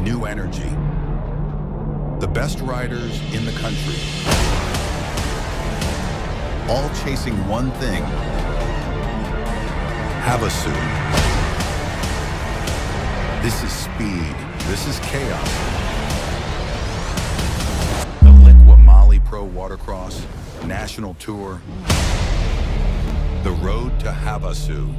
new energy. The best riders in the country, all chasing one thing: havasu. This is speed. This is chaos. The Liqui Moly Pro Watercross National Tour. The road to havasu.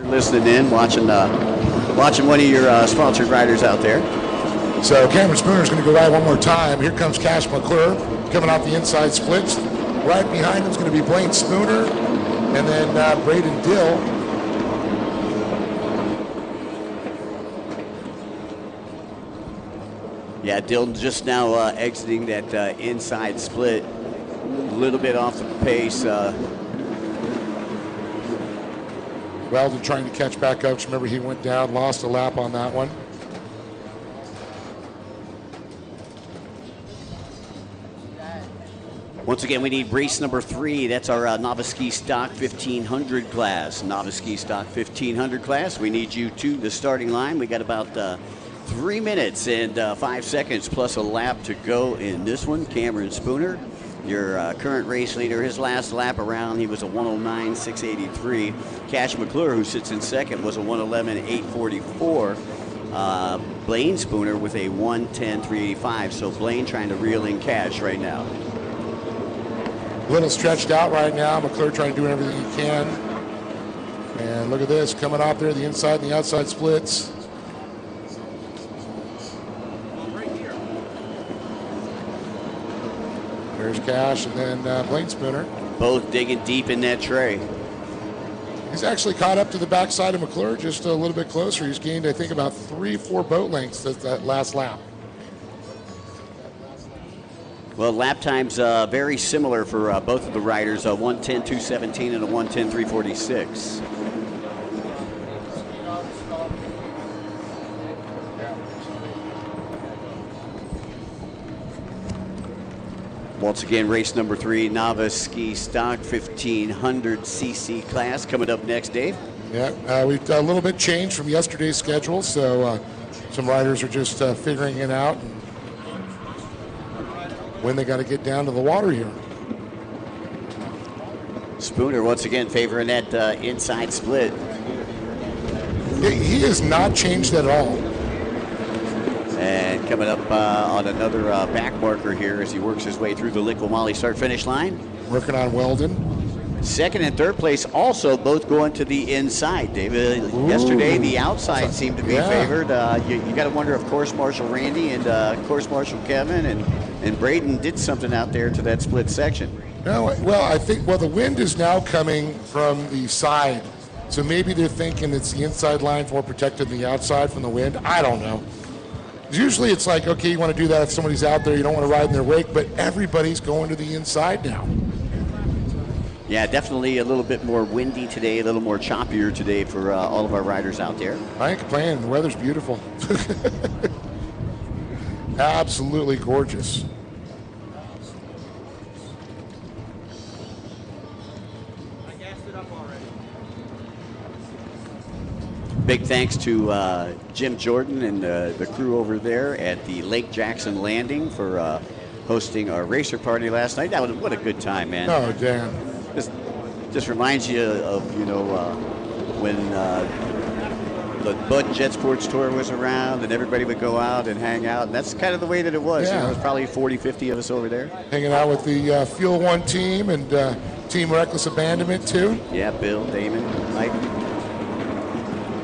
Listening in, watching one of your sponsored riders out there. So Cameron Spooner's going to go ride one more time. Here comes Cash McClure coming off the inside splits. Right behind him is going to be Blaine Spooner and then Braden Dill. Yeah, Dill just now exiting that inside split. A little bit off the pace. Weldon trying to catch back up. Remember, he went down, lost a lap on that one. Once again, we need race number 3. That's our Novice Ski Stock 1500 class. Novice Ski Stock 1500 class. We need you to the starting line. We got about 3 minutes and 5 seconds plus a lap to go in this one. Cameron Spooner, your current race leader. His last lap around, he was a 109.683. Cash McClure, who sits in second, was a 111.844. Blaine Spooner with a 110.385. So Blaine trying to reel in Cash right now. A little stretched out right now. McClure trying to do everything he can. And look at this, coming off there, the inside and the outside splits. There's Cash and then Blaine Spooner. Both digging deep in that tray. He's actually caught up to the backside of McClure, just a little bit closer. He's gained, I think, about 3-4 boat lengths that last lap. Well, lap times very similar for both of the riders, a 110.217 and a 110.346. Once again, race number 3, Novice Ski Stock 1500cc class coming up next, Dave. Yeah, we've a little bit changed from yesterday's schedule, so some riders are just figuring it out and when they got to get down to the water here. Spooner once again favoring that inside split. He has not changed at all. And coming up on another back marker here as he works his way through the Liqui Moly start-finish line. Working on Weldon. Second and third place also both going to the inside, David. Yesterday, the outside seemed to be favored. You got to wonder if Course Marshal Randy and Course Marshal Kevin and Braden did something out there to that split section. No, well, I think, the wind is now coming from the side. So maybe they're thinking it's the inside line more protected than the outside from the wind. I don't know. Usually it's like, okay, you want to do that if somebody's out there, you don't want to ride in their wake, but everybody's going to the inside now. Yeah, definitely a little bit more windy today, a little more choppier today for all of our riders out there. I ain't complaining. The weather's beautiful. Absolutely gorgeous. I gassed it up already. Big thanks to Jim Jordan and the crew over there at the Lake Jackson Landing for hosting our racer party last night. That was what a good time, man. Oh, damn. Just reminds you of, when the Bud Jet Sports Tour was around and everybody would go out and hang out. And that's kind of the way that it was. Yeah. It was probably 40, 50 of us over there. Hanging out with the Fuel One team and Team Reckless Abandonment, too. Yeah, Bill, Damon, Mike.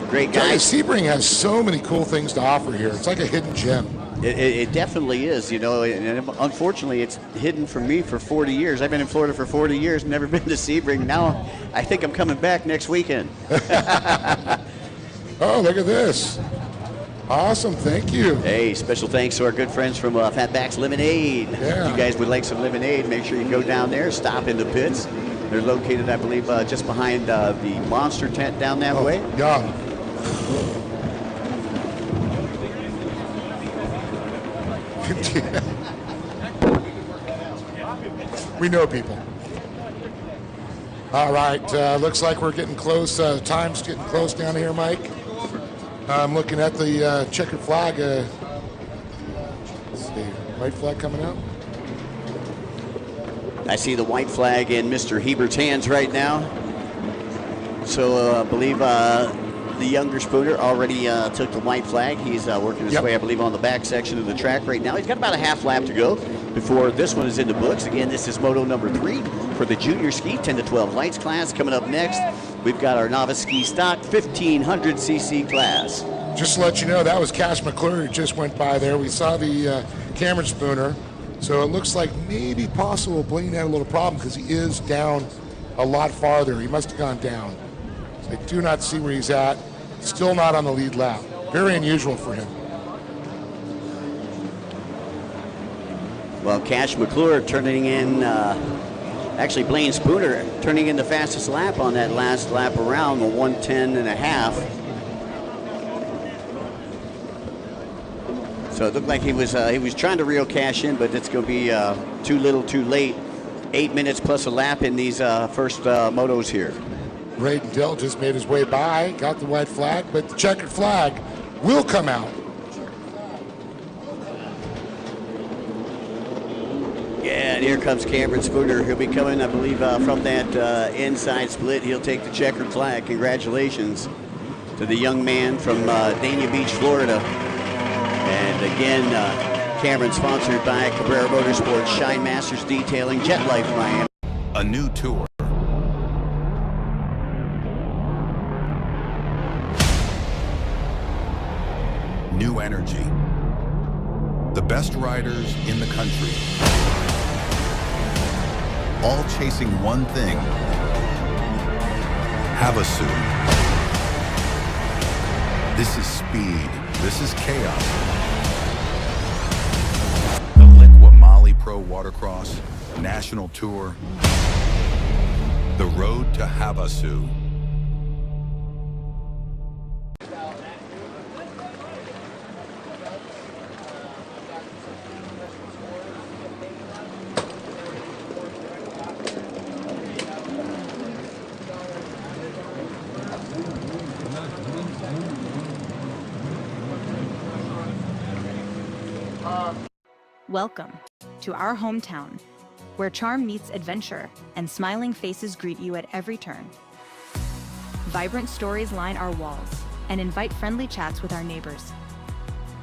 Great guys. Sebring has so many cool things to offer here. It's like a hidden gem. It definitely is, and unfortunately it's hidden from me for 40 years. I've been in Florida for 40 years, never been to Sebring. Now I think I'm coming back next weekend. Oh, look at this. Awesome, thank you. Hey, special thanks to our good friends from Fatback's Lemonade. Yeah. If you guys would like some lemonade, make sure you go down there, stop in the pits. They're located, I believe, just behind the Monster tent down that way. Yeah. We know people. All right, looks like we're getting close. Time's getting close down here, Mike. I'm looking at the checkered flag. Let's see, white flag coming out. I see the white flag in Mr. Hebert's hands right now. So I believe the younger Spooner already took the white flag. He's working his way, I believe, on the back section of the track right now. He's got about a half lap to go before this one is in the books. Again, this is Moto number 3 for the junior ski 10 to 12 lights class. Coming up next, we've got our novice ski stock 1500cc class. Just to let you know, that was Cash McClure who just went by there. We saw the Cameron Spooner, so it looks like maybe possible Blaine had a little problem because he is down a lot farther. He must have gone down. So I do not see where he's at. Still not on the lead lap. Very unusual for him. Well, Cash McClure turning in, actually Blaine Spooner turning in the fastest lap on that last lap around, the 1:10.5. So it looked like he was trying to reel Cash in, but it's going to be too little, too late. 8 minutes plus a lap in these first motos here. Braden Dill just made his way by, got the white flag, but the checkered flag will come out. Yeah, and here comes Cameron Spooner. He'll be coming, I believe, from that inside split. He'll take the checkered flag. Congratulations to the young man from Dania Beach, Florida. And again, Cameron sponsored by Cabrera Motorsports, Shine Masters Detailing, Jet Life Miami. A new tour. New energy. The best riders in the country. All chasing one thing. Havasu. This is speed. This is chaos. The Liqui Moly Pro Watercross National Tour. The road to Havasu. Welcome to our hometown, where charm meets adventure and smiling faces greet you at every turn. Vibrant stories line our walls and invite friendly chats with our neighbors.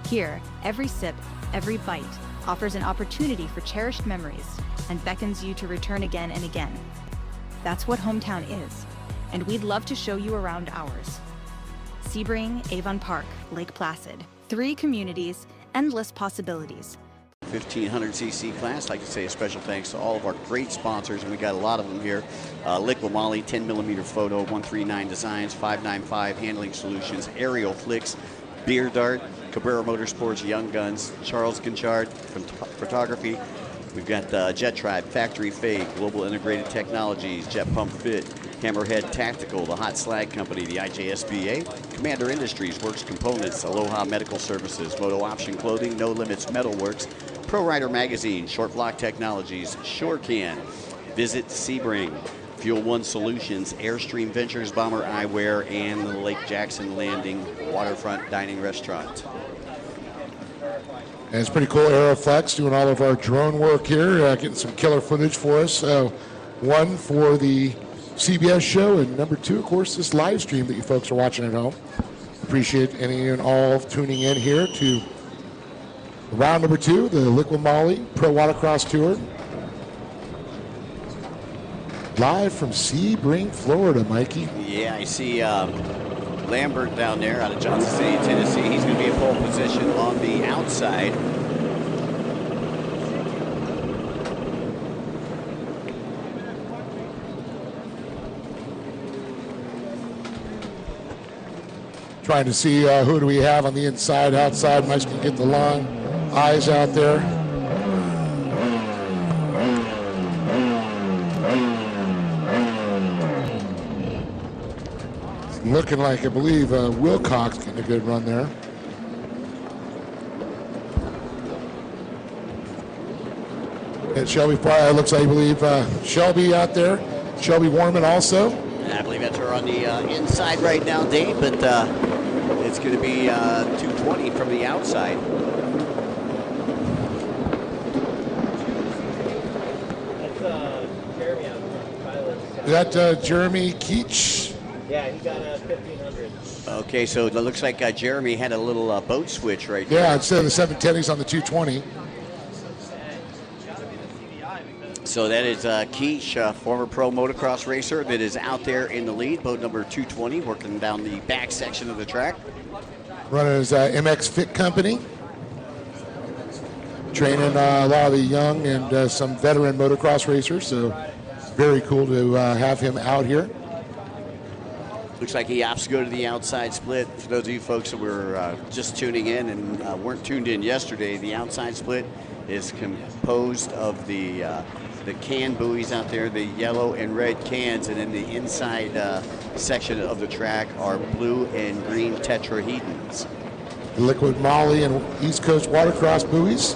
Here, every sip, every bite offers an opportunity for cherished memories and beckons you to return again and again. That's what hometown is, and we'd love to show you around ours. Sebring, Avon Park, Lake Placid, 3 communities, endless possibilities. 1500cc class. I'd like to say a special thanks to all of our great sponsors, and we got a lot of them here. Liqui Moly, 10mm photo, 139 Designs, 595 Handling Solutions, Aerial Flicks, Beer Dart, Cabrera Motorsports, Young Guns, Charles Gonchard, Photography. We've got Jet Tribe, Factory Fake, Global Integrated Technologies, Jet Pump Fit, Hammerhead Tactical, the Hot Slag Company, the IJSBA, Commander Industries, Works Components, Aloha Medical Services, Moto Option Clothing, No Limits Metalworks, Pro Rider Magazine, Short Block Technologies, SureCan, Visit Sebring, Fuel One Solutions, Airstream Ventures, Bomber Eyewear, and the Lake Jackson Landing Waterfront Dining Restaurant. And it's pretty cool. Aeroflex doing all of our drone work here, getting some killer footage for us. One for the CBS show, and number 2, of course, this live stream that you folks are watching at home. Appreciate any and all tuning in here to round number 2, the Liqui Moly Pro Watercross Tour. Live from Sebring, Florida, Mikey. Yeah, I see Lambert down there out of Johnson City, Tennessee. He's going to be in pole position on the outside. Trying to see who do we have on the inside, outside. Mike's going to get the long eyes out there. It's looking like, I believe, Wilcox getting a good run there. And Shelby Pryor, looks like, I believe, Shelby out there. Shelby Warman also. I believe that's her on the inside right now, Dave, but it's going to be 220 from the outside. Is that Jeremy Keach? Yeah, he got a 1500. Okay, so it looks like Jeremy had a little boat switch right there. Yeah, instead of the 710, he's on the 220. So that is Keach, former pro motocross racer that is out there in the lead, boat number 220, working down the back section of the track. Running his MX Fit Company. Training a lot of the young and some veteran motocross racers, so very cool to have him out here. Looks like he opts to go to the outside split. For those of you folks that were just tuning in and weren't tuned in yesterday, the outside split is composed of the can buoys out there, the yellow and red cans, and then the inside section of the track are blue and green tetrahedrons. Liquid Moly and East Coast Watercross buoys.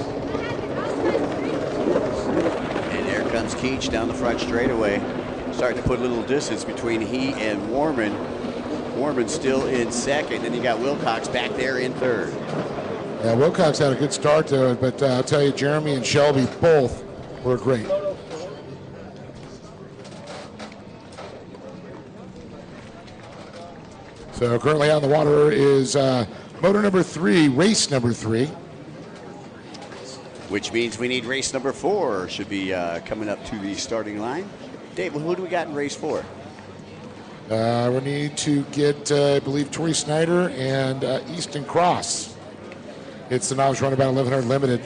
And there comes Keach down the front straightaway, starting to put a little distance between he and Warman. Warman still in second, and you got Wilcox back there in third. Yeah, Wilcox had a good start to it, but I'll tell you, Jeremy and Shelby both were great. So currently on the water is motor number 3, race number 3. Which means we need race number 4 should be coming up to the starting line. Dave, who do we got in race 4? We need to get, I believe, Tori Snyder and Easton Cross. It's the Novice Runabout 1100 Limited.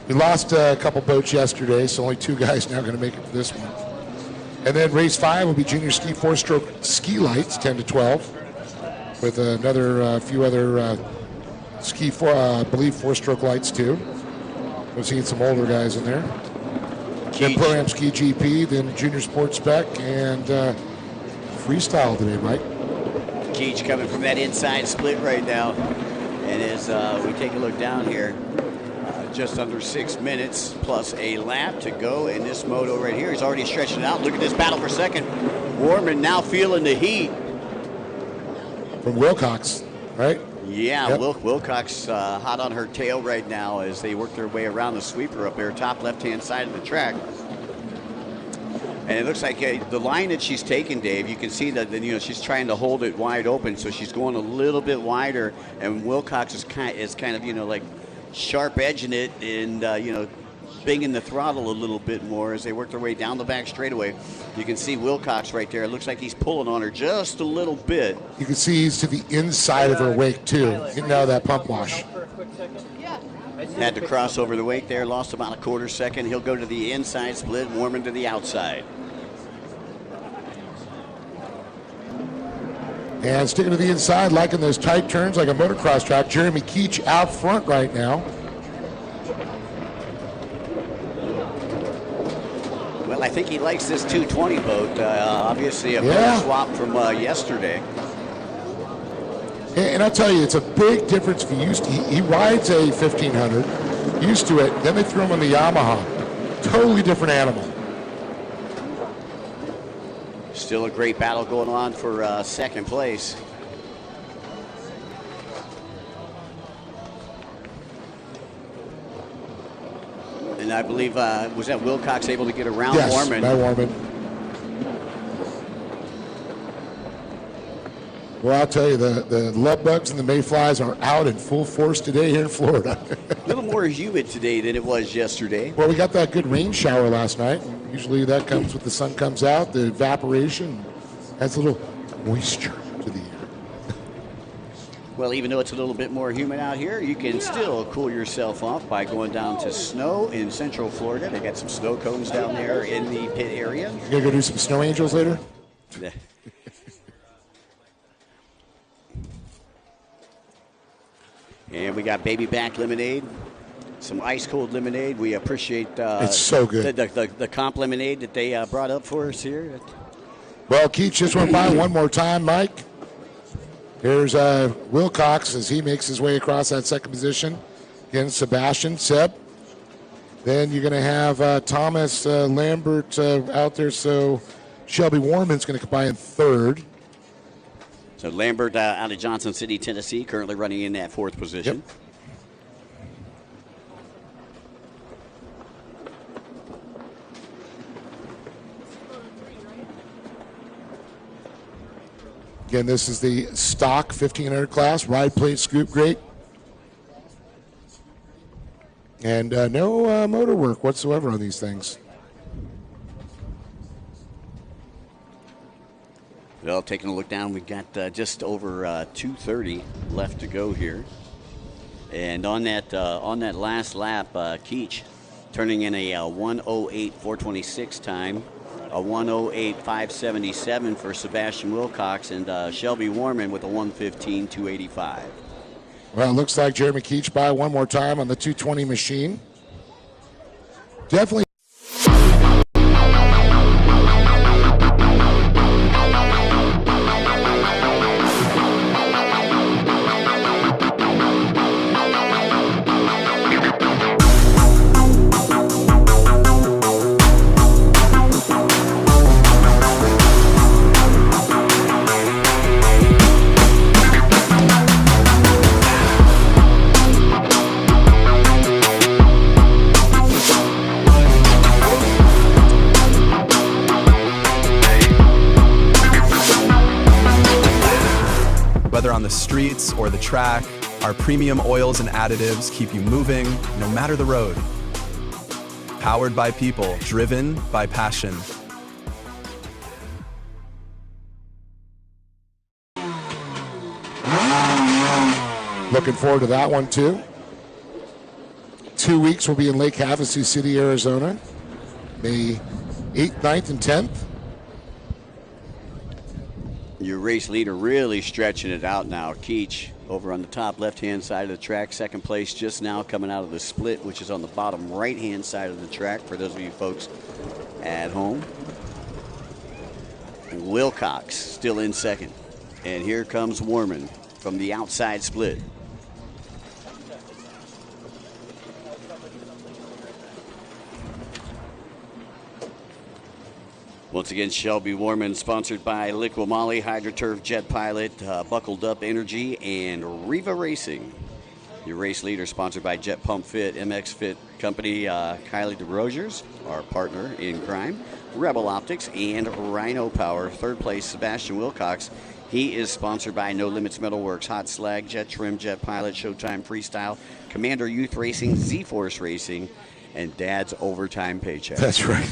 We lost a couple boats yesterday, so only 2 guys now going to make it to this one. And then race 5 will be junior ski 4-stroke ski lights, 10 to 12, with another few other ski, I believe, 4-stroke lights too. We've seen some older guys in there. Then Pro-Am Ski GP, then Junior Sports Spec, and Freestyle today, Mike. Keach coming from that inside split right now. And as we take a look down here, just under 6 minutes plus a lap to go in this moto right here. He's already stretched it out. Look at this battle for second. Warman now feeling the heat. From Wilcox, right? Yeah, yep. Wilcox hot on her tail right now as they work their way around the sweeper up there, top left-hand side of the track. And it looks like the line that she's taking, Dave, you can see that she's trying to hold it wide open, so she's going a little bit wider, and Wilcox is kind of like sharp edging it and banging the throttle a little bit more as they work their way down the back straightaway. You can see Wilcox right there. It looks like he's pulling on her just a little bit. You can see he's to the inside of her wake too, getting out of that pump wash. Had to cross over the wake there, lost about a quarter second. He'll go to the inside split, Warman to the outside. And sticking to the inside, liking those tight turns like a motocross track. Jeremy Keach out front right now. Well, I think he likes this 220 boat. Obviously a boat swap from yesterday. And I'll tell you, it's a big difference if he rides a 1500, used to it, then they threw him on the Yamaha. Totally different animal. Still a great battle going on for second place. And I believe, was that Wilcox able to get around Warman? Yes, by Warman. Well, I'll tell you, the love bugs and the mayflies are out in full force today here in Florida. A little more humid today than it was yesterday. Well, we got that good rain shower last night. Usually that comes with the sun comes out, the evaporation adds a little moisture to the air. Well, even though it's a little bit more humid out here, you can still cool yourself off by going down to snow in Central Florida. They got some snow cones down there in the pit area. You gonna go do some snow angels later? And we got baby back lemonade, some ice cold lemonade. We appreciate it's so good. The comp lemonade that they brought up for us here. Well, Keach just went by one more time, Mike. Here's Wilcox as he makes his way across that second position. Again, Sebastian, Seb. Then you're going to have Thomas Lambert out there. So Shelby Warman's going to come by in third. So Lambert out of Johnson City, Tennessee, currently running in that fourth position. Yep. Again, this is the stock 1500 class, ride plate scoop grate. And no motor work whatsoever on these things. Well, taking a look down, we've got just over 2:30 left to go here. And on that last lap, Keach turning in a 1:08.426 time, a 1:08.577 for Sebastian Wilcox, and Shelby Warman with a 1:15.285. Well, it looks like Jeremy Keach by one more time on the 220 machine. Definitely. Whether on the streets or the track, our premium oils and additives keep you moving no matter the road. Powered by people, driven by passion. Looking forward to that one too. 2 weeks we'll be in Lake Havasu City, Arizona, May 8th, 9th, and 10th. Your race leader really stretching it out now. Keach over on the top left-hand side of the track. Second place just now coming out of the split, which is on the bottom right-hand side of the track for those of you folks at home. And Wilcox still in second. And here comes Warman from the outside split. Once again, Shelby Warman, sponsored by Liqui, Moly, HydroTurf, Jet Pilot, Buckled Up Energy, and Riva Racing. Your race leader, sponsored by Jet Pump Fit, MX Fit Company, Kylie DeRosiers, our partner in crime, Rebel Optics, and Rhino Power. Third place, Sebastian Wilcox. He is sponsored by No Limits Metalworks, Hot Slag, Jet Trim, Jet Pilot, Showtime Freestyle, Commander Youth Racing, Z-Force Racing, and Dad's overtime paycheck. That's right.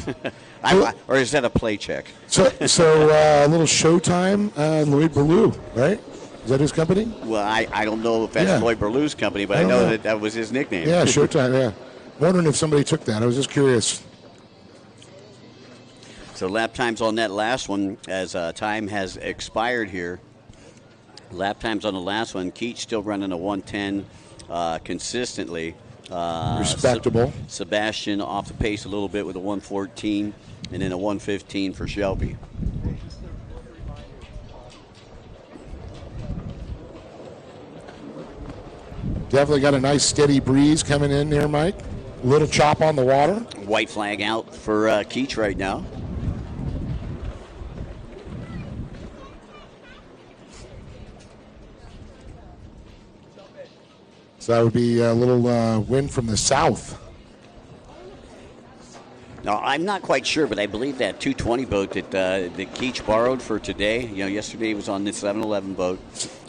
Or is that a play check? So a little Showtime, Lloyd Berlew, right? Is that his company? Well, I don't know if that's Lloyd Berlew's company, but I know that was his nickname. Yeah, Showtime, yeah. Wondering if somebody took that. I was just curious. So lap times on that last one, as time has expired here. Lap times on the last one, Keach still running a 1:10 consistently. Respectable. Sebastian off the pace a little bit with a 1:14 and then a 1:15 for Shelby. Definitely got a nice steady breeze coming in there, Mike. A little chop on the water. White flag out for Keach right now. So that would be a little wind from the south. Now, I'm not quite sure, but I believe that 220 boat that Keach borrowed for today, yesterday he was on the 7-Eleven boat.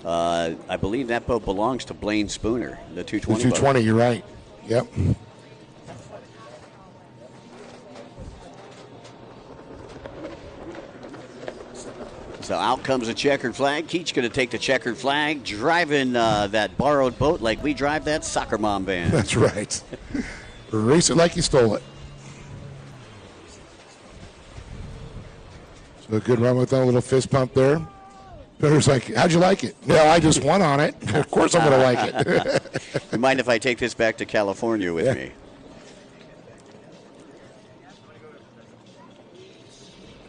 I believe that boat belongs to Blaine Spooner, the 220 The 220, boat. you're right. Yep. So out comes a checkered flag. Keach going to take the checkered flag, driving that borrowed boat like we drive that soccer mom van. That's right. Race it like you stole it. So a good run with that little fist pump there. Peter's like, how'd you like it? Well, I just won on it. Of course I'm going to like it. You mind if I take this back to California with me?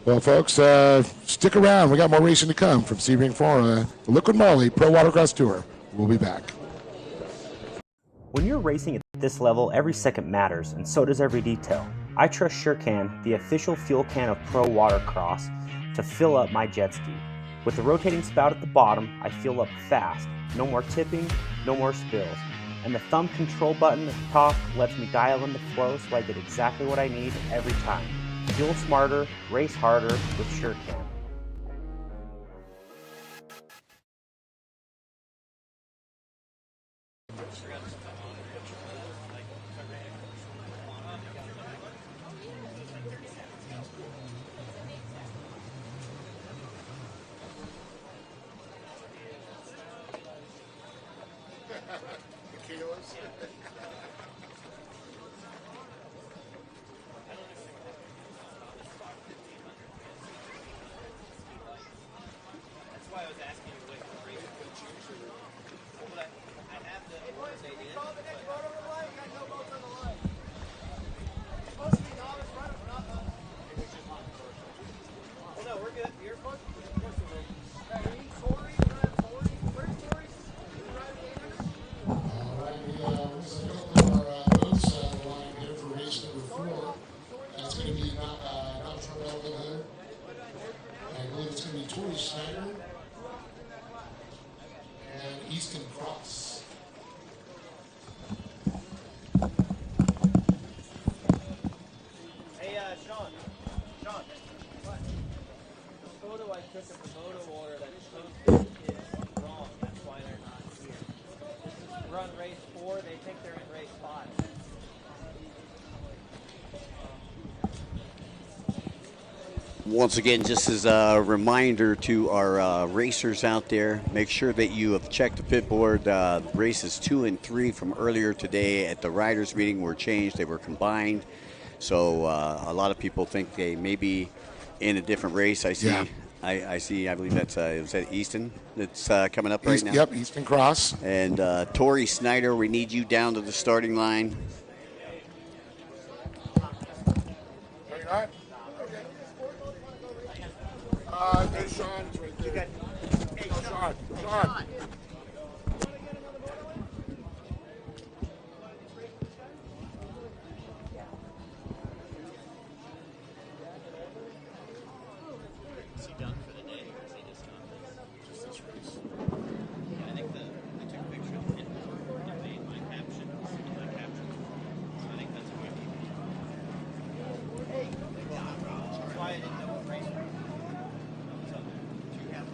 Well, folks, stick around. We got more racing to come from Sebring for the Liqui Moly Pro Watercross Tour. We'll be back. When you're racing at this level, every second matters, and so does every detail. I trust SureCan, the official fuel can of Pro Watercross, to fill up my jet ski. With the rotating spout at the bottom, I fuel up fast. No more tipping, no more spills. And the thumb control button at the top lets me dial in the flow so I get exactly what I need every time. Fuel smarter, race harder with SureCan. why I was asking you what the race would choose. But I have the orders they did. Call the next road over the line. Got no boats on the line. It's supposed to be novice run up, not us. Oh no, we're good. You're supposed to. Of course we will. We need Tori. We don't have Tori. Where's Tori? He's riding the intermission. All right, there's a couple of our boats on the line here for race number 4. That's going to be not from Hood. I believe it's going to be Tori Snyder and Easton Cross. Hey, Sean. What? The photo I took of the Moto order that's posted is wrong. That's why they're not here. This is run race 4. They think they're in race 5. Once again, just as a reminder to our racers out there, make sure that you have checked the pit board. Races 2 and 3 from earlier today at the riders meeting were changed. They were combined. So a lot of people think they may be in a different race. I see. Yeah. I believe that's was that Easton that's coming up right now. Yep, Easton Cross. And Tori Snyder, we need you down to the starting line. Are you not? There's Sean. It's right there. Hey, Sean. Is he done for the day, or is he just this race? Yeah, I think I took a picture of it and made my caption. So I think that's what he did. That's why I didn't know what race we were. So, do you have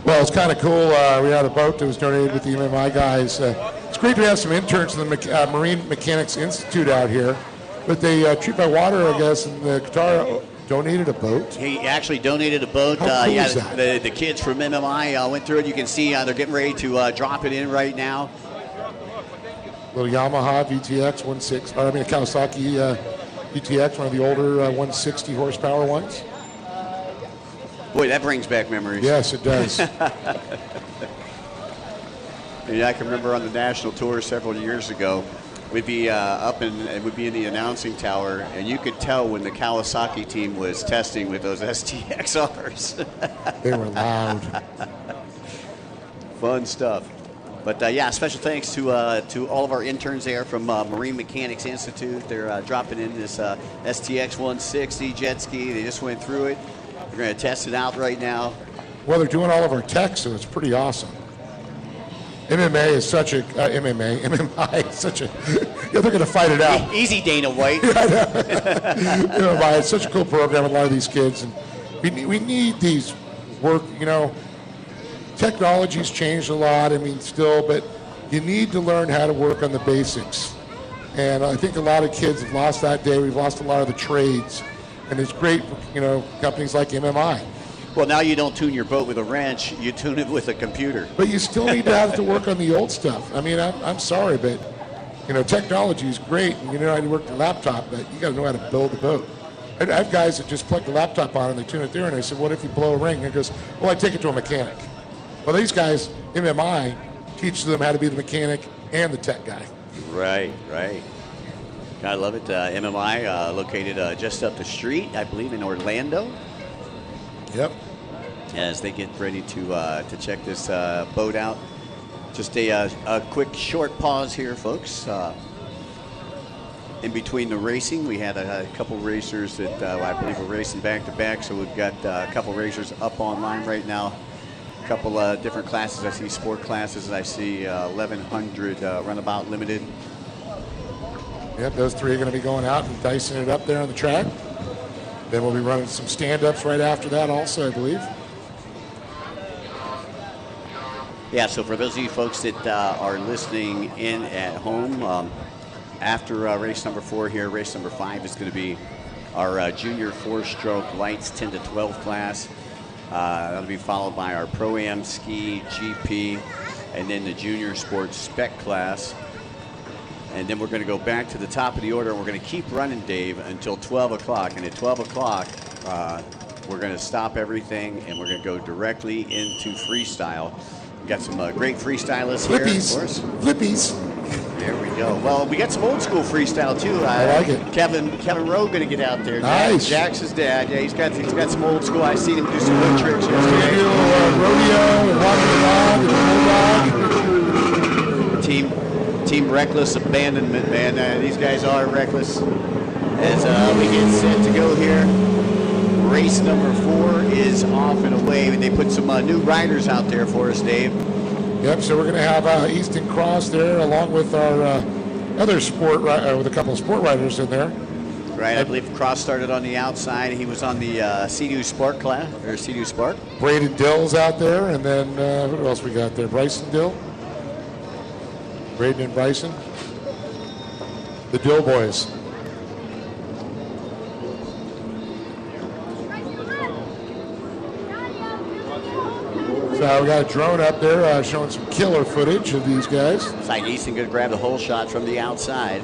Well, it's kind of cool. We had a boat that was donated with the MMI guys. It's great to have some interns in the Marine Mechanics Institute out here. But they treat by water, I guess, and the Qatar donated a boat. He actually donated a boat. How cool yeah, is that? The kids from MMI went through it. You can see they're getting ready to drop it in right now. Little Yamaha VTX 160, I mean a Kawasaki VTX, one of the older 160 horsepower ones. Boy, that brings back memories. Yes, it does. Yeah, I can remember on the national tour several years ago, we'd be up and we'd be in the announcing tower, and you could tell when the Kawasaki team was testing with those STXRs. They were loud. Fun stuff. But yeah, special thanks to all of our interns there from Marine Mechanics Institute. They're dropping in this STX 160 jet ski. They just went through it. We're going to test it out right now. Well, they're doing all of our tech, so it's pretty awesome. MMA is such a MMI is such a. Yeah, they're going to fight it out. Easy, Dana White. MMI is such a cool program with a lot of these kids, and we need these work. You know, technology's changed a lot. I mean, still, but you need to learn how to work on the basics. And I think a lot of kids have lost that day. We've lost a lot of the trades, and it's great. You know, companies like MMI. Well, now you don't tune your boat with a wrench, you tune it with a computer. But you still need to have to work on the old stuff. I mean, I'm sorry, but, you know, technology is great, and you know how to work the laptop, but you got to know how to build the boat. I have guys that just plug the laptop on and they tune it there, and I said, what if you blow a ring? And he goes, well, I take it to a mechanic. Well, these guys, MMI, teaches them how to be the mechanic and the tech guy. Right, right. I love it. MMI located just up the street, I believe, in Orlando. Yep. As they get ready to check this boat out. Just a quick short pause here, folks. In between the racing, we had a couple racers that I believe were racing back-to-back, so we've got a couple racers up online right now. A couple different classes. I see sport classes, and I see 1100 Runabout Limited. Yep, those three are going to be going out and dicing it up there on the track. Then we'll be running some stand-ups right after that also, I believe. Yeah, so for those of you folks that are listening in at home, after race number 4 here, race number 5 is going to be our junior 4-stroke lights 10 to 12 class. That'll be followed by our Pro-Am Ski GP, and then the junior sports spec class. And then we're going to go back to the top of the order, and we're going to keep running, Dave, until 12 o'clock. And at 12 o'clock, we're going to stop everything, and we're going to go directly into freestyle. We've got some great freestylists here, of course. Flippies. There we go. Well, we got some old school freestyle, too. I like it. Kevin Rowe going to get out there. Nice. Jack's his dad. Yeah, he's got some old school. I seen him do some good tricks We yesterday. do rodeo and walking the dog and Team Reckless Abandonment, man. These guys are reckless. As we get set to go here, race number 4 is off and away. They put some new riders out there for us, Dave. Yep, so we're going to have Easton Cross there along with our other sport, with a couple of sport riders in there. Right, I believe Cross started on the outside. He was on the Sea-Doo Spark class, or Sea-Doo Spark. Braden Dill's out there, and then who else we got there? Bryson Dill. Braden and Bryson. The Dill boys. So we got a drone up there showing some killer footage of these guys. It's like Easton going to grab the whole shot from the outside.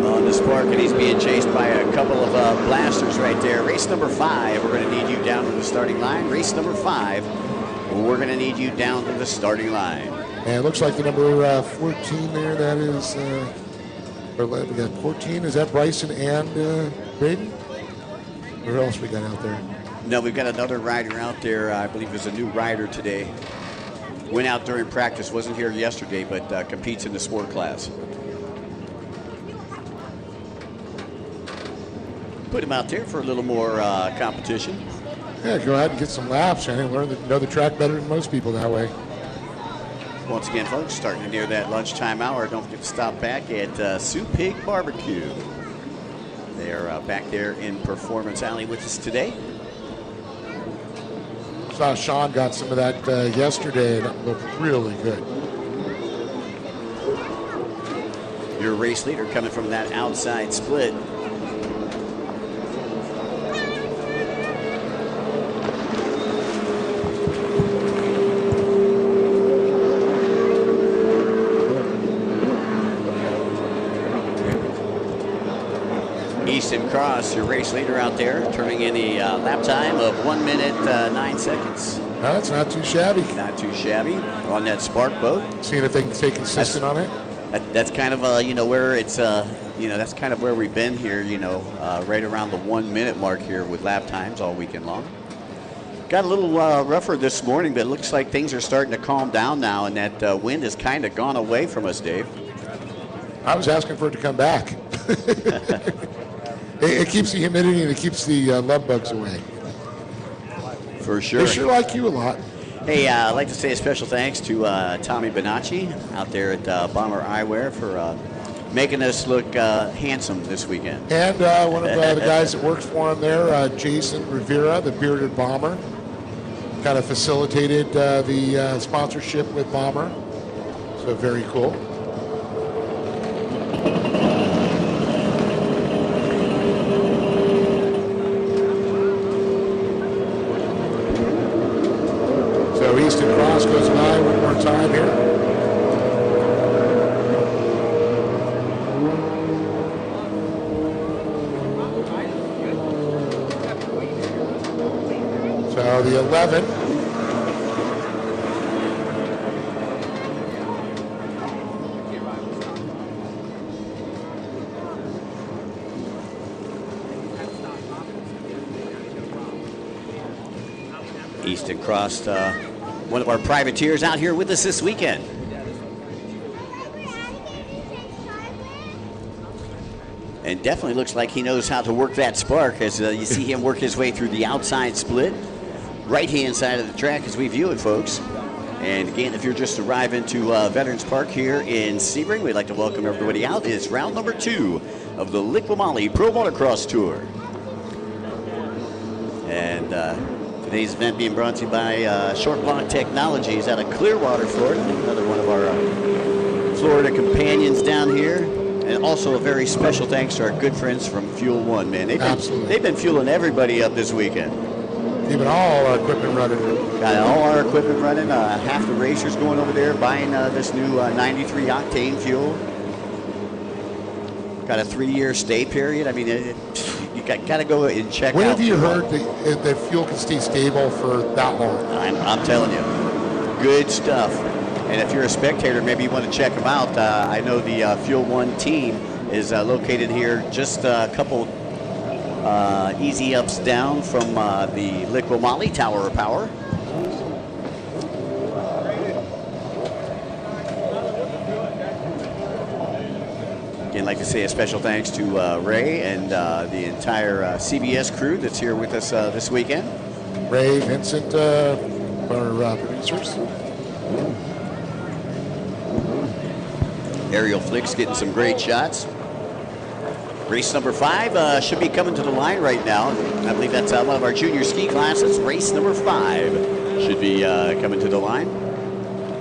On the Spark, and he's being chased by a couple of blasters right there. Race number 5, we're going to need you down to the starting line. Race number 5, we're going to need you down to the starting line. And it looks like the number 14 there, that is... we got 14. Is that Bryson and Braden? Or who else we got out there? No, we've got another rider out there. I believe there's a new rider today. Went out during practice, wasn't here yesterday, but competes in the sport class. Put him out there for a little more competition. Yeah, go out and get some laps, and learn to know the track better than most people that way. Once again, folks, starting to near that lunchtime hour. Don't forget to stop back at Sioux Pig Barbecue. They're back there in Performance Alley with us today. Saw Sean got some of that yesterday, and it looked really good. Your race leader coming from that outside split. Easton Cross, your race leader out there, turning in a lap time of 1 minute 9 seconds. That's not too shabby. Not too shabby on that Spark boat. Seeing if they can stay consistent on it. That's kind of where it's that's kind of where we've been here. Right around the 1 minute mark here with lap times all weekend long. Got a little rougher this morning, but it looks like things are starting to calm down now, and that wind has kind of gone away from us, Dave. I was asking for it to come back. It keeps the humidity and it keeps the love bugs away. For sure. They sure like you a lot. Hey, I'd like to say a special thanks to Tommy Bonacci out there at Bomber Eyewear for making us look handsome this weekend. And one of the guys that works for him there, Jason Rivera, the bearded bomber, kind of facilitated the sponsorship with Bomber. So very cool. Easton Cross goes by one more time here. So the 11. Easton Cross, one of our privateers out here with us this weekend. And definitely looks like he knows how to work that Spark as you see him work his way through the outside split. Right-hand side of the track as we view it, folks. And again, if you're just arriving to Veterans Park here in Sebring, we'd like to welcome everybody out. It's round number 2 of the Liqui Moly Pro Watercross Tour. And today's event being brought to you by Short Block Technologies out of Clearwater, Florida. Another one of our Florida companions down here. And also a very special thanks to our good friends from Fuel One, man. They've been fueling everybody up this weekend. Keeping all our equipment running. Got all our equipment running. Half the racers going over there buying this new 93 octane fuel. Got a 3-year stay period. I mean, you got to go and check when out. When have you heard that fuel can stay stable for that long? I'm telling you, good stuff. And if you're a spectator, maybe you want to check them out. I know the Fuel One team is located here just a couple easy ups down from the Liqui Moly Tower of Power. Again, I'd like to say a special thanks to Ray and the entire CBS crew that's here with us this weekend. Ray, Vincent, our producers. Aerial Flicks getting some great shots. Race number 5 should be coming to the line right now. I believe that's one of our junior ski classes. Race number 5 should be coming to the line.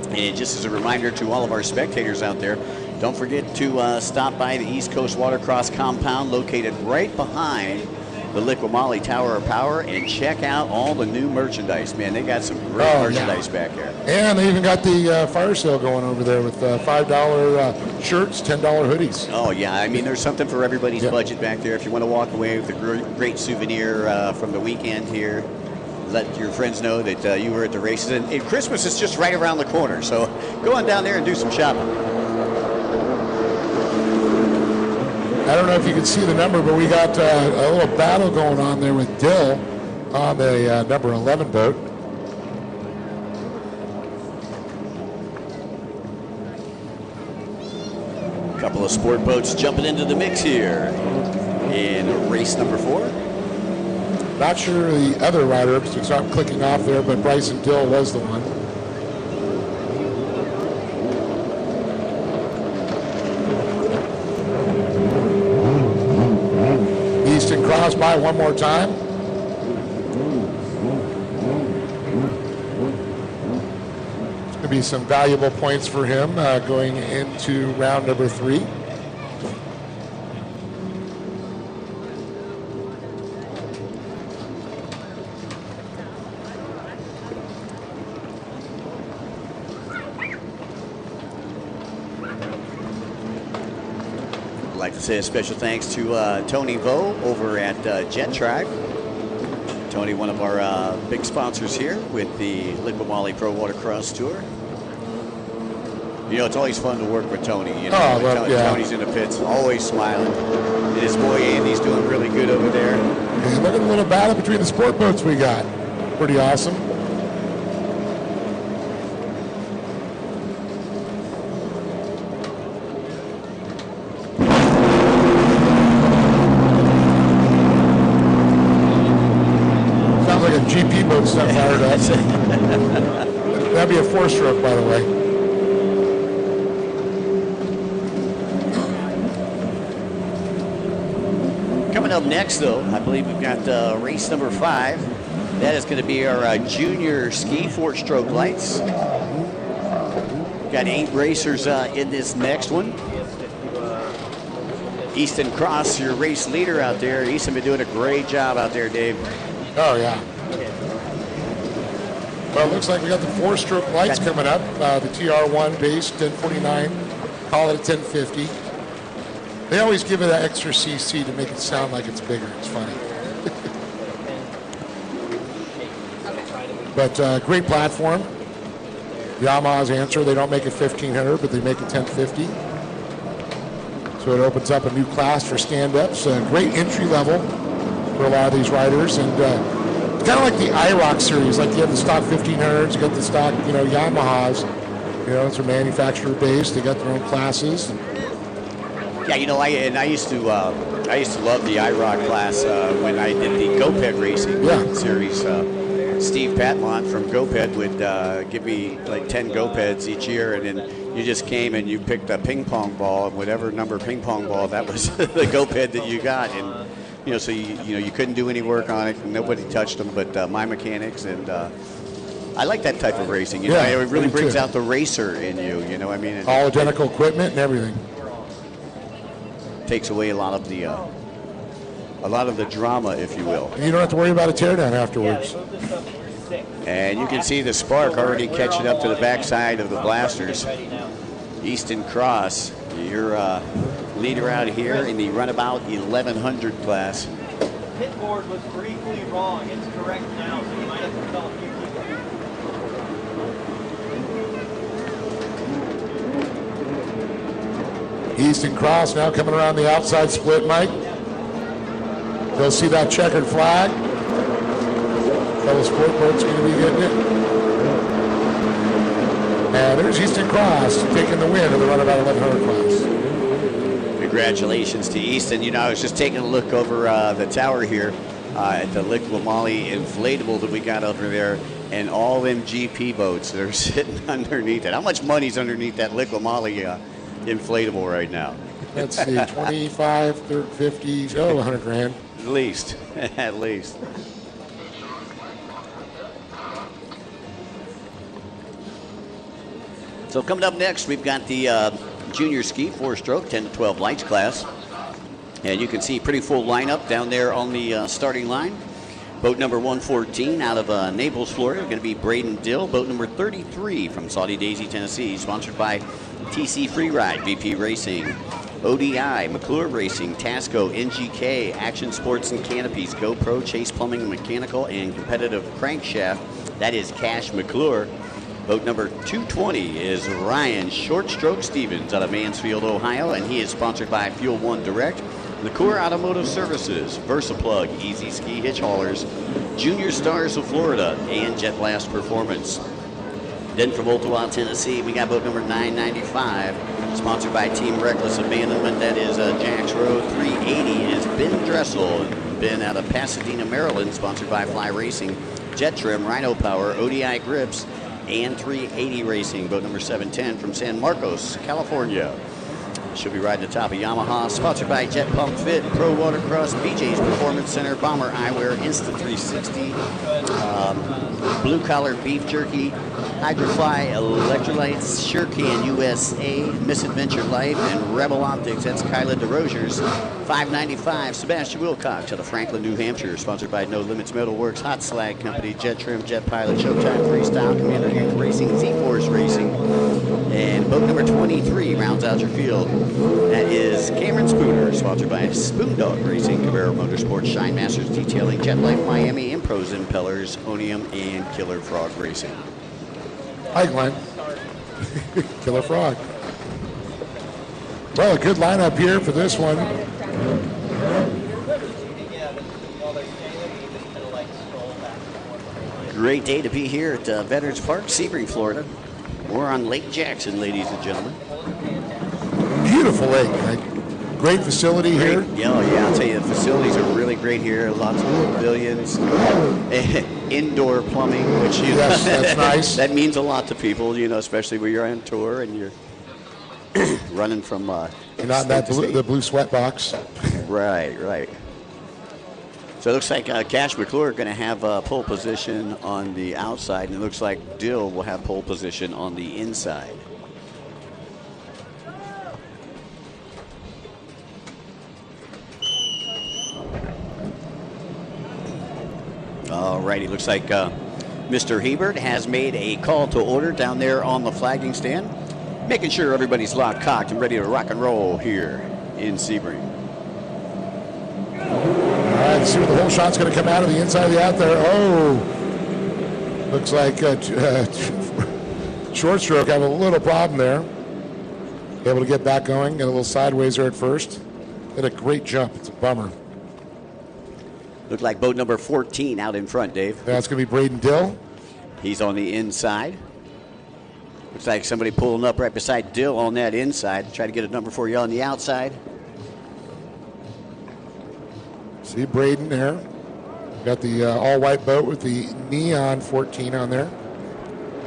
And just as a reminder to all of our spectators out there, don't forget to stop by the East Coast Watercross compound located right behind the Liqui Moly Tower of Power and check out all the new merchandise, man. They got some great merchandise back here. And they even got the fire sale going over there with $5 shirts, $10 hoodies. Oh, yeah. I mean, there's something for everybody's budget back there. If you want to walk away with a great souvenir from the weekend here, let your friends know that you were at the races. And Christmas is just right around the corner, so go on down there and do some shopping. I don't know if you can see the number, but we got a little battle going on there with Dill on the number 11 boat. A couple of sport boats jumping into the mix here. in race number 4. Not sure the other rider, because it's not clicking off there, but Bryson Dill was the one. Easton Cross by one more time. It's going to be some valuable points for him going into round number 3. I'd like to say a special thanks to Tony Vo over at Jet Track. Tony, one of our big sponsors here with the Liqui Moly Pro Watercross Tour. You know, it's always fun to work with Tony. You know, Tony's in the pits, always smiling. And his boy Andy's doing really good over there. And look at the little battle between the sport boats we got. Pretty awesome. GP boat's not fired up. That'd be a 4-stroke, by the way. Coming up next, though, I believe we've got race number 5. That is going to be our junior ski 4-stroke lights. We've got 8 racers in this next one. Easton Cross, your race leader out there. Easton been doing a great job out there, Dave. Oh, yeah. Well, it looks like we got the 4-stroke lights coming up. The TR1 base, 1049. Call it a 1050. They always give it that extra CC to make it sound like it's bigger. It's funny. But great platform. Yamaha's answer. They don't make a 1500, but they make a 1050. So it opens up a new class for stand-ups. Great entry level for a lot of these riders. And it's kind of like the IROC series. Like you have the stock 1500s, you got the stock, Yamahas. It's a manufacturer base. They got their own classes. Yeah, I used to love the IROC class when I did the GoPed racing series. Steve Patmont from GoPed would give me like 10 GoPeds each year, and then you just came and you picked a ping pong ball, and whatever number ping pong ball, that was the GoPed that you got. And so you couldn't do any work on it, and nobody touched them but my mechanics. And I like that type of racing. It really brings out the racer in you. All identical equipment and everything. Takes away a lot of the drama, if you will. And you don't have to worry about a teardown afterwards. And you can see the spark already catching up to the backside of the blasters. Easton Cross, your leader out here in the Runabout 1100 class. The pit board was briefly wrong. It's correct now, so you might have to tell a few people. Easton Cross now coming around the outside split, Mike. They'll see that checkered flag. Fellow sport boat's going to be getting it. And there's Easton Cross taking the win of the Runabout 1100 class. Congratulations to Easton. I was just taking a look over the tower here at the Liqui Moly inflatable that we got over there, and all them GP boats that are sitting underneath it. How much money's underneath that Liqui Moly inflatable right now? Let's see, 25, 30, 50, 100 grand. At least, at least. So coming up next, we've got the junior ski 4-stroke 10 to 12 lights class. And you can see pretty full lineup down there on the starting line. Boat number 114 out of Naples, Florida, going to be Braden Dill. Boat number 33 from Saudi Daisy, Tennessee, sponsored by TC Freeride, VP Racing, ODI, McClure Racing, Tasco, NGK, Action Sports and Canopies, GoPro, Chase Plumbing and Mechanical, and Competitive Crankshaft. That is Cash McClure. Boat number 220 is Ryan Short Stroke Stevens out of Mansfield, Ohio, and he is sponsored by Fuel One Direct, Liqui Automotive Services, VersaPlug, Easy Ski Hitch Haulers, Junior Stars of Florida, and Jet Blast Performance. Then from Ottawa, Tennessee, we got boat number 995, sponsored by Team Reckless Abandonment. That is Jack's Row. 380 is Ben Dressel. Ben out of Pasadena, Maryland, sponsored by Fly Racing. Jet Trim, Rhino Power, ODI Grips, and 380 Racing. Boat number 710 from San Marcos, California. She'll be riding the top of Yamaha, sponsored by Jet Pump Fit, Pro Watercross, BJ's Performance Center, Bomber Eyewear, Insta360, Blue Collar Beef Jerky, Hydrofly Electrolytes, Surecan USA, Misadventure Life, and Rebel Optics. That's Kyla DeRosiers. $5.95. Sebastian Wilcox to the Franklin, New Hampshire, sponsored by No Limits Metalworks, Hot Slag Company, Jet Trim, Jet Pilot, Showtime Freestyle, Commander Youth Racing, Z-Force Racing, and boat number 23 rounds out your field. That is Cameron Spooner, sponsored by Spoondog Racing, Cabero Motorsports, Shine Masters Detailing, Jet Life Miami, Impros Impellers, Onium, and Killer Frog Racing. Hi, Glenn. Killer Frog. Well, a good lineup here for this one. Great day to be here at Veterans Park, Sebring, Florida. We're on Lake Jackson, ladies and gentlemen. Beautiful lake. Great facility here. Yeah, I'll tell you, the facilities are really great here. Lots of pavilions, indoor plumbing, which yes, that's nice. That means a lot to people, especially when you're on tour and you're running from. You're not in that the blue sweat box. Right. So it looks like Cash McClure going to have pole position on the outside, and it looks like Dill will have pole position on the inside. All righty, looks like Mr. Hebert has made a call to order down there on the flagging stand, making sure everybody's locked, cocked, and ready to rock and roll here in Sebring. All right, let's see where the whole shot's going to come out of the inside of the out there. Oh, looks like short stroke have a little problem there. Able to get back going, get a little sideways there at first. Did a great jump. It's a bummer. Looked like boat number 14 out in front, Dave. That's going to be Braden Dill. He's on the inside. Looks like somebody pulling up right beside Dill on that inside. Try to get a number for you on the outside. See Braden there. Got the all-white boat with the neon 14 on there.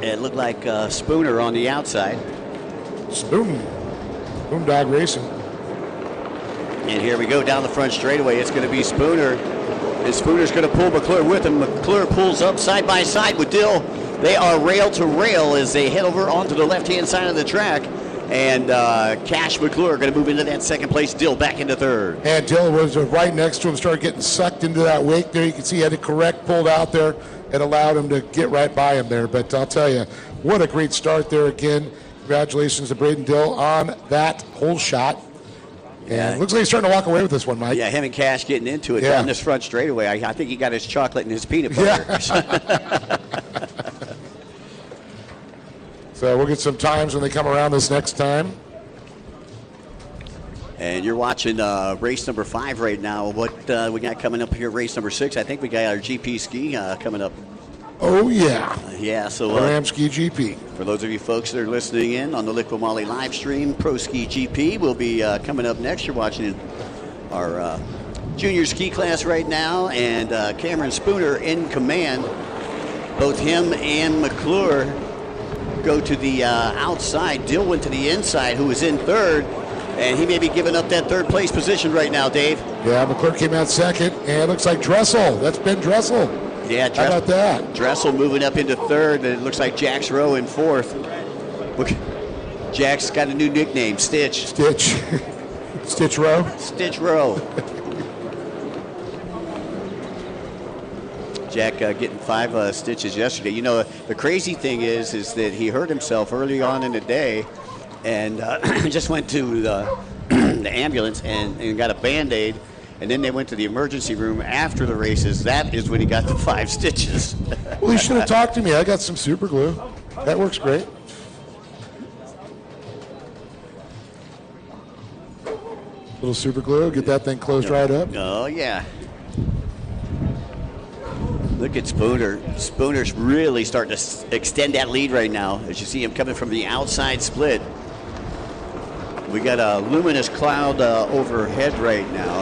It looked like Spooner on the outside. Spoondog Racing. And here we go down the front straightaway. It's going to be Spooner. And Spooner's going to pull McClure with him. McClure pulls up side by side with Dill. They are rail to rail as they head over onto the left-hand side of the track. And Cash McClure going to move into that second place. Dill back into third. And Dill was right next to him, started getting sucked into that wake there. You can see he had it correct, pulled out there, and allowed him to get right by him there. But I'll tell you, what a great start there again. Congratulations to Braden Dill on that whole shot. And it looks like he's starting to walk away with this one, Mike. Yeah, him and Cash getting into it down this front straightaway. I think he got his chocolate and his peanut butter. Yeah. So we'll get some times when they come around this next time. And you're watching race number 5 right now. What we got coming up here, race number 6? I think we got our GP ski coming up. Oh, yeah. Yeah, so Ram Ski GP. For those of you folks that are listening in on the Liqui Moly live stream, Pro Ski GP will be coming up next. You're watching our junior ski class right now, and Cameron Spooner in command. Both him and McClure go to the outside. Dill went to the inside, who was in third, and he may be giving up that third place position right now, Dave. Yeah, McClure came out second, and it looks like Dressel. That's Ben Dressel. Yeah, how about that? Dressel moving up into third, and it looks like Jack's Row in fourth. Look, Jack's got a new nickname, Stitch. Stitch. Stitch Row? Stitch Row. Jack getting 5 stitches yesterday. You know, the crazy thing is that he hurt himself early on in the day and just went to the ambulance and got a Band-Aid. And then they went to the emergency room after the races. That is when he got the 5 stitches. Well, he should have talked to me. I got some super glue. That works great. Little super glue, get that thing closed right up. Oh, yeah. Look at Spooner. Spooner's really starting to extend that lead right now, as you see him coming from the outside split. We got a luminous cloud overhead right now.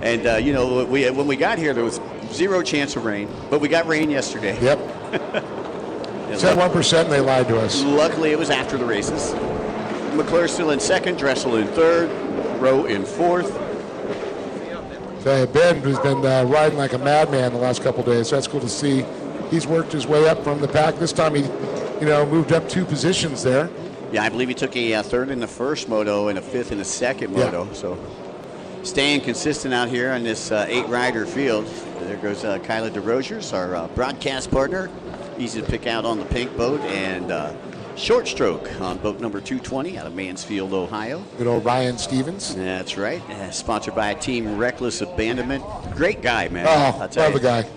And, you know, when we got here, there was 0 chance of rain, but we got rain yesterday. Yep. Said 1% and they lied to us. Luckily, it was after the races. McClure still in second, Dressel in third, Rowe in fourth. Ben has been riding like a madman the last couple of days. So that's cool to see. He's worked his way up from the pack. This time he, you know, moved up 2 positions there. Yeah, I believe he took a third in the first moto and a fifth in the second moto. So staying consistent out here on this 8-rider field. There goes Kyla DeRosiers, our broadcast partner. Easy to pick out on the pink boat, and short stroke on boat number 220 out of Mansfield, Ohio. Good old Ryan Stevens. That's right. Sponsored by Team Reckless Abandonment. Great guy, man. Oh, love the guy.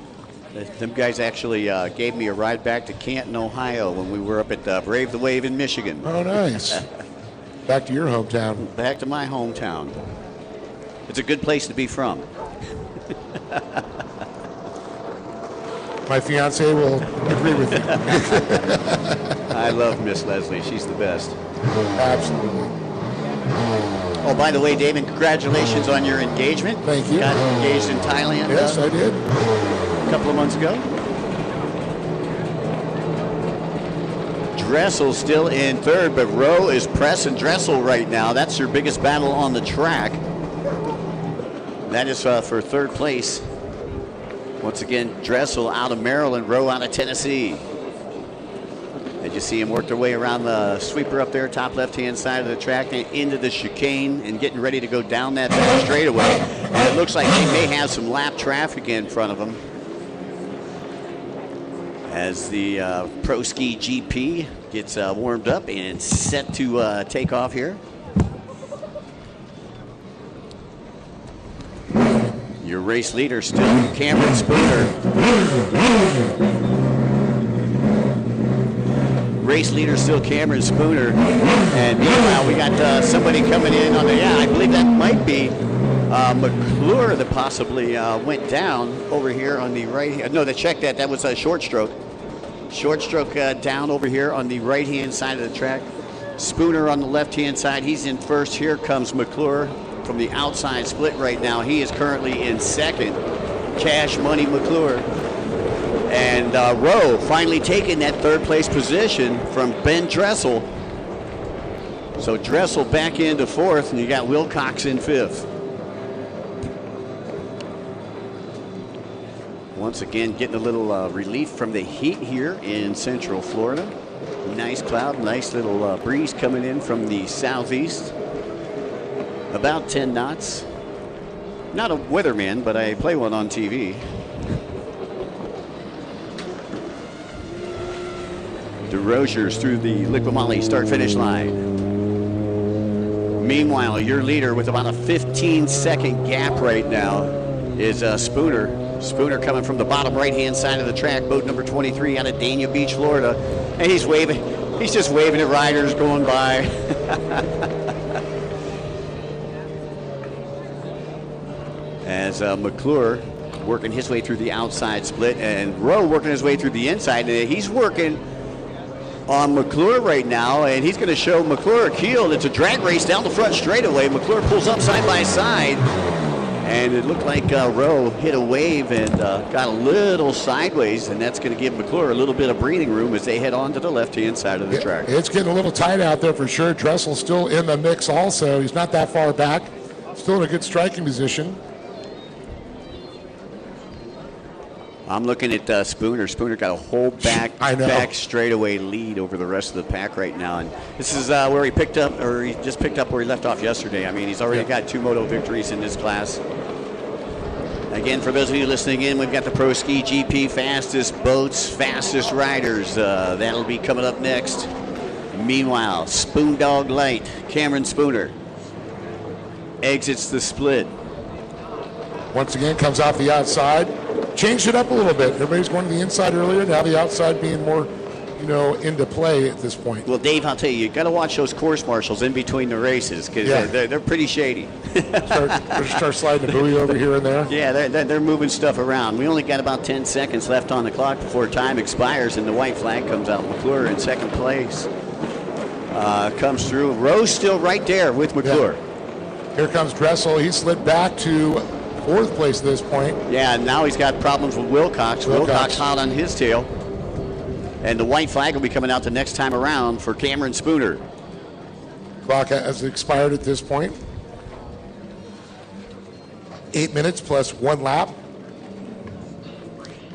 Them guys actually gave me a ride back to Canton, Ohio when we were up at Brave the Wave in Michigan. Oh, nice. Back to your hometown. Back to my hometown. It's a good place to be from. My fiance will agree with you. I love Miss Leslie. She's the best. Absolutely. Oh, by the way, David, congratulations on your engagement. Thank you. Got engaged in Thailand. Yes, I did. A couple of months ago. Dressel still in third, but Rowe is pressing Dressel right now. That's your biggest battle on the track. That is for third place. Once again, Dressel out of Maryland, Rowe out of Tennessee. And you see him work their way around the sweeper up there, top left-hand side of the track, and into the chicane, and getting ready to go down that back straightaway. And it looks like they may have some lap traffic in front of them, as the Pro Ski GP gets warmed up and set to take off here. Your race leader still Cameron Spooner. Race leader still Cameron Spooner. And meanwhile, we got somebody coming in on the, I believe that might be McClure that possibly went down over here on the right. No, check that. That was a short stroke. Short stroke down over here on the right-hand side of the track. Spooner on the left-hand side. He's in first. Here comes McClure from the outside split right now. He is currently in second. Cash Money McClure. And Rowe finally taking that third place position from Ben Dressel. So Dressel back into fourth, and you got Wilcox in fifth. Once again, getting a little relief from the heat here in Central Florida. Nice cloud, nice little breeze coming in from the southeast. About 10 knots. Not a weatherman, but I play one on TV. DeRosiers through the Liqui Moly start-finish line. Meanwhile, your leader with about a 15-second gap right now is Spooner. Spooner coming from the bottom right-hand side of the track, boat number 23 out of Dania Beach, Florida. And he's waving. He's just waving at riders going by. As McClure working his way through the outside split, and Rowe working his way through the inside. And he's working on McClure right now, and he's going to show McClure a keel. It's a drag race down the front straightaway. McClure pulls up side by side, and it looked like Rowe hit a wave and got a little sideways, and that's going to give McClure a little bit of breathing room as they head on to the left-hand side of the track. It's getting a little tight out there for sure. Dressel's still in the mix also. He's not that far back. Still in a good striking position. I'm looking at Spooner. Spooner got a whole back straightaway lead over the rest of the pack right now, and this is where he picked up, or he just picked up where he left off yesterday. I mean, he's already got 2 moto victories in this class. Again, for those of you listening in, we've got the Pro Ski GP fastest boats, fastest riders. That'll be coming up next. Meanwhile, Spoondog Light, Cameron Spooner exits the split. Once again, comes off the outside. Changed it up a little bit. Everybody's going to the inside earlier. Now the outside being more into play at this point. Well, Dave, I'll tell you got to watch those course marshals in between the races because they're pretty shady. start sliding the buoy over here and there. Yeah, they're moving stuff around. We only got about 10 seconds left on the clock before time expires, and the white flag comes out. McClure in second place comes through. Rose still right there with McClure. Yeah. Here comes Dressel. He slid back to fourth place at this point. Yeah, and now he's got problems with Wilcox. Wilcox hot on his tail. And the white flag will be coming out the next time around for Cameron Spooner. Clock has expired at this point. 8 minutes plus 1 lap.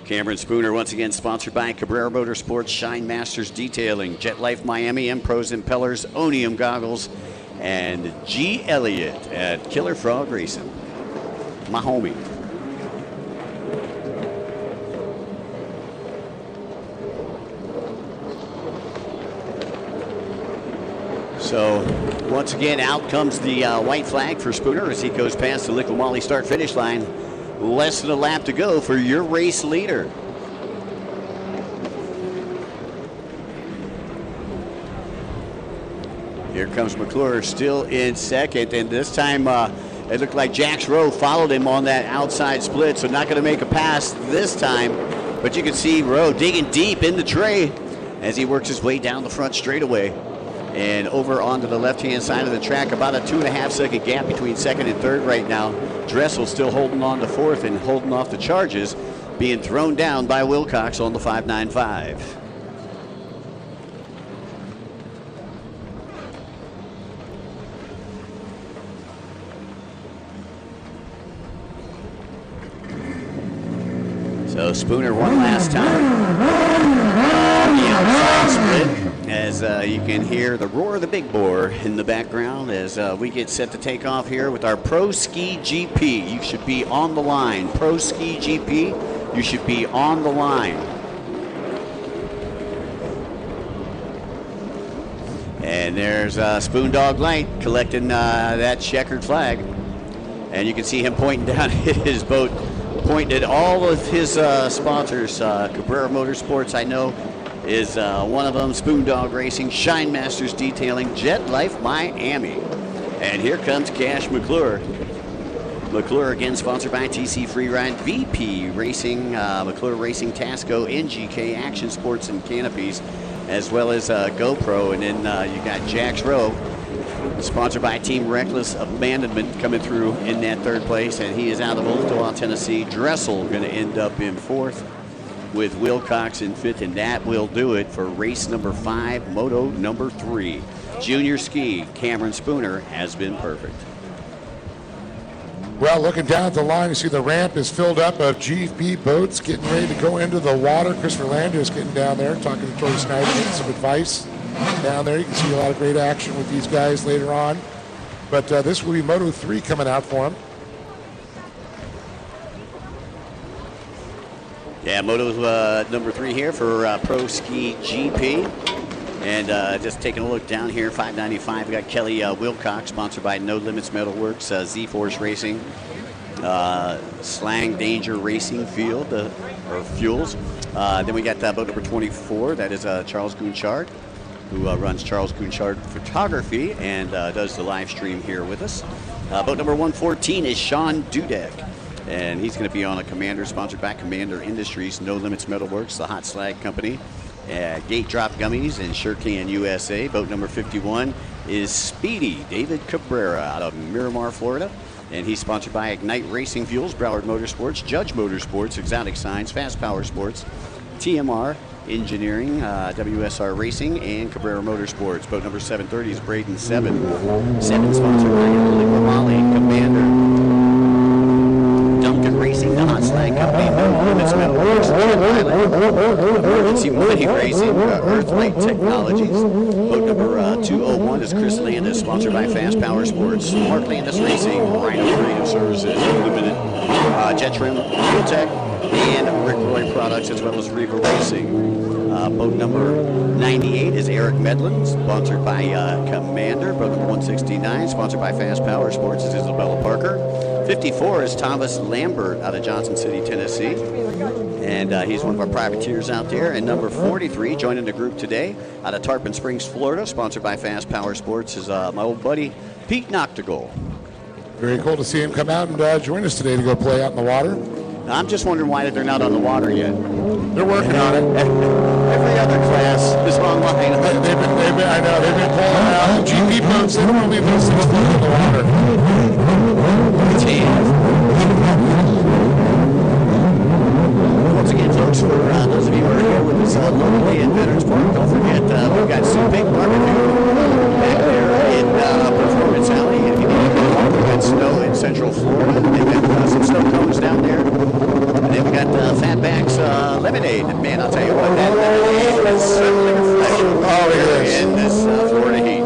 Cameron Spooner, once again, sponsored by Cabrera Motorsports, Shine Masters Detailing, Jet Life Miami, M-Pros Impellers, Onium Goggles, and G. Elliott at Killer Frog Racing. My homie. So, once again, out comes the white flag for Spooner as he goes past the Liqui Moly start-finish line. Less than a lap to go for your race leader. Here comes McClure still in second, and this time it looked like Jax Rowe followed him on that outside split, so not going to make a pass this time. But you can see Rowe digging deep in the tray as he works his way down the front straightaway. And over onto the left-hand side of the track, about a 2.5-second gap between second and third right now. Dressel still holding on to fourth and holding off the charges, being thrown down by Wilcox on the 595. So Spooner one last time. The outside split. As you can hear the roar of the big bore in the background as we get set to take off here with our Pro Ski GP. You should be on the line. Pro Ski GP, you should be on the line. And there's Spoondog Light collecting that checkered flag. And you can see him pointing down at his boat, pointing at all of his sponsors. Cabrera Motorsports, I know, is one of them. Spoondog Racing, Shine Masters Detailing, Jet Life Miami. And here comes Cash McClure. McClure again sponsored by TC Freeride, VP Racing, McClure Racing, Tasco, NGK, Action Sports and Canopies, as well as GoPro. And then you got Jax Rowe, sponsored by Team Reckless Abandonment, coming through in that third place. And he is out of Ooltewah, Tennessee. Dressel going to end up in fourth, with Wilcox in fifth, and that will do it for race number 5, Moto number 3. Junior Ski, Cameron Spooner has been perfect. Well, looking down at the line, you see the ramp is filled up of GFB boats getting ready to go into the water. Christopher Landis getting down there, talking to Tori Snyder, getting some advice down there. You can see a lot of great action with these guys later on. But this will be Moto 3 coming out for him. Yeah, Moto number 3 here for Pro Ski GP. And just taking a look down here, 595, we got Kelly Wilcox, sponsored by No Limits Metalworks, Z-Force Racing, Slang Danger Racing Field, or Fuels. Then we got boat number 24, that is Charles Gounchard, who runs Charles Gounchard Photography and does the live stream here with us. Boat number 114 is Sean Dudek. And he's going to be on a Commander, sponsored by Commander Industries, No Limits Metalworks, the Hot Slag Company, Gate Drop Gummies, and Surecan USA. Boat number 51 is Speedy David Cabrera out of Miramar, Florida. And he's sponsored by Ignite Racing Fuels, Broward Motorsports, Judge Motorsports, Exotic Signs, Fast Power Sports, TMR Engineering, WSR Racing, and Cabrera Motorsports. Boat number 730 is Braden 7. 7 sponsored by Liqui Moly, Commander, Duncan Racing, the Hot Slag Company, No Limits Metalworks, Emergency Money Racing, Earthlight Technologies. Boat number 201 is Chris Landis, sponsored by Fast Power Sports, Mark Landis Racing, Rhino Creative Services Limited, Jet Trim, Fuel Tech, and Rick Roy Products, as well as Riva Racing. Boat number 98 is Eric Medlin, sponsored by Commander. Boat number 169, sponsored by Fast Power Sports, is Isabella Parker. 54 is Thomas Lambert out of Johnson City, Tennessee. And he's one of our privateers out there. And number 43 joining the group today out of Tarpon Springs, Florida, sponsored by Fast Power Sports, is my old buddy Pete Noctegal. Very cool to see him come out and join us today to go play out in the water. I'm just wondering why they're not on the water yet. They're working on it. Every other class is online. I know, they've been pulling out. The GP boats, they don't only leave those things floating in the water. Once again, folks, for those of you who are here with us locally in Veterans Park, don't forget we've got Sebring barbecue back there in Performance Alley. If you need to go home, we've got snow in Central Florida. They've got some snow cones down there. And then we got Fatback's lemonade. Man, I'll tell you what, that lemonade is certainly refreshing. Oh, it is. In this Florida heat.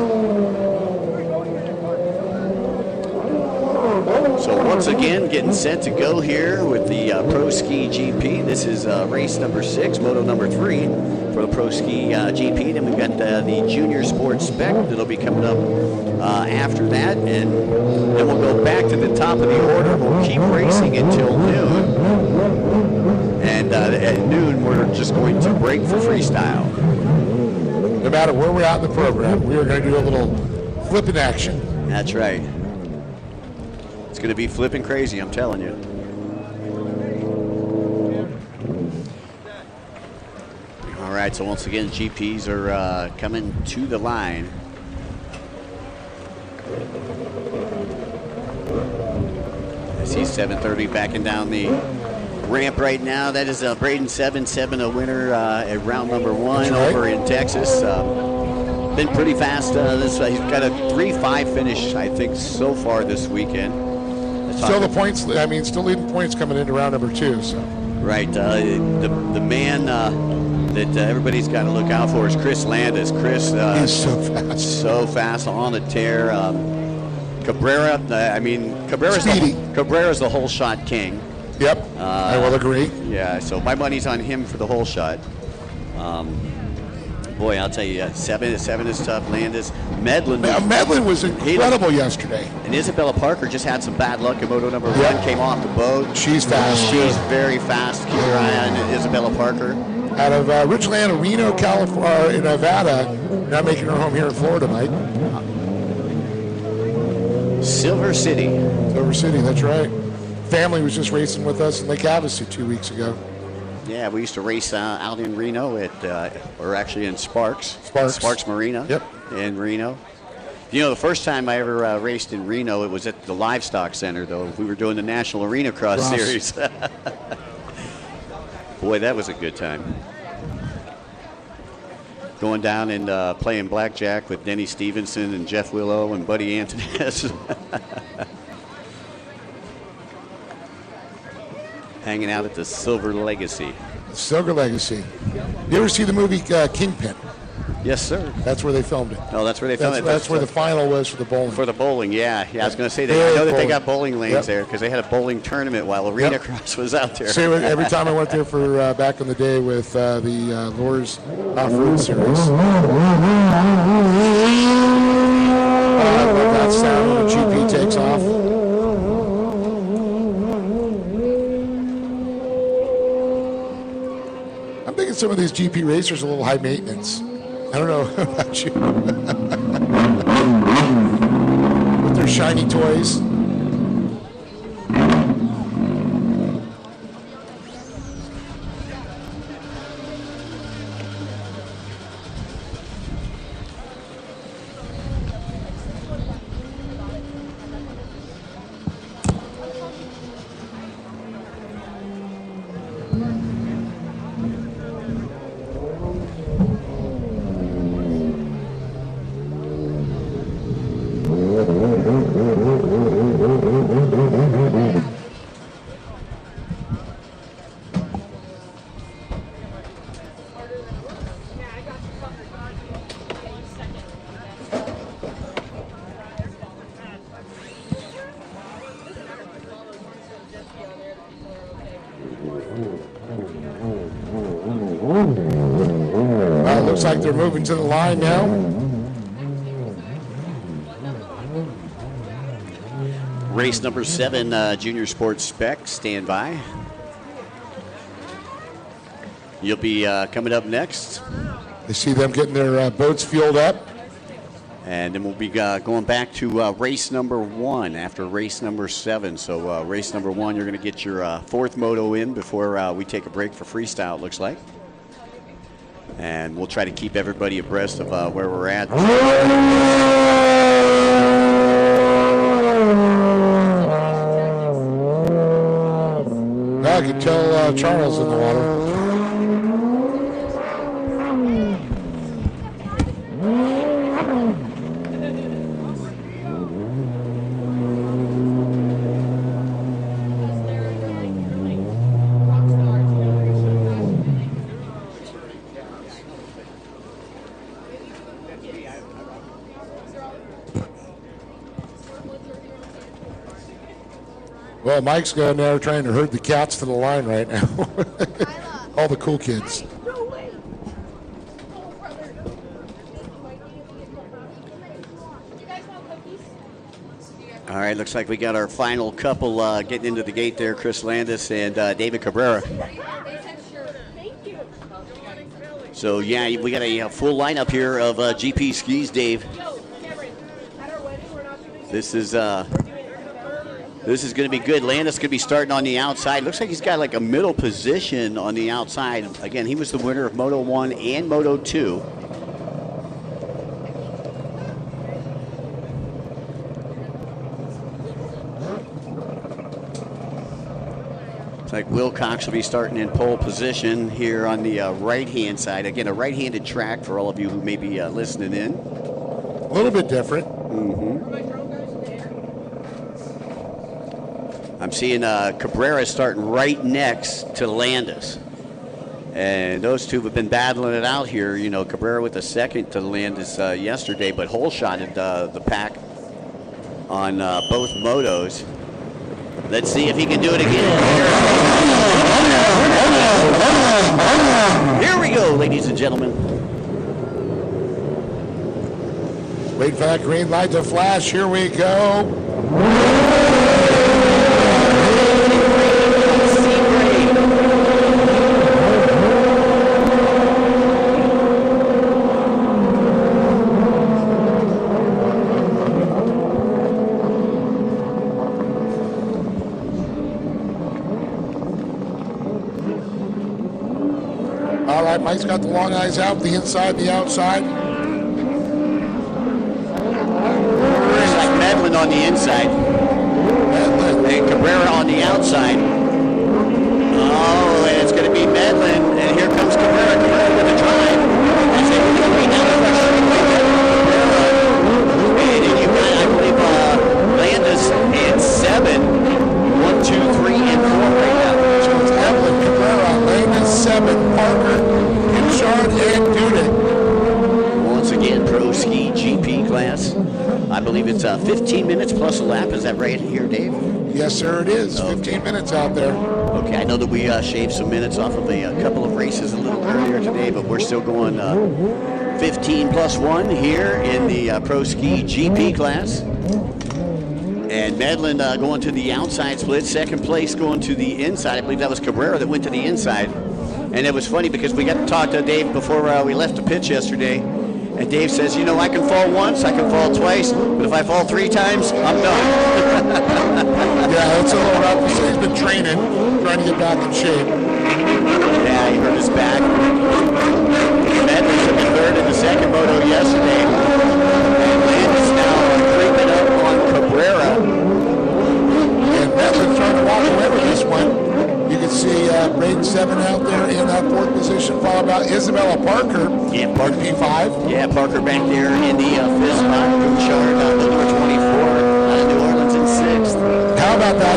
So once again, getting set to go here with the Pro Ski GP. This is race number 6, Moto number 3 for the Pro Ski GP. Then we've got the Junior Sports Spec that'll be coming up after that. And then we'll go back to the top of the order. We'll keep racing until noon. And at noon, we're just going to break for freestyle. No matter where we're at in the program, we are going to do a little flipping action. That's right. It's going to be flipping crazy, I'm telling you. All right, so once again, GPs are coming to the line. I see 730 backing down the ramp right now. That is Braden 7 a winner at round number 1 over in Texas. Been pretty fast. He's got a 3-5 finish, I think, so far this weekend. Still the points, still leading points coming into round number 2. So. Right. The man that everybody's got to look out for is Chris Landis. Chris, he's so fast. So fast, on the tear. Cabrera, Cabrera's the whole shot king. Yep, I will agree. Yeah, so my money's on him for the whole shot. Boy, I'll tell you, 7 is tough. Landis, Medlin. Medlin was incredible yesterday. And Isabella Parker just had some bad luck in Moto number 1. Came off the boat. She's fast. She's very fast. Keep your eye on Isabella Parker. Out of Richland, Reno, California, in Nevada. Now making her home here in Florida, Mike. Silver City. Silver City, that's right. Family was just racing with us in Lake Havasu 2 weeks ago. Yeah, we used to race out in Reno or actually in Sparks Marina. Yep. In Reno. You know, the first time I ever raced in Reno, it was at the Livestock Center, though. We were doing the National Arena Cross Series. Boy, that was a good time. Going down and playing blackjack with Denny Stevenson and Jeff Willow and Buddy Antonez. Hanging out at the Silver Legacy. Silver Legacy. You ever see the movie Kingpin? Yes, sir. That's where they filmed it. Oh, that's where they filmed it. That's where the final was for the bowling. For the bowling, yeah. I was going to say, I know that they got bowling lanes there because they had a bowling tournament while Arena Cross was out there. So every time I went there for back in the day with the Lures Off-Road Series. I love that sound when the GP takes off. I'm thinking some of these GP racers are a little high maintenance. I don't know about you. With their shiny toys. Looks like they're moving to the line now. Race number 7, Junior Sports Spec, stand by. you'll be coming up next. I see them getting their boats fueled up. And then we'll be going back to race number 1 after race number 7. So race number 1, you're going to get your fourth moto in before we take a break for freestyle, it looks like. And we'll try to keep everybody abreast of where we're at. I can tell Charles in the water. Well, Mike's going there trying to herd the cats to the line right now. All the cool kids. All right, looks like we got our final couple getting into the gate there, Chris Landis and David Cabrera. So, yeah, we got a full lineup here of GP skis, Dave. This is going to be good. Landis could be starting on the outside. Looks like he's got like a middle position on the outside. Again, he was the winner of Moto 1 and Moto 2. Looks like Wilcox will be starting in pole position here on the right-hand side. Again, a right-handed track for all of you who may be listening in. A little bit different. I'm seeing Cabrera starting right next to Landis. And those two have been battling it out here. You know, Cabrera with the second to Landis yesterday, but hole-shotted the pack on both motos. Let's see if he can do it again. Here we go, ladies and gentlemen. Wait for that green light to flash. Here we go. All right, Mike's got the long eyes out, the inside, the outside. It's like Medlin on the inside. And Cabrera on the outside. Oh, and it's going to be Medlin. And here comes Cabrera. Cabrera with a drive. That's it. We're going down the straightaway. And then you've got, I believe, Landis in 7. 1, 2, 3, and 4 right now. Medlin, Cabrera, Landis, 7, Parker, Kinshard, and Dudek. Once again, pro ski GP class. I believe it's 15 minutes plus a lap. Is that right here, Dave? Yes, sir, it is. Okay. 15 minutes out there. Okay, I know that we shaved some minutes off of a couple of races a little earlier today, but we're still going 15 plus 1 here in the pro ski GP class. And Medlin going to the outside split. Second place going to the inside. I believe that was Cabrera that went to the inside. And it was funny because we got to talk to Dave before we left the pitch yesterday. And Dave says, you know, I can fall once, I can fall twice, but if I fall 3 times, I'm done. Yeah, it's a little rough. He's been training, trying to get back in shape. Yeah, he hurt his back. Medlin took a third in the second moto yesterday. And Landis now creeping up on Cabrera. And Medlin trying to walk away with this one. You can see Braden 7 out there in fourth position, followed by Isabella Parker. Yeah, Parker. P5. Yeah, Parker back there in the fifth spot. Bouchard out the number 24 out of New Orleans in 6th. How about that?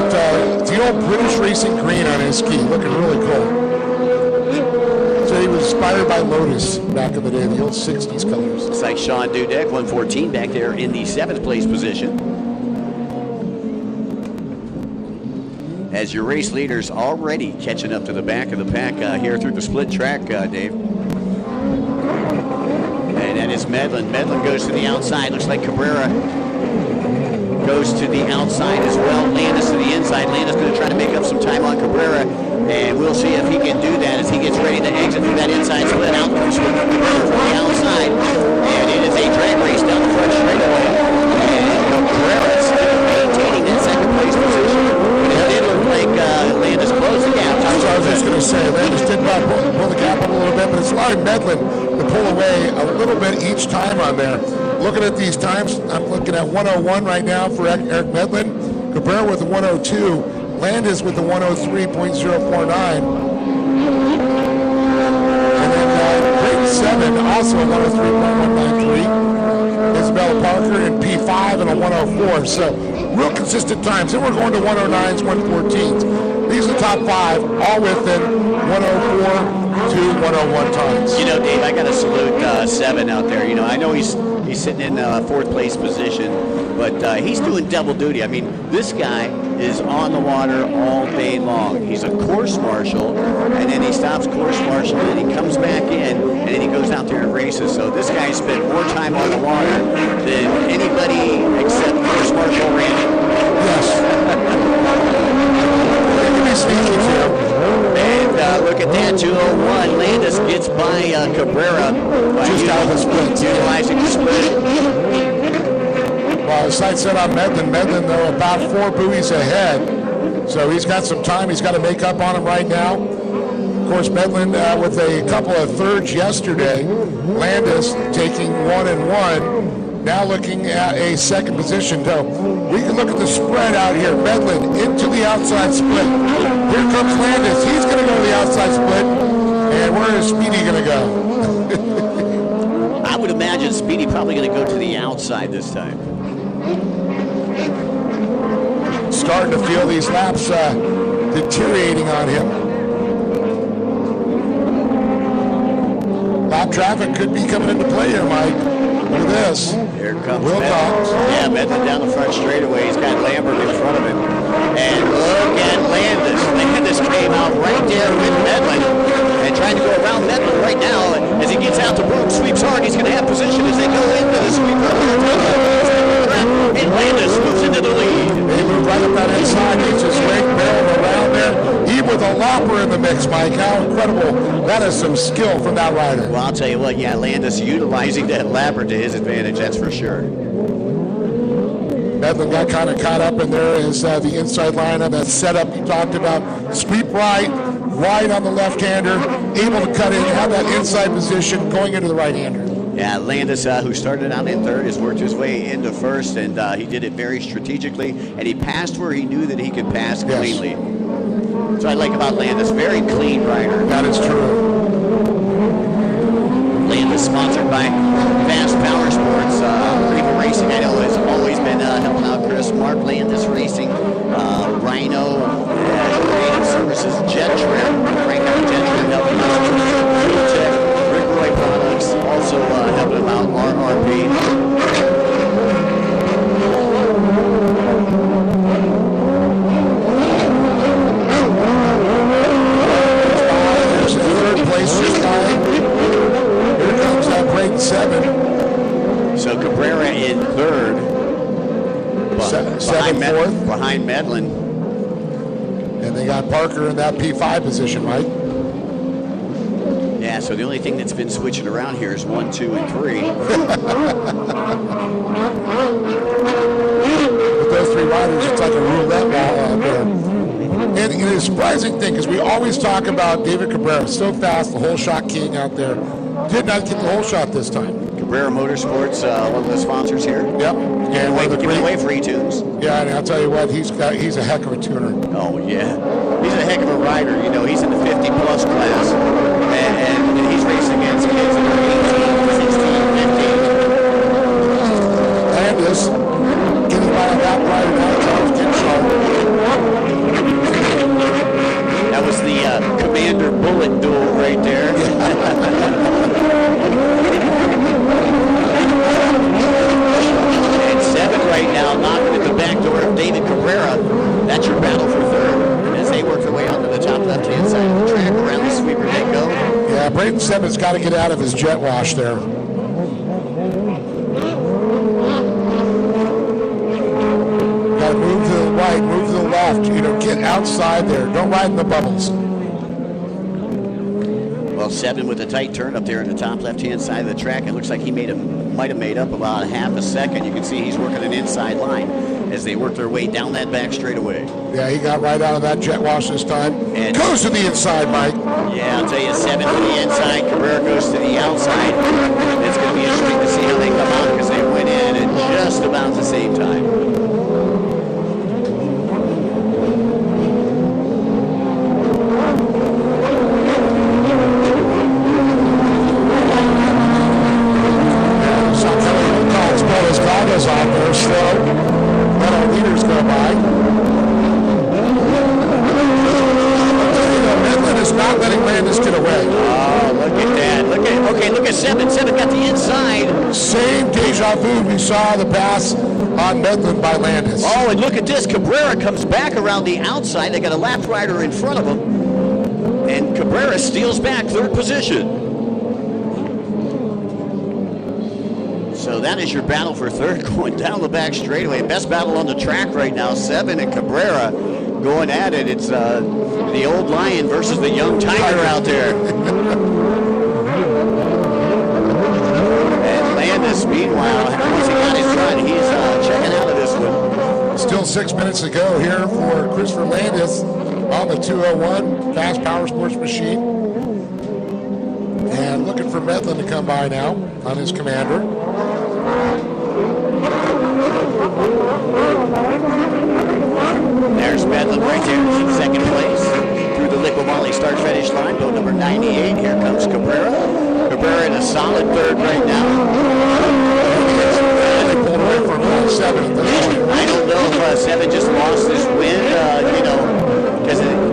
The old British racing green on his ski, looking really cool. So he was inspired by Lotus back in the day, the old 60s colors. It's like Sean Dudek, 114 back there in the 7th place position. As your race leaders already catching up to the back of the pack here through the split track, Dave. And that is Medlin. Medlin goes to the outside. Looks like Cabrera goes to the outside as well. Landis to the inside. Landis going to try to make up some time on Cabrera, and we'll see if he can do that as he gets ready to exit through that inside split. Out comes Cabrera from the outside, and it is a drag race down the front straightaway. And Cabrera still maintaining that second place position. It did look like Landis closed the gap. That's what I was just going to say. Landis did about pull the gap up a little bit, but it's allowing Medlin to pull away a little bit each time on there. Looking at these times, I'm looking at 101 right now for Eric Medlin. Cabrera with the 102. Landis with the 103.049. And then Brayton 7, also a 103.193. Isabella Parker in P5 and a 104. So real consistent times. Then we're going to 109s, 114s. These are the top 5, all within 104 to 101 times. You know, Dave, I got to salute 7 out there. You know, I know he's sitting in 4th place position, but he's doing double duty. I mean, this guy is on the water all day long. He's a course marshal, and then he stops course marshal, and he comes back in, and then he goes out there and races. So this guy spent more time on the water than anybody except course marshal Randy. Yes. Sneaky too. And look at that, 201. Landis gets by Cabrera. Just out of the split. Utilizing the split. Well, the sight set on Medlin. Medlin, though, about 4 buoys ahead. So he's got some time. He's got to make up on him right now. Of course, Medlin with a couple of thirds yesterday. Landis taking 1 and 1. Now looking at a second position, though. We can look at the spread out here. Medlin into the outside split. Here comes Landis. He's going to go to the outside split. And where is Speedy going to go? I would imagine Speedy probably going to go to the outside this time. Starting to feel these laps deteriorating on him. Lap traffic could be coming into play here, Mike. Look at this. Here comes Wilcox. Yeah, Medlin down the front straightaway. He's got Lambert in front of him. And look at Landis. Landis came out right there with Medlin and trying to go around Medlin right now. As he gets out the broom, sweeps hard. He's going to have position as they go into the sweeper. And Landis moves into the lead. They move right up that inside. He's just straight barrel around there. Even with a lopper in the mix, Mike. How incredible. That is some skill from that rider. Well, I'll tell you what, yeah, Landis utilizing that lapper to his advantage, that's for sure. Medlin got kind of caught up in there as the inside line of that setup you talked about. Sweep right on the left-hander, able to cut in, have that inside position going into the right-hander. Yeah, Landis, who started out in 3rd, has worked his way into 1st, and he did it very strategically, and he passed where he knew that he could pass cleanly. Yes. So I like about Landis, very clean rider. That is true. Landis sponsored by Fast Power Sports. Riva Racing, I know, has always been helping out Chris. Mark Landis Racing, Rhino, Creative Services, Jet Trim, Frank out Jet Trim helping out. Fuel Tech, Rick Roy Products, also helping them out, RRP. Here comes that Brayton 7. So Cabrera in 3rd. Seven fourth. Behind Medlin. And they got Parker in that P5 position, Mike. Yeah, so the only thing that's been switching around here is 1, 2, and 3. With those 3 riders, it's like a roulette ball out there. And the surprising thing is we always talk about David Cabrera, so fast, the whole shot king out there. Did not get the whole shot this time. Cabrera Motorsports, one of the sponsors here. Yep. And giving away free tunes. Yeah, and I'll tell you what, he's a heck of a tuner. Oh, yeah. He's a heck of a rider. You know, he's in the 50-plus class. And he's racing against kids that are 18, 16, 15. Landis getting by that rider now. Charles Kinshaw. That was the Commander Bullet duel right there. And 7 right now, knocking at the back door of David Cabrera. That's your battle for 3rd. As they work their way onto the top left-hand side of the track, around the sweeper they go. Yeah, Brayton 7's got to get out of his jet wash there. left. Get outside there. Don't ride in the bubbles. Well, 7 with a tight turn up there in the top left-hand side of the track. It looks like he might have made up about half a second. You can see he's working an inside line as they work their way down that back straightaway. Yeah, he got right out of that jet wash this time. And goes to the inside, Mike. Yeah, I'll tell you, 7 to the inside. Cabrera goes to the outside. It's going to be interesting to see how they come out because they went in at just about the same time. On there slow. Let our leaders go by. Midland is not letting Landis get away. Oh, look at that. Look at 7. 7 got the inside. Same deja vu we saw the pass on Midland by Landis. Oh, and look at this. Cabrera comes back around the outside. They got a lap rider in front of him. And Cabrera steals back 3rd position. So that is your battle for 3rd going down the back straightaway. Best battle on the track right now. 7 and Cabrera going at it. It's the old lion versus the young tiger out there. And Landis, meanwhile, once he got his run, he's checking out of this one. Still 6 minutes to go here for Christopher Landis on the 201 Fast Power Sports machine. And looking for Medlin to come by now on his Commander. There's Medlin right there in 2nd place through the Liqui Moly start-finish line. Boat number 98. Here comes Cabrera. Cabrera in a solid 3rd right now. They pulled away from 7 at this point. I don't know if 7 just lost his wind,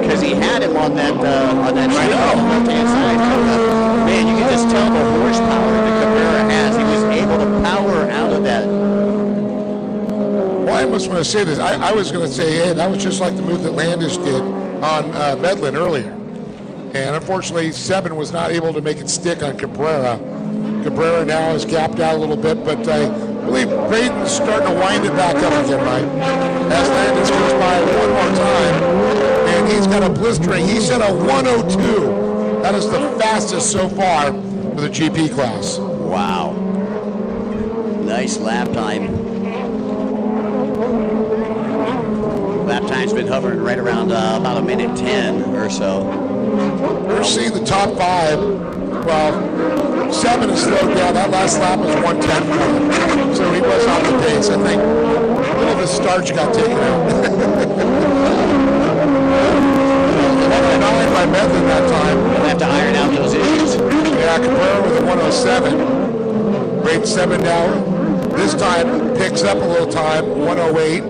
because he had him on that left-hand side. Man, you can just tell the horsepower that Cabrera has. He was able to power out of that. Well, I almost want to say this. I was going to say, hey, that was just like the move that Landis did on Medlin earlier. And unfortunately, 7 was not able to make it stick on Cabrera. Cabrera now is gapped out a little bit, but I believe Braden's starting to wind it back up again, Mike. As Landis goes by one more time, and he's got a blistering. He set a 102. That is the fastest so far for the GP class. Wow. Nice lap time. Lap time's been hovering right around about 1:10 or so. We're seeing the top 5. Well, 7 is slowed down. That last lap was 1:10. So he was off the pace. I think a little of his starch got taken out. 109 by Medlin that time. We'll have to iron out those issues. Yeah, Cabrera with a 107. Rate 7 now. This time picks up a little time, 108.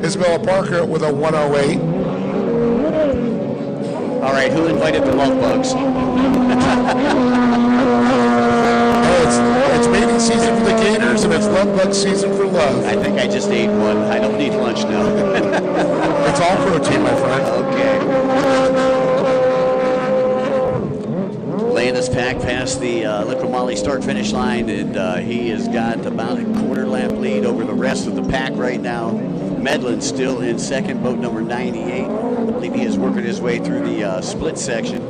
Isabella Parker with a 108. All right, who invited the love bugs? It's mating season for the Gators, and it's love bug season for love. I think I just ate one. I don't need lunch now. It's all protein, my friend. Okay. Landis pack past the Liqui Moly start-finish line, and he has got about a quarter lap lead over the rest of the pack right now. Medlin still in 2nd, boat number 98. I believe he is working his way through the split section.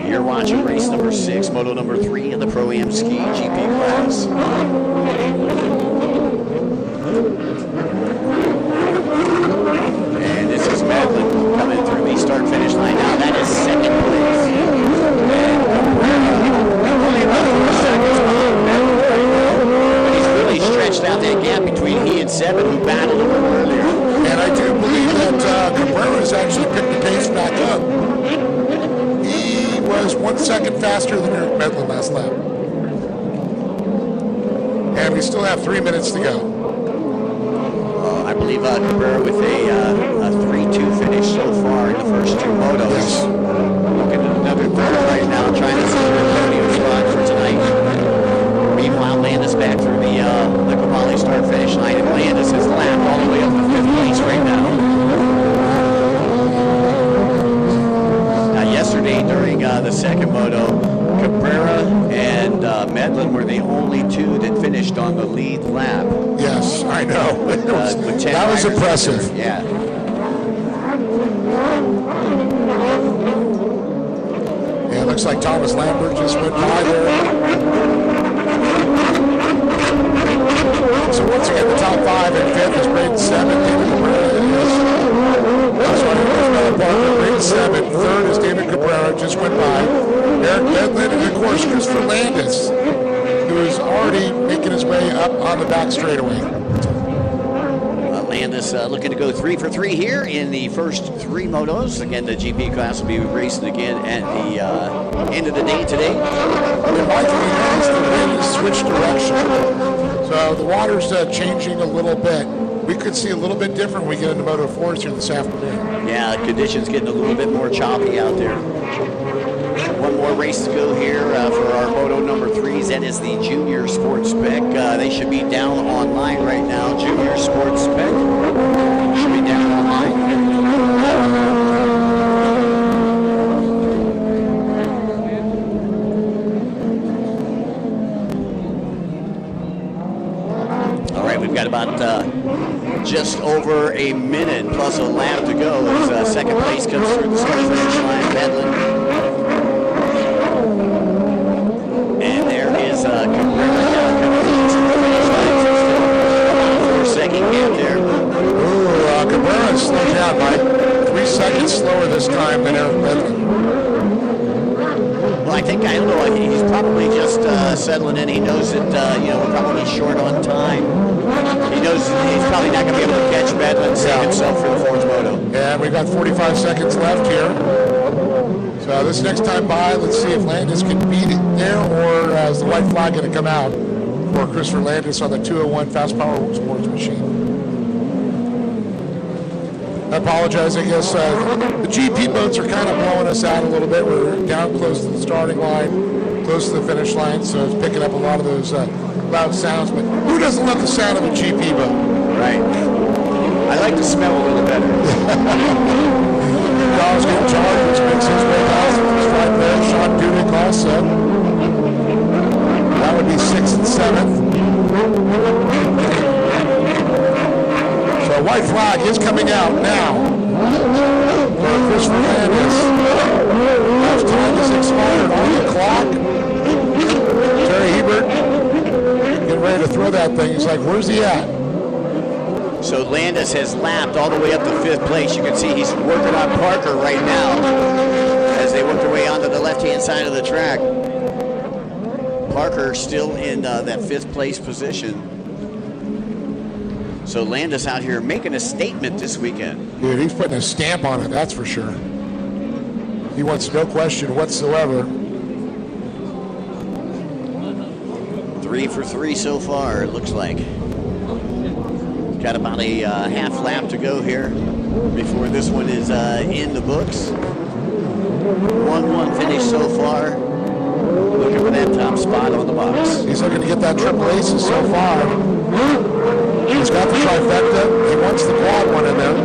You're watching race number 6, moto number 3 in the Pro-Am Ski GP class. And this is Medlin coming through the start-finish line now. That is 2nd place. And only about 4 seconds behind Medlin right now. But he's really stretched out that gap between he and 7, who battled a little earlier. And I do believe that Cabrera has actually picked the pace back up. He was 1 second faster than Eric Medlin last lap. And we still have 3 minutes to go. I believe Cabrera with a 3-2 finish so far in the first 2 motos. Yes. Looking at another 3rd right now, trying to secure a podium spot for tonight. Meanwhile, Landis back through the Liqui Moly start-finish line, and Landis has lapped all the way up to 5th place right now. Now, yesterday during the 2nd moto, Cabrera and Medlin were the only 2 that finished on the lead lap. Yes, I know. With 10 that was riders impressive. Yeah. looks like Thomas Lambert just went by there. So once again, the top 5 and 5th is Braden 7. David Cabrera Braden 7. 3rd is David Cabrera, just went by. Eric Bedlin, and of course, Christopher Landis, who is already making his way up on the back straightaway. Landis looking to go 3 for 3 here in the first 3 motos. Again, the GP class will be racing again at the end of the day today. And Mike, we noticed the wind has switched direction. So the water's changing a little bit. We could see a little bit different when we get into Moto 4s here this afternoon. Yeah, conditions getting a little bit more choppy out there. One more race to go here for our Moto number 3s. That is the Junior Sports Spec. They should be down online right now. Junior Sports Spec should be down online. All right, we've got about just over a minute plus a lap to go as second place comes through the start finish line. Bedlin. And there is Cabrera now coming to the finish line. For a second gap there. Ooh, Cabrera slowed down by 3 seconds slower this time than Eric Bedlin. Well, I don't know, he's probably just settling in. He knows that, we're probably short on time. He knows he's probably not going to be able to catch Bedlin and save himself for the 4th moto. Yeah, we've got 45 seconds left here. So this next time by, let's see if Landis can beat it there, or is the white flag going to come out for Christopher Landis on the 201 Fast Power Sports machine. I apologize, I guess the GP boats are kind of blowing us out a little bit. We're down close to the starting line, close to the finish line, so it's picking up a lot of those loud sounds, but who doesn't love the sound of a GP boat? Right. I like the smell a little better. Dawes getting charged, which makes his way past his right there. Sean Dudek also. That would be 6th and 7th. So white flag is coming out now for Christopher Landis. As time has expired on the clock. Terry Hebert getting ready to throw that thing. He's like, where's he at? So Landis has lapped all the way up to 5th place. You can see he's working on Parker right now as they work their way onto the left-hand side of the track. Parker still in that 5th place position. So Landis out here making a statement this weekend. Dude, he's putting a stamp on it, that's for sure. He wants no question whatsoever. 3 for 3 so far, it looks like. Got about a half lap to go here before this one is in the books. 1-1 finish so far. Looking for that top spot on the box. He's looking to get that triple aces so far. He's got the trifecta. He wants the quad one in there.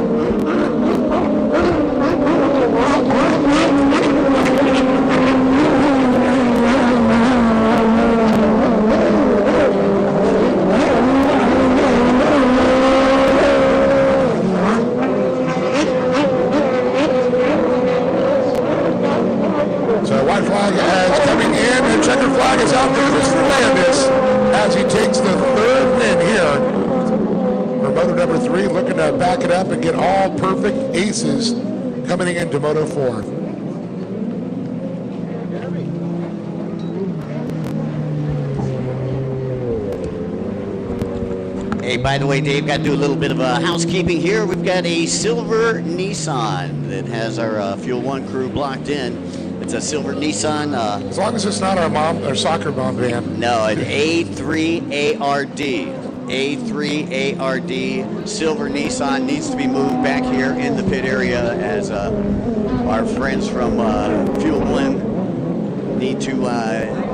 White flag is coming in, and checker flag is out for Christopher Landis as he takes the 3rd win here for Moto number 3, looking to back it up and get all perfect aces coming into Moto 4. Hey, by the way, Dave, got to do a little bit of housekeeping here. We've got a silver Nissan that has our Fuel One crew blocked in. It's a silver Nissan. As long as it's not our soccer mom van. No, an A3ARD. A3ARD silver Nissan needs to be moved back here in the pit area as our friends from Fuel One need to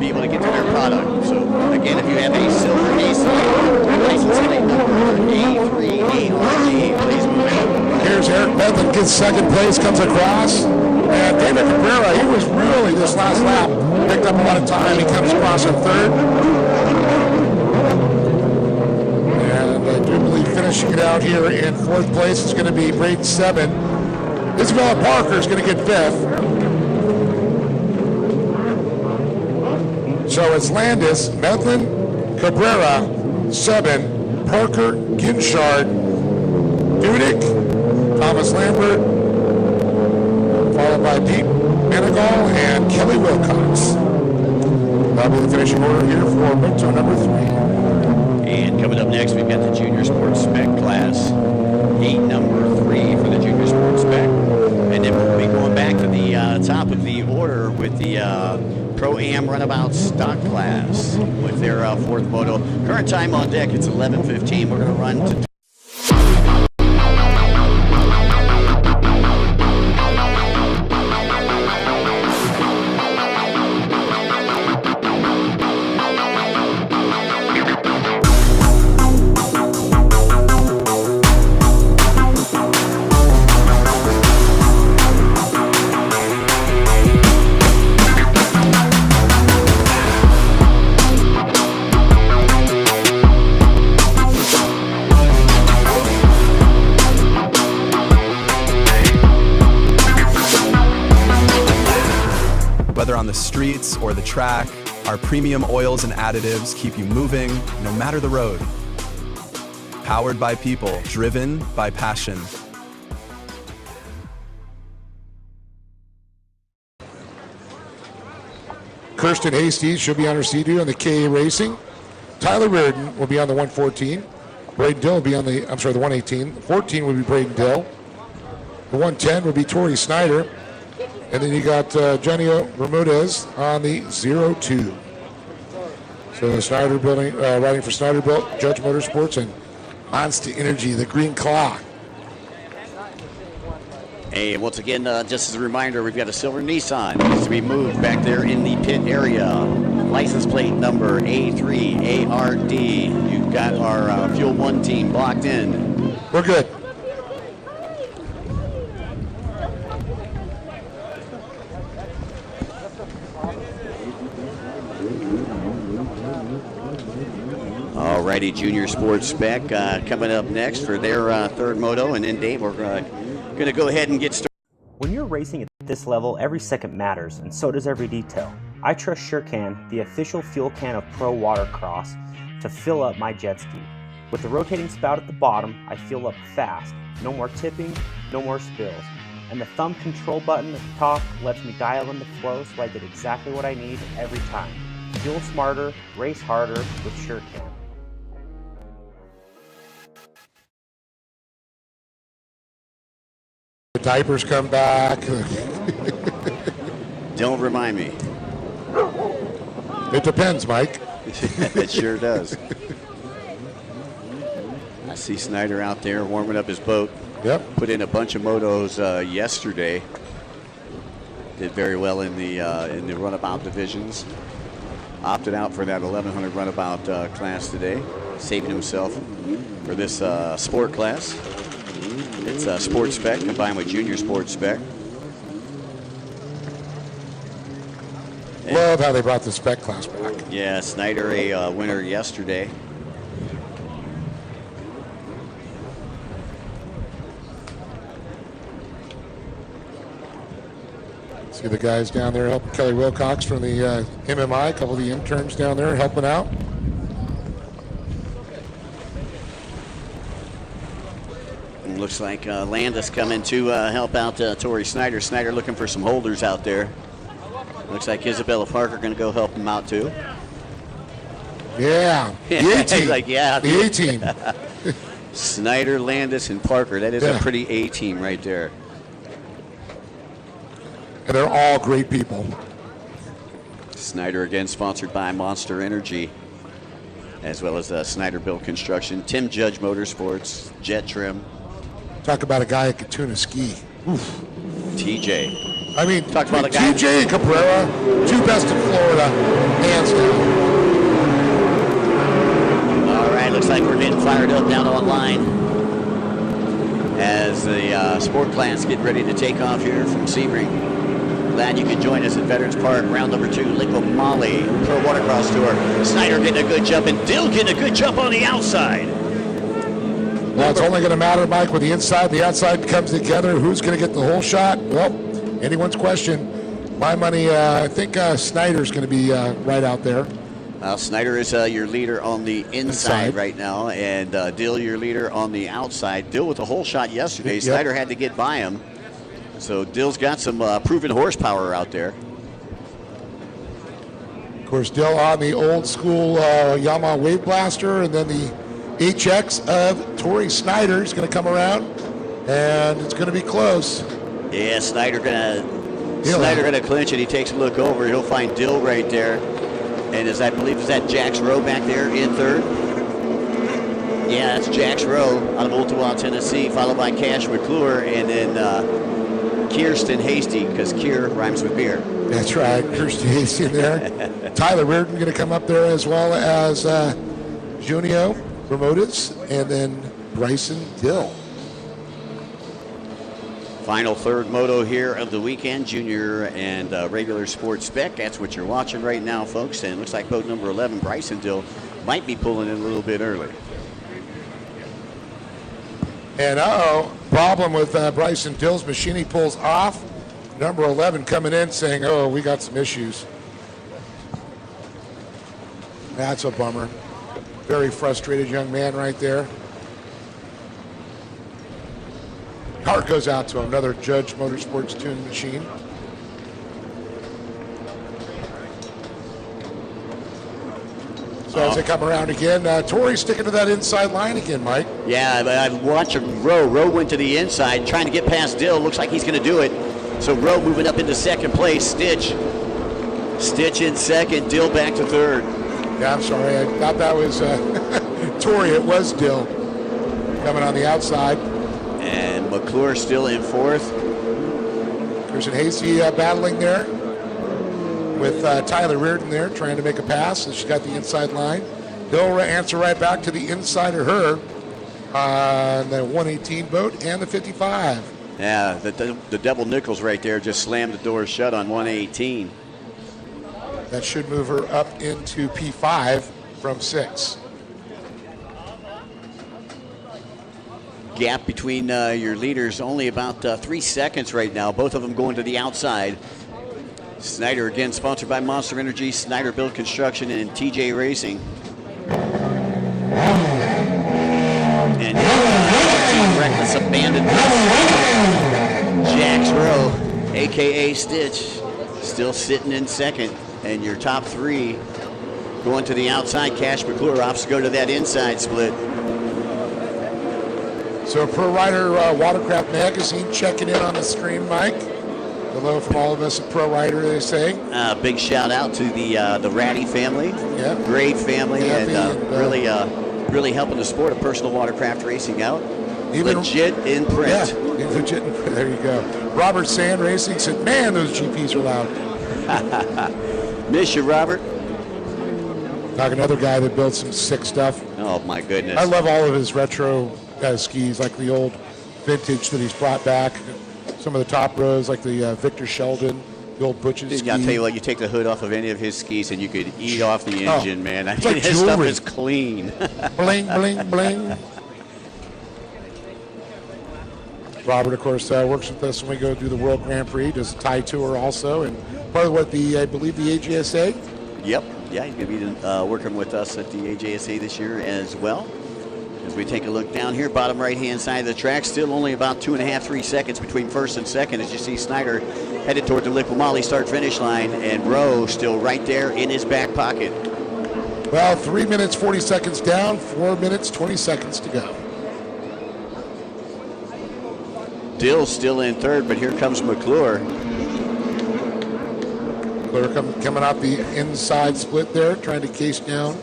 be able to get to their product. So again, if you have a silver Nissan license plate number A3ARD, please move in. Here's Eric Bedlin, gets 2nd place, comes across. And David Cabrera, he was really, this last lap, picked up a lot of time. He comes across in 3rd. And I do believe finishing it out here in 4th place is going to be Braden 7. Isabella Parker is going to get 5th. So it's Landis, Medlin, Cabrera, Sebring, Parker, Ginchard, Dudek, Thomas Lambert, followed by Deep Manigal and Kelly Wilcox. That'll be the finishing order here for Moto number 3. And coming up next, we've got the Junior Sports Spec class, gate number 3 for the Junior Sports Spec. And then we'll be going back to the top of the order with the Pro-Am Runabout stock class with their 4th moto. Current time on deck, it's 11:15. We're going to run to Whether on the streets or the track, our premium oils and additives keep you moving no matter the road. Powered by people, driven by passion. Kirsten Hastings should be on her C2 on the KA Racing. Tyler Reardon will be on the 114. Braden Dill will be on the 118. The 14 will be Braden Dill. The 110 will be Tori Snyder. And then you got Janio Bermudez on the 02. So the Snyder building, riding for Snyder Built, Judge Motorsports, and Monster Energy, the Green Claw. Hey, once again, just as a reminder, we've got a silver Nissan. It needs to be moved back there in the pit area. License plate number A3ARD. You've got our Fuel 1 team blocked in. We're good. Alrighty, Junior Sports Spec coming up next for their 3rd moto. And then, Dave, we're going to go ahead and get started. When you're racing at this level, every second matters, and so does every detail. I trust SureCan, the official fuel can of Pro Watercross, to fill up my jet ski. With the rotating spout at the bottom, I fuel up fast. No more tipping, no more spills. And the thumb control button at the top lets me dial in the flow so I get exactly what I need every time. Fuel smarter, race harder with SureCan. The diapers come back. Don't remind me. It depends, Mike. It sure does. I see Snyder out there warming up his boat. Yep. Put in a bunch of motos yesterday. Did very well in the runabout divisions. Opted out for that 1100 runabout class today, saving himself for this sport class. It's Sports Spec combined with Junior Sports Spec. Love how they brought the Spec class back. Yeah, Snyder a winner yesterday. See the guys down there helping Kelly Wilcox from the MMI, a couple of the interns down there helping out. Looks like Landis coming to help out Tori Snyder. Snyder looking for some holders out there. Looks like Isabella Parker going to go help him out too. Yeah, the A-team. Like, yeah. The A-team. Snyder, Landis, and Parker. That is a pretty A-team right there. And they're all great people. Snyder again sponsored by Monster Energy, as well as Snyder Built Construction, Tim Judge Motorsports, Jet Trim. Talk about a guy that could tune a ski. Oof. TJ. I mean, talk about a guy. TJ and Cabrera, 2 best in Florida, hands down. All right, looks like we're getting fired up down online as the sport class get ready to take off here from Sebring. Glad you could join us at Veterans Park, round number 2, Liqui Moly Pro Watercross Tour. Snyder getting a good jump and Dill getting a good jump on the outside. Well, it's only going to matter, Mike, when the inside and the outside comes together. Who's going to get the whole shot? Well, anyone's question. My money, I think Snyder's going to be right out there. Snyder is your leader on the inside right now, and Dill your leader on the outside. Dill with a hole shot yesterday. Yep. Snyder had to get by him. So Dill's got some proven horsepower out there. Of course, Dill on the old school Yamaha Wave Blaster, and then the HX of Torrey Snyder is going to come around, and it's going to be close. Yeah, Snyder gonna clinch it. He takes a look over. He'll find Dill right there. And I believe, is that Jax Rowe back there in third? Yeah, that's Jax Rowe out of Ottawa, Tennessee, followed by Cash McClure, and then Kirsten Hasty, because Kier rhymes with beer. That's right, Kirsten Hasty in there. Tyler Reardon going to come up there, as well as Junio Bermudez, and then Bryson Dill. Final third moto here of the weekend, junior and regular sports spec. That's what you're watching right now, folks. And it looks like boat number 11, Bryson Dill, might be pulling in a little bit early. And problem with Bryson Dill's machine. He pulls off. Number 11 coming in saying, oh, we got some issues. That's a bummer. Very frustrated young man right there. Heart goes out to another Judge Motorsports tuned machine. So as they come around again, Torrey's sticking to that inside line again, Mike. Yeah, I'm watching Rowe. Rowe went to the inside, trying to get past Dill. Looks like he's going to do it. So Rowe moving up into second place. Stitch in second. Dill back to third. Yeah, I'm sorry. I thought that was Torrey. It was Dill coming on the outside. And McClure still in fourth. Kirsten Hasty battling there with Tyler Reardon there, trying to make a pass, and she's got the inside line. They'll answer right back to the inside of her on the 118 boat and the 55. Yeah, the double nickels right there just slammed the doors shut on 118. That should move her up into P5 from 6. Gap between your leaders only about 3 seconds right now. Both of them going to the outside. Snyder again sponsored by Monster Energy, Snyder Build Construction, and TJ Racing. And reckless abandon. Jax Rowe, aka Stitch, still sitting in second. And your top three going to the outside. Cash McClure opts to go to that inside split. So Pro Rider Watercraft Magazine checking in on the screen, Mike. Hello from all of us at Pro Rider, they say. Big shout out to the Ratty family. Yeah. Great family, and really helping the sport of personal watercraft racing out. Even legit in print. Yeah, legit in print. There you go. Robert Sand Racing said, man, those GPs are loud. Miss you, Robert. Like another guy that built some sick stuff. Oh, my goodness. I love all of his retro skis, like the old vintage that he's brought back. Some of the top rows, like the Victor Sheldon, the old Butch's ski. I'll tell you what, you take the hood off of any of his skis and you could eat off the engine, man. I mean, like his jewelry. stuff is clean. Bling, bling, bling. Robert, of course, works with us when we go do the World Grand Prix, does the Thai Tour also, and part of what I believe the AJSA? Yep. Yeah, he's going to be working with us at the AJSA this year as well. As we take a look down here, bottom right-hand side of the track, still only about 2.5, 3 seconds between first and second as you see Snyder headed toward the Liqui Moly start-finish line, and Rowe still right there in his back pocket. Well, 3 minutes, 40 seconds down, 4 minutes, 20 seconds to go. Dill's still in third, but here comes McClure. McClure coming out the inside split there, trying to case down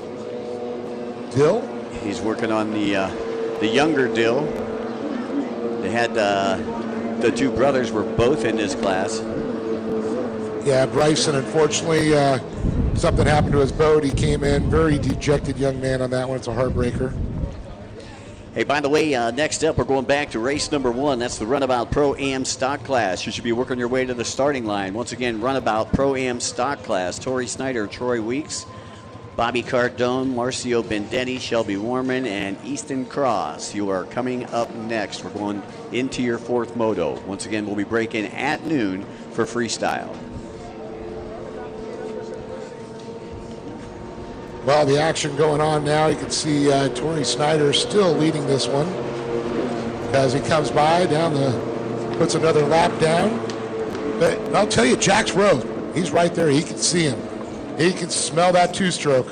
Dill. He's working on the younger Dill. They had the two brothers were both in this class. Yeah, Bryson, unfortunately, something happened to his boat. He came in, very dejected young man on that one. It's a heartbreaker. Hey, by the way, next up, we're going back to race number 1. That's the Runabout Pro-Am stock class. You should be working your way to the starting line. Once again, Runabout Pro-Am stock class. Torrey Snyder, Troy Weeks, Bobby Cardone, Marcio Bendetti, Shelby Warman, and Easton Cross. You are coming up next. We're going into your fourth moto. Once again, we'll be breaking at noon for Freestyle. Well, the action going on now. You can see Torrey Snyder still leading this one as he comes by puts another lap down. But I'll tell you, Jax Rowe, he's right there. He can see him. He can smell that two-stroke.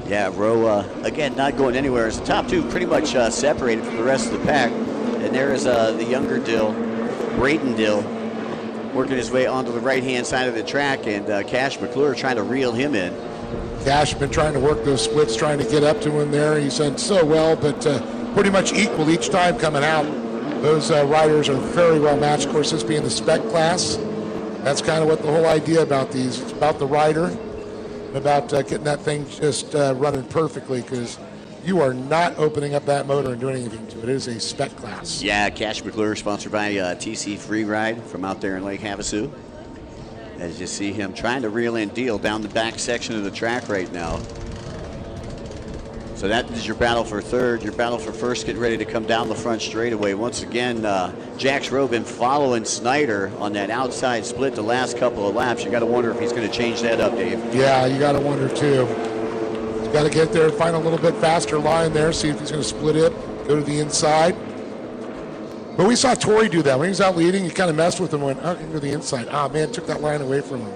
Yeah, Rowe, again, not going anywhere. As the top two pretty much separated from the rest of the pack. And there is the younger Dill, Braden Dill, working his way onto the right-hand side of the track, and Cash McClure trying to reel him in. Cash has been trying to work those splits, trying to get up to him there. He's done so well, but pretty much equal each time coming out. Those riders are very well matched. Of course, this being the spec class, that's kind of what the whole idea about these. It's about the rider, and about getting that thing just running perfectly, because you are not opening up that motor and doing anything to it. It is a spec class. Yeah, Cash McClure, sponsored by TC Free Ride from out there in Lake Havasu. As you see him trying to reel in Deal down the back section of the track right now. So that is your battle for third. Your battle for first, get ready to come down the front straightaway. Once again, Jax Rowe been following Snyder on that outside split the last couple of laps. You got to wonder if he's going to change that up, Dave. Yeah, you got to wonder too. He's got to get there and find a little bit faster line there, see if he's going to split it, go to the inside. But we saw Torrey do that. When he was out leading, he kind of messed with him and went, oh, go to the inside. Ah, man, took that line away from him.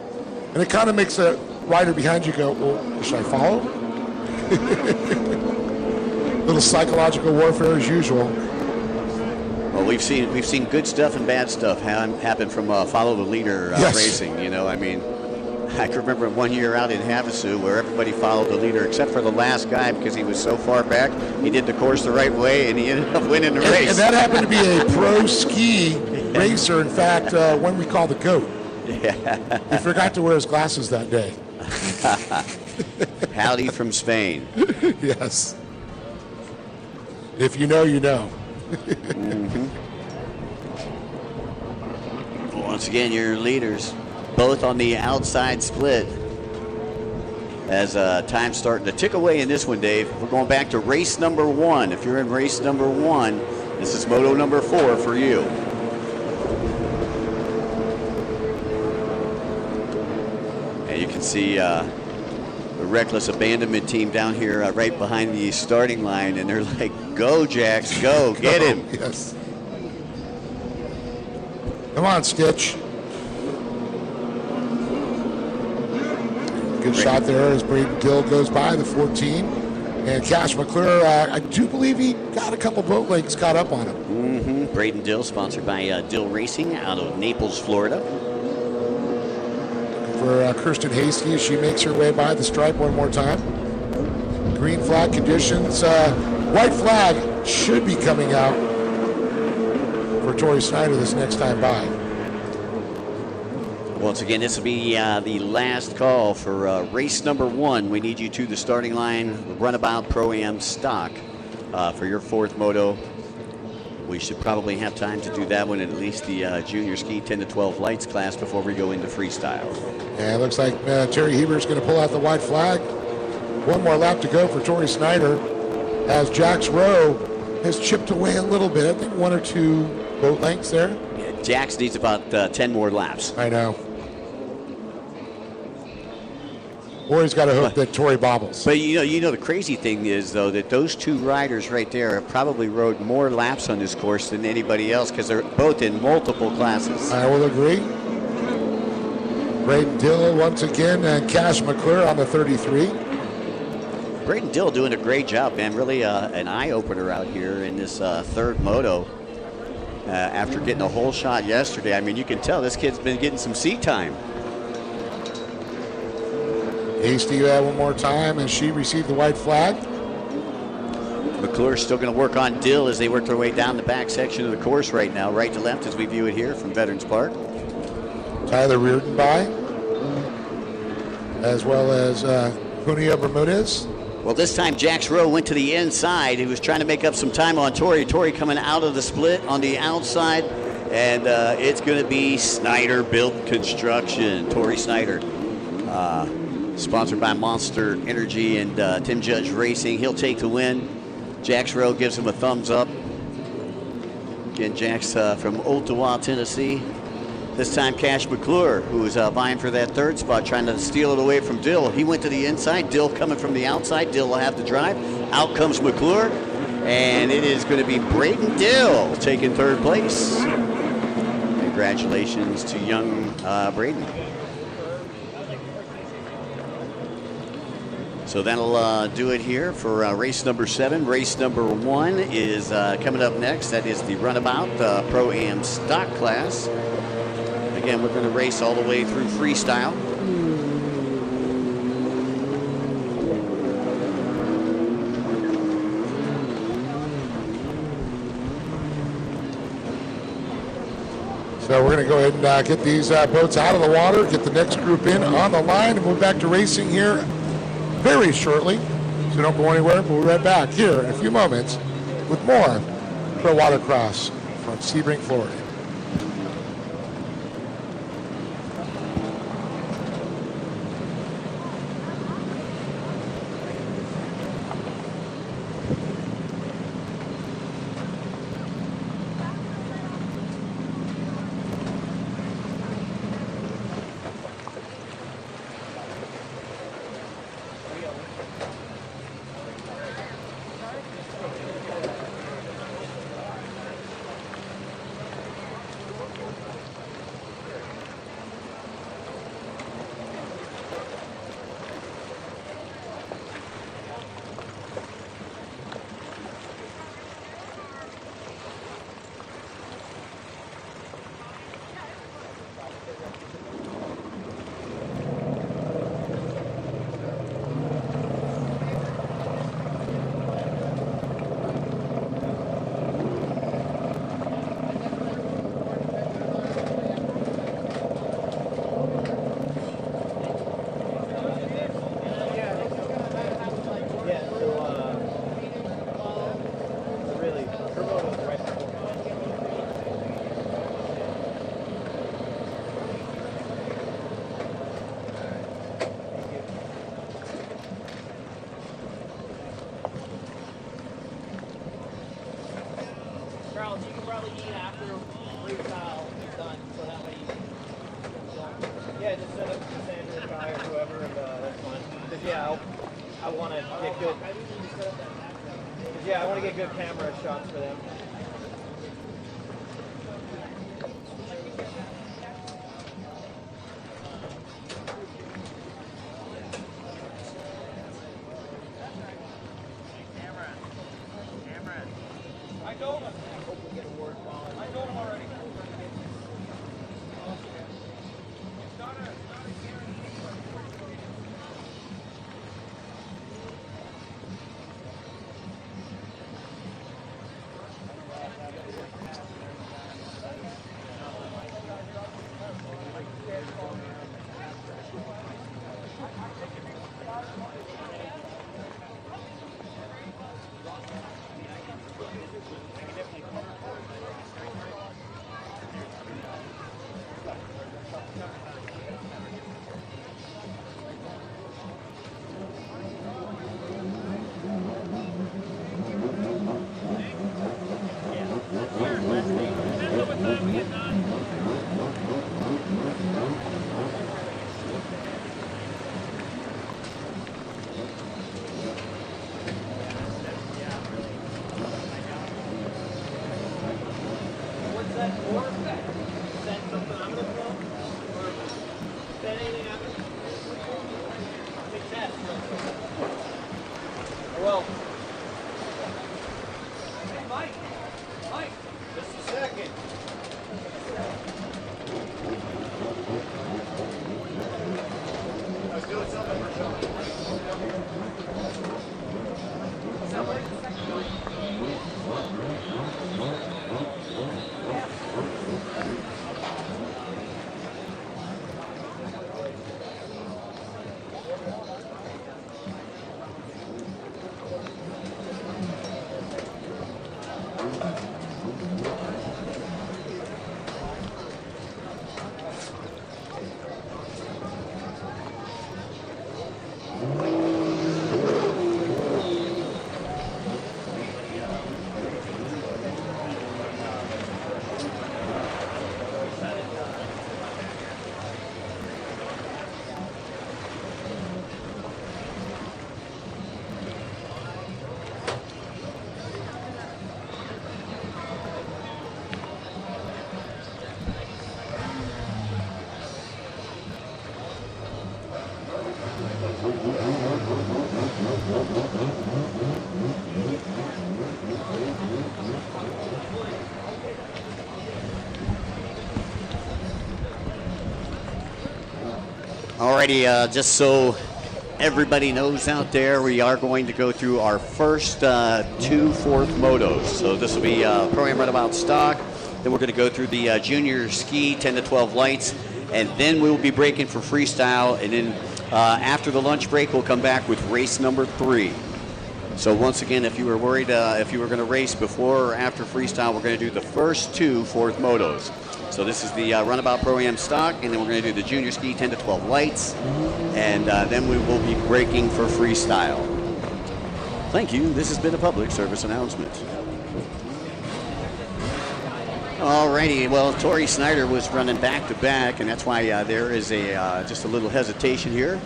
And it kind of makes a rider behind you go, well, should I follow? Little psychological warfare as usual. Well, we've seen good stuff and bad stuff happen from follow the leader Yes. racing. You know, I mean, I can remember 1 year out in Havasu where everybody followed the leader except for the last guy because he was so far back. He did the course the right way and he ended up winning the race. And that happened to be a pro ski racer. In fact, one we call the GOAT. Yeah. He forgot to wear his glasses that day. Howdy from Spain. Yes. If you know, you know. Once again, your leaders, both on the outside split. As time's starting to tick away in this one, Dave. We're going back to race number 1. If you're in race number 1, this is Moto number 4 for you. And you can see the Reckless Abandonment team down here right behind the starting line, and they're like, go, Jax, go, get him. Yes. Come on, Stitch. Good shot there as Braden Dill goes by, the 14. And Cash McClure, I do believe he got a couple boat legs caught up on him. Braden Dill, sponsored by Dill Racing out of Naples, Florida. For Kirsten Hasty as she makes her way by the stripe one more time. Green flag conditions. White flag should be coming out for Torrey Snyder this next time by. Once again, this will be the last call for race number 1. We need you to the starting line, Runabout Pro-Am stock for your 4th moto. We should probably have time to do that one in at least the junior ski 10 to 12 lights class before we go into freestyle. Yeah, it looks like Terry Heber's going to pull out the white flag. One more lap to go for Torrey Snyder as Jax Rowe has chipped away a little bit. I think 1 or 2 boat lengths there. Yeah, Jax needs about 10 more laps. I know. Or he's got to hope that Torrey bobbles. But you know the crazy thing is though that those 2 riders right there have probably rode more laps on this course than anybody else because they're both in multiple classes. I will agree. Braden Dill once again and Cash McClure on the 33. Braden Dill doing a great job, man. Really an eye-opener out here in this 3rd moto. After getting a whole shot yesterday, I mean, you can tell this kid's been getting some seat time. Hasty one more time as she received the white flag. McClure's still going to work on Dill as they work their way down the back section of the course right now, right to left as we view it here from Veterans Park. Tyler Reardon by, as well as Junio Bermudez. Well, this time Jax Rowe went to the inside. He was trying to make up some time on Torrey. Torrey coming out of the split on the outside, and it's going to be Snyder Build Construction. Torrey Snyder, sponsored by Monster Energy and Tim Judge Racing. He'll take the win. Jax Rowe gives him a thumbs up. Again, Jax from Ottawa, Tennessee. This time Cash McClure, who was vying for that third spot, trying to steal it away from Dill. He went to the inside. Dill coming from the outside. Dill will have the drive. Out comes McClure. And it is going to be Braden Dill taking third place. Congratulations to young Braden. So that'll do it here for race number 7. Race number 1 is coming up next. That is the Runabout Pro-Am stock class. Again, we're going to race all the way through freestyle. So we're going to go ahead and get these boats out of the water, get the next group in on the line, and move back to racing here very shortly. So don't go anywhere. We'll be right back here in a few moments with more Pro Watercross from Sebring, Florida. You can probably eat after Freestyle is done, so that way you yeah, just set up the Sandra guy or whoever, and that's fine. Because yeah, I want to get good. Yeah, I want to get good camera shots for them. Alrighty, just so everybody knows out there, we are going to go through our first 2 fourth motos. So this will be Pro-Am Runabout stock. Then we're going to go through the junior ski 10 to 12 lights, and then we will be breaking for freestyle. And then after the lunch break, we'll come back with race number 3. So once again, if you were worried if you were going to race before or after freestyle, we're going to do the first 2 fourth motos. So this is the Runabout Pro-Am stock, and then we're going to do the junior ski 10 to 12 lights, and then we will be breaking for freestyle. Thank you. This has been a public service announcement. Alrighty, well, Tori Snyder was running back-to-back, and that's why there is just a little hesitation here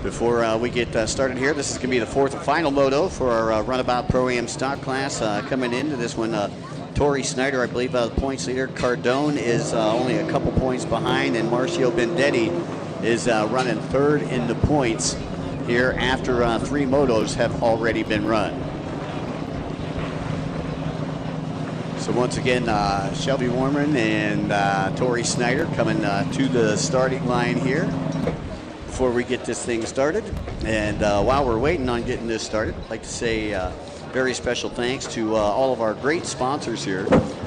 before we get started here. This is going to be the 4th and final moto for our Runabout Pro-Am stock class. Coming into this one, Tori Snyder, I believe, points leader. Cardone is only a couple points behind, and Marcio Bendetti is running 3rd in the points here after 3 motos have already been run. So once again, Shelby Warman and Tori Snyder coming to the starting line here before we get this thing started. And while we're waiting on getting this started, I'd like to say very special thanks to all of our great sponsors here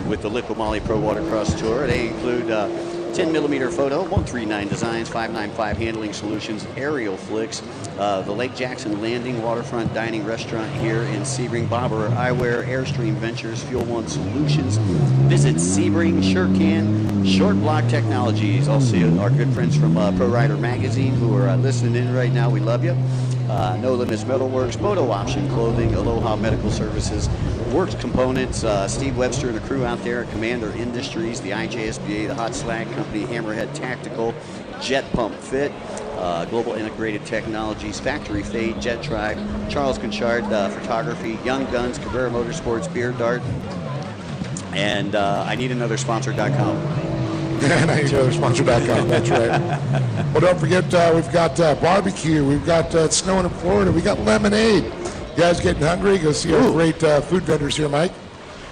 with the Liqui Moly Pro Watercross Tour. They include 10mm Photo, 139 Designs, 595 Handling Solutions, Aerial Flicks, the Lake Jackson Landing Waterfront Dining Restaurant here in Sebring, Bobber Eyewear, Airstream Ventures, Fuel One Solutions. Visit Sebring, SureCan, Short Block Technologies. Also our good friends from Pro Rider Magazine who are listening in right now. We love you. No Limits Metalworks, Moto Option Clothing, Aloha Medical Services, Works Components, Steve Webster and the crew out there, Commander Industries, the IJSBA, the Hot Slag Company, Hammerhead Tactical, Jet Pump Fit, Global Integrated Technologies, Factory Fade, Jet Tribe, Charles Conchard Photography, Young Guns, Cabrera Motorsports, Beard Dart, and I need another sponsor.com. And I need another sponsor.com. That's right. Well, don't forget, we've got barbecue. We've got snowing in Florida. We got lemonade. You guys getting hungry? Go see our great food vendors here, Mike.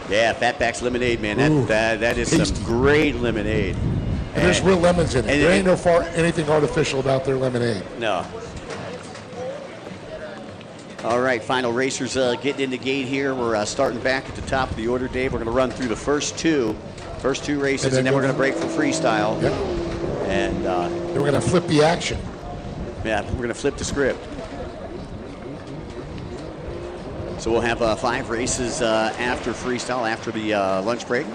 Yeah, Fatback's Lemonade, man. That is tasty. Some great lemonade. And there's real lemons in it. There ain't anything artificial about their lemonade. No. All right, final racers getting in the gate here. We're starting back at the top of the order, Dave. We're going to run through the first two races, and then we're going to break for freestyle. Yep. And then we're going to flip the action. Yeah, we're going to flip the script. So we'll have 5 races after freestyle, after the lunch break.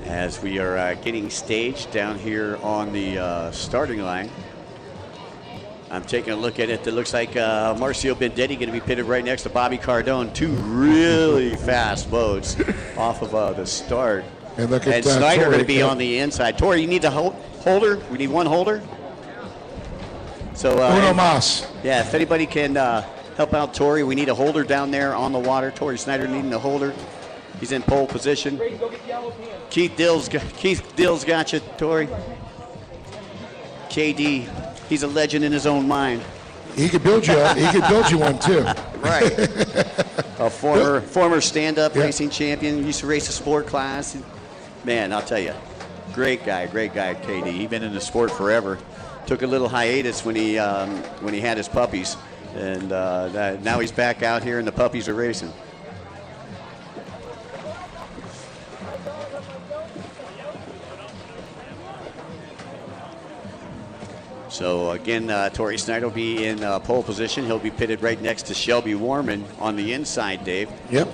As we are getting staged down here on the starting line. I'm taking a look at it. It looks like Marcio Bendetti going to be pitted right next to Bobby Cardone. 2 really fast boats off of the start. And look at Snyder Tori, going to be on the inside. Tori, you need the holder. We need one holder. So Uno mas. Yeah, if anybody can help out Tori, we need a holder down there on the water. Tori Snyder needing a holder. He's in pole position. Keith Dill's got you, Tori. KD, he's a legend in his own mind. He could build you one too. Right. A former stand-up racing champion. Used to race a sport class. Man, I'll tell you, great guy, KD. He's been in the sport forever. Took a little hiatus when he had his puppies, and now he's back out here, and the puppies are racing. So again, Tori Snyder will be in pole position. He'll be pitted right next to Shelby Warman on the inside, Dave. Yep.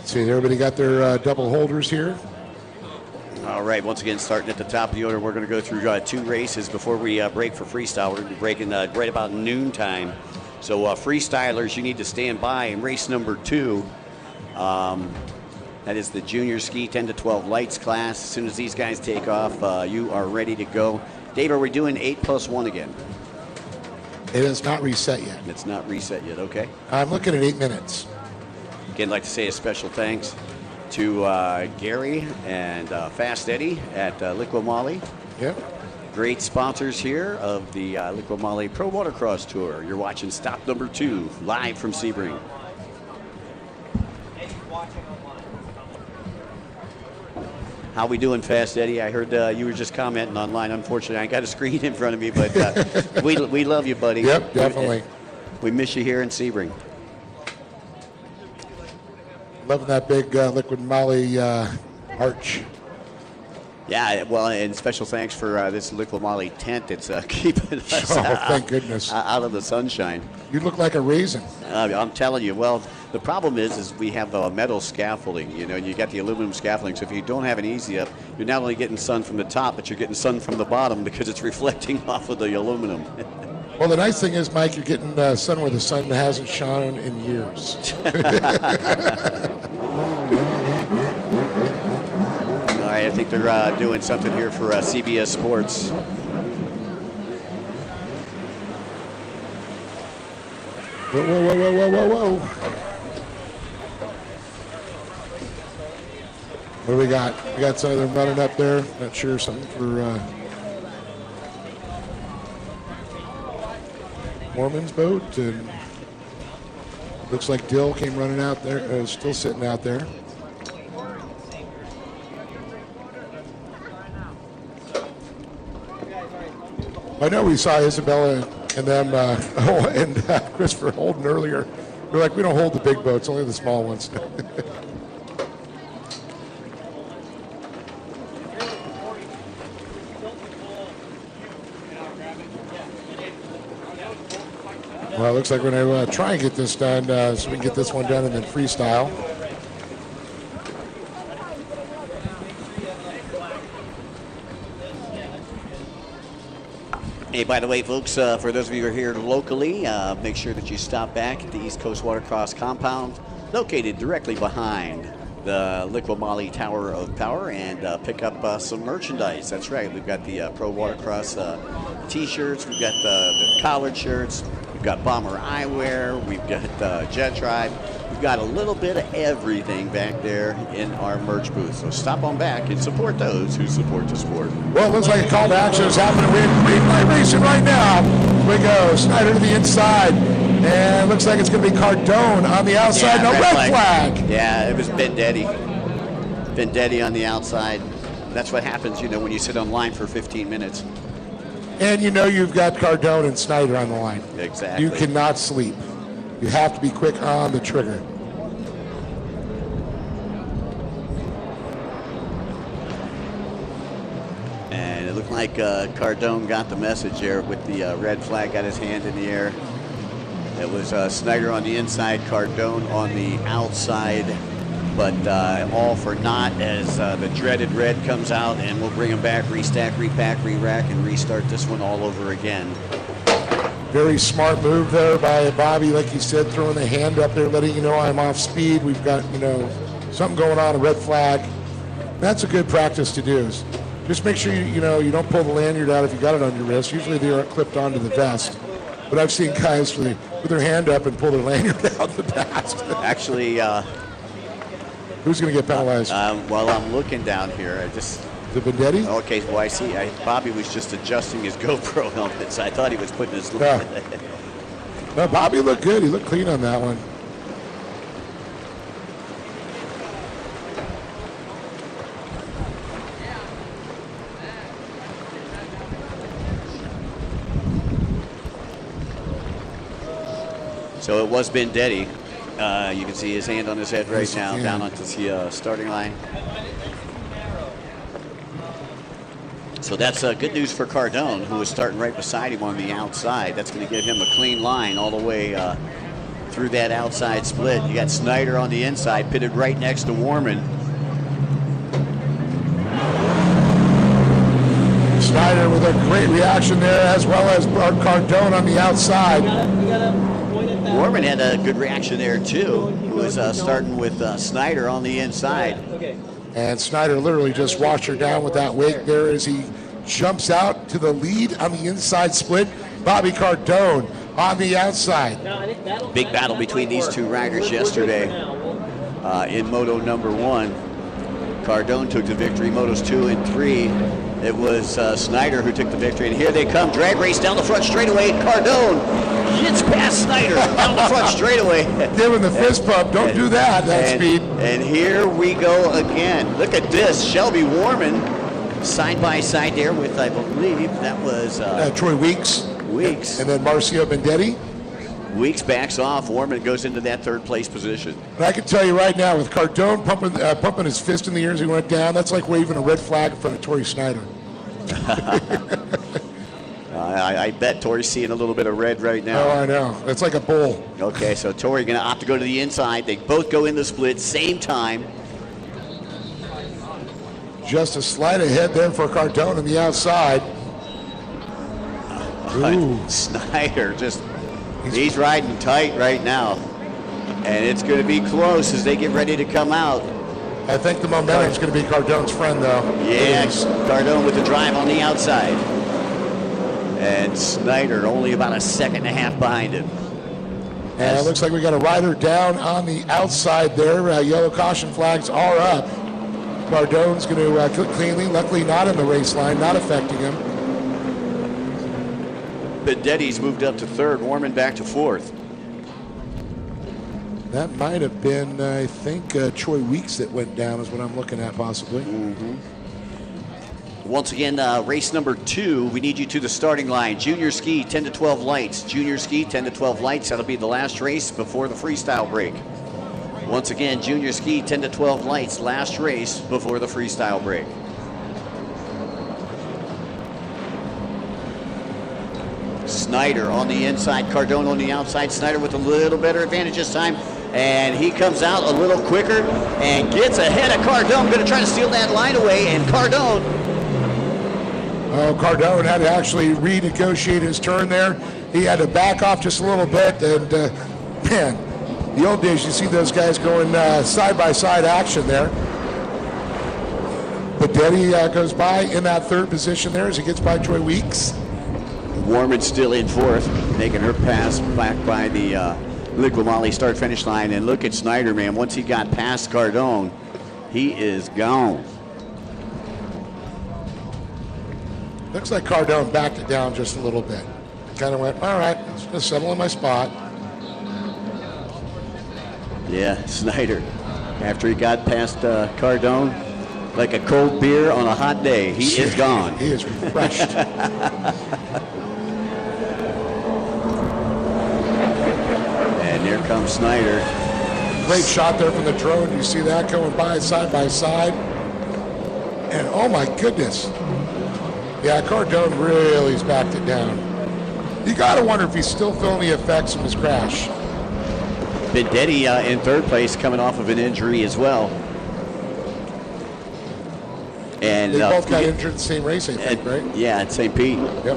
See, everybody got their double holders here. All right, once again, starting at the top of the order, we're going to go through 2 races before we break for freestyle. We're going to be breaking right about noontime. So freestylers, you need to stand by in race number 2. That is the junior ski 10 to 12 lights class. As soon as these guys take off, you are ready to go. Dave, are we doing 8+1 again? It is not reset yet. It's not reset yet, okay. I'm looking at 8 minutes. Again, I'd like to say a special thanks to Gary and Fast Eddie at Liqui Moly. Yep. Great sponsors here of the Liqui Moly Pro Watercross Tour. You're watching stop number 2, live from Sebring. How we doing, Fast Eddie? I heard you were just commenting online. Unfortunately, I got a screen in front of me, but we love you, buddy. Yep, definitely. We miss you here in Sebring. Loving that big Liqui Moly arch. Yeah, well, and special thanks for this Liqui Moly tent. It's keeping us thank goodness. out of the sunshine. You look like a raisin. I'm telling you. Well, the problem is we have metal scaffolding, you know, and you got the aluminum scaffolding. So if you don't have an easy up, you're not only getting sun from the top, but you're getting sun from the bottom because it's reflecting off of the aluminum. Well, the nice thing is, Mike, you're getting sun where the sun hasn't shone in years. All right, I think they're doing something here for CBS Sports. Whoa, whoa, whoa, whoa, whoa, whoa, whoa. What do we got? We got some of them running up there. Not sure, something for Mormon's boat. And looks like Dill came running out there, still sitting out there. I know we saw Isabella and them, and Christopher Holden earlier. We're like, we don't hold the big boats, only the small ones. Well, it looks like we're going to try and get this done so we can get this one done and then freestyle. Hey, by the way, folks, for those of you who are here locally, make sure that you stop back at the East Coast Watercross compound, located directly behind the Liqui Moly Tower of Power, and pick up some merchandise. That's right. We've got the Pro Watercross T-shirts. We've got the collared shirts. We've got Bomber Eyewear. We've got Jet Tribe. We've got a little bit of everything back there in our merch booth. So stop on back and support those who support the sport. Well, it looks like a call to action is happening. We're in green light racing right now. Here we go. Snyder to the inside. And it looks like it's going to be Cardone on the outside. No red flag. Yeah, it was Vendetti. Vendetti on the outside. That's what happens, you know, when you sit on line for 15 minutes. And you know you've got Cardone and Snyder on the line. Exactly. You cannot sleep. You have to be quick on the trigger. And it looked like Cardone got the message there with the red flag, got his hand in the air. It was Snyder on the inside, Cardone on the outside, but all for naught as the dreaded red comes out, and we'll bring him back, restack, repack, re-rack, and restart this one all over again. Very smart move there by Bobby, like you said, throwing the hand up there, letting you know I'm off speed. We've got, you know, something going on, a red flag. That's a good practice to do. Just make sure you don't pull the lanyard out if you got it on your wrist. Usually they are clipped onto the vest. But I've seen guys put their hand up and pull their lanyard out the past. Actually, who's going to get penalized? While I'm looking down here, I just... Is it Vendetti? Okay, well, I see. Bobby was just adjusting his GoPro helmet, so I thought he was putting his... Yeah. No, Bobby looked good. He looked clean on that one. So it was Vendetti. You can see his hand on his head right now, down onto the starting line. So that's good news for Cardone, who is starting right beside him on the outside. That's going to give him a clean line all the way through that outside split. You got Snyder on the inside, pitted right next to Warman. Snyder with a great reaction there, as well as Cardone on the outside. Warman had a good reaction there too. He was starting with Snyder on the inside. And Snyder literally just washed her down with that wake there as he jumps out to the lead on the inside split. Bobby Cardone on the outside. Big battle between these two riders yesterday in Moto number 1. Cardone took the victory. Motos 2 and 3 It was Snyder who took the victory, and here they come. Drag race down the front straightaway. Cardone gets past Snyder down the front straightaway. Give him the fist bump. Don't do that speed. And here we go again. Look at this. Shelby Warman side by side there with, I believe, that was Troy Weeks. And then Marcio Bendetti. Weeks backs off. Warman goes into that third place position. And I can tell you right now, with Cardone pumping his fist in the air as he went down, that's like waving a red flag in front of Torrey Snyder. I bet Torrey's seeing a little bit of red right now. Oh, I know. It's like a bull. Okay, so Torrey going to opt to go to the inside. They both go in the split, same time. Just a slight ahead there for Cardone on the outside. Ooh. Snyder he's riding tight right now. And it's going to be close as they get ready to come out. I think the momentum's going to be Cardone's friend, though. Yeah, Cardone with the drive on the outside. And Snyder only about a second and a half behind him. And it looks like we got a rider down on the outside there. Yellow caution flags are up. Cardone's going to click cleanly, luckily not in the race line, not affecting him. Bendetti's moved up to third, Warman back to fourth. That might have been, I think, Troy Weeks that went down is what I'm looking at, possibly. Once again, race number 2, we need you to the starting line. Junior ski, 10 to 12 lights. Junior ski, 10 to 12 lights. That'll be the last race before the freestyle break. Once again, junior ski, 10 to 12 lights. Last race before the freestyle break. Snyder on the inside, Cardone on the outside. Snyder with a little better advantage this time. And he comes out a little quicker and gets ahead of Cardone. Going to try to steal that line away, and Cardone. Oh, Cardone had to actually renegotiate his turn there. He had to back off just a little bit, and man, the old days you see those guys going side-by-side action there. Bendetti goes by in that third position there as he gets by Troy Weeks. Warman still in fourth, making her pass back by the Liqui Moly start-finish line. And look at Snyder, man. Once he got past Cardone, he is gone. Looks like Cardone backed it down just a little bit. Kind of went, all right, let's just settle in my spot. Yeah, Snyder, after he got past Cardone, like a cold beer on a hot day, he is gone. He is refreshed. And here comes Snyder. Great shot there from the drone. You see that going by side. And oh my goodness. Yeah, Cardone really has backed it down. You got to wonder if he's still feeling the effects of his crash. Bendetti in third place, coming off of an injury as well. And they both got injured in the same race, I think, right? Yeah, at St. Pete. Yep.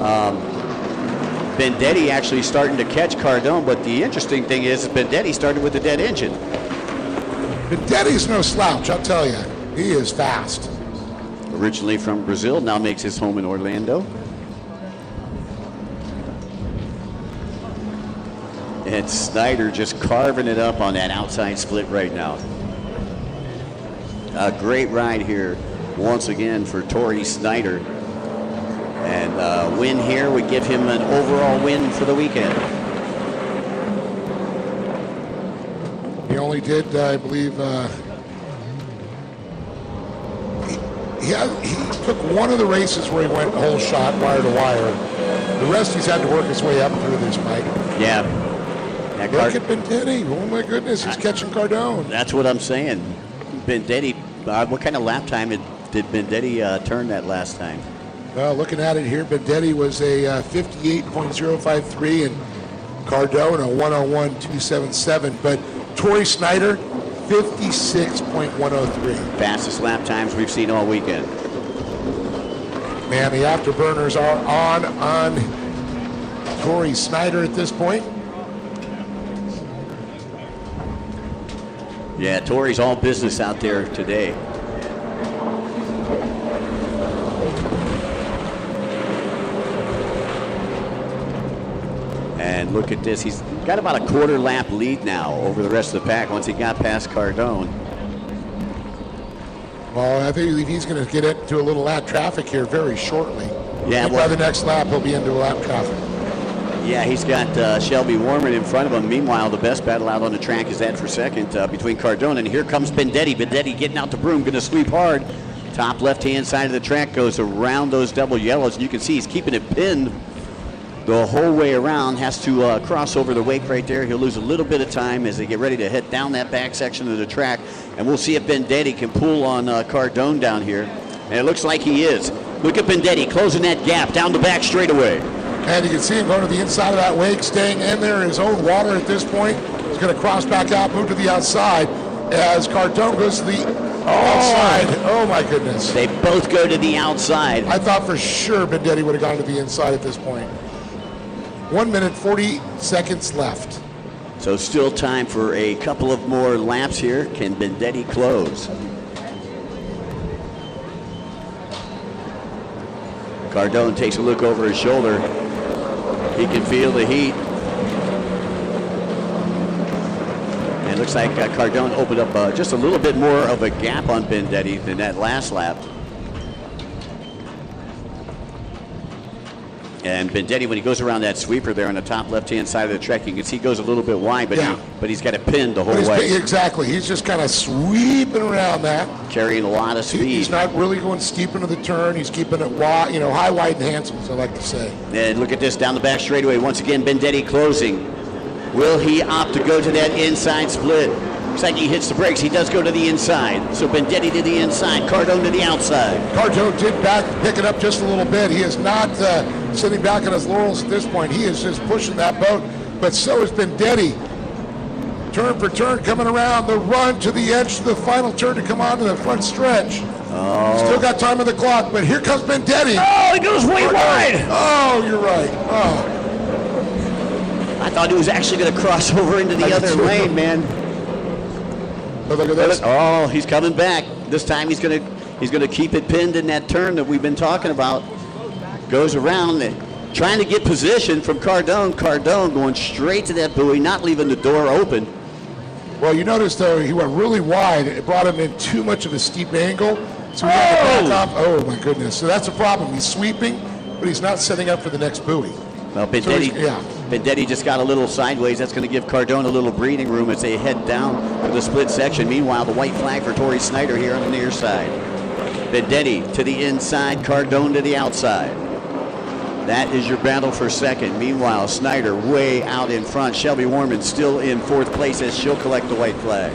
Bendetti actually starting to catch Cardone, but the interesting thing is Bendetti started with a dead engine. Bendetti's no slouch, I'll tell you. He is fast. Originally from Brazil, now makes his home in Orlando. And Snyder just carving it up on that outside split right now. A great ride here once again for Torrey Snyder. And a win here would give him an overall win for the weekend. He only did, I believe, he took one of the races where he went whole shot, wire to wire. The rest he's had to work his way up through this, Mike. Yeah. Look at Bendetti. Oh my goodness, he's catching Cardone. That's what I'm saying. Bendetti, what kind of lap time did Bendetti turn that last time? Well, looking at it here, Bendetti was a 58.053 and Cardone a 101.277. But Torrey Snyder, 56.103. Fastest lap times we've seen all weekend. Man, the afterburners are on Torrey Snyder at this point. Yeah, Torrey's all business out there today. And look at this. He's got about a quarter lap lead now over the rest of the pack once he got past Cardone. Well, I think he's going to get into a little lap traffic here very shortly. Yeah, by the next lap, he'll be into lap traffic. Yeah, he's got Shelby Warman in front of him. Meanwhile, the best battle out on the track is that for second between Cardone. And here comes Bendetti. Bendetti getting out the broom, going to sweep hard. Top left-hand side of the track goes around those double yellows. And you can see he's keeping it pinned the whole way around. Has to cross over the wake right there. He'll lose a little bit of time as they get ready to head down that back section of the track. And we'll see if Bendetti can pull on Cardone down here. And it looks like he is. Look at Bendetti closing that gap down the back straightaway. And you can see him going to the inside of that wake, staying in there in his own water at this point. He's going to cross back out, move to the outside as Cardone goes to the outside. Oh, my goodness. They both go to the outside. I thought for sure Bendetti would have gone to the inside at this point. 1 minute, 40 seconds left. So still time for a couple of more laps here. Can Bendetti close? Cardone takes a look over his shoulder. He can feel the heat. And it looks like Cardone opened up just a little bit more of a gap on Bendetti than that last lap. And Bendetti, when he goes around that sweeper there on the top left-hand side of the track, you can see he goes a little bit wide, but he's got it pinned the whole way. Exactly. He's just kind of sweeping around that. Carrying a lot of speed. He's not really going steep into the turn. He's keeping it wide, high, wide, and handsome, as I like to say. And look at this down the back straightaway. Once again, Bendetti closing. Will he opt to go to that inside split? Looks like he hits the brakes. He does go to the inside. So Bendetti to the inside, Cardone to the outside. Cardone did pick it up just a little bit. He is not sitting back on his laurels at this point. He is just pushing that boat, but so is Bendetti. Turn for turn, coming around the run to the edge of the final turn to come onto the front stretch. Oh. Still got time on the clock, but here comes Bendetti. Oh, he goes way wide. Oh, you're right. Oh. I thought he was actually going to cross over into the other lane, man. But look at this. Oh, he's coming back. This time he's going to keep it pinned in that turn that we've been talking about. Goes around and trying to get position from Cardone. Cardone going straight to that buoy, not leaving the door open. Well, you notice, though, he went really wide. It brought him in too much of a steep angle. So he had to back off. Oh, my goodness. So that's a problem. He's sweeping, but he's not setting up for the next buoy. Well, Bendetti just got a little sideways. That's going to give Cardone a little breathing room as they head down to the split section. Meanwhile, the white flag for Torrey Snyder here on the near side. Bendetti to the inside, Cardone to the outside. That is your battle for second. Meanwhile, Snyder way out in front. Shelby Warman still in fourth place as she'll collect the white flag.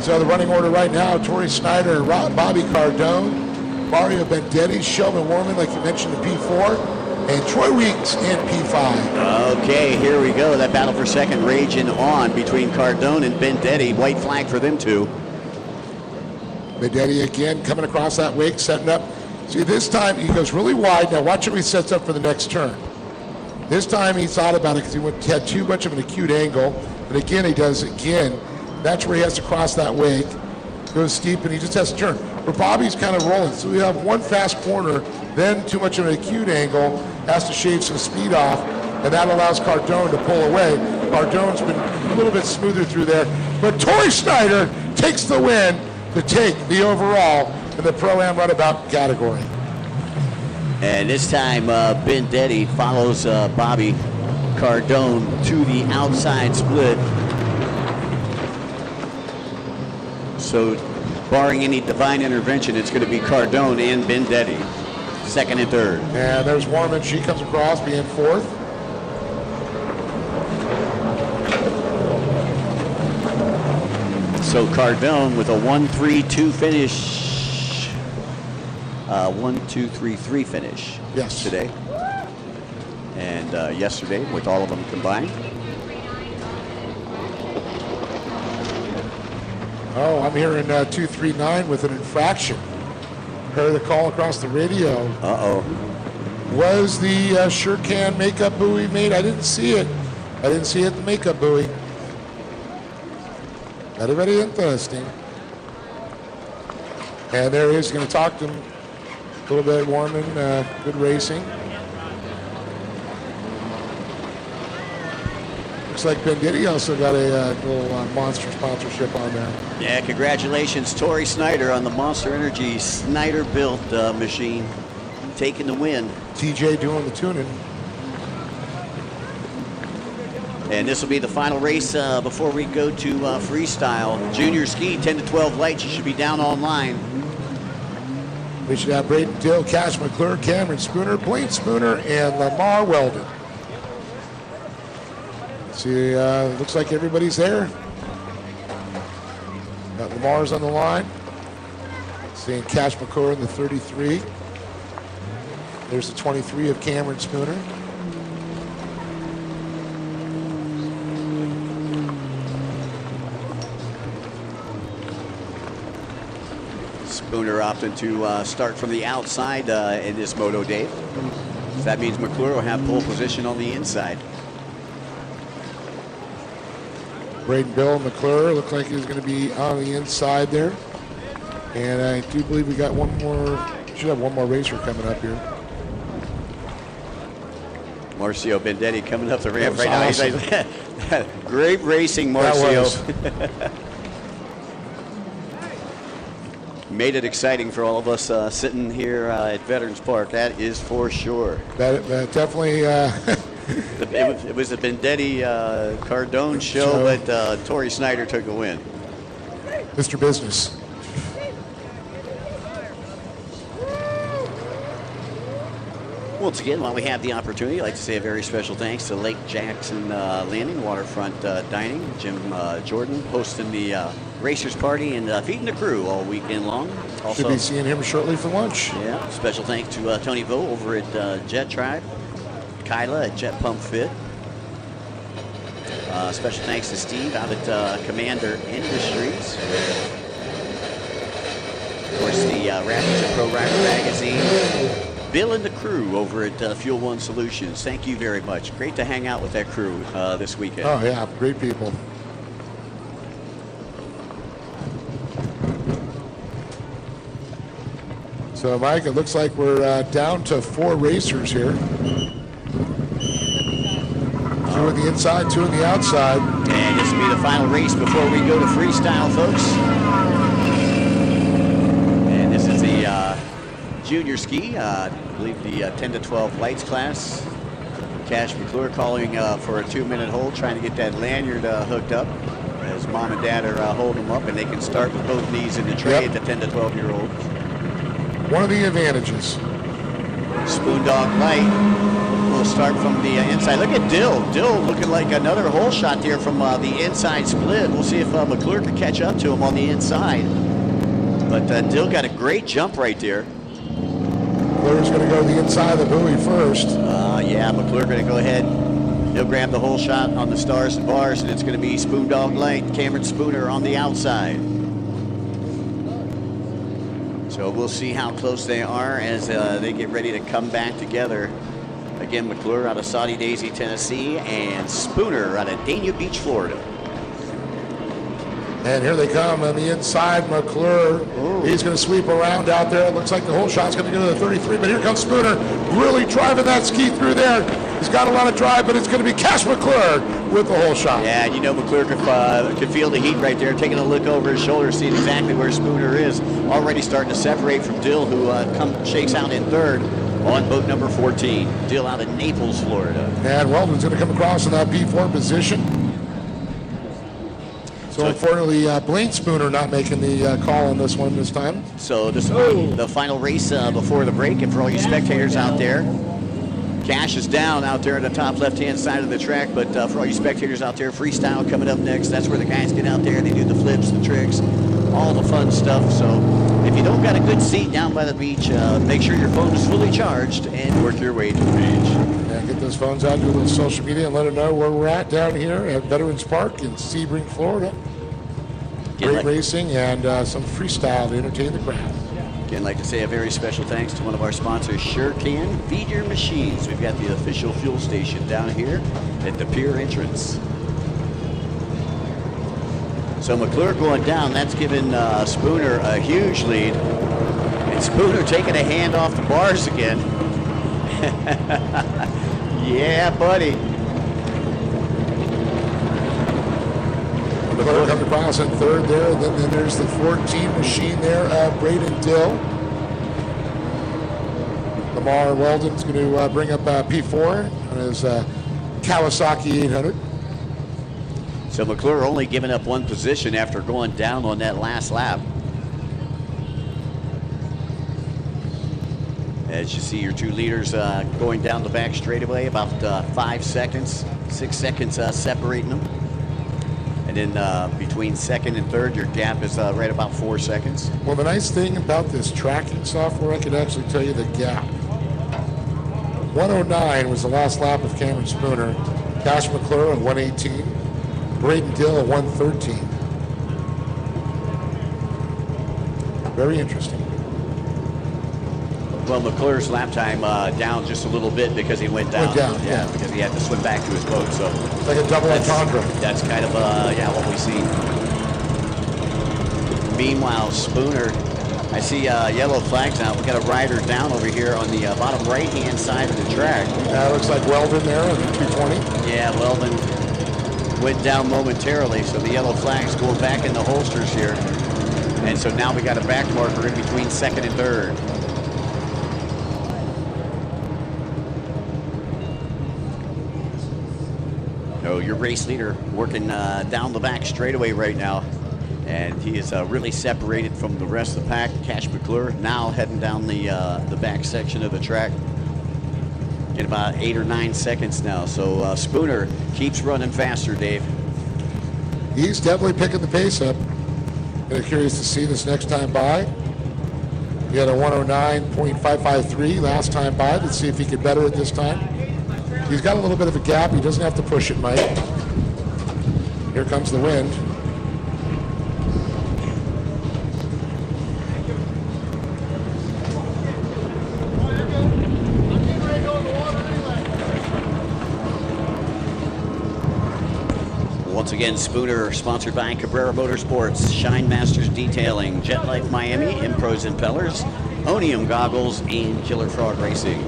So the running order right now, Torrey Snyder, Bobby Cardone, Mario Bendetti, Shelby Warman, like you mentioned, in P4, and Troy Weeks in P5. Okay, here we go. That battle for second raging on between Cardone and Bendetti. White flag for them two. Bendetti again coming across that wake, setting up. See, this time he goes really wide. Now watch him, he sets up for the next turn. This time he thought about it because he had too much of an acute angle. And again, he does again. That's where he has to cross that wake. Goes steep and he just has to turn. But Bobby's kind of rolling. So we have one fast corner, then too much of an acute angle, has to shave some speed off, and that allows Cardone to pull away. Cardone's been a little bit smoother through there. But Torrey Snyder takes the win to take the overall in the Pro-Am Runabout category. And this time, Bendetti follows Bobby Cardone to the outside split. So, barring any divine intervention, it's going to be Cardone and Bendetti, second and third. And there's Warman. She comes across, being fourth. So Cardone with a 1-3-2 finish. 1-2-3-3 finish. Yes. Today. And yesterday with all of them combined. Oh, I'm hearing 239 with an infraction. Heard the call across the radio. Uh-oh. Was the Surecan makeup buoy made? I didn't see it. I didn't see it, the makeup buoy. Very, very interesting. And there he is, going to talk to him a little bit, Warman. Good racing. Looks looks like Venditti also got a little Monster sponsorship on there. Yeah, congratulations, Tori Snyder on the Monster Energy Snyder-built machine, taking the win. TJ doing the tuning. And this will be the final race before we go to freestyle. Junior ski, 10 to 12 lights. You should be down online. We should have Braden Dill, Cash McClure, Cameron Spooner, Blaine Spooner, and Lamar Weldon. See, looks like everybody's there. Got Lamar's on the line. Seeing Cash McClure in the 33. There's the 23 of Cameron Spooner. Spooner opting to start from the outside in this Moto, Dave. So that means McClure will have pole position on the inside. Braden Bill McClure looked like he was going to be on the inside there. And I do believe we got one more, should have one more racer coming up here. Marcio Bendetti coming up the ramp right awesome. now. Great racing, Marcio. Made it exciting for all of us sitting here at Veterans Park, that is for sure. That definitely... it was the Bendetti Cardone show, but Tori Snyder took a win. Mr. Business. Once again, while we have the opportunity, I'd like to say a very special thanks to Lake Jackson Landing, Waterfront Dining, Jim Jordan hosting the Racers Party and feeding the crew all weekend long. Also, should be seeing him shortly for lunch. Yeah, special thanks to Tony Vo over at Jet Tribe, Kyla at Jet Pump Fit. Special thanks to Steve out at Commander Industries. Of course, the Rapids and Pro Rider Magazine. Bill and the crew over at Fuel One Solutions. Thank you very much. Great to hang out with that crew this weekend. Oh, yeah, great people. So, Mike, it looks like we're down to 4 racers here. 2 on the inside, 2 on the outside. And this will be the final race before we go to freestyle, folks. And this is the junior ski, I believe the 10 to 12 lights class. Cash McClure calling for a 2-minute hold, trying to get that lanyard hooked up as mom and dad are holding them up, and they can start with both knees in the tray at the 10 to 12-year-old. One of the advantages. Spoon Dog Light will start from the inside. Look at Dill. Dill looking like another hole shot there from the inside split. We'll see if McClure can catch up to him on the inside. But Dill got a great jump right there. McClure's going to go the inside of the buoy first. Yeah, McClure going to go ahead. He'll grab the hole shot on the stars and bars, and it's going to be Spoon Dog Light, Cameron Spooner on the outside. So we'll see how close they are as they get ready to come back together. Again, McClure out of Saudi Daisy, Tennessee, and Spooner out of Dania Beach, Florida. And here they come on the inside. McClure, he's going to sweep around out there. It looks like the whole shot's going to go to the 33, but here comes Spooner, really driving that ski through there. He's got a lot of drive, but it's going to be Cash McClure with the whole shot. Yeah, you know McClure could feel the heat right there, taking a look over his shoulder, seeing exactly where Spooner is. Already starting to separate from Dill, who shakes out in third on boat number 14. Dill out of Naples, Florida. And Weldon's going to come across in that P4 position. So unfortunately, Blaine Spooner not making the call on this one this time. So this will be the final race before the break, and for all you spectators out there, Cash is down out there at the top left-hand side of the track, but for all you spectators out there, freestyle coming up next. That's where the guys get out there. They do the flips, the tricks, all the fun stuff. So if you don't got a good seat down by the beach, make sure your phone is fully charged and work your way to the beach. Yeah, get those phones out, do a little social media, and let them know where we're at down here at Veterans Park in Sebring, Florida. Great racing and some freestyle to entertain the crowd. Again, I'd like to say a very special thanks to one of our sponsors, Sure Can. Feed your machines. We've got the official fuel station down here at the pier entrance. So McClure going down, that's given Spooner a huge lead. And Spooner taking a hand off the bars again. Yeah, buddy. McClure coming across in third there. Then there's the 14 machine there, Braden Dill. Lamar Weldon's going to bring up P4 on his Kawasaki 800. So McClure only giving up one position after going down on that last lap. As you see your two leaders going down the back straightaway, about 5 seconds, 6 seconds separating them. And then between second and third, your gap is right about 4 seconds. Well, the nice thing about this tracking software, I could actually tell you the gap. 109 was the last lap of Cameron Spooner. Cash McClure at 118. Braden Dill at 113. Very interesting. Well, McClure's lap time down just a little bit because he went down. Yeah, because he had to swim back to his boat. So it's like a double entendre. That's kind of what we see. Meanwhile, Spooner, I see yellow flags out. We got a rider down over here on the bottom right-hand side of the track. Looks like Weldon there on the 220. Yeah, Weldon went down momentarily, so the yellow flag's going back in the holsters here. And so now we got a back marker in between second and third. So your race leader working down the back straightaway right now. And he is really separated from the rest of the pack. Cash McClure now heading down the back section of the track. In about 8 or 9 seconds now. So Spooner keeps running faster, Dave. He's definitely picking the pace up. Kind of curious to see this next time by. He had a 109.553 last time by. Let's see if he could better it this time. He's got a little bit of a gap. He doesn't have to push it, Mike. Here comes the wind. Once again, Spooner, sponsored by Cabrera Motorsports, Shine Masters Detailing, Jet Life Miami, Impros Impellers, Onium Goggles, and Killer Frog Racing.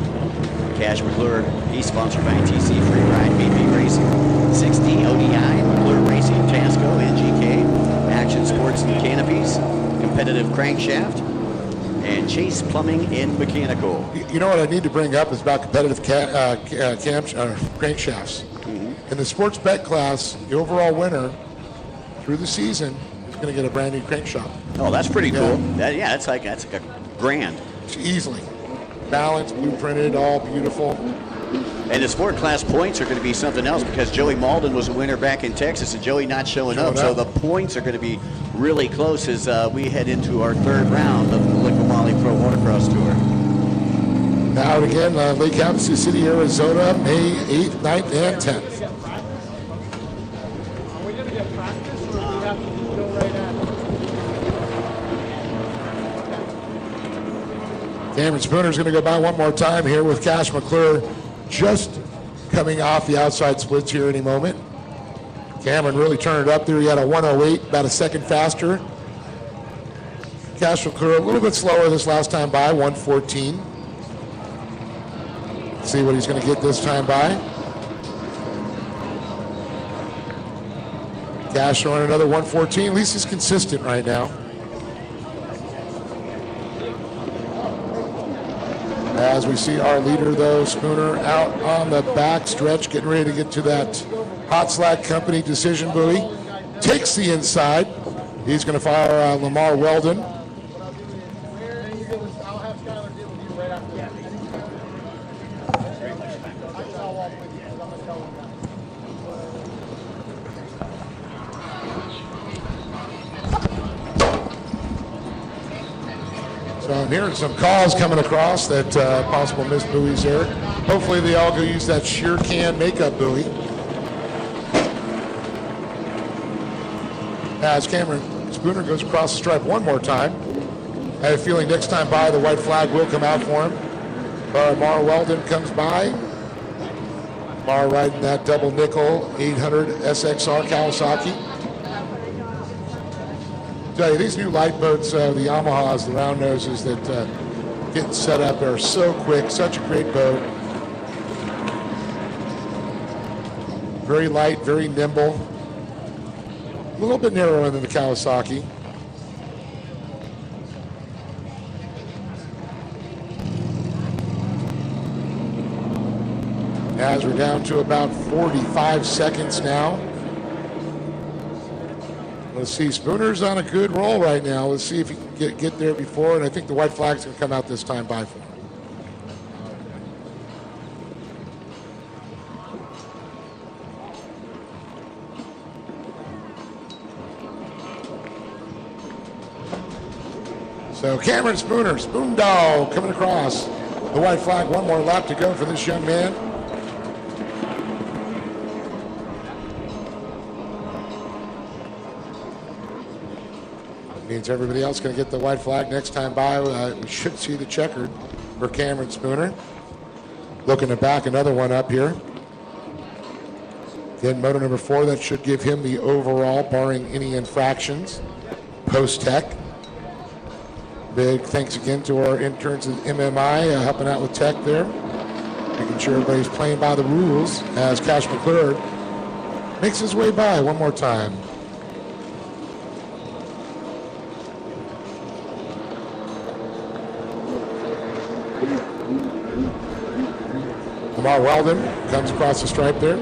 Cash McClure, he's sponsored by TC Free Ride, BP Racing, 60 ODI, McClure Racing, Tasco, NGK, Action Sports and Canopies, Competitive Crankshaft, and Chase Plumbing and Mechanical. You know what I need to bring up is about competitive crankshafts. In the sports bet class, the overall winner through the season is going to get a brand new crankshaft. Oh, that's pretty cool. That's like a grand. Easily. Balanced, blueprinted, all beautiful. And the sport class points are going to be something else because Joey Malden was a winner back in Texas and Joey not showing up. So the points are going to be really close as we head into our third round of the Liqui Moly Pro Watercross Tour. Now again, Lake Havasu City, Arizona, May 8th, 9th, and 10th. Are we going to get practice or do we have to go right at it? Cameron Spooner's going to go by one more time here with Cash McClure just coming off the outside splits here any moment. Cameron really turned it up there. He had a 108, about a second faster. Cash McClure a little bit slower this last time by, 114. See what he's going to get this time by. Cash throwing another 114. At least he's consistent right now. As we see our leader, though, Spooner, out on the back stretch, getting ready to get to that Hot Slack Company decision buoy. Takes the inside. He's going to fire Lamar Weldon. So I'm hearing some calls coming across that possible missed buoys there. Hopefully they all go use that shear can makeup buoy. As Cameron Spooner goes across the stripe one more time. I have a feeling next time by the white flag will come out for him. Mar Weldon comes by. Mar riding that double nickel 800 SXR Kawasaki. Tell you, these new light boats, the Yamahas, the round noses that get set up are so quick, such a great boat. Very light, very nimble. A little bit narrower than the Kawasaki. As we're down to about 45 seconds now. Let's see, Spooner's on a good roll right now. Let's see if he can get there before, and I think the white flag's going to come out this time by for him. So Cameron Spooner, Spoon Dog, coming across the white flag. One more lap to go for this young man. Means everybody else going to get the white flag next time by. We should see the checkered for Cameron Spooner. Looking to back another one up here. Then moto number 4, that should give him the overall, barring any infractions, post-tech. Big thanks again to our interns at MMI helping out with tech there. Making sure everybody's playing by the rules as Cash McClure makes his way by one more time. Lamar Weldon comes across the stripe there.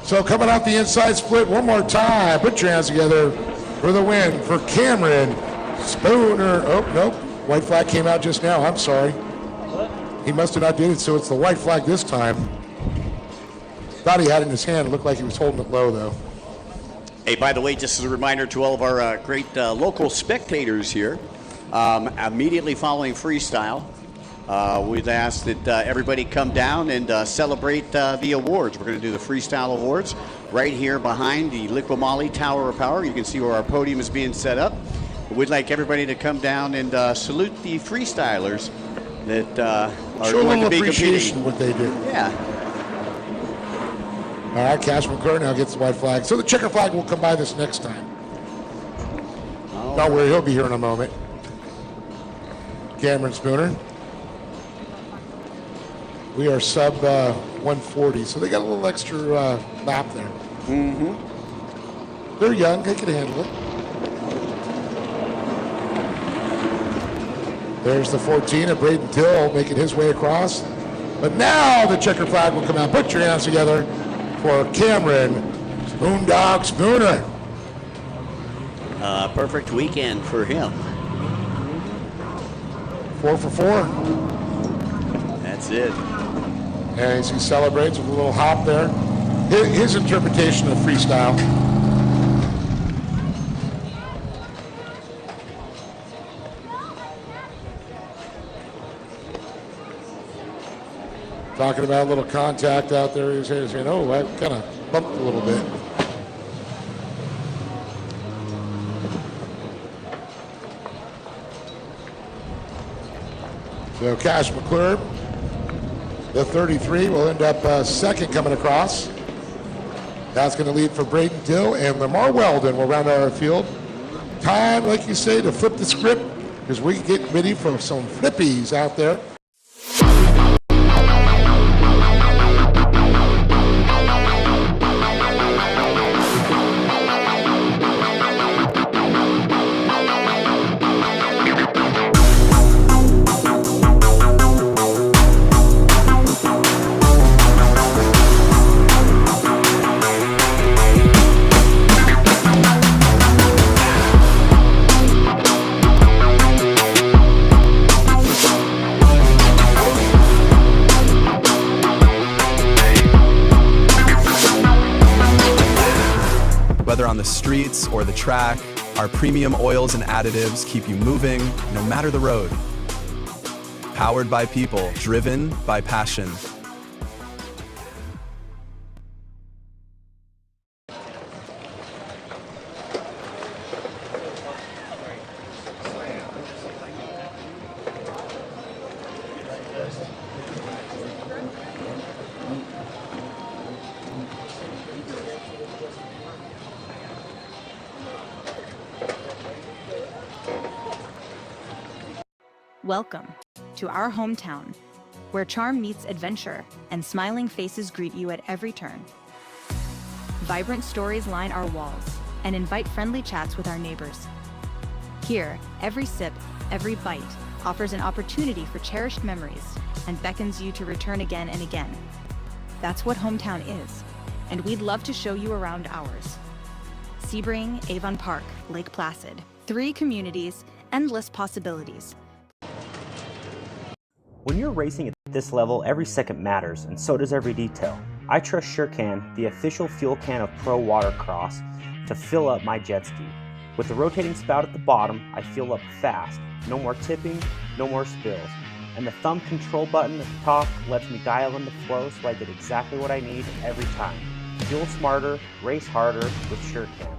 So coming out the inside split one more time. Put your hands together for the win for Cameron Spooner. Oh, nope. White flag came out just now. I'm sorry. He must have not did it, so it's the white flag this time. Thought he had it in his hand. It looked like he was holding it low, though. Hey, by the way, just as a reminder to all of our great local spectators here, immediately following Freestyle, we'd ask that everybody come down and celebrate the awards. We're going to do the Freestyle Awards right here behind the Liqui Moly Tower of Power. You can see where our podium is being set up. We'd like everybody to come down and salute the freestylers that are Show going to be appreciation competing. what they did. Yeah. All right, Cash McClure now gets the white flag. So the checker flag will come by this next time. Don't worry, he'll be here in a moment. Cameron Spooner. We are sub 140, so they got a little extra lap there. Mm-hmm. They're young, they can handle it. There's the 14 of Braden Dill making his way across. But now the checker flag will come out. Put your hands together for Cameron Spoondog Spooner. Perfect weekend for him. 4 for 4. That's it. And as he celebrates with a little hop there. His interpretation of freestyle. Talking about a little contact out there. He's saying, oh, I kind of bumped a little bit. So Cash McClure, the 33, will end up second coming across. That's going to lead for Braden Dill, and Lamar Weldon will round out our field. Time, like you say, to flip the script, because we get ready for some flippies out there. Whether on the streets or the track, our premium oils and additives keep you moving no matter the road. Powered by people, driven by passion. Welcome to our hometown, where charm meets adventure and smiling faces greet you at every turn. Vibrant stories line our walls and invite friendly chats with our neighbors. Here, every sip, every bite offers an opportunity for cherished memories and beckons you to return again and again. That's what hometown is, and we'd love to show you around ours. Sebring, Avon Park, Lake Placid. 3 communities, endless possibilities. When you're racing at this level, every second matters, and so does every detail. I trust SureCan, the official fuel can of Pro Watercross, to fill up my jet ski. With the rotating spout at the bottom, I fuel up fast. No more tipping, no more spills. And the thumb control button at the top lets me dial in the flow so I get exactly what I need every time. Fuel smarter, race harder with SureCan.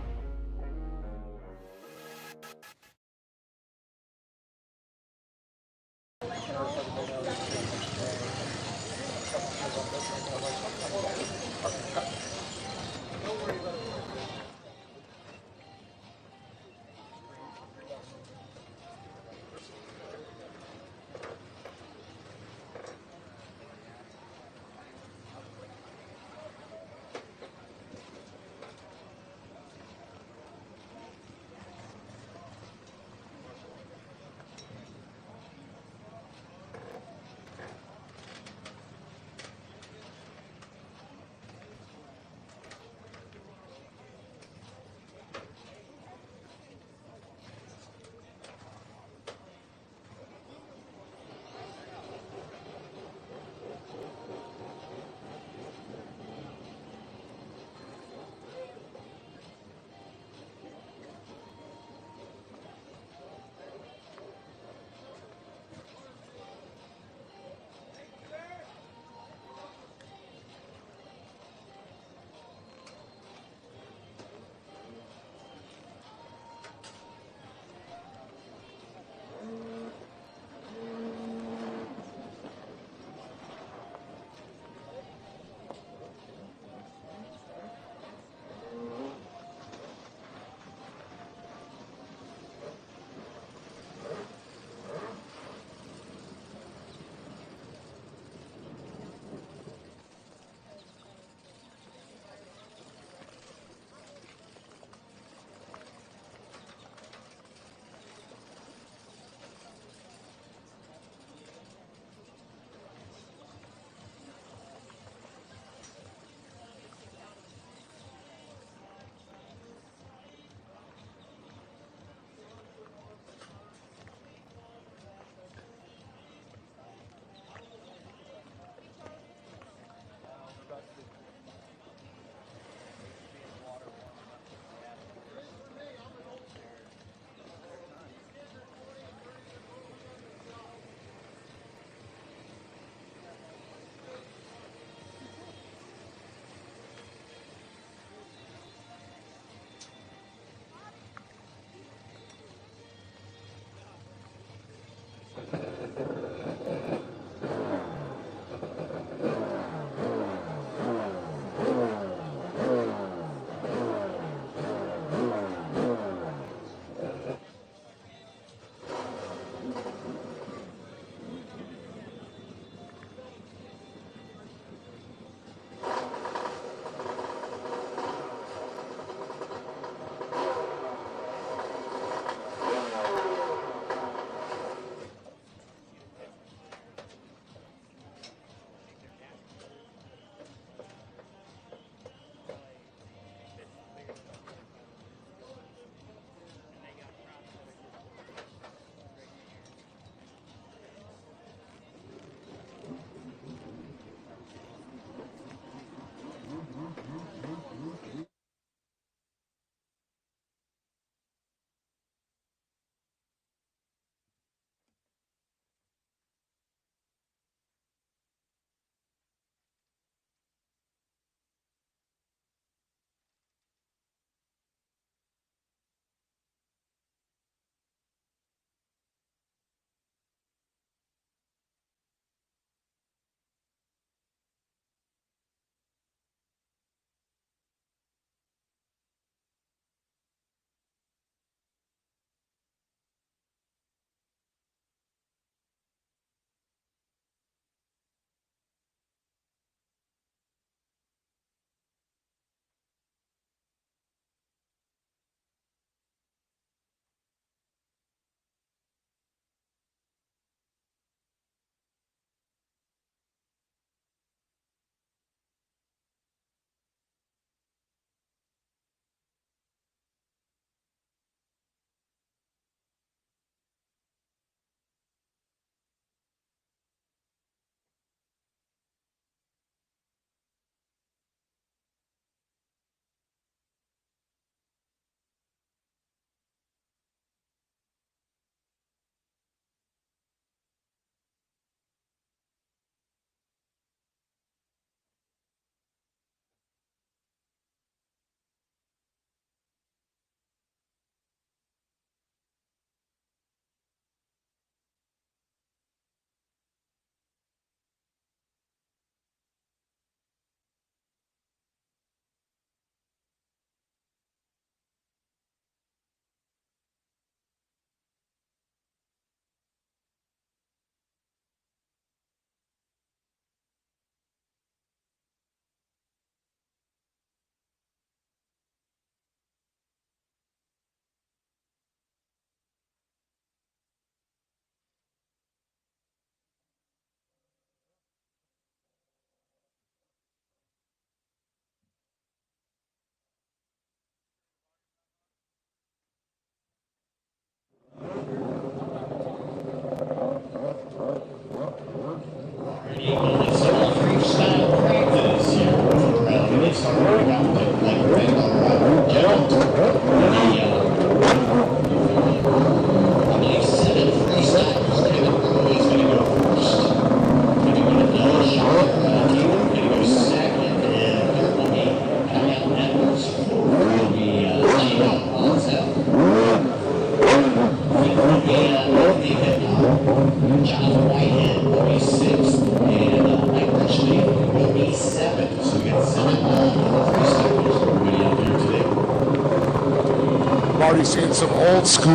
already seeing some old school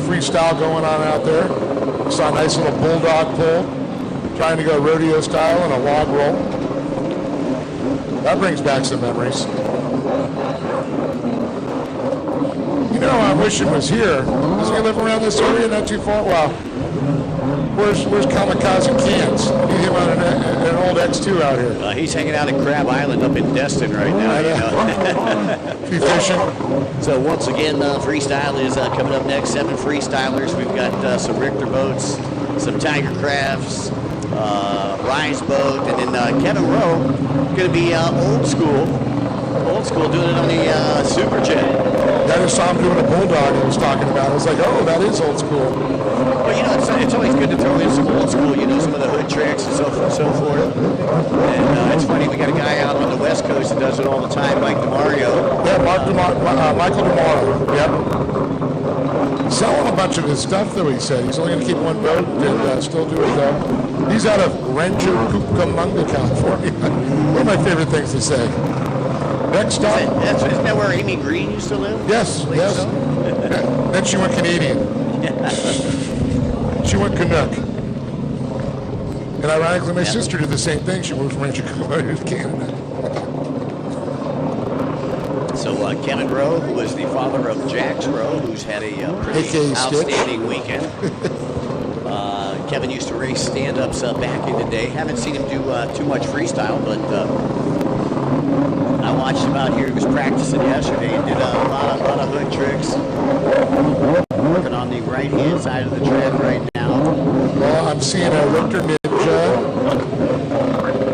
freestyle going on out there. Saw a nice little bulldog pull, trying to go rodeo style and a log roll. That brings back some memories. You know, I wish it was here. Does he live around this area? Not too far? Well, where's Kamikaze Cans? Need him on an old X2 out here. He's hanging out at Crab Island up in Destin right now. You know. Be fishing. So once again, freestyle is coming up next. 7 freestylers. We've got some Richter boats, some Tiger Crafts, Rise boat, and then Kevin Rowe going to be old school doing it on the Super Jet. I just saw him doing a bulldog I was talking about. I was like, oh, that is old school. Well, you know, it's always good to throw in some old school, you know, some of the hood tricks and so forth. And it's funny, we got a guy out on the West Coast that does it all the time, Mike DeMario. Yeah, Michael DeMario. Yep. Selling a bunch of his stuff, though, he said. He's only going to keep one boat and still do it, though. He's out of Rancho Cucamonga, California. One of my favorite things to say. Next up. Isn't that where Amy Green used to live? Yes, yes. So? Then she went Canadian. She went Canuck. And ironically, my sister did the same thing. She moved from Rancho Cucamonga to Canada. So Kevin Rowe, who was the father of Jax Rowe, who's had a pretty outstanding weekend. Kevin used to race stand-ups back in the day. Haven't seen him do too much freestyle, but I watched him out here. He was practicing yesterday and did a lot of hood tricks. Working on the right-hand side of the track right now. Well, I'm seeing a Richter Ninja.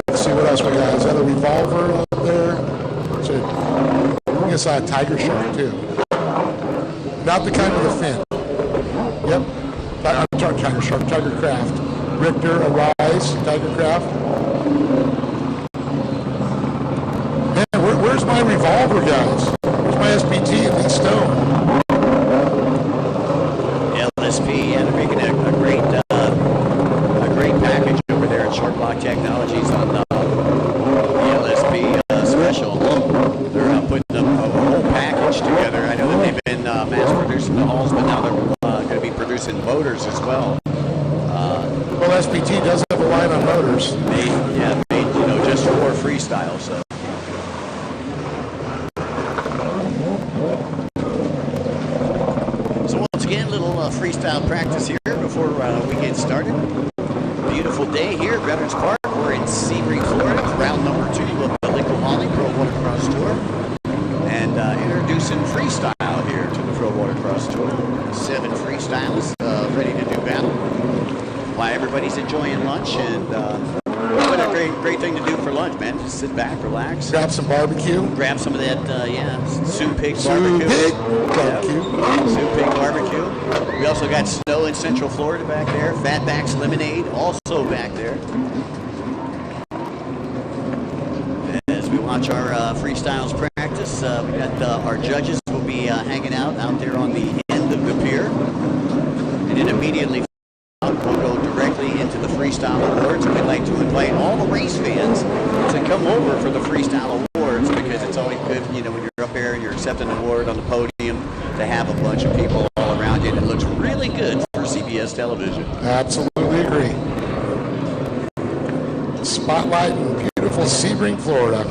Let's see what else we got. Is that a revolver up there? I think I saw a tiger shark, too. Not the kind with a fin. Yep. I'm talking tiger shark, tiger craft. Richter, a Rise, tiger craft. Where's my revolver, guys? Where's my SPT and Lee Stone? LSP, yeah, they're making a great package over there at Short Block Technologies on the LSP special. They're putting a whole package together. I know that they've been mass producing the hulls, but now they're going to be producing motors as well. Well, SPT does have a line on motors. Made, you know, just for freestyle, so. Again, a little freestyle practice here before we get started. Beautiful day here at Veterans Park. We're in Sebring, Florida. Round number 2 of the Liqui Moly Pro Watercross Tour. And introducing freestyle here to the Pro Watercross Tour. 7 freestylists ready to do battle. While everybody's enjoying lunch, and what a great thing to do for lunch, man. Just sit back, relax. Grab some barbecue. Grab some of that, Sioux Pig barbecue. Sioux Pig barbecue. We also got snow in Central Florida back there. Fatbacks Lemonade also back there. As we watch our freestyles practice, we got our judges will be hanging out there on the end of the pier. And then immediately we'll go directly into the Freestyle Awards, and we'd like to invite all the race fans to come over for the Freestyle Awards, because it's always good, you know, when you're up there and you're accepting an award on the podium, to have a bunch of people all around you, and it looks really good for CBS television. Absolutely agree. Spotlight in beautiful Sebring, Florida.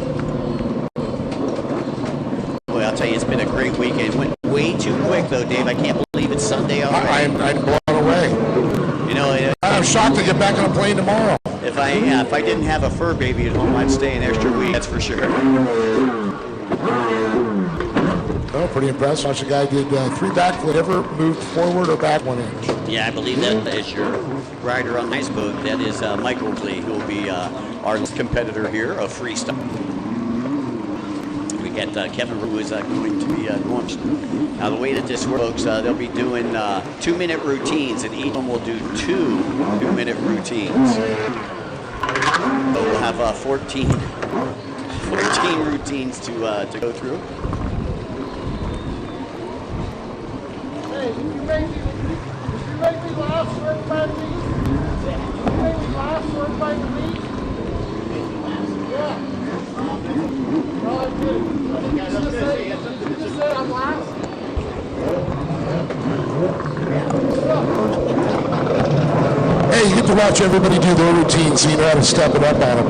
Boy, I'll tell you, it's been a great weekend. Went way too quick, though, Dave. I can't believe it's Sunday already. I'm blown away. You know, I'm shocked to get back on a plane tomorrow. If I didn't have a fur baby at home, I'd stay an extra week. That's for sure. Oh, pretty impressed. Watch the guy did 3 backflip, never moved forward or back 1 inch. Yeah, I believe that is your rider on Ice Boat. That is Michael Lee, who will be our competitor here of freestyle. We got Kevin, who is going to be going. Now, the way that this works, folks, they'll be doing 2-minute routines, and each of them will do 2 2-minute routines. So we'll have 14 routines to go through. Hey, did you make me laugh for everybody? Did you make me laugh for everybody to meet? Yeah. No, I did. Did you just say I'm last? watch everybody do their routine so you know how to step it up on them.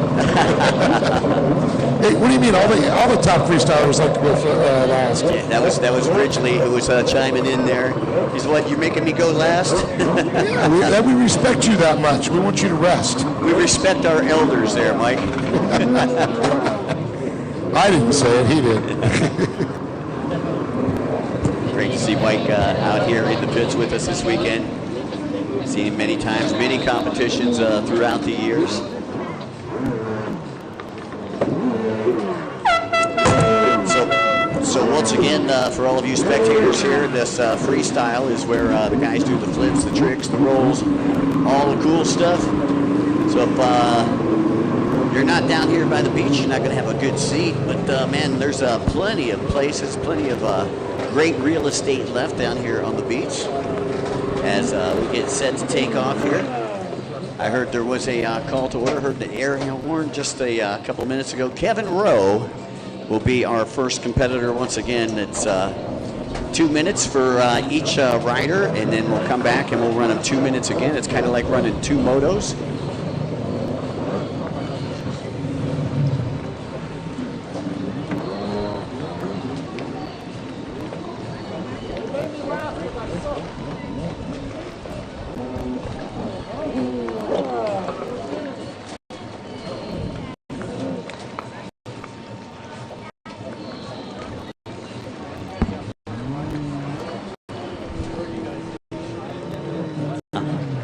Hey, what do you mean? All the top freestylers like to go last. Yeah, that was originally, it was chiming in there. He's what, you're making me go last? Yeah, we respect you that much. We want you to rest. We respect our elders there, Mike. I didn't say it, he did. Great to see Mike out here in the pits with us this weekend. Seen him many times, many competitions throughout the years. So once again, for all of you spectators here, this freestyle is where the guys do the flips, the tricks, the rolls, all the cool stuff. So if you're not down here by the beach, you're not going to have a good seat. But man, there's plenty of places, plenty of great real estate left down here on the beach as we get set to take off here. I heard there was a call to order, heard the air horn just a couple minutes ago. Kevin Rowe will be our first competitor once again. It's 2 minutes for each rider, and then we'll come back and we'll run them 2 minutes again. It's kind of like running 2 motos.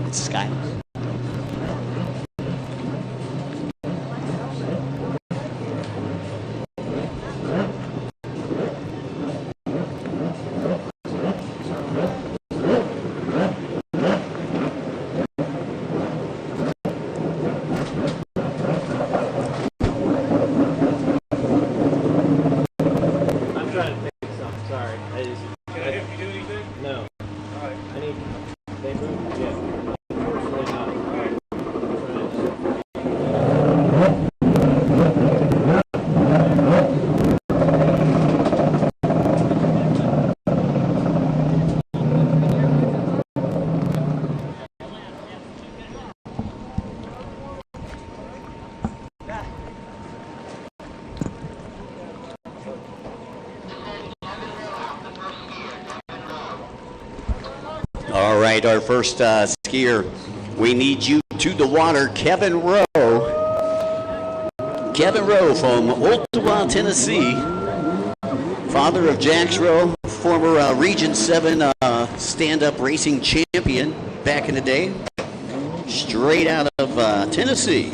Sky. I'm trying to pick something. Sorry. Can I help you do anything? No. All right. I need. They move. Yeah. All right, our first skier, we need you to the water, Kevin Rowe. Kevin Rowe from Ottawa, Tennessee. Father of Jax Rowe, former Region 7 stand-up racing champion back in the day. Straight out of Tennessee.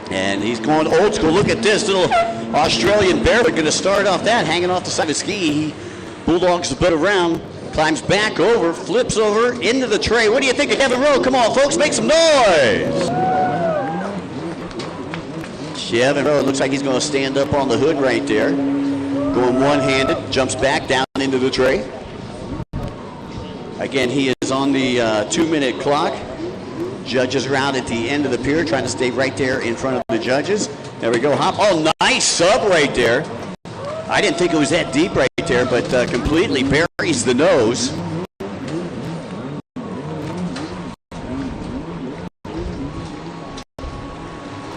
And he's going old school. Look at this little Australian bear. We're going to start off that, hanging off the side of his ski. He bulldogs the butt around, climbs back over, flips over into the tray. What do you think of Kevin Rowe? Come on, folks, make some noise. Kevin Rowe, looks like he's going to stand up on the hood right there. Going one-handed, jumps back down into the tray. Again, he is on the 2-minute clock. Judges are out at the end of the pier, trying to stay right there in front of the judges. There we go, hop. Oh, nice sub right there. I didn't think it was that deep right there, but completely buries the nose.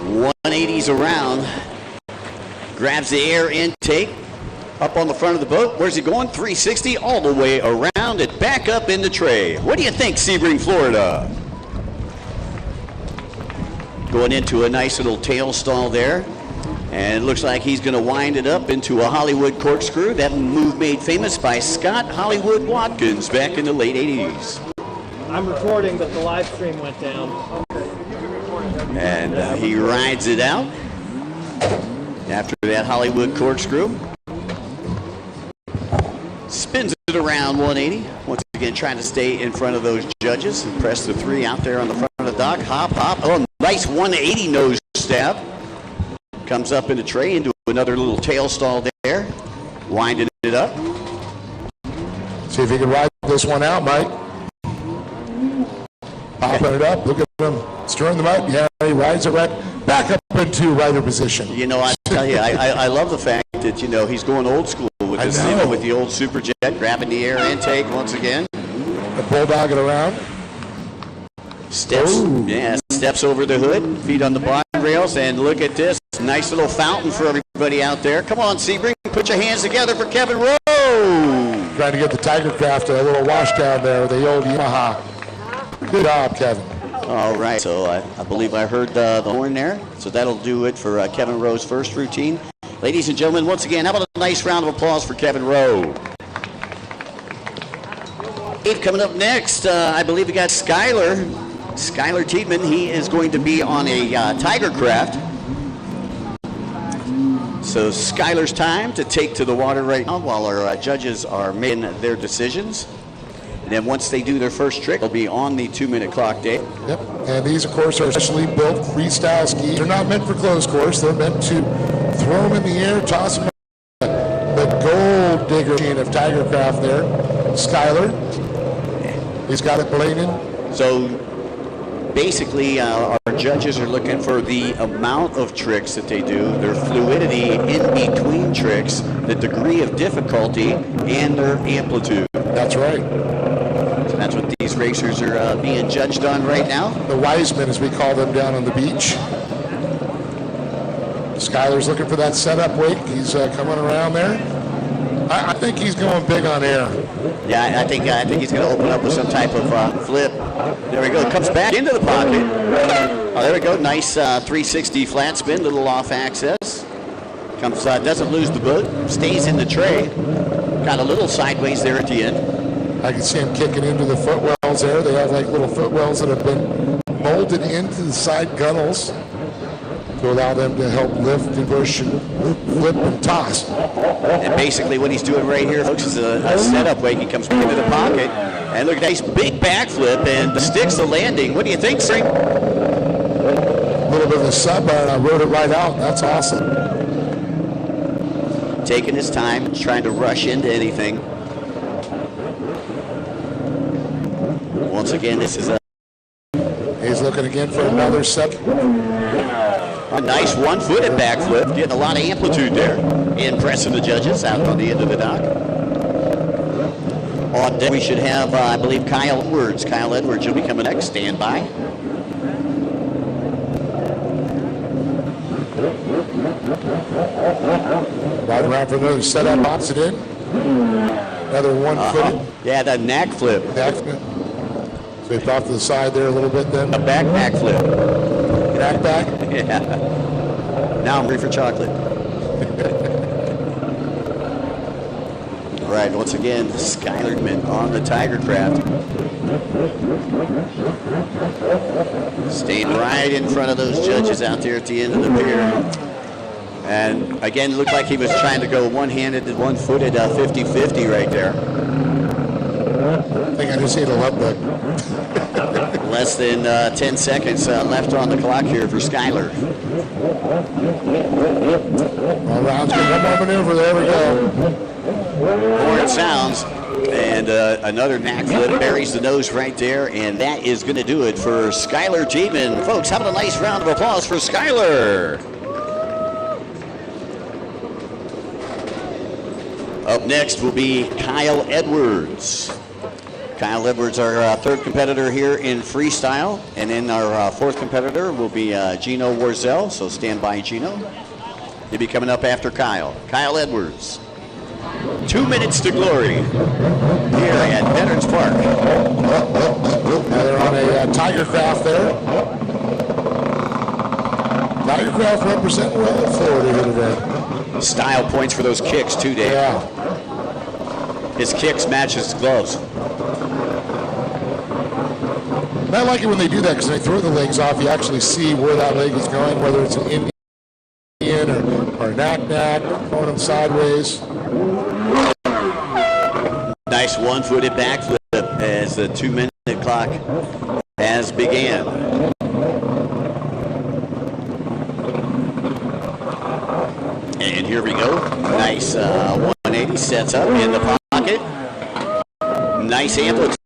.180s around. Grabs the air intake. Up on the front of the boat. Where's he going? 360 all the way around and back up in the tray. What do you think, Sebring, Florida? Going into a nice little tail stall there. And it looks like he's going to wind it up into a Hollywood corkscrew. That move made famous by Scott Hollywood Watkins back in the late 80s. I'm recording, but the live stream went down. And he rides it out after that Hollywood corkscrew. Spins it around 180. Once again, trying to stay in front of those judges and press the 3 out there on the front of the dock. Hop, hop. Oh, nice 180 nose stab. Comes up in the tray into another little tail stall there. Winding it up. See if he can ride this one out, Mike. Popping it up. Look at him stirring them up. Yeah, he rides it right back up into rider position. You know, I tell you, I love the fact that, you know, he's going old school with this, with the old Superjet, grabbing the air intake once again. The bulldog it around. Steps over the hood, feet on the bottom rails, and look at this. Nice little fountain for everybody out there. Come on, Sebring, put your hands together for Kevin Rowe. Trying to get the Tiger Craft a little wash down there with the old Yamaha. Good job, Kevin. All right, so I believe I heard the horn there. So that'll do it for Kevin Rowe's first routine. Ladies and gentlemen, once again, how about a nice round of applause for Kevin Rowe? Coming up next, I believe we got Skylar Tiedemann. He is going to be on a Tiger Craft. So Skylar's time to take to the water right now while our judges are making their decisions. And then once they do their first trick, they'll be on the 2-minute clock, Dave. Yep, and these, of course, are specially built freestyle skis. They're not meant for closed course. They're meant to throw them in the air, toss them. The gold digger machine of Tiger Craft there, Skylar. He's got it blading. So basically, our judges are looking for the amount of tricks that they do, their fluidity in between tricks, the degree of difficulty, and their amplitude. That's right. So that's what these racers are being judged on right now. The Wisemen, as we call them down on the beach. Skylar's looking for that setup wake. He's coming around there. I think he's going big on air. Yeah, I think he's going to open up with some type of flip. There we go. Comes back into the pocket. Oh, there we go. Nice 360 flat spin, little off access. Comes, doesn't lose the boat. Stays in the tray. Got a little sideways there at the end. I can see him kicking into the footwells there. They have like little footwells that have been molded into the side gunnels to allow them to help lift and push and flip and toss. And basically what he's doing right here, folks, is a setup wake. He comes back into the pocket, and look at nice big backflip, and sticks the landing. What do you think, Spring? A little bit of a sub, and I rode it right out. That's awesome. Taking his time, trying to rush into anything. Once again, this is He's looking again for another sub. a nice one-footed backflip, getting a lot of amplitude there. Impressing the judges out on the end of the dock. On deck, we should have, I believe, Kyle Edwards. Kyle Edwards will be coming next. Stand by. Right around for another setup, pops it in. Another one-footed. Yeah, that knack flip. So he off to the side there a little bit then. A back flip. Back. Yeah. Now I'm ready for chocolate. All right, once again, Skylarman on the Tiger Craft. Staying right in front of those judges out there at the end of the pier. And again, it looked like he was trying to go one-handed and one-footed 50-50 right there. I think I just hit a love button. Less than 10 seconds left on the clock here for Skylar. All rounds, one more maneuver. There we go. Horn sounds, and another knack flip buries the nose right there, and that is going to do it for Skylar Tiedemann. Folks, have a nice round of applause for Skylar. Up next will be Kyle Edwards. Kyle Edwards, our third competitor here in freestyle, and then our fourth competitor will be Gino Warzel, so stand by, Gino. He'll be coming up after Kyle. Kyle Edwards. 2 minutes to glory here at Veterans Park. Now they're on a Tiger Craft there. Tiger Craft representing well in Florida here today. Style points for those kicks too, Dave. Yeah. His kicks match his gloves. I like it when they do that because they throw the legs off. You actually see where that leg is going, whether it's an Indian or knack, throwing them sideways. Nice one-footed backflip as the 2-minute clock has began. And here we go. Nice 180 sets up in the pocket. Nice amplitude.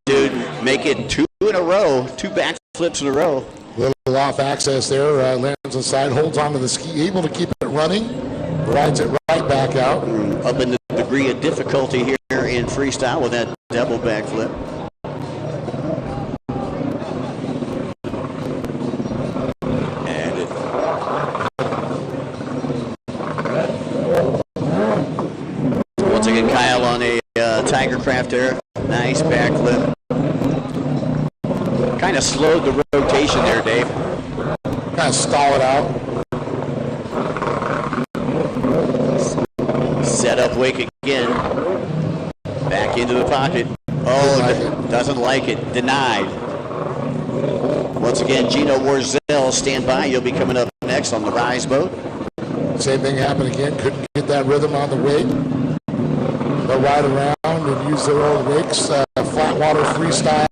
Make it 2 in a row. 2 backflips in a row. Little off access there. Lands on the side, holds onto the ski, able to keep it running. Rides it right back out. Up in the degree of difficulty here in freestyle with that double backflip. watercraft there. Nice backflip. Kind of slowed the rotation there, Dave. Kind of stall it out. Set up wake again. Back into the pocket. Oh, doesn't like it. Denied. Once again, Gino Warzel, stand by. You'll be coming up next on the Rise boat. Same thing happened again. Couldn't get that rhythm on the wake. They'll ride around and use their old wakes. Flat water freestyle.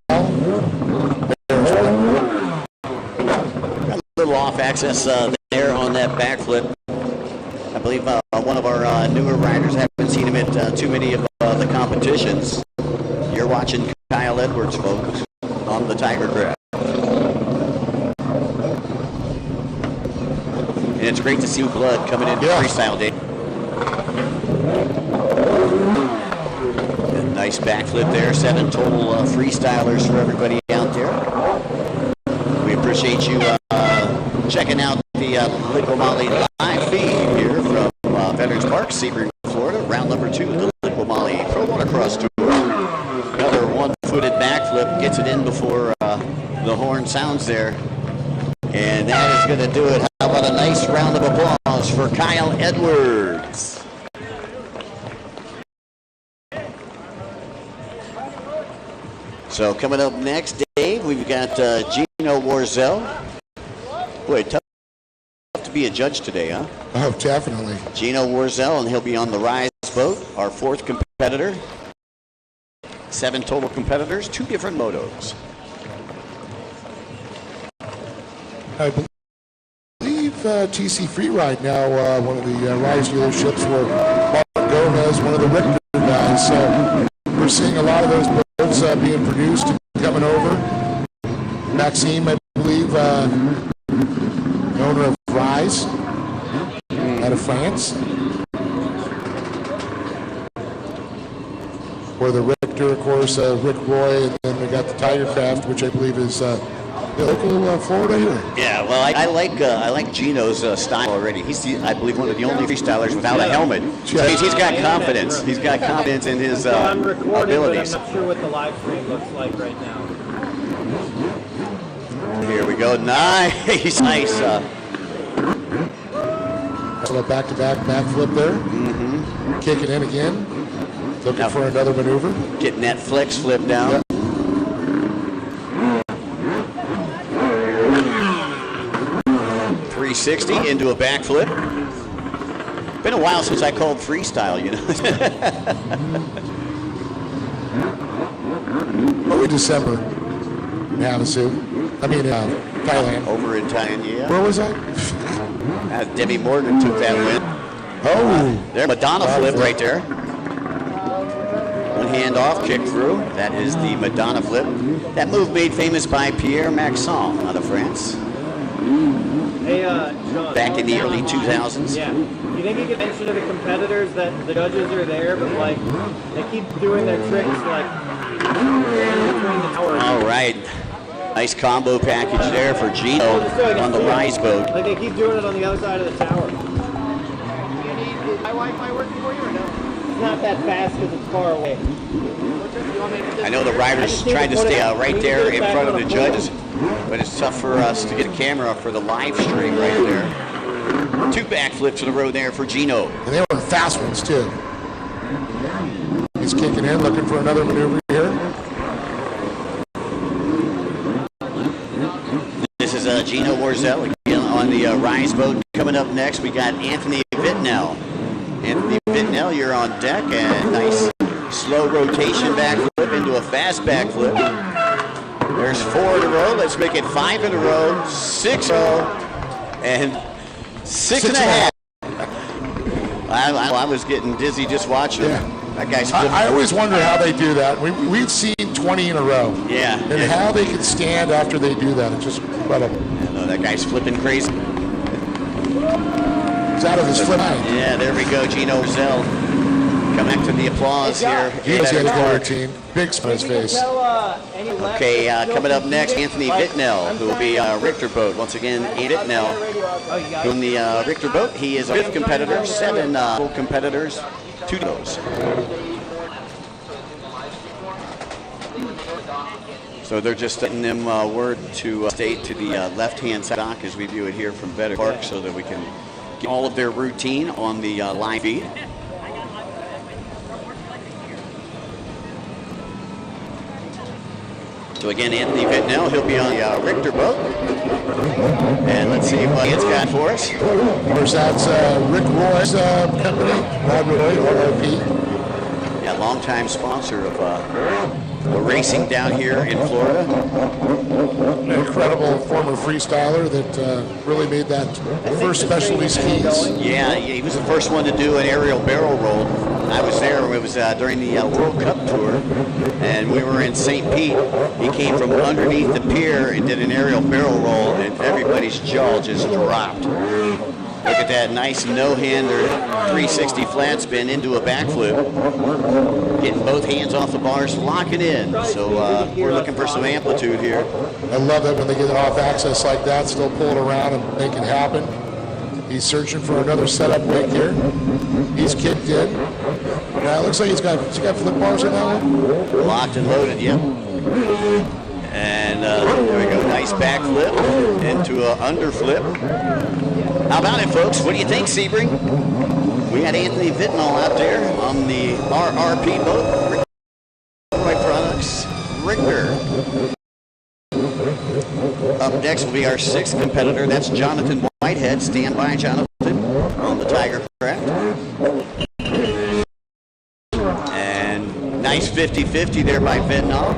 Got a little off access there on that backflip. I believe one of our newer riders, haven't seen him at too many of the competitions. You're watching Kyle Edwards, folks, on the Tiger Craft. And it's great to see blood coming into freestyle, Dave. And nice backflip there. 7 total freestylers for everybody out there. We appreciate you checking out the Liqui Moly live feed here from Veterans Park, Sebring, Florida. Round number 2 of the Liqui Moly Pro Watercross Tour. Another one-footed backflip gets it in before the horn sounds there. And that is going to do it. How about a nice round of applause for Kyle Edwards? So coming up next, Dave, we've got Gino Warzel. Boy, tough to be a judge today, huh? Oh, definitely. Gino Warzel, and he'll be on the Rise boat, our 4th competitor. 7 total competitors, 2 different motos. I believe TC Freeride now one of the Rise dealerships where Mark Gomez, one of the Richter guys. So we're seeing a lot of those boats being produced and coming over. Maxime, I believe, the owner of Rise out of France. Where the Richter, of course, Rick Roy, and then we got the Tiger Craft, which I believe is local Florida here. Yeah, well, I like Gino's style already. He's, I believe, one of the only freestylers without a helmet. So he's got confidence. He's got confidence in his abilities. But I'm not sure what the live stream looks like right now. Here we go. Nice. Nice. A back-to-back backflip there. Mm-hmm. Kick it in again. Looking for another maneuver. Getting that flex flip down. Yep. .360 into a backflip. Been a while since I called freestyle, you know. Early December in havasu. I mean, Thailand. Over in Thailand, yeah. Where was I? Debbie Morgan took that win. Oh. There, Madonna flip right there. One hand off, kick through. That is the Madonna flip. That move made famous by Pierre Maxon out of France. Hey, John, back in the early 2000s. Yeah. You think you can mention to the competitors that the judges are there, but like they keep doing their tricks like between the towers. All right. Nice combo package there for Gino on the Rise boat. Like they keep doing it on the other side of the tower. Do you need my Wi-Fi working for you or no? It's not that fast because it's far away. I know the riders trying to stay right there in front of the judges, but it's tough for us to get a camera for the live stream right there. 2 backflips in a row there for Gino. And they were fast ones too. He's kicking in, looking for another maneuver here. This is Gino Warzel again on the Rise boat. Coming up next, we got Anthony Vitnell. Anthony Vitnell, you're on deck, and nice slow rotation backflip into a fast backflip. There's 4 in a row. Let's make it 5 in a row, 6 in a row, and 6.5. I was getting dizzy just watching. Yeah. That guy's I always wonder how they do that. We've seen 20 in a row. Yeah. And how they can stand after they do that. It's just incredible. Yeah, no, that guy's flipping crazy. He's out of his flip line. Yeah, there we go. Gino Warzel. Come back to the applause here. He's got a routine. Big smile on his face. Okay, coming up next, Anthony Vitnell, who will be Richter boat. Once again, Vitnell, who in the Richter boat, he is a 5th competitor, 7 competitors, 2 goes. So they're just getting them word to stay to the left-hand side dock as we view it here from Better Park so that we can get all of their routine on the live feed. So again, Anthony Vitnell, he'll be on the Richter boat. And let's see what it's got for us. Of course, that's Rick Roy's company, Rod Roy, RRP. Yeah, longtime sponsor of the racing down here in Florida. An incredible former freestyler that really made that first specialty skis. Yeah, he was the first one to do an aerial barrel roll. I was there. It was during the World Cup tour, and we were in St. Pete. He came from underneath the pier and did an aerial barrel roll, and everybody's jaw just dropped. Look at that nice no-hander 360 flat spin into a backflip. Getting both hands off the bars, locking in. So we're looking for some amplitude here. I love that when they get it off access like that, still pull it around and make it happen. He's searching for another setup wake here. He's kicked in. Now it looks like he's got flip bars in that one. Locked and loaded, yep. And there we go, nice backflip into an underflip. How about it, folks? What do you think, Sebring? We had Anthony Vitnell out there on the RRP boat. Roy Products, Richter. Up next will be our sixth competitor. That's Jonathan Whitehead. Stand by, Jonathan, on the Tiger Craft. And nice 50-50 there by Vitnell.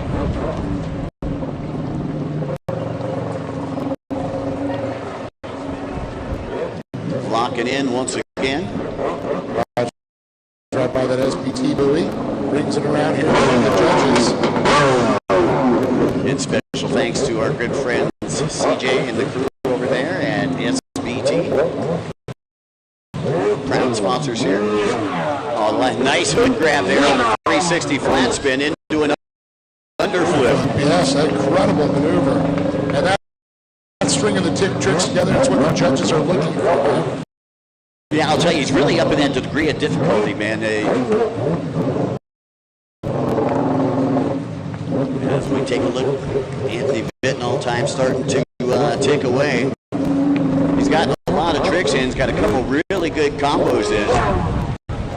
Locking in once again. Right by that SPT buoy. Brings it around here between the judges. And special thanks to our good friends CJ and the crew over there at SBT. Proud sponsors here. Oh, nice hood grab there on the 360 flat spin into an underflip. Yes, incredible maneuver. And that stringing the tricks together, that's what the judges are looking for, man. Yeah, I'll tell you, he's really up in that degree of difficulty, man. As we take a look, Anthony Vitnell, time starting to tick away. He's got a lot of tricks in. He's got a couple really good combos in.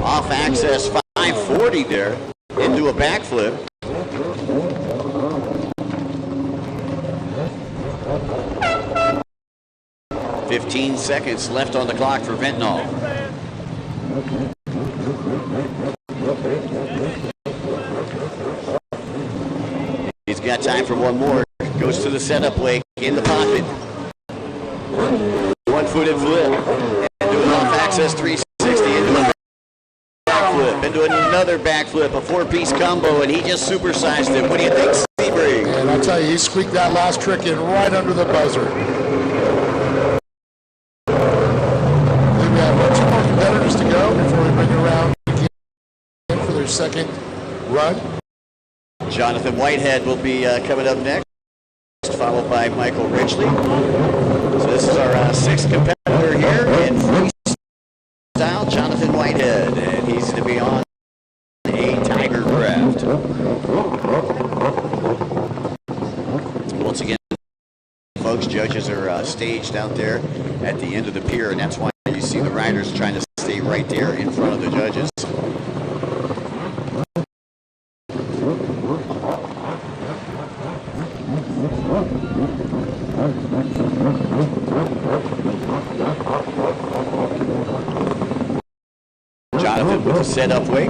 Off access 540 there into a backflip. $15 seconds left on the clock for Vitnell. He's got time for one more. Goes to the setup wake in the pocket. One-footed flip. Into an off-access 360 into a backflip. Into another backflip, a four-piece combo, and he just supersized it. What do you think, Sebring? And I'll tell you, he squeaked that last trick in right under the buzzer. To go before we bring it around again for their second run. Jonathan Whitehead will be coming up next, followed by Michael Ridgely. So this is our sixth competitor here in freestyle, Jonathan Whitehead, and he's to be on a Tiger Craft. Once again, folks, judges are staged out there at the end of the pier, and that's why you see the riders trying to stay right there in front of the judges. Jonathan with the setup wake.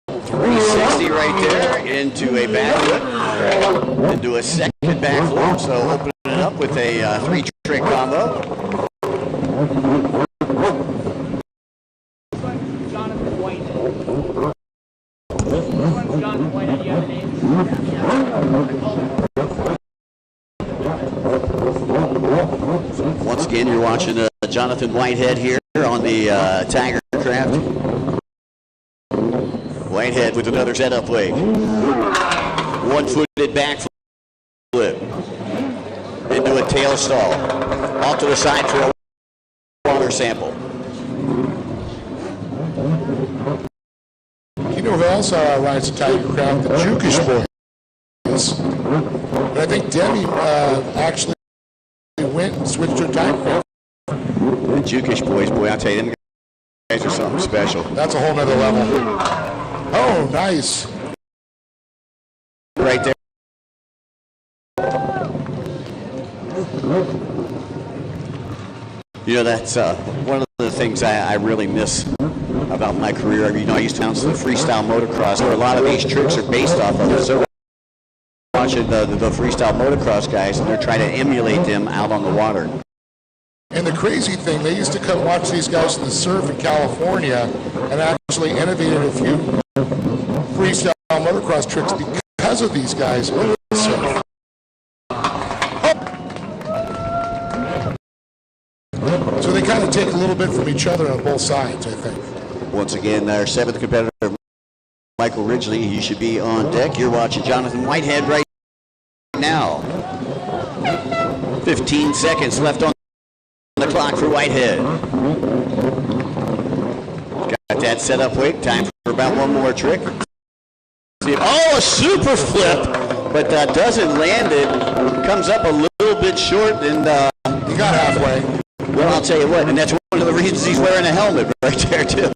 360 right there into a backflip. Into a second backflip, so opening it up with a three-trick combo. Jonathan Whitehead. Jonathan Whitehead, you have a name? Once again, you're watching Jonathan Whitehead here on the Tiger Craft. Whitehead with another setup wake. One-footed backflip into a tail stall. Off to the side for a water sample. You know who else rides the Tiger Craft? The Jukish boy. wins. And I think Demi actually went and switched her time. The Jukish boys, boy, I'll tell you, them guys are something special. That's a whole nother level. Oh, nice. Right there. You know, that's one of the things I really miss about my career. You know, I used to announce the freestyle motocross, where a lot of these tricks are based off of it. So watching the freestyle motocross guys, and they're trying to emulate them out on the water. And the crazy thing, they used to come watch these guys in the surf in California and actually innovated a few freestyle motocross tricks because of these guys in the surf. So they kind of take a little bit from each other on both sides, I think. Once again, our 7th competitor, Michael Ridgely, he should be on deck. You're watching Jonathan Whitehead right now. 15 seconds left on the clock for Whitehead. Got that set up quick. Time for about one more trick. Oh, a super flip, but doesn't land it. Comes up a little bit short, and he got halfway. Well, I'll tell you what, and that's one of the reasons he's wearing a helmet right there, too.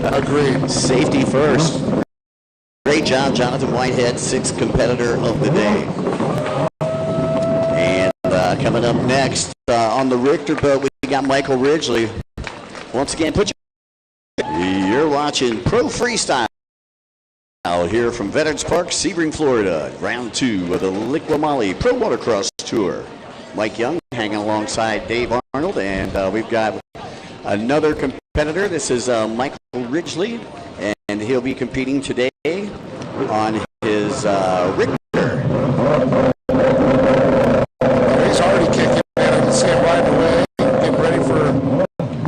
Agreed. Safety first. Great job, Jonathan Whitehead, 6th competitor of the day. And coming up next on the Richter boat, we got Michael Ridgely. Once again, you're watching Pro Freestyle here from Veterans Park, Sebring, Florida. Round 2 of the Liqui Moly Pro Watercross Tour. Mike Young hanging alongside Dave Arnold, and we've got another competitor. This is Michael Ridgely, and he'll be competing today on his Richter. He's already kicking in. I can see him riding away, getting ready for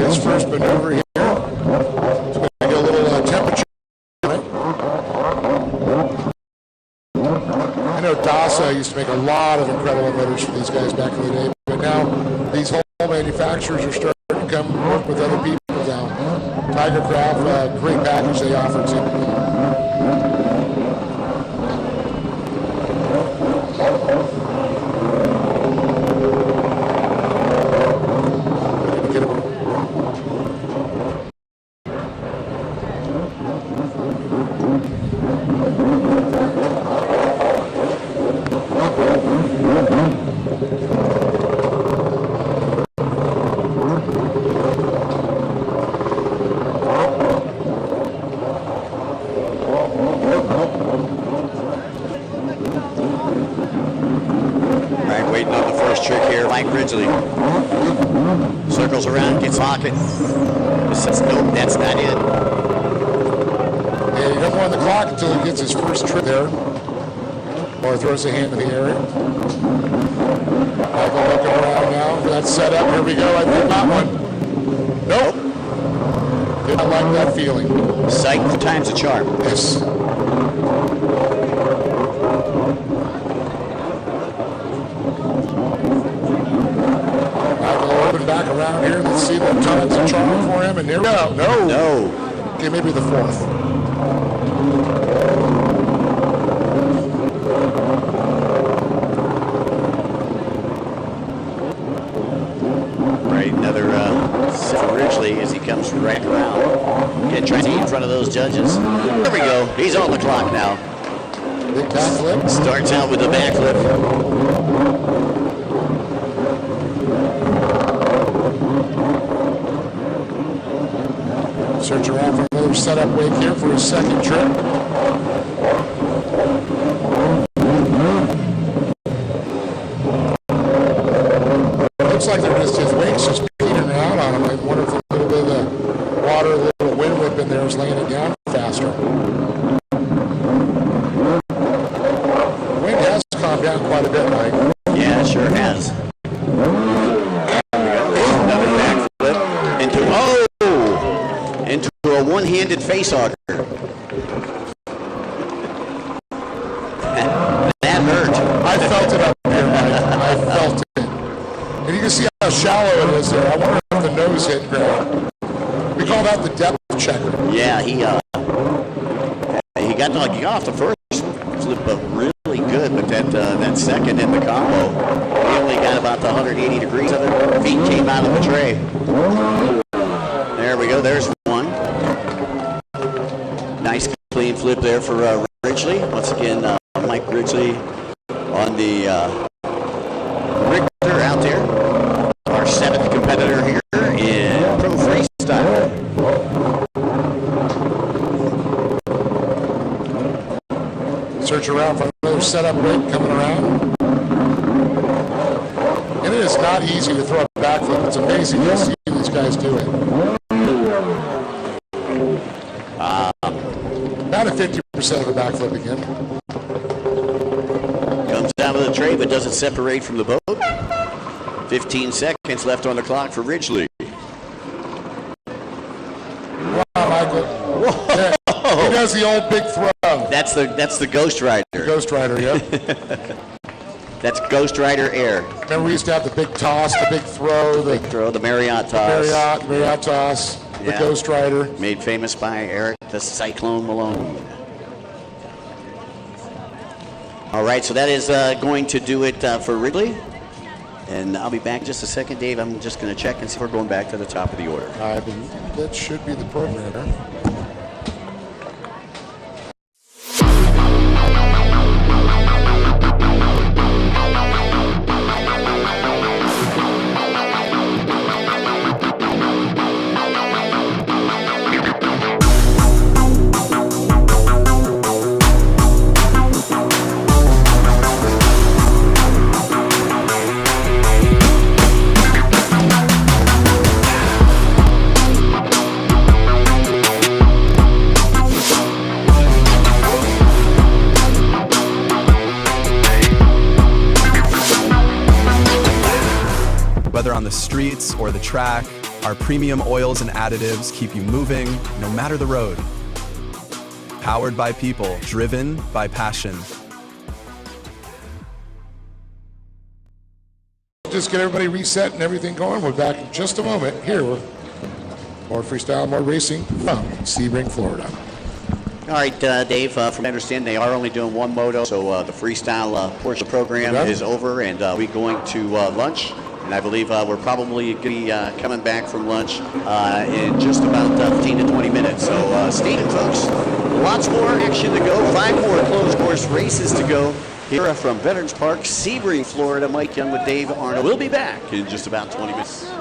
his first maneuver here. He's going to get a little temperature on it. I know Dasa used to make a lot of incredible motors for these guys back in the day, but now these whole manufacturers are starting to come work with other people now. Tiger Craft, great package they offer too. Circles around, gets pocket. Says, nope, that's not it. Yeah, he doesn't want the clock until he gets his first trip there. Or throws a hand in the air. Michael looking around now. That's set up. Here we go. I think not one. Nope. Did not like that feeling. Sight times a charm. Yes. Back around here. Let's see what times a charm for him. And there we go. No. Okay, maybe the 4th. Right, another Ridgely as he comes right around. Again, trying to get in front of those judges. There we go. He's on the clock now. Big backflip. Starts out with the backflip. Search around for another setup wake here for his second trip. Looks like they're just his wakes just petering out on him. I wonder if a little bit of the water, a little wind whip in there is laying it down faster. The wind has calmed down quite a bit, Mike. Yeah, it sure has. Another backflip into a one-handed facehugger. That hurt. I felt it up here, Mike. I felt it. And you can see how shallow it is there. I wonder if the nose hit ground. We call that the depth checker. Yeah, he got off the first flip up really good, but that second in the combo, he only got about the 180 degrees of it. Feet came out of the tray. There we go. There's one. Nice clean flip there for Ridgely. Once again, Mike Ridgely on the Richter out there. Our 7th competitor here in Pro Freestyle. Search around for another setup break coming around. And it is not easy to throw a backflip. It's amazing to see these guys do it. About a 50% of a backflip again. Comes out of the tray but doesn't separate from the boat. 15 seconds left on the clock for Ridgely. Wow, Michael. Yeah, he does the old big throw. That's the Ghost Rider. Ghost Rider, yep. That's Ghost Rider Air. Remember we used to have the big toss, the big throw, the Marriott toss. Marriott toss, the Ghost Rider. Made famous by Eric the Cyclone Malone. All right, so that is going to do it for Ridley. And I'll be back in just a second, Dave. I'm just going to check and see if we're going back to the top of the order. I believe that should be the programmer. Whether on the streets or the track, our premium oils and additives keep you moving no matter the road. Powered by people, driven by passion. Just get everybody reset and everything going. We're back in just a moment here with more freestyle, more racing from Sebring, Florida. All right, Dave, from what I understand, they are only doing one moto, so the freestyle portion of the program is over, and we're going to lunch. And I believe we're probably going to be coming back from lunch in just about 15 to 20 minutes. So stay tuned, folks. Lots more action to go. 5 more closed course races to go here from Veterans Park, Sebring, Florida. Mike Young with Dave Arnold. We'll be back in just about 20 minutes.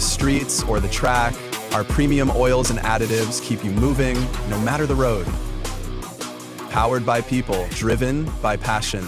streets or the track, our premium oils and additives keep you moving no matter the road. Powered by people, driven by passion.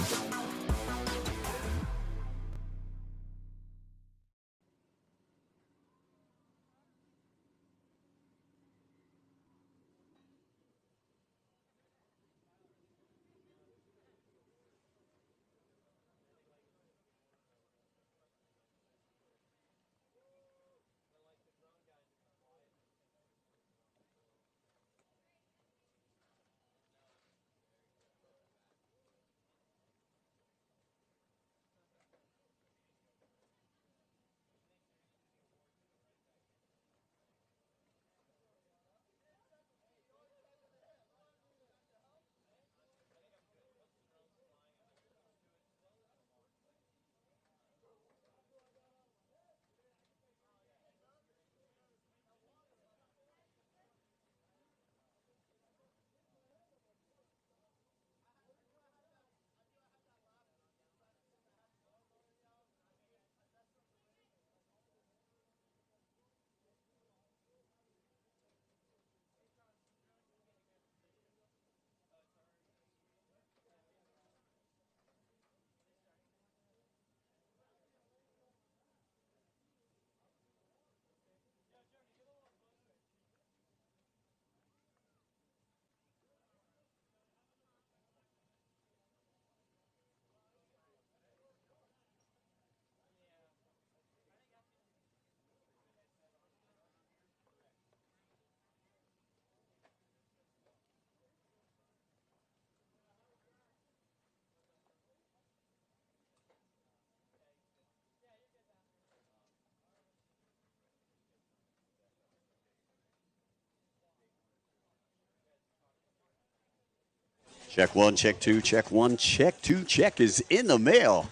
Check one, check two, check one, check two, check is in the mail.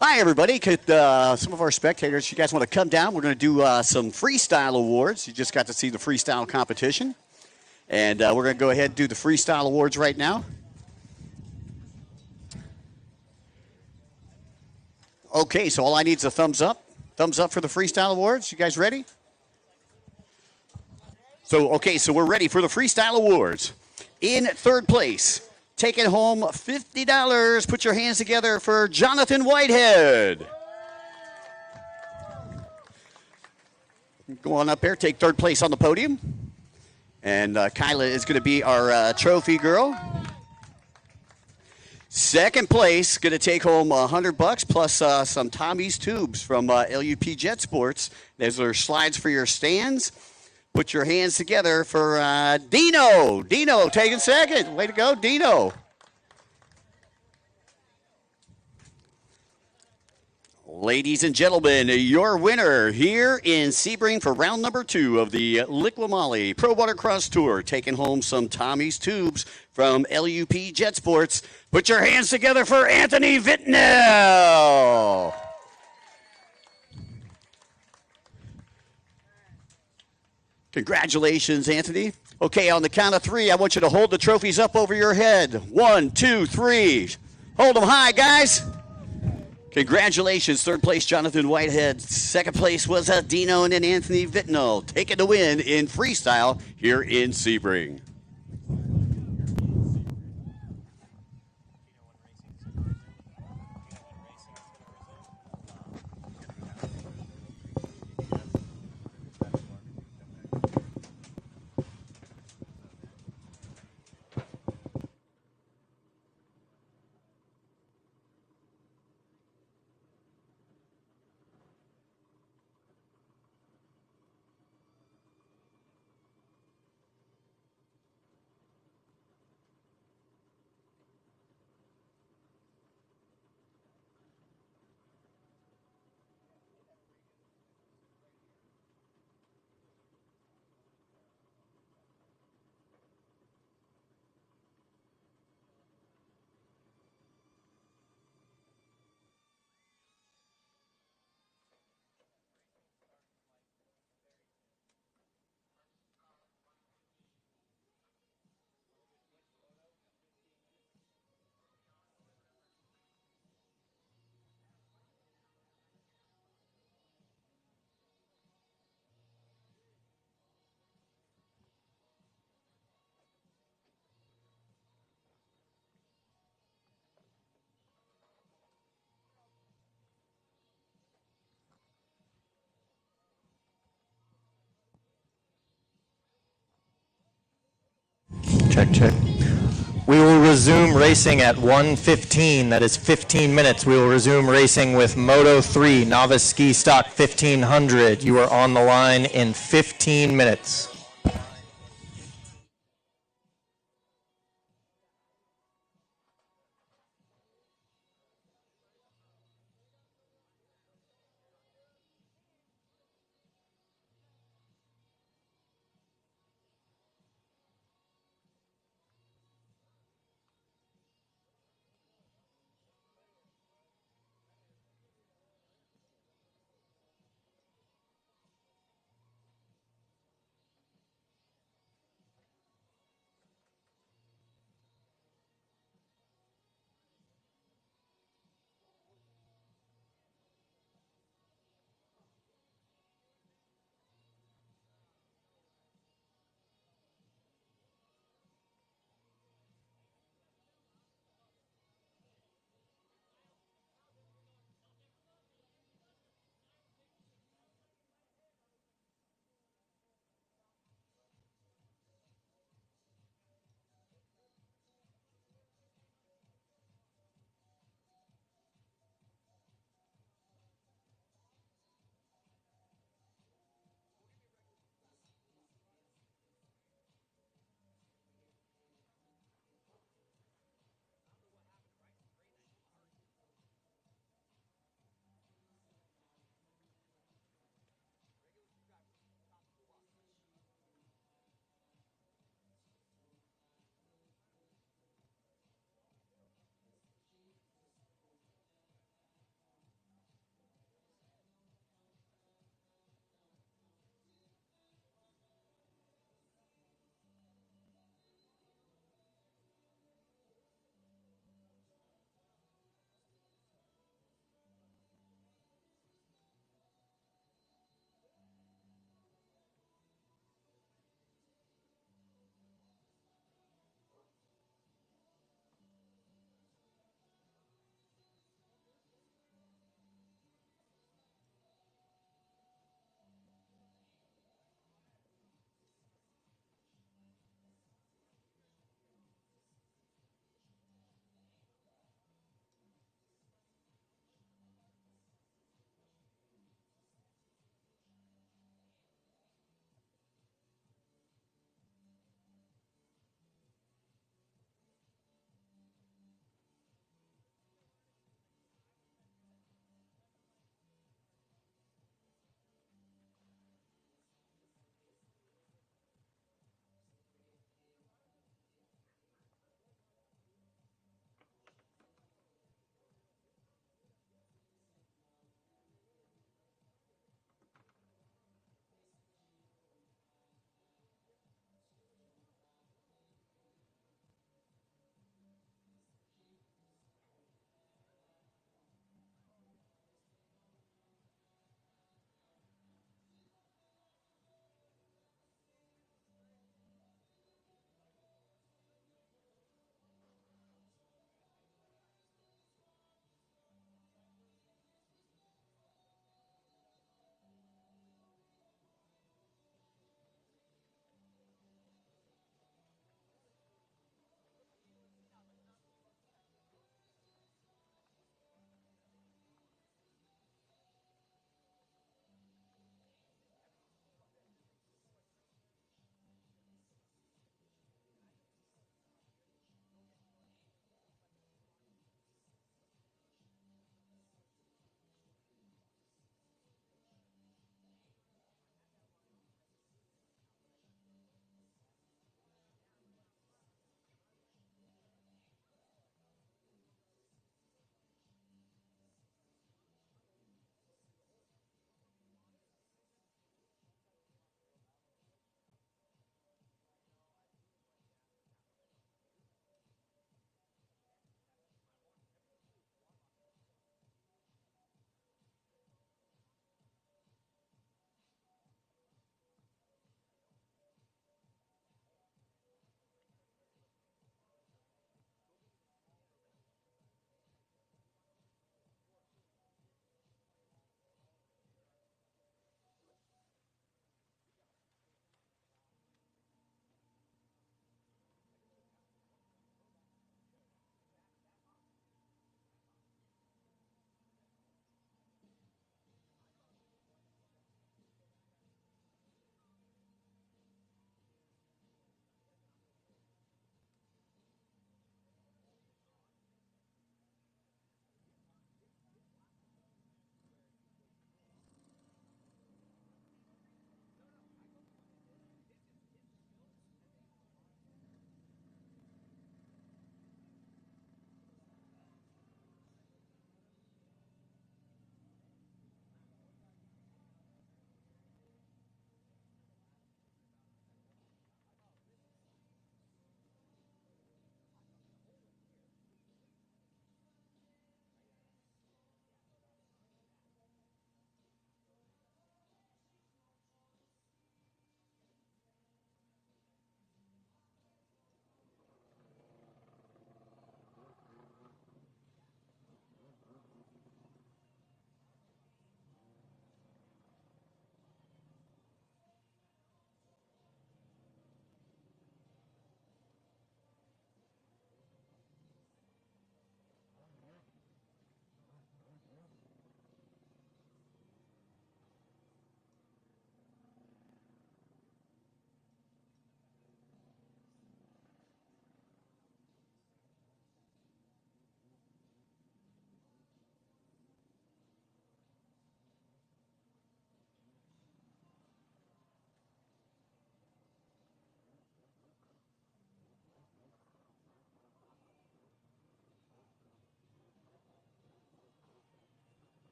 Hi, everybody. Could some of our spectators, you guys want to come down? We're going to do some freestyle awards. You just got to see the freestyle competition. And we're going to go ahead and do the freestyle awards right now. Okay, so all I need is a thumbs up. Thumbs up for the freestyle awards. You guys ready? So we're ready for the freestyle awards. In third place, taking home $50. Put your hands together for Jonathan Whitehead. Go on up there, take third place on the podium. And Kyla is going to be our trophy girl. Second place, going to take home $100 plus some Tommy's tubes from LUP Jet Sports. There's our slides for your stands. Put your hands together for Dino. Dino taking second. Way to go, Dino. Ladies and gentlemen, your winner here in Sebring for round number 2 of the Liqui Moly Pro Watercross Tour, taking home some Tommy's tubes from LUP Jet Sports. Put your hands together for Anthony Vitnell. Congratulations, Anthony. Okay, on the count of 3, I want you to hold the trophies up over your head. 1, 2, 3. Hold them high, guys. Congratulations, third place, Jonathan Whitehead. Second place was Dino and then Anthony Vitnell, taking the win in freestyle here in Sebring. check, check. We will resume racing at 1:15. That is 15 minutes. We will resume racing with Moto 3 Novice Ski Stock 1500. You are on the line in 15 minutes.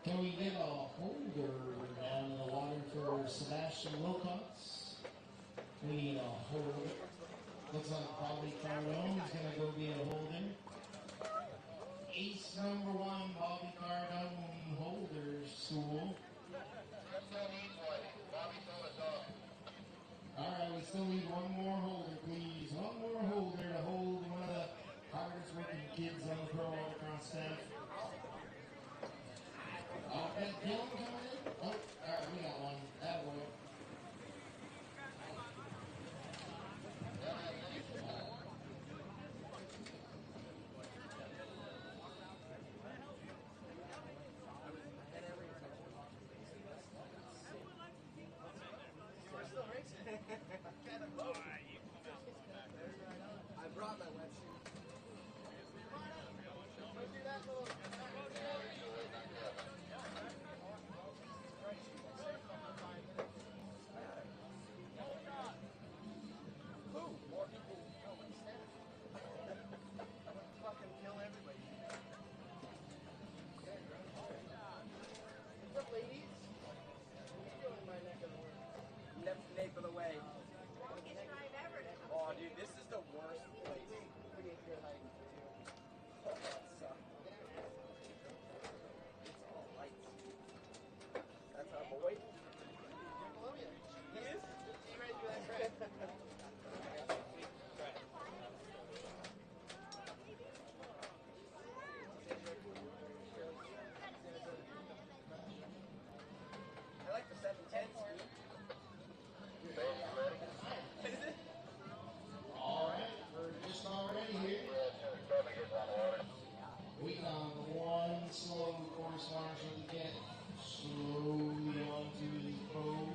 Can we get a holder down in the water for Sebastian Wilcox? We need a holder. Looks like Bobby Cardone is going to go be a holder. Ace number 1, Bobby Cardone, holder school. All right, we still need one more holder, please. One more holder to hold one of the hardest working kids on the pro watercross staff. Oh, that Dylan coming in? Oh, all right, we got one. That boy. I brought my wetsuit. Fucking kill everybody. What's up, ladies? What are you doing in my neck of the woods? Nape of the way. Oh, dude, this is the worst place. Pretty good hiking, too. Oh, that sucks. It's all lights. That's our boy. He is? He right through that crack. I like the 710 speed. Is it? All right, we're just already here. We got one slow course marshal to get slowly onto the boat.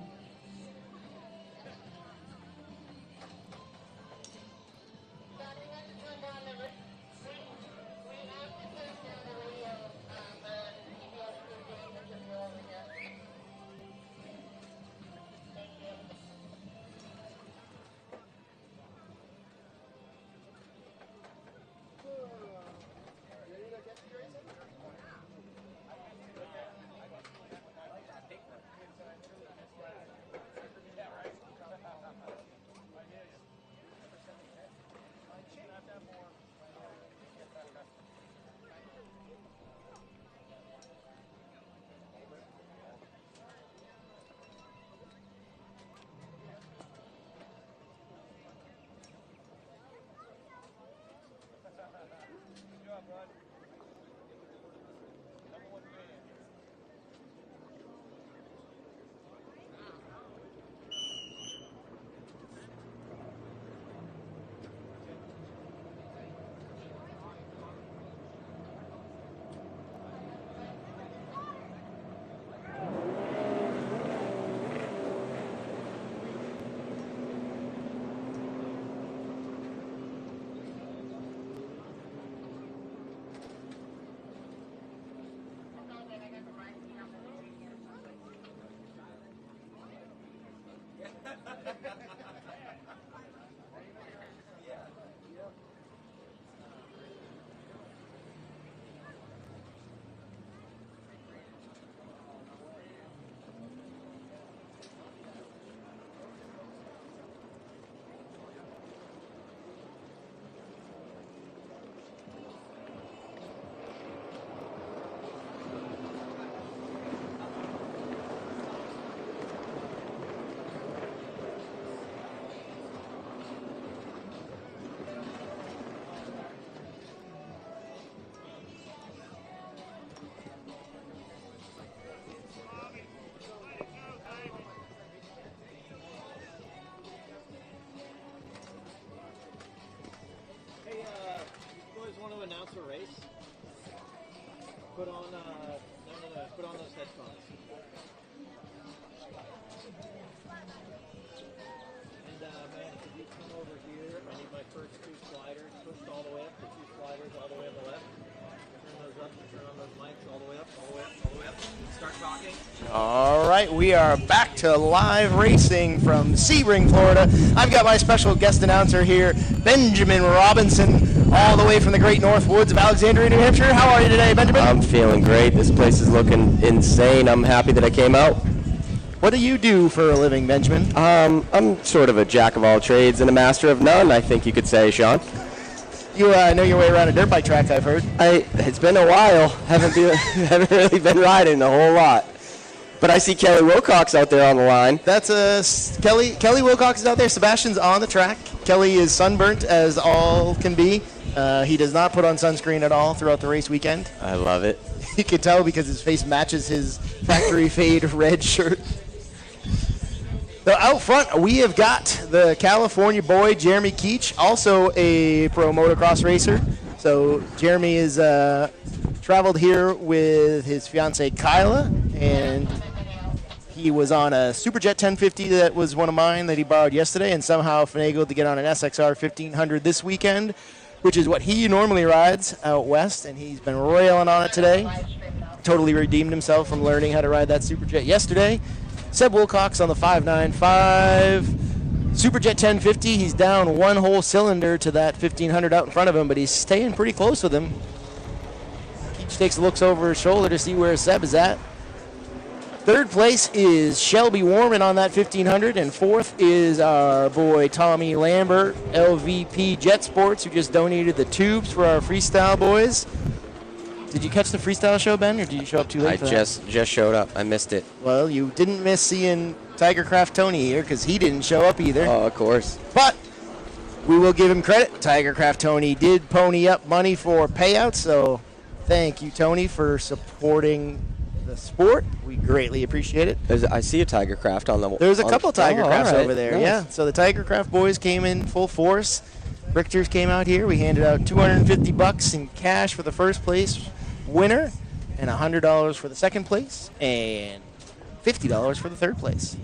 Announce a race. Put on put on those headphones. And man, if you come over here, I need my first 2 sliders pushed all the way up. The 2 sliders all the way on the left. Turn those up. Turn on those mics all the way up. All the way up. All the way up. Start talking. All right, we are back to live racing from Sebring, Florida. I've got my special guest announcer here, Benjamin Robinson, all the way from the great north woods of Alexandria, New Hampshire. How are you today, Benjamin? I'm feeling great. This place is looking insane. I'm happy that I came out. What do you do for a living, Benjamin? I'm sort of a jack of all trades and a master of none, I think you could say, Sean. You know your way around a dirt bike track, I've heard. It's been a while. Haven't really been riding a whole lot. But I see Kelly Wilcox out there on the line. That's Kelly Wilcox is out there. Sebastian's on the track. Kelly is sunburnt as all can be. He does not put on sunscreen at all throughout the race weekend. I love it. You can tell because his face matches his factory fade red shirt. So out front, we have got the California boy, Jeremy Keach, also a pro motocross racer. So Jeremy is traveled here with his fiancee Kyla, and he was on a Superjet 1050 that was one of mine that he borrowed yesterday, and somehow finagled to get on an SXR 1500 this weekend, which is what he normally rides out west, and he's been railing on it today. Totally redeemed himself from learning how to ride that Superjet yesterday. Seb Wilcox on the 595. Superjet 1050, he's down one whole cylinder to that 1500 out in front of him, but he's staying pretty close with him. Keach takes a look over his shoulder to see where Seb is at. Third place is Shelby Warman on that 1500, and fourth is our boy Tommy Lambert, LVP Jet Sports, who just donated the tubes for our freestyle boys. Did you catch the freestyle show, Ben, or did you show up too late for that? I just showed up. I missed it. Well, you didn't miss seeing Tigercraft Tony here because he didn't show up either. Oh, of course. But we will give him credit. Tigercraft Tony did pony up money for payouts, so thank you, Tony, for supporting the sport. We greatly appreciate it. I see a Tigercraft on the... There's a couple Tigercrafts right. over there, Nice. yeah. So the Tigercraft boys came in full force. Richters came out here. We handed out $250 in cash for the first place winner, and $100 for the second place, and $50 for the third place.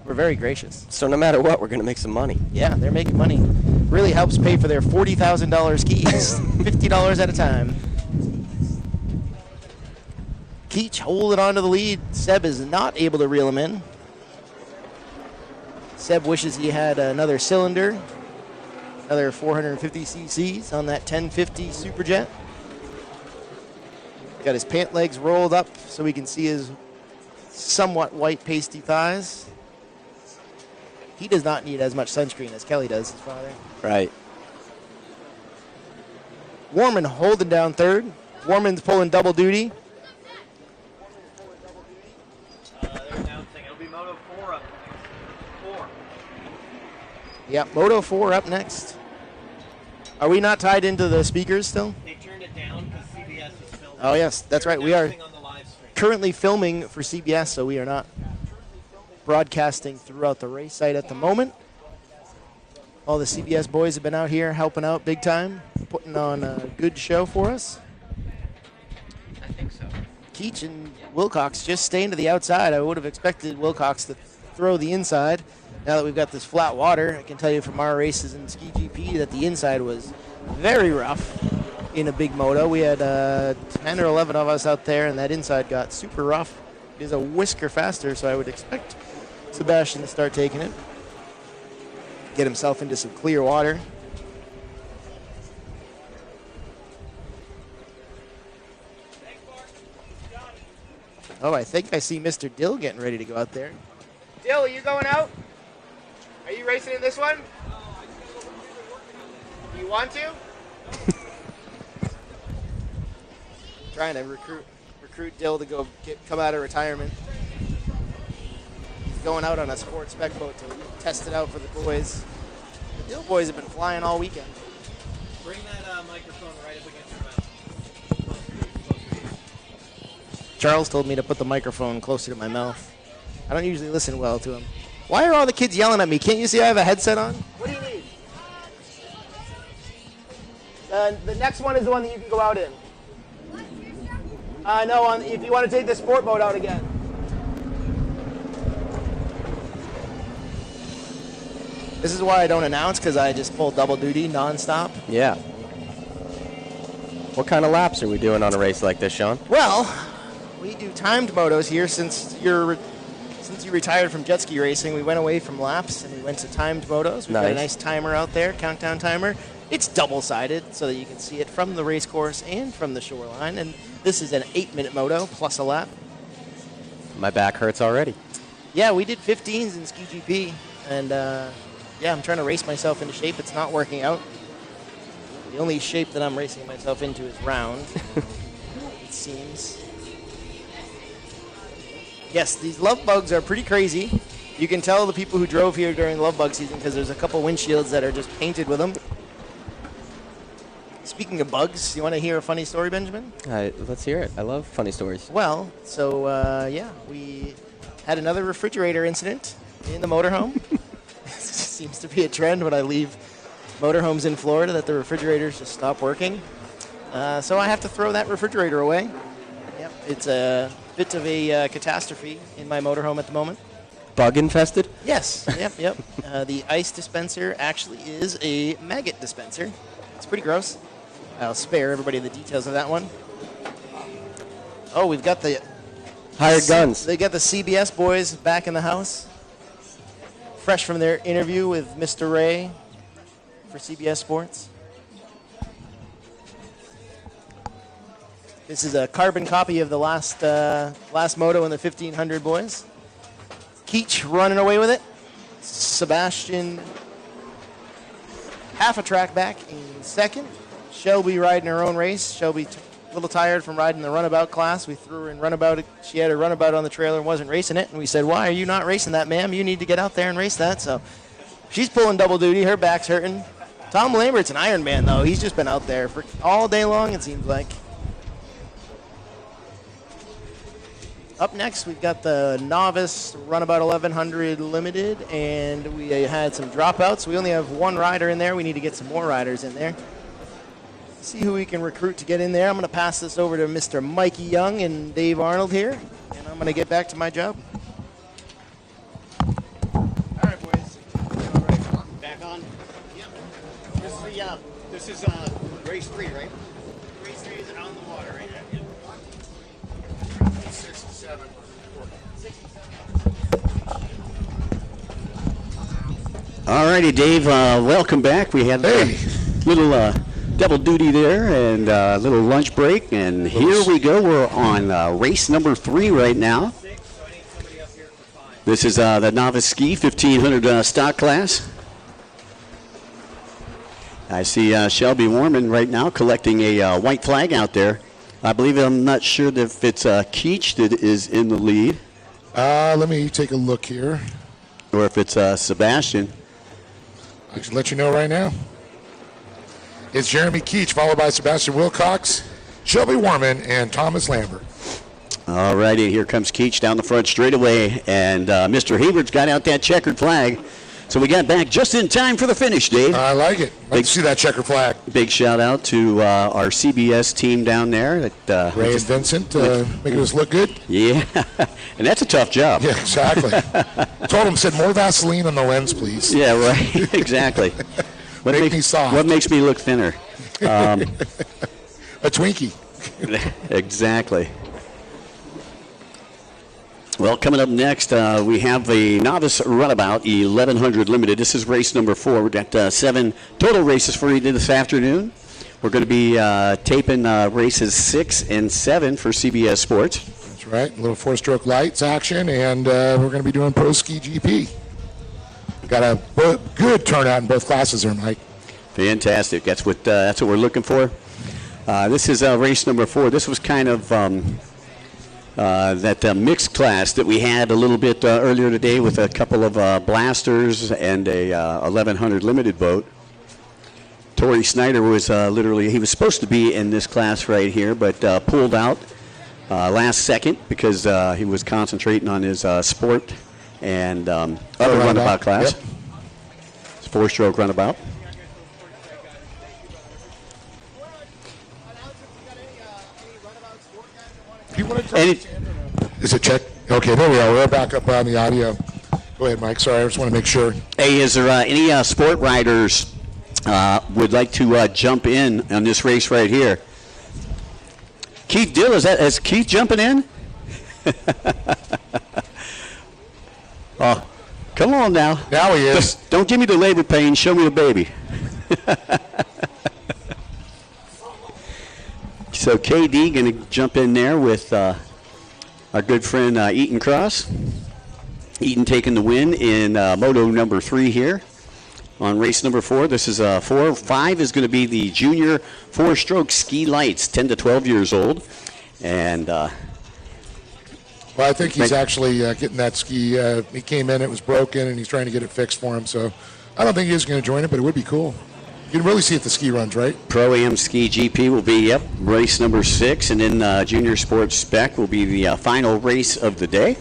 We're very gracious. So no matter what, we're going to make some money. Yeah, they're making money. Really helps pay for their $40,000 skis, $50 at a time. Keach holding on to the lead. Seb is not able to reel him in. Seb wishes he had another cylinder, another 450 cc's on that 1050 Superjet. Got his pant legs rolled up so we can see his somewhat white pasty thighs. He does not need as much sunscreen as Kelly does, his father. Right. Warman holding down third. Warman's pulling double duty. They're announcing it'll be Moto 4 up next. 4. Yep, Moto 4 up next. Are we not tied into the speakers still? They turned it down because CBS is filming. Oh, yes, that's right. We are On the live stream. currently filming for CBS, so we are not broadcasting throughout the race site at the moment. All the CBS boys have been out here helping out big time, putting on a good show for us. I think so. Keach and Wilcox just staying to the outside. I would have expected Wilcox to throw the inside. Now that we've got this flat water, I can tell you from our races in Ski GP that the inside was very rough in a big moto. We had 10 or 11 of us out there, and that inside got super rough. It is a whisker faster, so I would expect Sebastian to start taking it. Get himself into some clear water. Oh, I think I see Mr. Dill getting ready to go out there. Dill, are you going out? Are you racing in this one? You want to? Trying to recruit Dill to go come out of retirement. He's going out on a sports spec boat to test it out for the boys. The Dill boys have been flying all weekend. Bring that microphone right up against your mouth. Charles told me to put the microphone closer to my mouth. I don't usually listen well to him. Why are all the kids yelling at me? Can't you see I have a headset on? What do you need? The next one is the one that you can go out in. No, if you want to take the sport boat out again. This is why I don't announce, because I just pull double duty nonstop. Yeah. What kind of laps are we doing on a race like this, Sean? Well, we do timed motos here since you retired from jet ski racing. We went away from laps and we went to timed motos. We've got a nice timer out there, countdown timer. It's double-sided so that you can see it from the race course and from the shoreline. And this is an 8-minute moto plus a lap. My back hurts already. Yeah, we did 15s in Ski GP. And, yeah, I'm trying to race myself into shape. It's not working out. The only shape that I'm racing myself into is round, it seems. Yes, these love bugs are pretty crazy. You can tell the people who drove here during love bug season because there's a couple windshields that are just painted with them. Speaking of bugs, you want to hear a funny story, Benjamin? Let's hear it. I love funny stories. Well, so, yeah, we had another refrigerator incident in the motorhome. Seems to be a trend when I leave motorhomes in Florida that the refrigerators just stop working. So I have to throw that refrigerator away. Yep, it's a bit of a catastrophe in my motorhome at the moment. Bug infested? Yes, yep. The ice dispenser actually is a maggot dispenser. It's pretty gross. I'll spare everybody the details of that one. Oh, we've got the hired guns. They got the CBS boys back in the house. Fresh from their interview with Mr. Ray for CBS Sports. This is a carbon copy of the last moto in the 1500 boys. Keach running away with it. Sebastian half a track back in second. Shelby riding her own race. Shelby a little tired from riding the Runabout class. We threw her in Runabout. She had her Runabout on the trailer and wasn't racing it. And we said, why are you not racing that, ma'am? You need to get out there and race that. So she's pulling double duty. Her back's hurting. Tom Lambert's an Iron Man, though. He's just been out there for all day long, it seems like. Up next, we've got the Novice Runabout 1100 Limited, and we had some dropouts. We only have one rider in there. We need to get some more riders in there. See who we can recruit to get in there. I'm going to pass this over to Mr. Mikey Young and Dave Arnold here, and I'm going to get back to my job. All right, boys. All right, back on. Yep. This is race 3, right? Race 3 is on the water right now. Yep. 67. All righty, Dave. Welcome back. We had a little double duty there and a little lunch break, and here we go. We're on race number 3 right now. This is the Novice Ski 1500 stock class. I see Shelby Warman right now collecting a white flag out there. I believe, I'm not sure if it's Keach that is in the lead. Let me take a look here. Or if it's Sebastian. I can let you know right now. It's Jeremy Keach, followed by Sebastian Wilcox, Shelby Warman, and Thomas Lambert. All righty, here comes Keach down the front straightaway, and Mr. Hayward's got out that checkered flag. So we got back just in time for the finish, Dave. I like it. Like to see that checkered flag. Big shout out to our CBS team down there. That, Ray and Vincent making us look good. Yeah, and that's a tough job. Yeah, exactly. Told him, said more Vaseline on the lens, please. Yeah, right. Exactly. Make me soft. What makes me look thinner? A Twinkie. Exactly. Well, coming up next, we have the Novice Runabout 1100 Limited. This is race number 4. We've got 7 total races for you this afternoon. We're going to be taping races 6 and 7 for CBS Sports. That's right. A little 4-stroke lights action, and we're going to be doing Pro Ski GP. Got a good turnout in both classes there, Mike. Fantastic. That's what we're looking for. This is race number 4. This was kind of that mixed class that we had a little bit earlier today with a couple of blasters and a 1100 limited boat. Torrey Snyder was he was supposed to be in this class right here, but pulled out last second because he was concentrating on his sport and other runabout class. Yep. It's 4-stroke runabout. Is it check? Okay, there we are. We're back up on the audio. Go ahead, Mike. Sorry, I just want to make sure. Hey, is there any sport riders would like to jump in on this race right here? Keith Dill, is Keith jumping in? Oh, come on now. Now he is. Don't give me the labor pain. Show me the baby. So KD going to jump in there with our good friend Eaton Cross. Eaton taking the win in Moto number 3 here on race number 4. This is 4. 5 is going to be the junior 4-stroke ski lights, 10 to 12 years old. And well, I think he's actually getting that ski. He came in, it was broken, and he's trying to get it fixed for him. So I don't think he's going to join it, but it would be cool. You can really see it the ski runs, right? Pro-Am Ski GP will be, race number 6, and then Junior Sports Spec will be the final race of the day.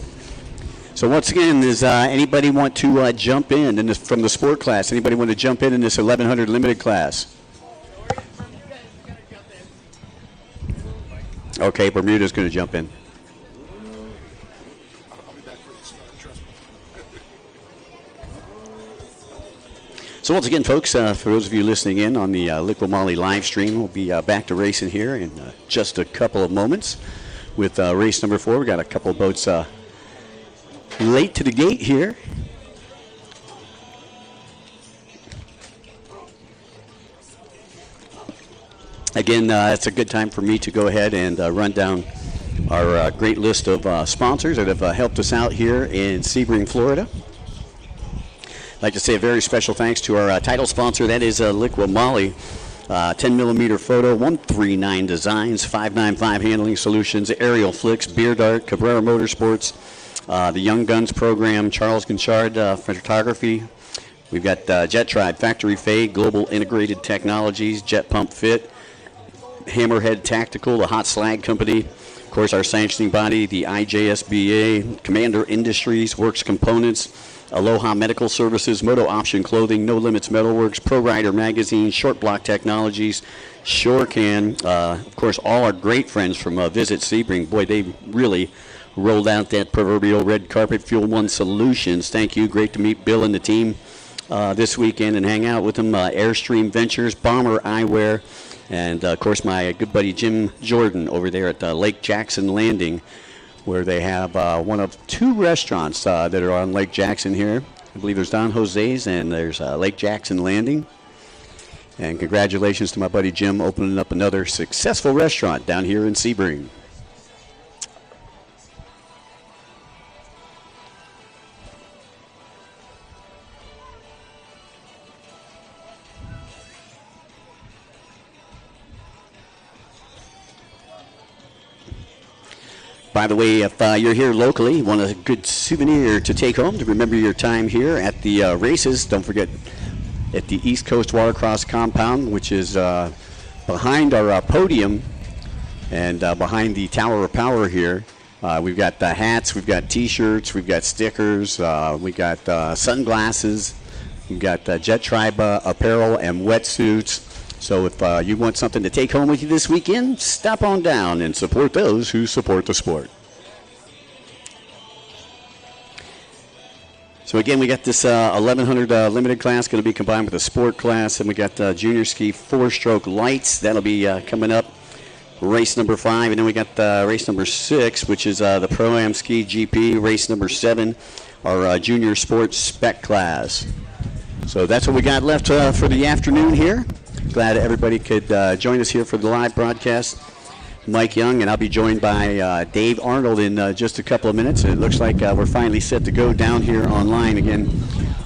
So once again, does anybody want to jump in this, from the sport class? Anybody want to jump in this 1100 limited class? Okay, Bermuda's going to jump in. So once again, folks, for those of you listening in on the Liqui Moly live stream, we'll be back to racing here in just a couple of moments with race number 4. We got a couple of boats late to the gate here. Again, it's a good time for me to go ahead and run down our great list of sponsors that have helped us out here in Sebring, Florida. I'd like to say a very special thanks to our title sponsor, that is Liqui Moly. 10mm photo, 139 designs, 595 handling solutions, aerial flicks, beer dart, Cabrera Motorsports, the Young Guns program, Charles Gonchard photography. We've got Jet Tribe, Factory Fade, Global Integrated Technologies, Jet Pump Fit, Hammerhead Tactical, the Hot Slag Company. Of course, our sanctioning body, the IJSBA, Commander Industries, Works Components, Aloha Medical Services, Moto Option Clothing, No Limits Metalworks, Pro Rider Magazine, Short Block Technologies, SureCan, of course, all our great friends from Visit Sebring. Boy, they really rolled out that proverbial red carpet. Fuel One Solutions, thank you. Great to meet Bill and the team this weekend and hang out with them. Airstream Ventures, Bomber Eyewear, and, of course, my good buddy Jim Jordan over there at Lake Jackson Landing, where they have one of 2 restaurants that are on Lake Jackson here. I believe there's Don Jose's and there's Lake Jackson Landing. And congratulations to my buddy Jim opening up another successful restaurant down here in Sebring. By the way, if you're here locally, you want a good souvenir to take home to remember your time here at the races, don't forget at the East Coast Watercross compound, which is behind our podium and behind the Tower of Power here. We've got hats, we've got T-shirts, we've got stickers, we've got sunglasses, we've got Jet Tribe apparel and wetsuits. So if you want something to take home with you this weekend, stop on down and support those who support the sport. So again, we got this 1100 limited class going to be combined with a sport class, and we got junior ski 4-stroke lights. That'll be coming up, race number 5, and then we got race number 6, which is the Pro-Am Ski GP, race number 7, our junior sports spec class. So that's what we got left for the afternoon here. Glad everybody could join us here for the live broadcast. Mike Young, and I'll be joined by Dave Arnold in just a couple of minutes. And it looks like we're finally set to go down here online. Again,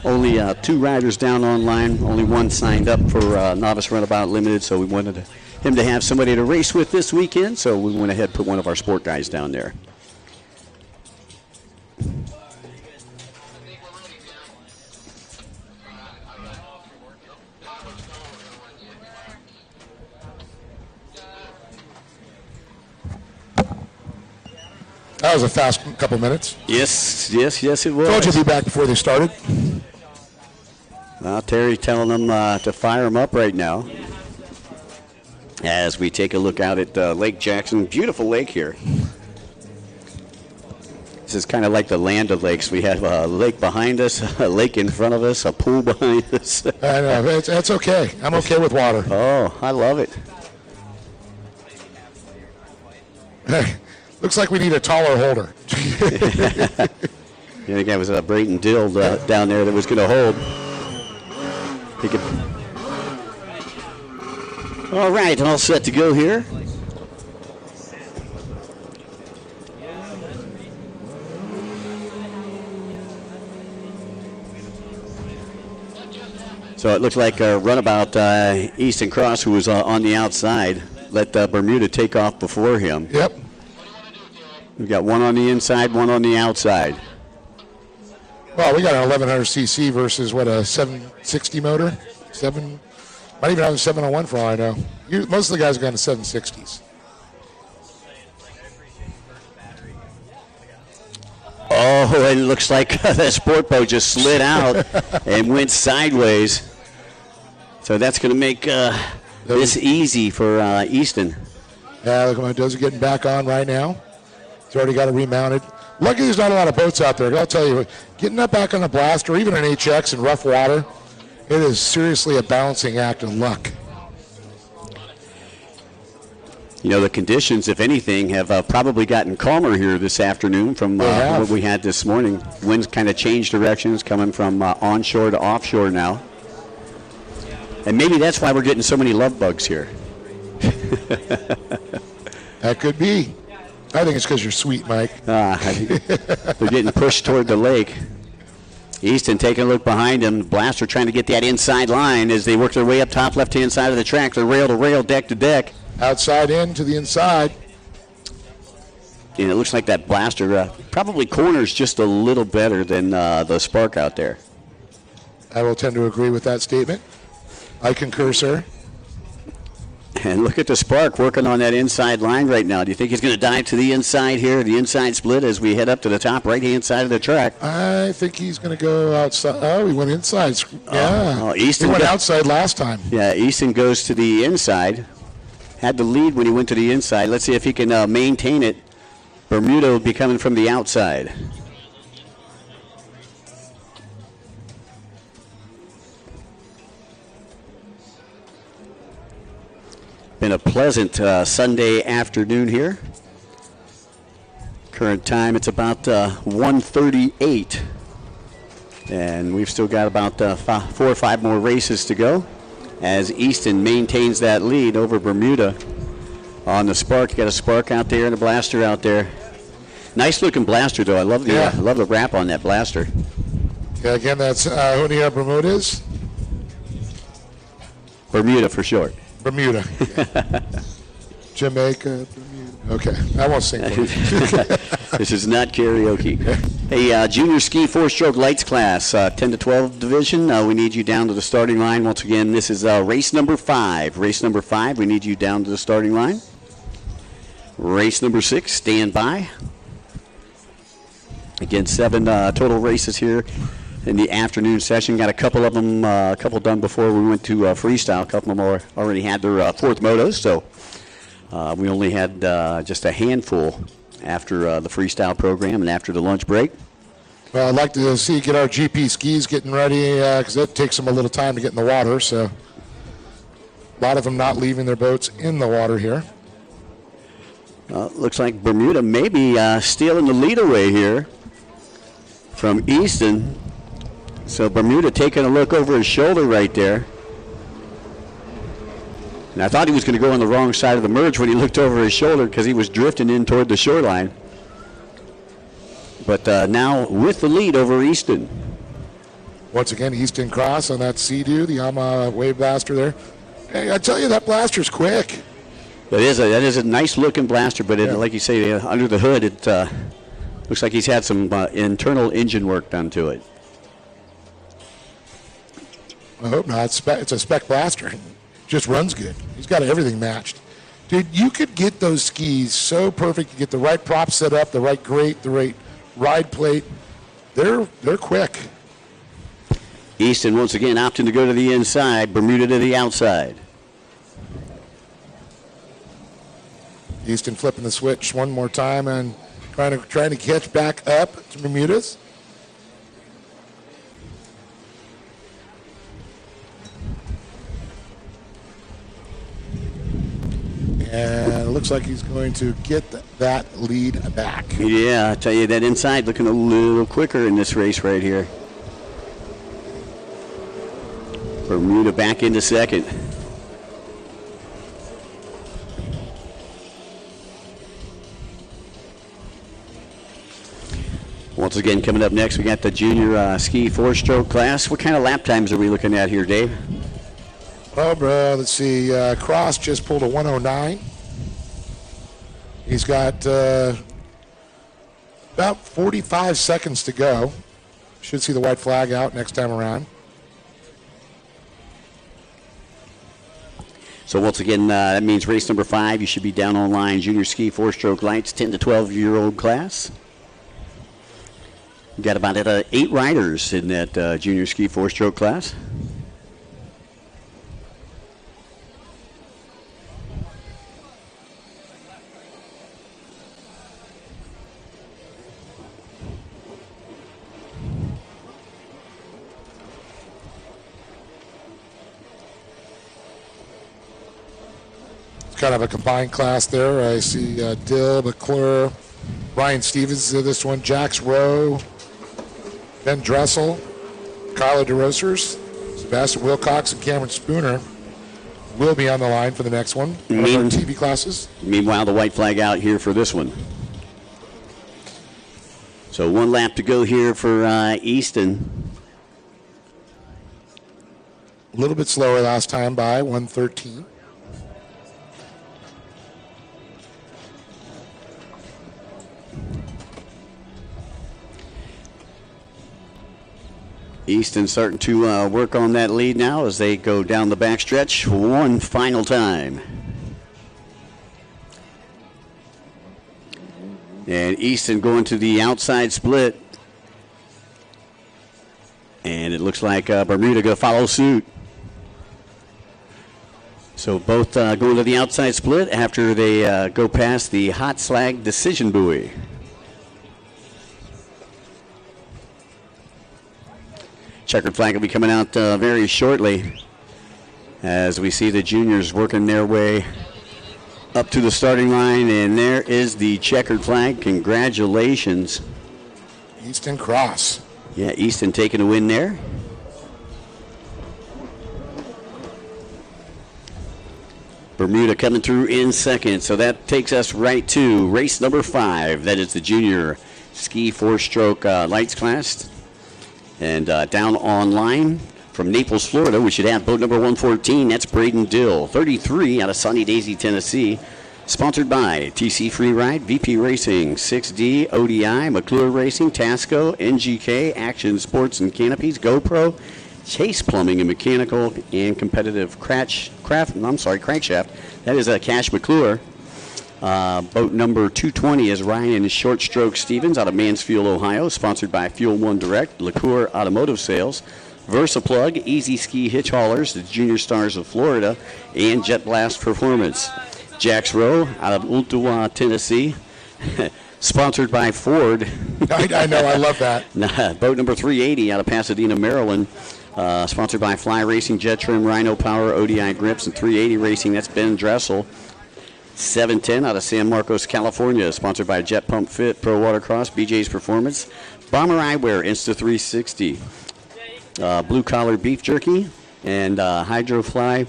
only 2 riders down online, only 1 signed up for Novice Runabout Limited, so we wanted him to have somebody to race with this weekend, so we went ahead and put one of our sport guys down there. That was a fast couple minutes. Yes, it was. Told you to be back before they started. Well, Terry telling them to fire them up right now as we take a look out at Lake Jackson. Beautiful lake here. This is kind of like the land of lakes. We have a lake behind us, a lake in front of us, a pool behind us. I know. It's okay. I'm okay with water. Oh, I love it. Looks like we need a taller holder. I think that was Brayton Dill down there that was going to hold. He could. All right, all set to go here. So it looked like Runabout Easton Cross, who was on the outside, let Bermuda take off before him. Yep. We've got one on the inside, one on the outside. Well, we got an 1100cc versus, what, a 760 motor? Might even have a 701 for all I know. Most of the guys are going to 760s. Oh, it looks like the sport boat just slid out and went sideways. So that's going to make this easy for Easton. Yeah, look, Mendoza getting back on right now. He's already got it remounted. Lucky there's not a lot of boats out there. I'll tell you, getting up back on the blaster, even an HX in rough water, it is seriously a balancing act of luck. You know, the conditions, if anything, have probably gotten calmer here this afternoon from what we had this morning. Winds kind of changed directions, coming from onshore to offshore now. And maybe that's why we're getting so many love bugs here. That could be. I think it's because you're sweet, Mike. I think they're getting pushed toward the lake. Easton taking a look behind him. Blaster trying to get that inside line as they work their way up top left-hand side of the track. They're rail to rail, deck to deck. Outside in to the inside. And it looks like that Blaster probably corners just a little better than the Spark out there. I will tend to agree with that statement. I concur, sir. And look at the Spark working on that inside line right now. Do you think he's going to dive to the inside here, the inside split, as we head up to the top right-hand side of the track? I think he's going to go outside. Oh, he went inside. Yeah. Easton he went outside last time. Yeah, Easton goes to the inside. Had the lead when he went to the inside. Let's see if he can maintain it. Bermuda will be coming from the outside. Been a pleasant Sunday afternoon here. Current time, it's about 1:38. And we've still got about 4 or 5 more races to go as Easton maintains that lead over Bermuda on the Spark. You got a Spark out there and a Blaster out there. Nice looking Blaster though. I love the wrap on that Blaster. Yeah, again, that's Junia Bermudez. Bermuda for short. Bermuda. Yeah. Jamaica, Bermuda. Okay, I won't sing for it. This is not karaoke. Hey, junior ski 4-stroke lights class, 10 to 12 division. We need you down to the starting line. Once again, this is race number 5. Race number 5, we need you down to the starting line. Race number 6, stand by. Again, 7 total races here in the afternoon session. Got a couple of them, done before we went to Freestyle. A couple of them already had their 4th motos, so we only had just a handful after the Freestyle program and after the lunch break. Well, I'd like to see get our GP skis getting ready because it takes them a little time to get in the water. So a lot of them not leaving their boats in the water here. Looks like Bermuda may be stealing the lead away here from Easton. So Bermuda taking a look over his shoulder right there. And I thought he was going to go on the wrong side of the merge when he looked over his shoulder because he was drifting in toward the shoreline. But now with the lead over Easton. Once again, Easton Cross on that Sea-Doo, the Yamaha Wave Blaster there. Hey, I tell you, that Blaster's quick. That is a nice looking Blaster, but like you say, under the hood, it looks like he's had some internal engine work done to it. I hope not. It's a spec Blaster. Just runs good. He's got everything matched. Dude, you could get those skis so perfect. You get the right prop set up, the right grate, the right ride plate. They're quick. Easton once again opting to go to the inside, Bermuda to the outside. Easton flipping the switch one more time and trying to catch back up to Bermuda's. And it looks like he's going to get that lead back. Yeah, I tell you, that inside looking a little quicker in this race right here. Bermuda back into second. Once Once again, coming up next, we got the junior ski four-stroke class. What kind of lap times are we looking at here, Dave? Oh, bro, let's see. Cross just pulled a 109. He's got about 45 seconds to go. Should see the white flag out next time around. So once again, that means race number 5. You should be down online. Junior ski four-stroke lights, 10 to 12-year-old class. We've got about 8 riders in that junior ski four-stroke class. Kind of a combined class there. I see Dill, McClure, Ryan Stevens to this one, Jax Rowe, Ben Dressel, Kyla DeRosers, Sebastian Wilcox, and Cameron Spooner will be on the line for the next one. One of our TV classes. Meanwhile, the white flag out here for this one. So 1 lap to go here for Easton. A little bit slower last time by 1:13. Easton starting to work on that lead now as they go down the backstretch one final time. And Easton going to the outside split. And it looks like Bermuda going to follow suit. So both going to the outside split after they go past the hot slag decision buoy. Checkered flag will be coming out very shortly as we see the juniors working their way up to the starting line, and there is the checkered flag. Congratulations. Easton Cross. Yeah, Easton taking a win there. Bermuda coming through in second, so that takes us right to race number 5. That is the junior ski four-stroke lights class. And down online from Naples, Florida, we should have boat number 114. That's Braden Dill, 33 out of Sunny Daisy, Tennessee. Sponsored by TC Free Ride, VP Racing, 6D, ODI, McClure Racing, Tasco, NGK, Action Sports and Canopies, GoPro, Chase Plumbing and Mechanical, and Competitive Crankshaft. That is Cash McClure. Boat number 220 is Ryan Short Stroke Stevens out of Mansfield, Ohio, sponsored by Fuel One Direct, Liqui Automotive Sales, VersaPlug, Easy Ski Hitch Haulers, the Junior Stars of Florida, and Jet Blast Performance. Jax Rowe out of Ooltewah, Tennessee, sponsored by Ford. I know, I love that. Boat number 380 out of Pasadena, Maryland, sponsored by Fly Racing, Jet Trim, Rhino Power, ODI Grips, and 380 Racing. That's Ben Dressel. 710 out of San Marcos, California, sponsored by Jet Pump Fit, Pro Watercross, BJ's Performance, Bomber Eyewear, Insta360, Blue Collar Beef Jerky, and Hydrofly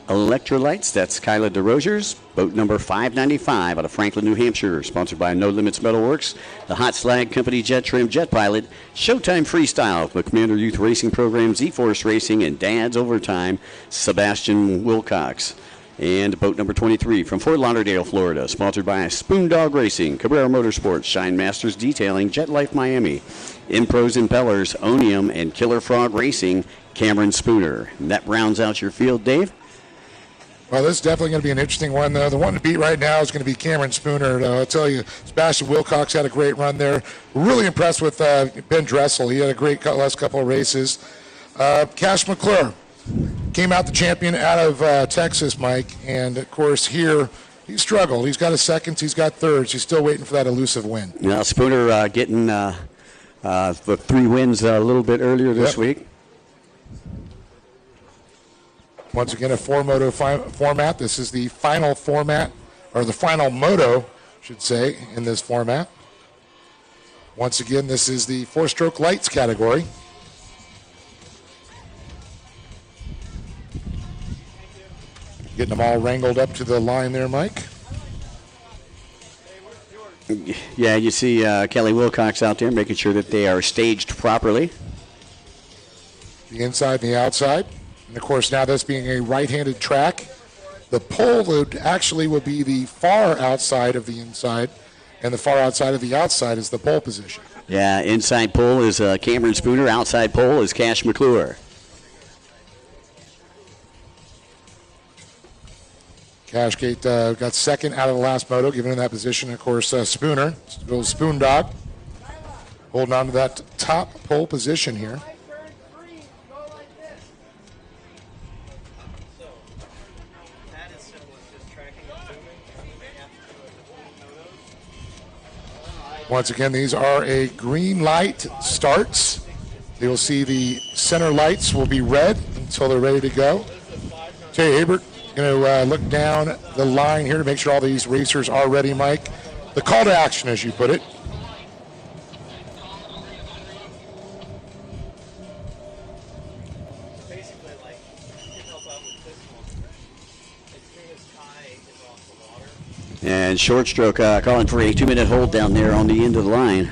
Electrolytes. That's Kyla DeRosers. Boat number 595 out of Franklin, New Hampshire, sponsored by No Limits Metalworks, the Hot Slag Company, Jet Trim, Jet Pilot, Showtime Freestyle, the Commander Youth Racing Program, Z-Force Racing, and Dad's Overtime, Sebastian Wilcox. And boat number 23 from Fort Lauderdale, Florida, sponsored by Spoon Dog Racing, Cabrera Motorsports, Shine Masters Detailing, Jet Life Miami, Impros Impellers, Onium, and Killer Frog Racing, Cameron Spooner. And that rounds out your field, Dave. Well, this is definitely going to be an interesting one. The one to beat right now is going to be Cameron Spooner. I'll tell you, Sebastian Wilcox had a great run there. Really impressed with Ben Dressel. He had a great last couple of races. Cash McClure came out the champion out of Texas, Mike, and of course here he struggled. He's got his seconds, he's got thirds. He's still waiting for that elusive win. Now Spooner getting the 3 wins a little bit earlier this week. Once again, a 4-moto format. This is the final format, or the final moto, should say, in this format. Once again, this is the 4-stroke lights category. Getting them all wrangled up to the line there, Mike. Yeah, you see Kelly Wilcox out there making sure that they are staged properly. The inside and the outside. And, of course, now this being a right-handed track, the pole would be the far outside of the inside, and the far outside of the outside is the pole position. Yeah, inside pole is Cameron Spooner. Outside pole is Cash McClure. Cashgate got second out of the last moto, given in that position. Of course, Spooner, little Spoon Dog, holding on to that top pole position here. Once again, these are a green light starts. You'll see the center lights will be red until they're ready to go. Jay Habert going to look down the line here to make sure all these racers are ready, Mike. The call to action, as you put it. And short stroke calling for a 2-minute hold down there on the end of the line.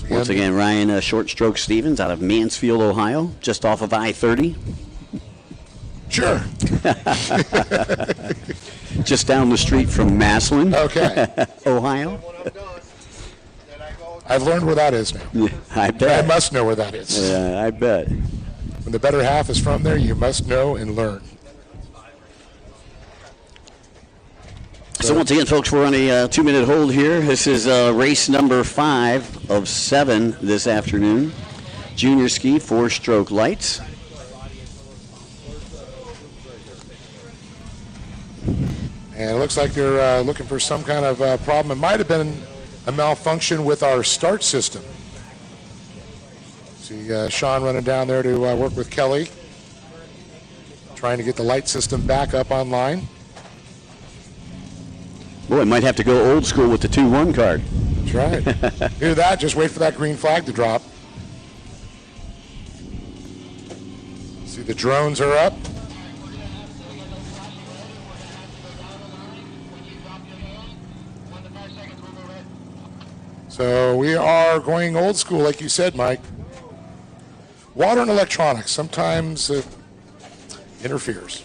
Once again, Ryan Short Stroke Stevens out of Mansfield, Ohio, just off of I-30. Sure. Just down the street from Maslin, okay. Ohio. I've learned where that is now. Yeah, I bet. I must know where that is. Yeah, I bet. When the better half is from there, you must know and learn. So once again, folks, we're on a 2-minute hold here. This is race number 5 of 7 this afternoon. Junior ski 4-stroke lights. And it looks like they're looking for some kind of problem. It might have been a malfunction with our start system. See Sean running down there to work with Kelly, trying to get the light system back up online. Boy, might have to go old school with the 2-1 card. That's right. Do that. Just wait for that green flag to drop. See, the drones are up. So we are going old school, like you said, Mike. Water and electronics sometimes interferes.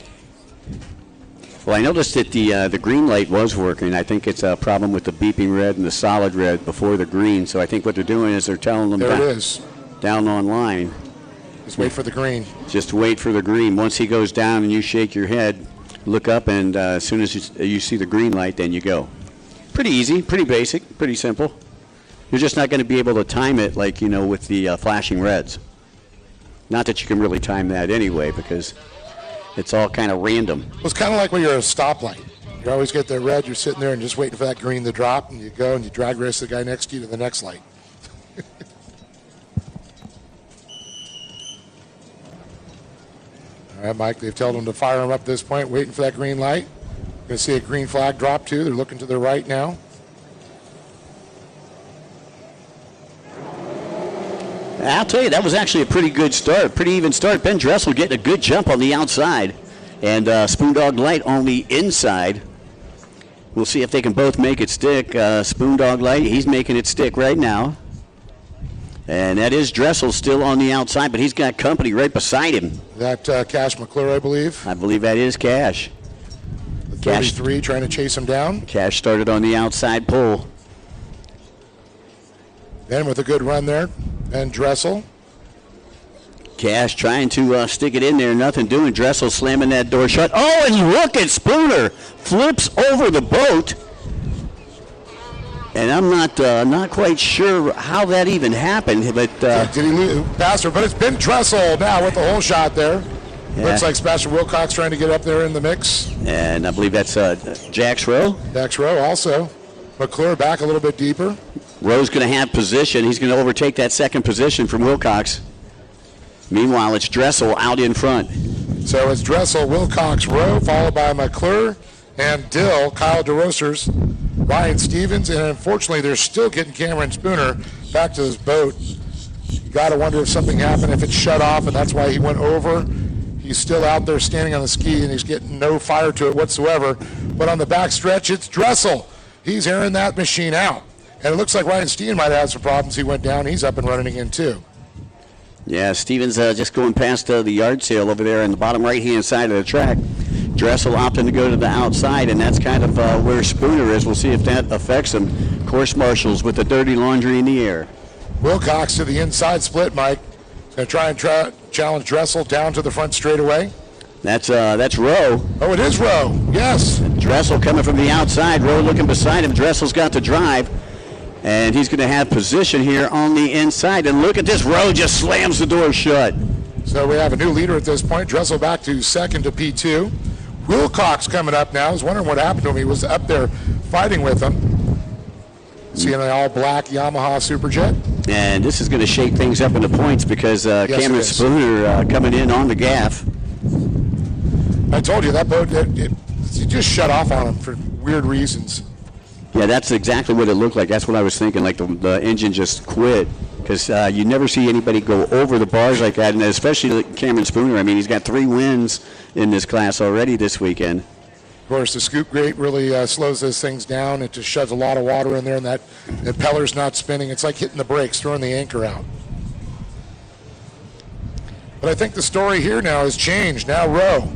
Well, I noticed that the green light was working. I think it's a problem with the beeping red and the solid red before the green. So I think what they're doing is they're telling them down online. Just wait for the green. Just wait for the green. Once he goes down and you shake your head, look up, and as soon as you see the green light, then you go. Pretty easy, pretty basic, pretty simple. You're just not going to be able to time it like, with the flashing reds. Not that you can really time that anyway, because it's all kind of random. Well, it's kind of like when you're at a stoplight. You always get the red, you're sitting there and just waiting for that green to drop, and you go and you drag the rest of the guy next to you to the next light. All right, Mike, they've told them to fire him up at this point, waiting for that green light. Going to see a green flag drop, too. They're looking to the right now. I'll tell you, that was actually a pretty good start, pretty even start. Ben Dressel getting a good jump on the outside, and Spoondog Light on the inside. We'll see if they can both make it stick. Spoondog Light, he's making it stick right now. And that is Dressel still on the outside, but he's got company right beside him. That Cash McClure, I believe. I believe that is Cash. The 33 trying to chase him down. Cash started on the outside pole. Then with a good run there, and Dressel. Cash trying to stick it in there, nothing doing. Dressel slamming that door shut. Oh, and look at Spooner. Flips over the boat. And I'm not quite sure how that even happened. But did he lose faster? But it's been Dressel now with the whole shot there. Yeah. Looks like Sebastian Wilcox trying to get up there in the mix. And I believe that's Jax Rowe. Jax Rowe also. McClure back a little bit deeper. Rowe's going to have position. He's going to overtake that second position from Wilcox. Meanwhile, it's Dressel out in front. So it's Dressel, Wilcox, Rowe, followed by McClure and Dill, Kyle DeRosers, Ryan Stevens, and unfortunately they're still getting Cameron Spooner back to his boat. You got to wonder if something happened, if it shut off, and that's why he went over. He's still out there standing on the ski, and he's getting no fire to it whatsoever. But on the back stretch, it's Dressel. he's airing that machine out. And it looks like Ryan Steen might have some problems. He went down. He's up and running again, too. Yeah, Stevens just going past the yard sale over there on the bottom right-hand side of the track. Dressel opting to go to the outside, and that's kind of where Spooner is. We'll see if that affects him. Course marshals with the dirty laundry in the air. Wilcox to the inside split, Mike. Going to try and challenge Dressel down to the front straightaway. That's Rowe. Oh, it is Rowe. Yes. Dressel coming from the outside. Rowe looking beside him. Dressel's got the drive. And he's going to have position here on the inside. And look at this. Rowe just slams the door shut. So we have a new leader at this point. Dressel back to second to P2. Wilcox coming up now. I was wondering what happened to him. He was up there fighting with him. Seeing an all-black Yamaha Superjet. And this is going to shake things up in the points because Cameron Spooner coming in on the gaff. I told you, that boat, it just shut off on him for weird reasons. Yeah, that's exactly what it looked like. That's what I was thinking, like the engine just quit. Because you never see anybody go over the bars like that, and especially Cameron Spooner. I mean, he's got 3 wins in this class already this weekend. Of course, the scoop grate really slows those things down. It just shoves a lot of water in there, and that impeller's not spinning. It's like hitting the brakes, throwing the anchor out. But I think the story here now has changed. Now Rowe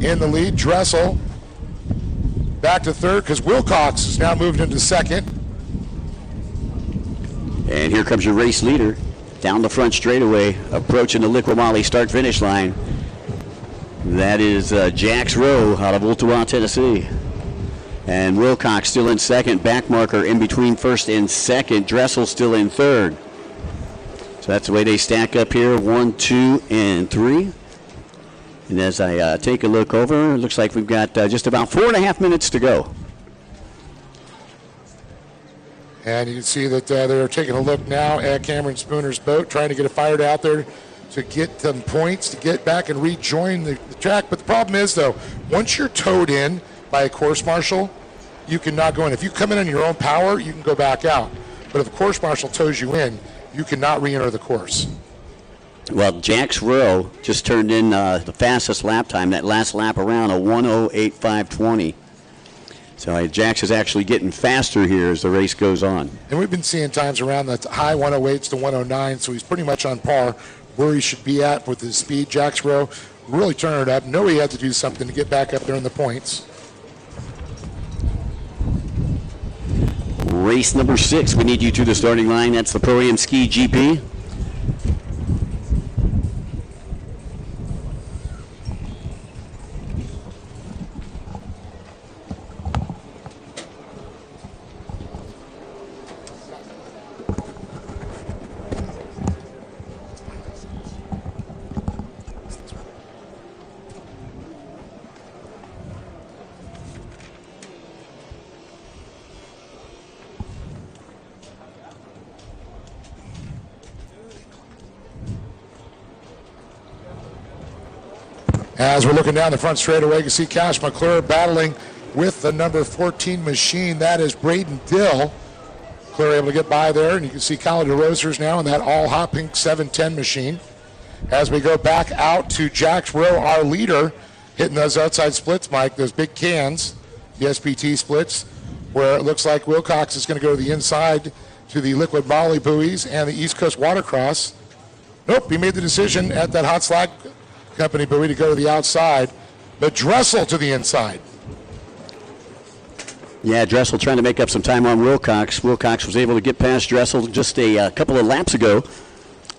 in the lead. Dressel back to third because Wilcox has now moved into second. And here comes your race leader down the front straightaway, approaching the Liqui Moly start-finish line. That is Jax Rowe out of Ooltewah, Tennessee. And Wilcox still in second. Back marker in between first and second. Dressel still in third. So that's the way they stack up here, 1, 2, and 3. And as I take a look over, it looks like we've got just about 4.5 minutes to go. And you can see that they're taking a look now at Cameron Spooner's boat, trying to get it fired out there to get some points, to get back and rejoin the track. But the problem is, though, once you're towed in by a course marshal, you cannot go in. If you come in on your own power, you can go back out. But if a course marshal tows you in, you cannot re-enter the course. Well, Jax Rowe just turned in the fastest lap time, that last lap around, a 1:08.520. So Jax is actually getting faster here as the race goes on. And we've been seeing times around the high 108s to 109, so he's pretty much on par where he should be at with his speed. Jax Rowe really turning it up. Know he had to do something to get back up there in the points. Race number 6, we need you to the starting line. That's the Pro-Am Ski GP. As we're looking down the front straightaway, you can see Cash McClure battling with the number 14 machine. That is Braden Dill. McClure able to get by there, and you can see Kyle DeRosers now in that all-hot pink 710 machine. As we go back out to Jax Rowe, our leader, hitting those outside splits, Mike, those big cans, the SPT splits, where it looks like Wilcox is going to go to the inside to the Liqui Moly buoys and the East Coast Watercross. Nope, he made the decision at that hot slag company buoy to go to the outside, but Dressel to the inside. Yeah, Dressel trying to make up some time on Wilcox. Wilcox was able to get past Dressel just a couple of laps ago.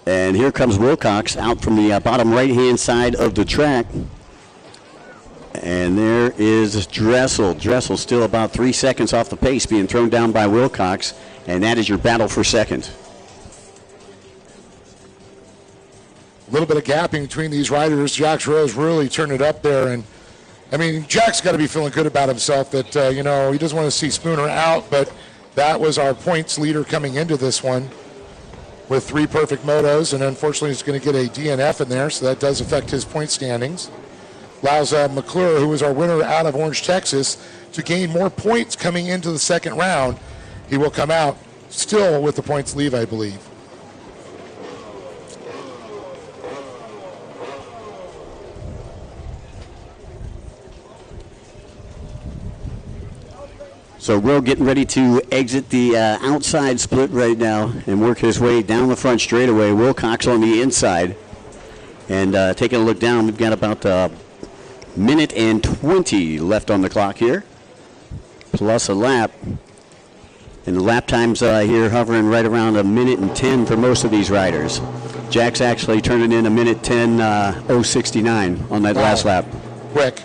And here comes Wilcox out from the bottom right-hand side of the track. And there is Dressel. Dressel still about 3 seconds off the pace, being thrown down by Wilcox. And that is your battle for second. A little bit of gapping between these riders. Jax Rowe's really turned it up there. And, I mean, Jack's got to be feeling good about himself that, he doesn't want to see Spooner out, but that was our points leader coming into this one with 3 perfect motos, and unfortunately he's going to get a DNF in there, so that does affect his point standings. Allows McClure, who was our winner out of Orange, Texas, to gain more points coming into the second round. He will come out still with the points lead, I believe. So Rowe getting ready to exit the outside split right now and work his way down the front straightaway. Wilcox on the inside. And taking a look down, we've got about a minute and 20 left on the clock here, plus a lap. And the lap times here hovering right around a minute and 10 for most of these riders. Jack's actually turning in a minute 10:069 on that last lap. Quick.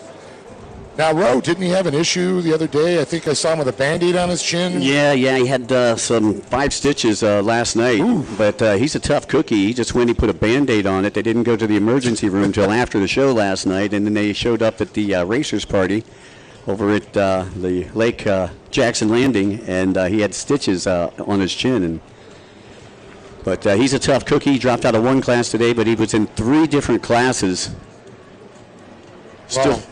Now, Rowe, didn't he have an issue the other day? I think I saw him with a Band-Aid on his chin. Yeah, he had some 5 stitches last night. Ooh. But he's a tough cookie. He just went and put a Band-Aid on it. They didn't go to the emergency room until after the show last night, and then they showed up at the racers party over at the Lake Jackson Landing, and he had stitches on his chin. But he's a tough cookie. He dropped out of 1 class today, but he was in 3 different classes.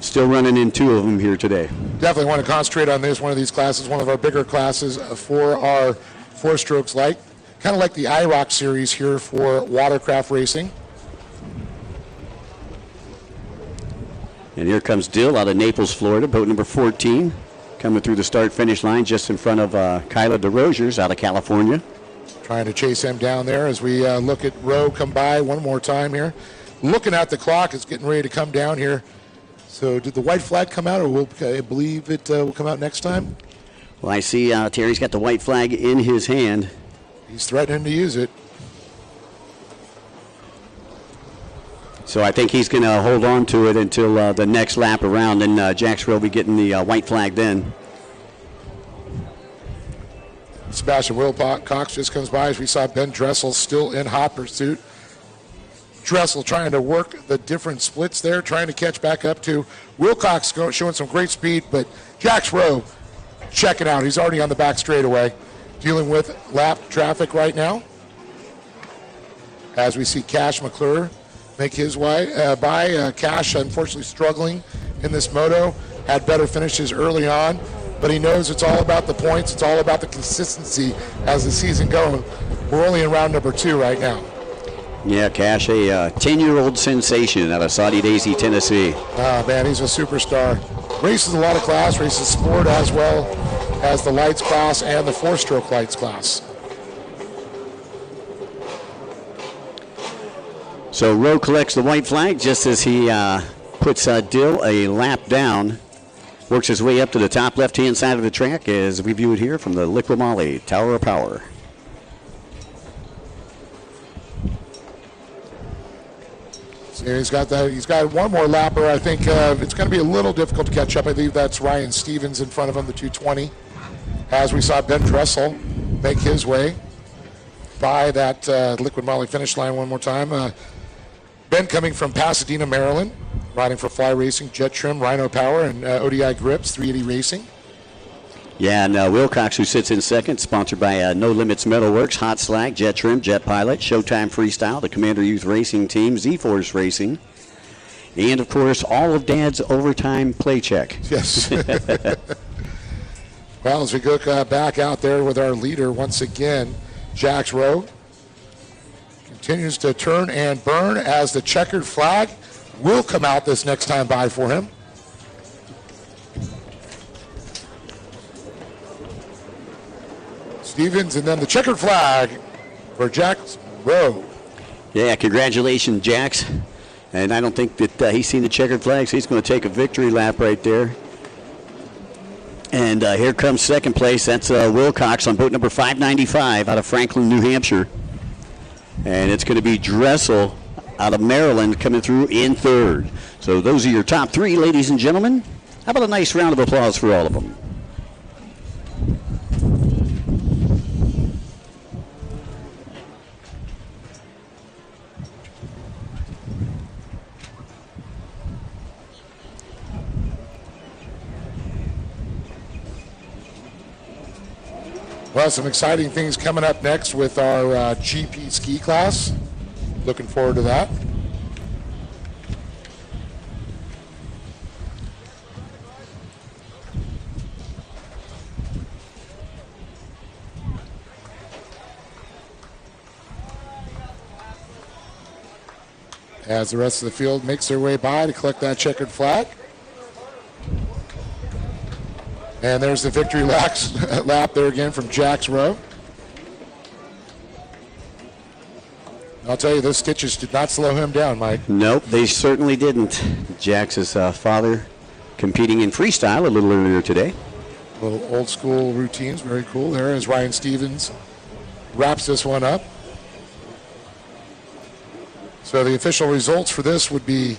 Still running in 2 of them here today. Definitely want to concentrate on this. One of these classes, one of our bigger classes for our 4-strokes light. Kind of like the IROC series here for watercraft racing. And here comes Dill out of Naples, Florida, boat number 14, coming through the start-finish line just in front of Kyla DeRosiers out of California. Trying to chase him down there as we look at Rowe come by one more time here. Looking at the clock, it's getting ready to come down here. So did the white flag come out, or I believe it will come out next time? Well, I see Terry's got the white flag in his hand. He's threatening to use it. So I think he's going to hold on to it until the next lap around, and Jax will be getting the white flag then. Sebastian Wilcox just comes by as we saw Ben Dressel still in hot pursuit. Dressel trying to work the different splits there, trying to catch back up to Wilcox, showing some great speed, but Jax Rowe checking out. He's already on the back straightaway, dealing with lap traffic right now. As we see Cash McClure make his way by. Cash, unfortunately, struggling in this moto. Had better finishes early on, but he knows it's all about the points. It's all about the consistency as the season goes. We're only in round number 2 right now. Yeah, Cash, a 10-year-old sensation out of Saudi Daisy, Tennessee. Oh, man, he's a superstar. Races a lot of class, races sport as well as the lights class and the 4-stroke lights class. So Rowe collects the white flag just as he puts Dill a lap down. Works his way up to the top left-hand side of the track as we view it here from the Liqui Moly Tower of Power. He's got that. He's got one more lapper. I think it's going to be a little difficult to catch up. I believe that's Ryan Stevens in front of him, the 220. As we saw Ben Dressel make his way by that Liqui Moly finish line one more time. Ben coming from Pasadena, Maryland, riding for Fly Racing, Jet Trim, Rhino Power, and ODI Grips, 380 Racing. Yeah, and Wilcox, who sits in second, sponsored by No Limits Metalworks, Hot Slag, Jet Trim, Jet Pilot, Showtime Freestyle, the Commander Youth Racing Team, Z-Force Racing, and, of course, all of Dad's overtime play check. Yes. Well, as we go back out there with our leader once again, Jax Rowe continues to turn and burn as the checkered flag will come out this next time by for him. Stevens, and then the checkered flag for Jax Rowe. Yeah, congratulations, Jax. And I don't think that he's seen the checkered flag, so he's going to take a victory lap right there. And here comes second place. That's Wilcox on boat number 595 out of Franklin, New Hampshire. And it's going to be Dressel out of Maryland coming through in third. So those are your top 3, ladies and gentlemen. How about a nice round of applause for all of them? Well, some exciting things coming up next with our GP ski class. Looking forward to that. As the rest of the field makes their way by to collect that checkered flag. And there's the victory lap there again from Jack's Row. I'll tell you, those stitches did not slow him down, Mike. Nope, they certainly didn't. Jack's father competing in freestyle a little earlier today. Little old school routines, very cool there as Ryan Stevens wraps this one up. So the official results for this would be,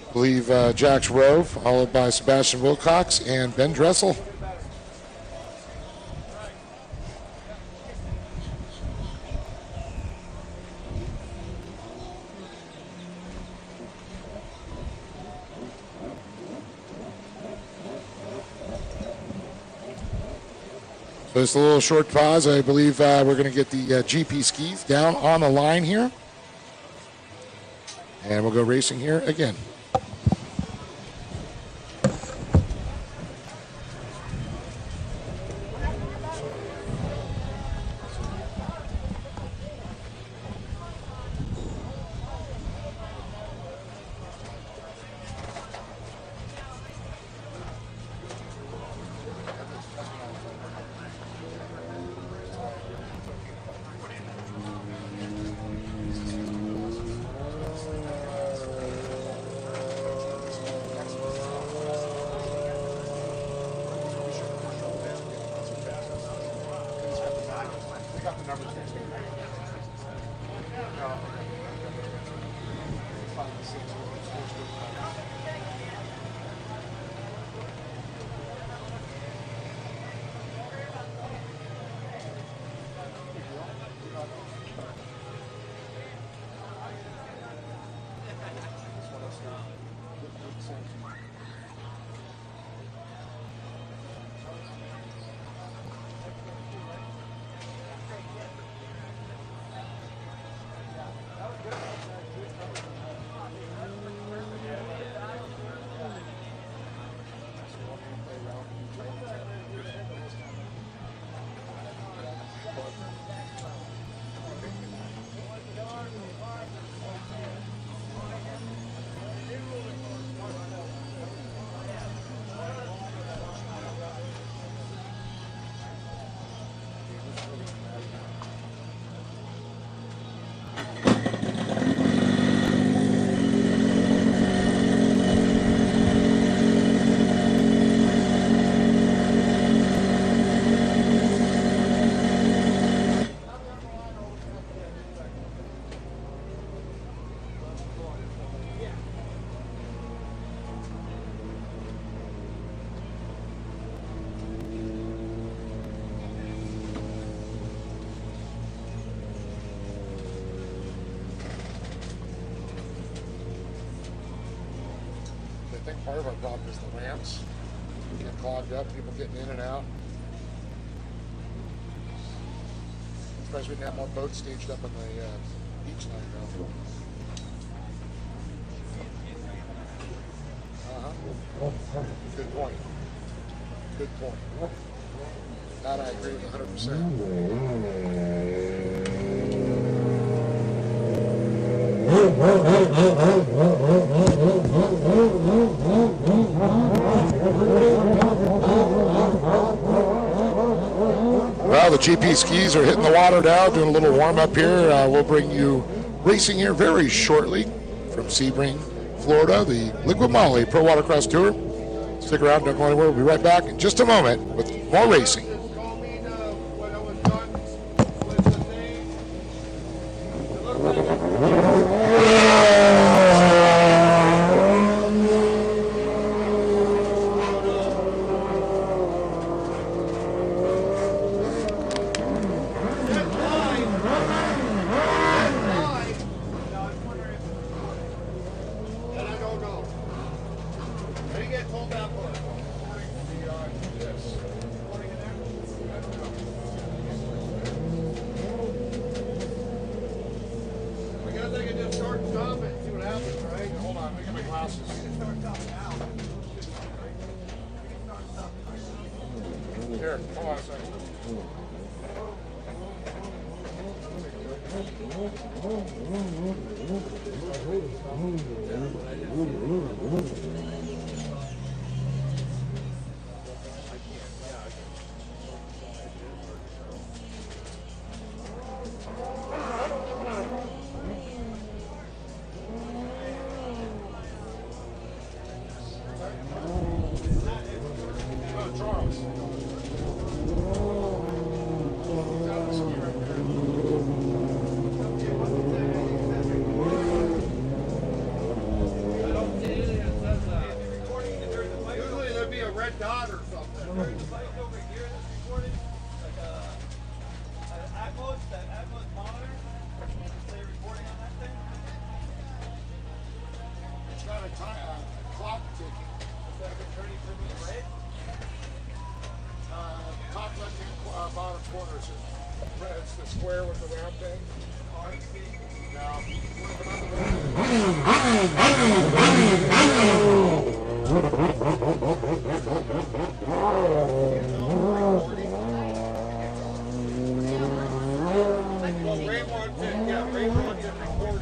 I believe, Jack's Row, followed by Sebastian Wilcox and Ben Dressel. So it's a little short pause. I believe we're going to get the GP skis down on the line here. And we'll go racing here again. I think part of our problem is the ramps get clogged up, people getting in and out. Surprised we didn't have more boats staged up on the beach line though. Good point. Good point. That I agree with 100%. Well, the GP skis are hitting the water now, doing a little warm up here. We'll bring you racing here very shortly from Sebring, Florida, the Liqui Moly Pro Watercross Tour. Stick around, don't go anywhere. We'll be right back in just a moment with more racing. corner. It's the square with the round thing. Well, Ray wants it. Yeah, Ray wants it recorded.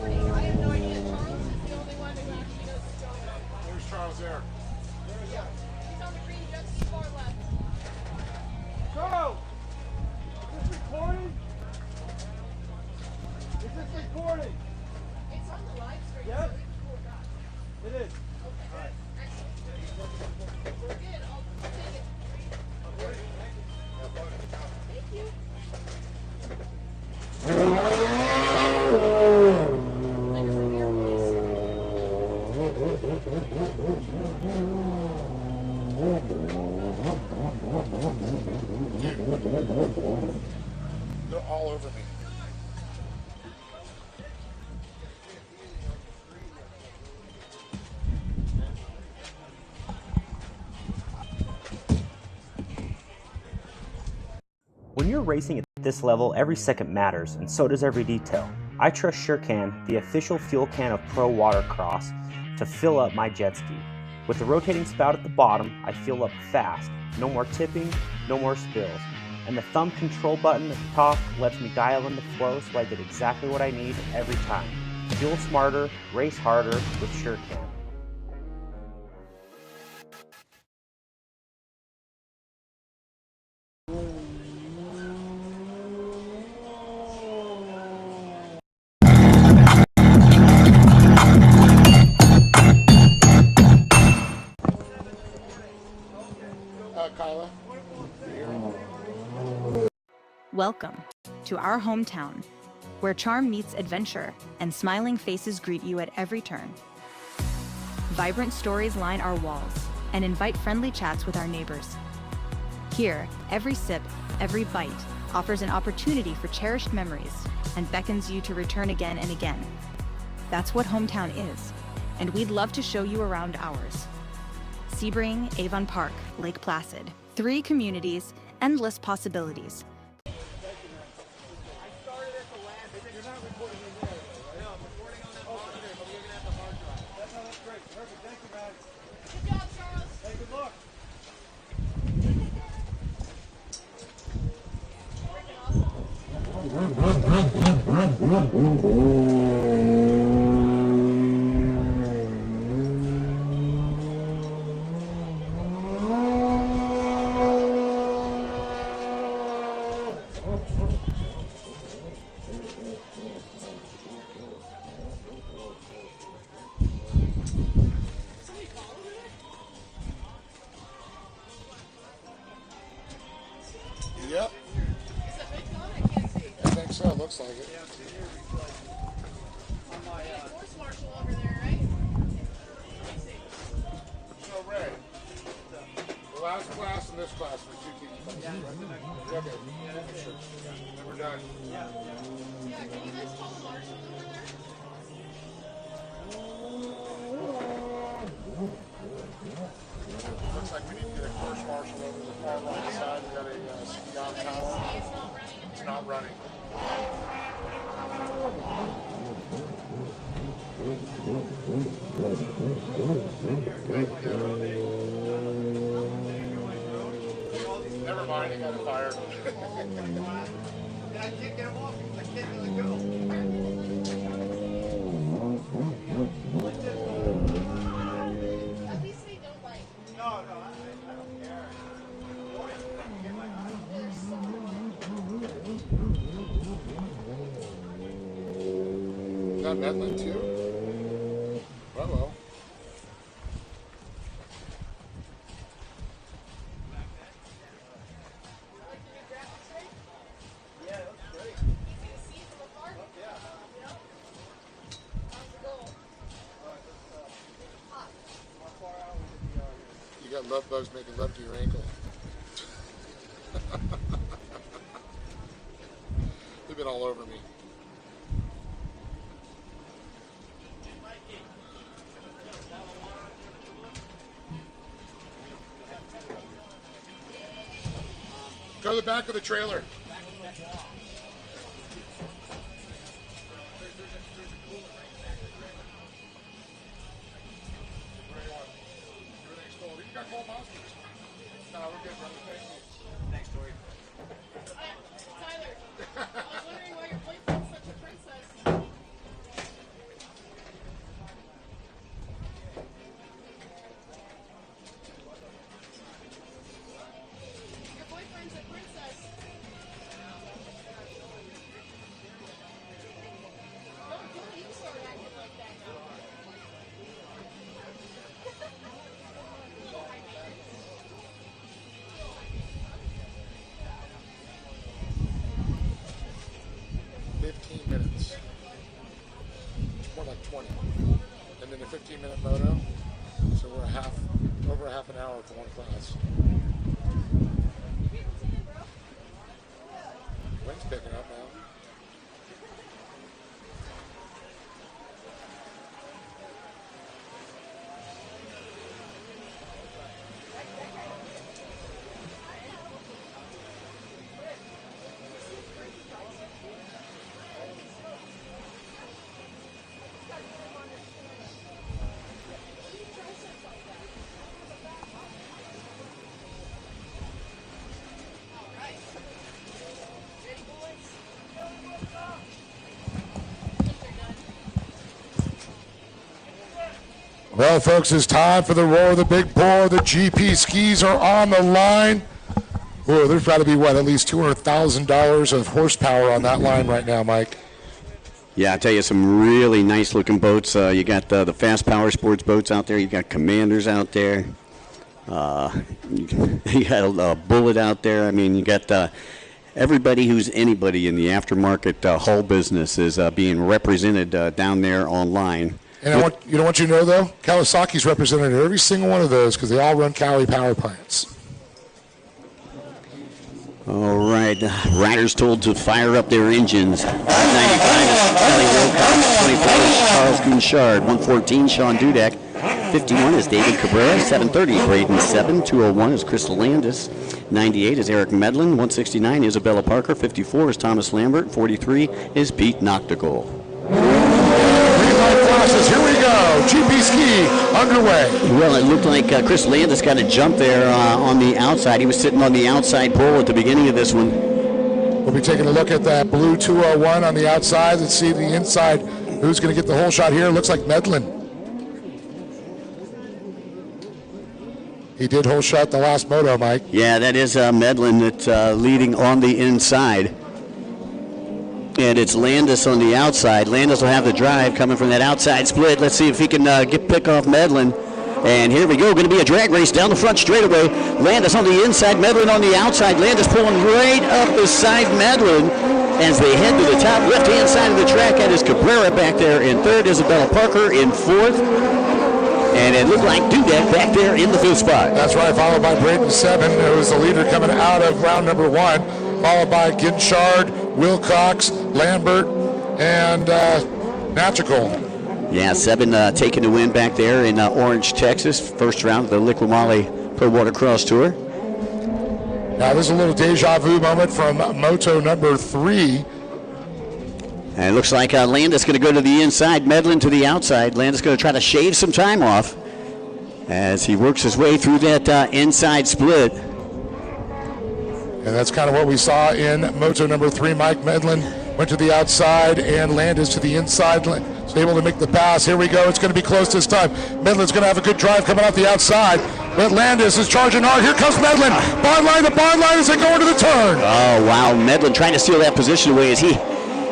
I have no idea. Charles is the only one who actually knows what's going on. Where's Charles there? Yeah. He's on the green jet ski far left. Charles! Is this recording? Is this recording? It's on the live stream. Yep. So we can pull it back. It is. Okay. All right. Excellent. We're good. I'll take it. Thank you. They're all over me. When you're racing at this level, every second matters, and so does every detail. I trust SureCan, the official fuel can of Pro Watercross, to fill up my jet ski. With the rotating spout at the bottom, I fill up fast. No more tipping, no more spills. And the thumb control button at the top lets me dial in the flow so I get exactly what I need every time. Fuel smarter, race harder with SureCan. Kyla. Welcome to our hometown, where charm meets adventure and smiling faces greet you at every turn. Vibrant stories line our walls and invite friendly chats with our neighbors. Here, every sip, every bite offers an opportunity for cherished memories and beckons you to return again and again. That's what hometown is, and we'd love to show you around ours. Sebring, Avon Park, Lake Placid. 3 communities, endless possibilities. Yep. I think so. It looks like it. Force marshal over there, right? So, Ray, the last class and this class were 2 teams. Right? Okay. Sure. And we're done. Yeah, can you guys call the marshal over there? Looks like we need to get a course marshal over the far right side. We got a ski on tower. It's not running. Never mind, he got fired. I can't get him off. I can't let it go. At least they don't like. No, I don't care. Is that Medlin too? Uh-oh. You got love bugs making love to your ankle. They've been all over me. Go to the back of the trailer. More like 20. And then a 15-minute moto. So we're over half an hour for one class. Wind's picking up now. Well, folks, it's time for the roar of the big bore. The GP skis are on the line. Oh, there's got to be, at least $200,000 of horsepower on that line right now, Mike. Yeah, I tell you, some really nice-looking boats. You got the fast power sports boats out there. You got Commanders out there. You got a Bullet out there. I mean, you got everybody who's anybody in the aftermarket hull business is being represented down there online. And I want you to know, though, Kawasaki's represented in every single one of those because they all run Cali power plants. All right, riders told to fire up their engines. 595 is Kelly Wilcox, 24 is Charles Gunchard, 114 Sean Dudek, 51 is David Cabrera, 730 Braden 7, 201 is Crystal Landis, 98 is Eric Medlin, 169 Isabella Parker, 54 is Thomas Lambert, 43 is Pete Noctigal. Here we go. GP ski underway. Well, it looked like Chris Landis got a jump there on the outside. He was sitting on the outside pole at the beginning of this one. We'll be taking a look at that blue 201 on the outside. Let's see the inside. Who's going to get the whole shot here? Looks like Medlin. He did whole shot the last moto, Mike. Yeah, that is Medlin that's leading on the inside. And it's Landis on the outside. Landis will have the drive coming from that outside split. Let's see if he can pick off Medlin. And here we go. Going to be a drag race down the front straightaway. Landis on the inside, Medlin on the outside. Landis pulling right up beside Medlin as they head to the top left-hand side of the track. That is Cabrera back there in third. Isabella Parker in fourth. And it looked like Dudek back there in the fifth spot. That's right, followed by Braden 7, who was the leader coming out of round number 1. Followed by Ginchard, Wilcox, Lambert, and Nachical. Yeah, 7 taking the win back there in Orange, Texas. First round of the Liqui Moly Pro Watercross Tour. Now there's a little deja vu moment from Moto number 3. And it looks like Landis going to go to the inside, Medlin to the outside. Landis going to try to shave some time off as he works his way through that inside split. And that's kind of what we saw in Moto number 3. Mike Medlin went to the outside and Landis to the inside. Was able to make the pass. Here we go. It's going to be close this time. Medlin's going to have a good drive coming out the outside. But Landis is charging hard. Here comes Medlin. Barn line to barn line as they go into the turn. Oh, wow. Medlin trying to steal that position away as he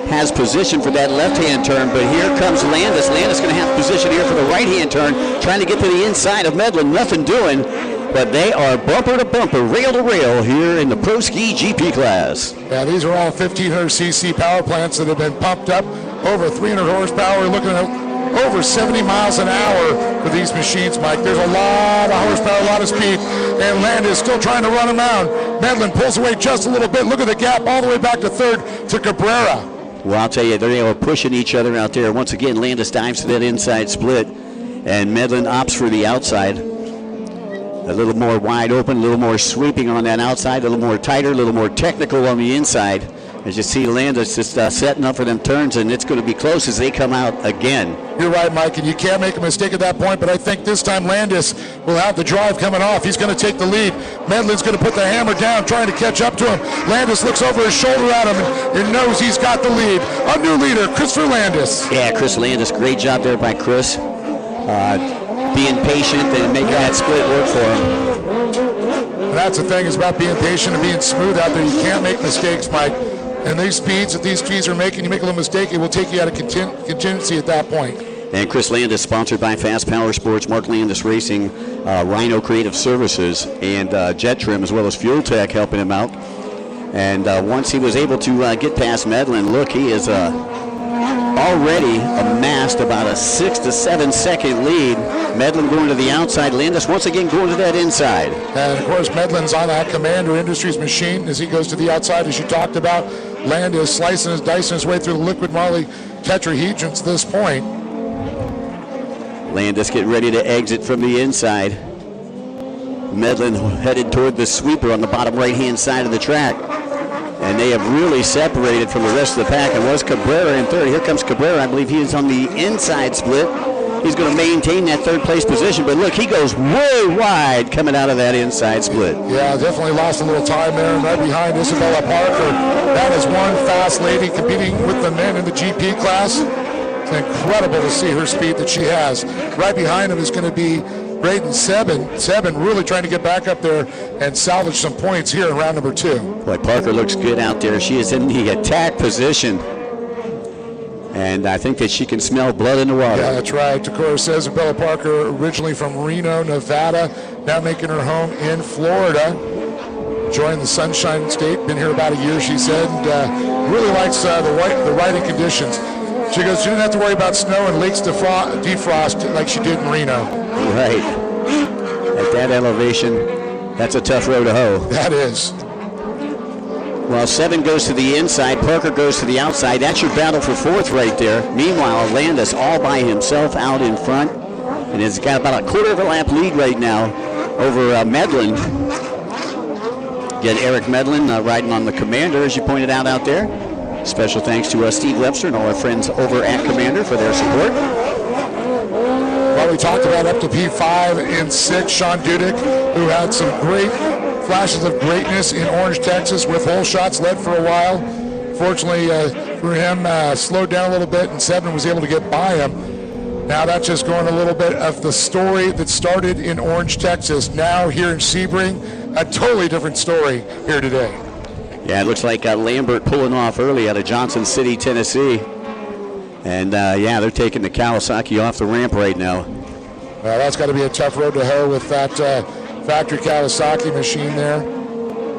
has position for that left-hand turn. But here comes Landis. Landis going to have position here for the right-hand turn. Trying to get to the inside of Medlin. Nothing doing. But they are bumper to bumper, rail to rail here in the Pro Ski GP class. Yeah, these are all 1,500cc power plants that have been pumped up over 300 horsepower. We're looking at over 70 miles an hour for these machines, Mike. There's a lot of horsepower, a lot of speed, and Landis still trying to run around. Medlin pulls away just a little bit. Look at the gap all the way back to third to Cabrera. Well, I'll tell you, they're pushing each other out there. Once again, Landis dives to that inside split, and Medlin opts for the outside. A little more wide open, a little more sweeping on that outside, a little more tighter, a little more technical on the inside. As you see, Landis just setting up for them turns, and it's going to be close as they come out again. You're right, Mike, and you can't make a mistake at that point, but I think this time Landis will have the drive coming off. He's going to take the lead. Medlin's going to put the hammer down, trying to catch up to him. Landis looks over his shoulder at him and knows he's got the lead. A new leader, Christopher Landis. Yeah, Chris Landis, great job there by Chris. Being patient and making that split work for him. And that's the thing, is about being patient and being smooth out there. You can't make mistakes, Mike. And these speeds that these trees are making, you make a little mistake, it will take you out of contingency at that point. And Chris Landis, sponsored by Fast Power Sports, Mark Landis Racing, Rhino Creative Services, and Jet Trim, as well as Fuel Tech, helping him out. And once he was able to get past Medlin, look, he is already amassed about a 6 to 7 second lead. Medlin going to the outside. Landis once again going to that inside. And of course, Medlin's on that Commander Industries machine as he goes to the outside, as you talked about. Landis slicing his, dicing his way through the liquid Moly tetrahedrons to this point. Landis getting ready to exit from the inside. Medlin headed toward the sweeper on the bottom right-hand side of the track. And they have really separated from the rest of the pack. It was Cabrera in third. Here comes Cabrera. I believe he is on the inside split. He's going to maintain that third place position. But look, he goes way wide coming out of that inside split. Yeah, definitely lost a little time there. And right behind Isabella Parker, that is one fast lady competing with the men in the GP class. It's incredible to see her speed that she has. Right behind him is going to be Braden Sebring. Sebring really trying to get back up there and salvage some points here in round number 2. Boy, Parker looks good out there. She is in the attack position. And I think that she can smell blood in the water. Yeah, that's right. Takora says Isabella Parker, originally from Reno, Nevada, now making her home in Florida. Enjoying the Sunshine State. Been here about a year, she said. And really likes the riding conditions. She goes, she didn't have to worry about snow and lakes defrost like she did in Reno. Right. At that elevation, that's a tough row to hoe. That is. Well, Sebring goes to the inside, Parker goes to the outside. That's your battle for fourth right there. Meanwhile, Landis all by himself out in front, and has got about a quarter of a lap lead right now over Medlin. Get Eric Medlin riding on the Commander, as you pointed out there. Special thanks to Steve Webster and all our friends over at Commander for their support. Well, we talked about up to P5 in 6, Sean Dudek, who had some great flashes of greatness in Orange, Texas, with hole shots, led for a while. Fortunately for him, slowed down a little bit, and Sebring was able to get by him. Now that's just going a little bit of the story that started in Orange, Texas. Now here in Sebring, a totally different story here today. Yeah, it looks like Lambert pulling off early out of Johnson City, Tennessee. And yeah, they're taking the Kawasaki off the ramp right now. Well, that's got to be a tough road to hoe with that factory Kawasaki machine there.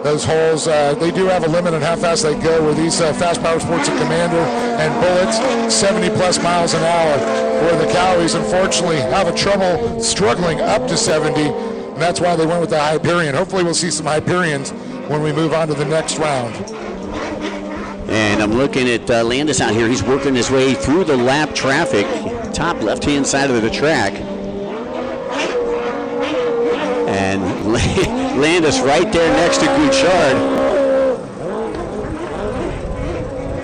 Those holes, they do have a limit on how fast they go, where these Fast Power Sports and Commander and Bullets, 70 plus miles an hour, where the Cowies unfortunately have a trouble struggling up to 70, and that's why they went with the Hyperion. Hopefully we'll see some Hyperions when we move on to the next round. And I'm looking at Landis out here. He's working his way through the lap traffic, top left-hand side of the track. And Landis right there next to Gunchard.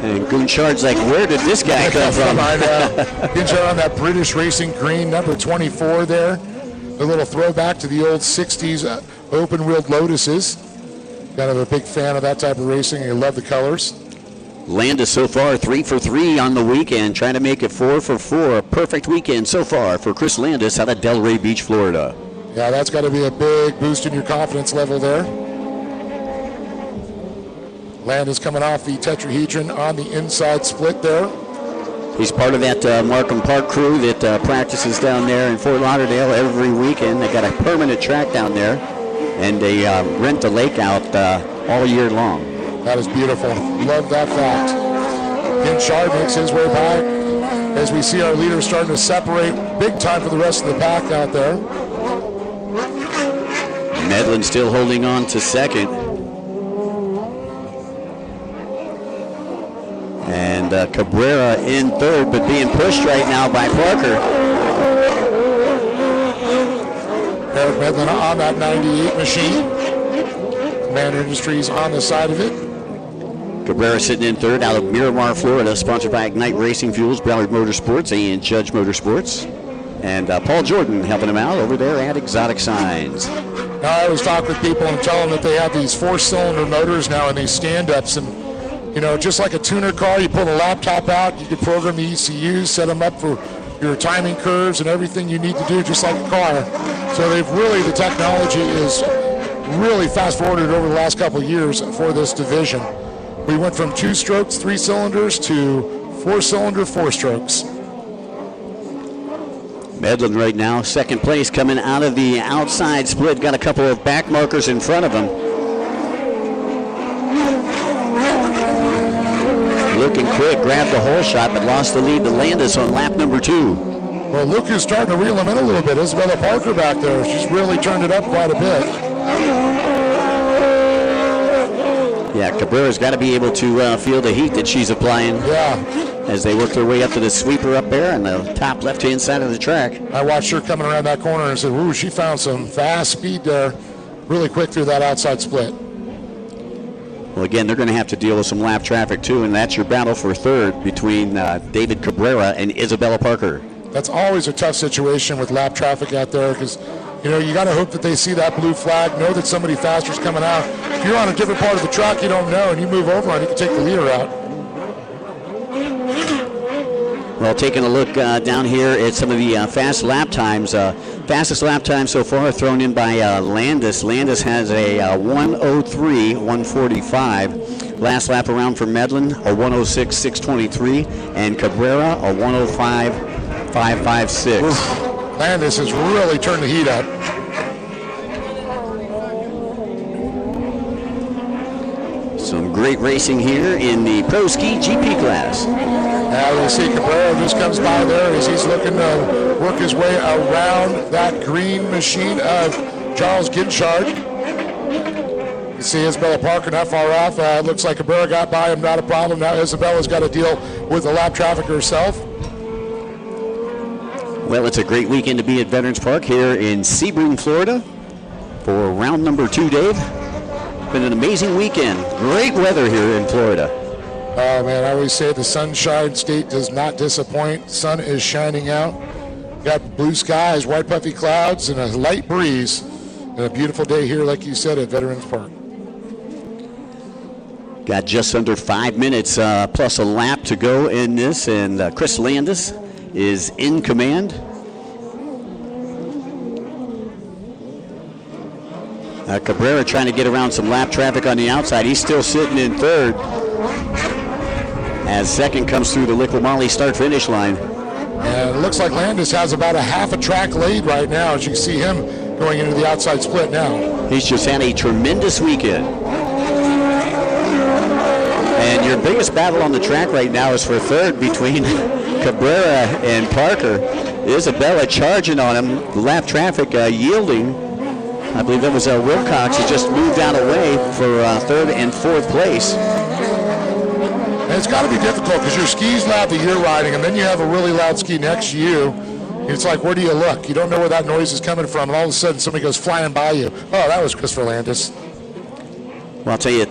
And Gunchard's like, where did this guy come from? Gunchard on that British Racing green, number 24 there. A little throwback to the old 60s open-wheeled Lotuses. Kind of a big fan of that type of racing. I love the colors. Landis so far 3 for 3 on the weekend, trying to make it 4 for 4. A perfect weekend so far for Chris Landis out of Delray Beach, Florida. Yeah, that's got to be a big boost in your confidence level there. Landis coming off the tetrahedron on the inside split there. He's part of that Markham Park crew that practices down there in Fort Lauderdale every weekend. They got a permanent track down there, and they rent the lake out all year long. That is beautiful. Love that fact. Gunchard makes his way back as we see our leaders starting to separate big time for the rest of the pack out there. Medlin still holding on to second. And Cabrera in third, but being pushed right now by Parker. Eric Medlin on that 98 machine. Commander Industries on the side of it. Cabrera sitting in third out of Miramar, Florida, sponsored by Ignite Racing Fuels, Ballard Motorsports, and Judge Motorsports. And Paul Jordan helping him out over there at Exotic Signs. Now, I always talk with people and tell them that they have these 4-cylinder motors now in these stand-ups. And, you know, just like a tuner car, you pull the laptop out, you can program the ECUs, set them up for your timing curves and everything you need to do, just like a car. So they've really, the technology is really fast-forwarded over the last couple of years for this division. We went from 2-strokes, 3 cylinders to 4-cylinder, 4 strokes. Medlin right now, second place, coming out of the outside split. Got a couple of back markers in front of him. Looking quick, grabbed the hole shot, but lost the lead to Landis on lap number 2. Well, Luke is starting to reel him in a little bit. Isabella Parker back there. She's really turned it up quite a bit. Yeah, Cabrera's got to be able to feel the heat that she's applying. Yeah. As they work their way up to the sweeper up there on the top left-hand side of the track. I watched her coming around that corner and said, ooh, she found some fast speed there really quick through that outside split. Well, again, they're going to have to deal with some lap traffic, too, and that's your battle for third between David Cabrera and Isabella Parker. That's always a tough situation with lap traffic out there because, you know, you got to hope that they see that blue flag, know that somebody faster is coming out. If you're on a different part of the track, you don't know, and you move over and you can take the leader out. Well, taking a look down here at some of the fast lap times. Fastest lap time so far thrown in by Landis. Landis has a 1:03.145. Last lap around for Medlin, a 1:06.623. And Cabrera, a 1:05.556. Landis has really turned the heat up. Some great racing here in the Pro Ski GP class. Now you see Cabrera just comes by there as he's looking to work his way around that green machine of Charles Ginchard. You see Isabella Parker not far off. Looks like Cabrera got by him, not a problem. Now Isabella's got to deal with the lap traffic herself. Well, it's a great weekend to be at Veterans Park here in Sebring, Florida for round number 2, Dave. Been an amazing weekend. Great weather here in Florida. Oh, man, I always say the Sunshine State does not disappoint. Sun is shining out. Got blue skies, white puffy clouds, and a light breeze. And a beautiful day here, like you said, at Veterans Park. Got just under 5 minutes plus a lap to go in this, and Chris Landis is in command. Cabrera trying to get around some lap traffic on the outside. He's still sitting in third as second comes through the Liqui Moly start-finish line. And it looks like Landis has about a half a track lead right now, as you can see him going into the outside split now. He's just had a tremendous weekend. And your biggest battle on the track right now is for third between Cabrera and Parker. Isabella charging on him. Lap traffic yielding. I believe that was Wilcox. He just moved out of the way for third and fourth place. And it's got to be difficult because your ski's loud that you're riding, and then you have a really loud ski next to you. It's like, where do you look? You don't know where that noise is coming from, and all of a sudden somebody goes flying by you. Oh, that was Christopher Landis. Well, I'll tell you,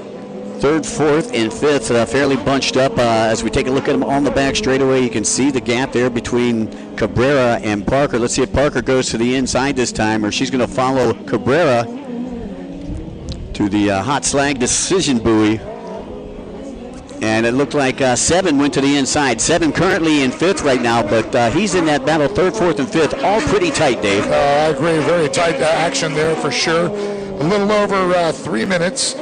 third, fourth, and fifth fairly bunched up. As we take a look at them on the back straightaway, you can see the gap there between Cabrera and Parker. Let's see if Parker goes to the inside this time, or she's going to follow Cabrera to the hot slag decision buoy. And it looked like Seven went to the inside. Seven currently in fifth right now, but he's in that battle third, fourth, and fifth, all pretty tight, Dave. I agree. Very tight action there for sure. A little over 3 minutes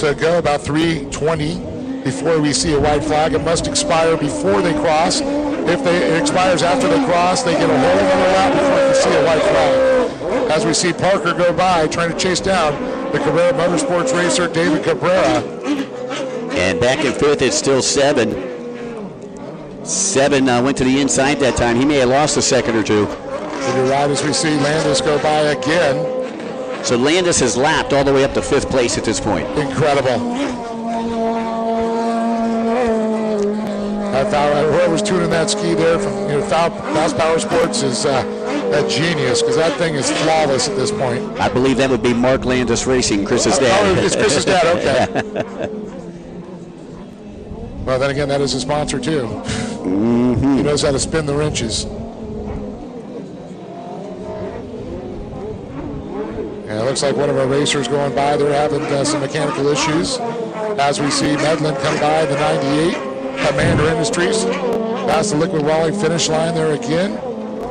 to go, about 3:20 before we see a white flag. It must expire before they cross. If it expires after they cross, they get a whole other lap before you see a white flag. As we see Parker go by, trying to chase down the Cabrera Motorsports racer, David Cabrera. And back in fifth, it's still Seven. Seven went to the inside that time. He may have lost a second or two. To the right as we see Landis go by again. So Landis has lapped all the way up to fifth place at this point. Incredible. Whoever's tuning that ski there from Fast Power Sports is a genius, because that thing is flawless at this point. I believe that would be Mark Landis Racing, Chris's dad. Oh, it's Chris's dad, okay. Well, then again, that is a sponsor, too. Mm-hmm. He knows how to spin the wrenches. And it looks like one of our racers going by. They're having some mechanical issues. As we see Medlin come by the 98, Commander Industries. Past the Liqui Wally finish line there again.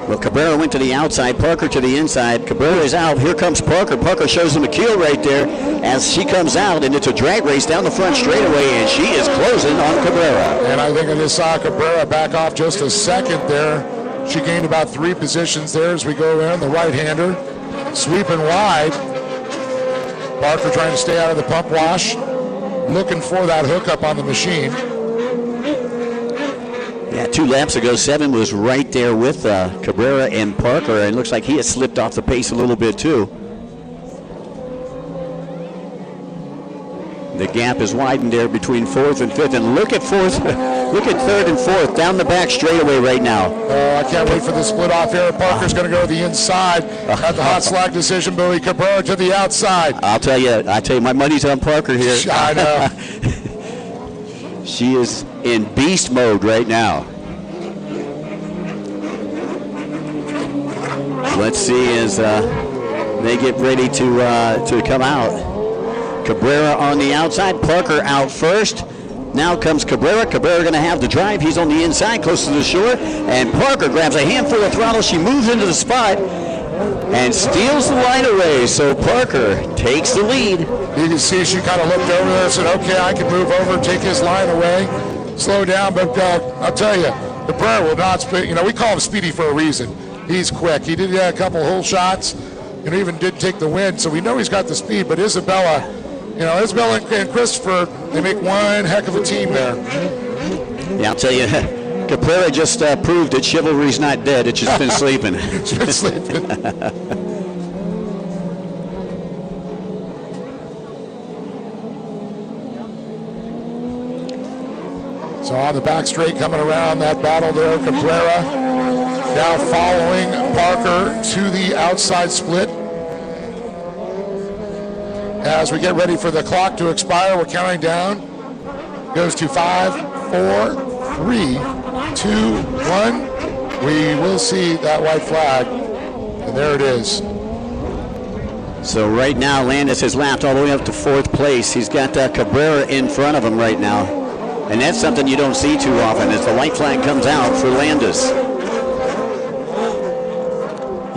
Well, Cabrera went to the outside, Parker to the inside. Cabrera is out. Here comes Parker. Parker shows him a keel right there as she comes out, and it's a drag race down the front straightaway, and she is closing on Cabrera. And I think I just saw Cabrera back off just a second there. She gained about 3 positions there as we go around. The right-hander sweeping wide. Parker trying to stay out of the pump wash, looking for that hookup on the machine. Yeah, 2 laps ago, Seven was right there with Cabrera and Parker, and it looks like he has slipped off the pace a little bit too. The gap is widened there between 4th and 5th, and look at 4th, look at 3rd and 4th, down the back straightaway right now. Oh, I can't wait for the split off here. Parker's going to go to the inside at the hot slack decision. Billy Cabrera to the outside. I'll tell you, my money's on Parker here. I know. She is in beast mode right now. Let's see as they get ready to come out. Cabrera on the outside, Parker out first. Now comes Cabrera. Cabrera going to have the drive. He's on the inside, close to the shore, and Parker grabs a handful of throttle. She moves into the spot and steals the line away. So Parker takes the lead. You can see she kind of looked over there and said, okay, I can move over, take his line away, slow down. But I'll tell you, Cabrera will not speed. We call him Speedy for a reason. He's quick. He did a couple hole shots, even did take the win. So we know he's got the speed. But Isabella and Christopher, they make one heck of a team there. Yeah, I'll tell you, Cabrera just proved that chivalry's not dead. It's just been sleeping. It's been sleeping. So on the back straight coming around that battle there, Cabrera now following Parker to the outside split. As we get ready for the clock to expire, we're counting down. Goes to 5, 4, 3, 2, 1. We will see that white flag, and there it is. So right now, Landis has lapped all the way up to 4th place. He's got Cabrera in front of him right now. And that's something you don't see too often as the white flag comes out for Landis.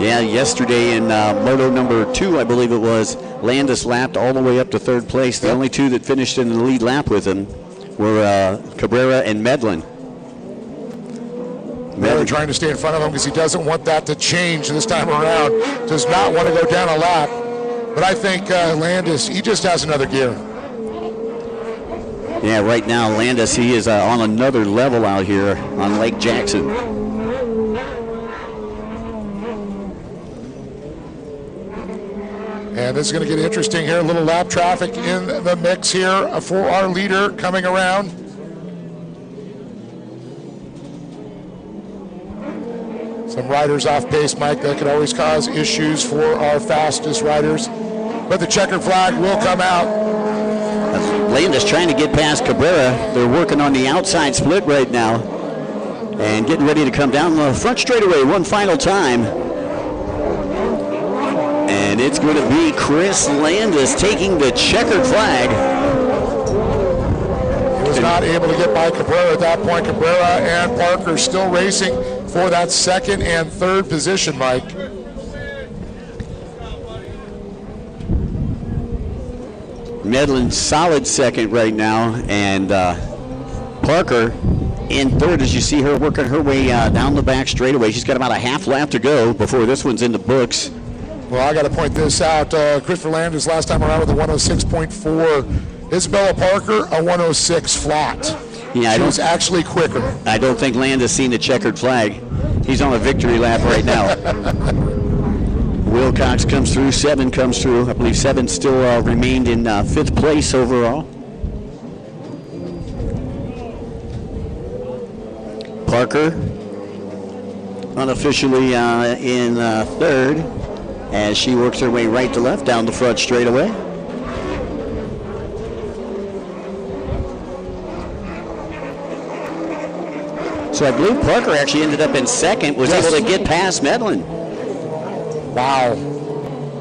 Yeah, yesterday in Moto number 2, I believe it was, Landis lapped all the way up to 3rd place. The only 2 that finished in the lead lap with him were Cabrera and Medlin. Medlin trying to stay in front of him because he doesn't want that to change this time around. Does not want to go down a lap. But I think Landis, he just has another gear. Yeah, right now Landis, he is on another level out here on Lake Jackson. And this is going to get interesting here. A little lap traffic in the mix here for our leader coming around. Some riders off pace, Mike, that could always cause issues for our fastest riders. But the checkered flag will come out. Landis trying to get past Cabrera. They're working on the outside split right now and getting ready to come down the front straightaway one final time. And it's going to be Chris Landis taking the checkered flag. He was not able to get by Cabrera at that point. Cabrera and Parker still racing for that 2nd and 3rd position, Mike. Medlin solid 2nd right now, and Parker in 3rd as you see her working her way down the back straightaway. She's got about a half lap to go before this one's in the books. Well, I got to point this out. Christopher Landis last time around with a 106.4. Isabella Parker, a 106 flat. Yeah, she was actually quicker. I don't think Landis seen the checkered flag. He's on a victory lap right now. Wilcox comes through, 7 comes through. I believe 7 still remained in 5th place overall. Parker unofficially in third as she works her way right to left down the front straightaway. So I believe Parker actually ended up in second, was able to get past Medlin. Wow.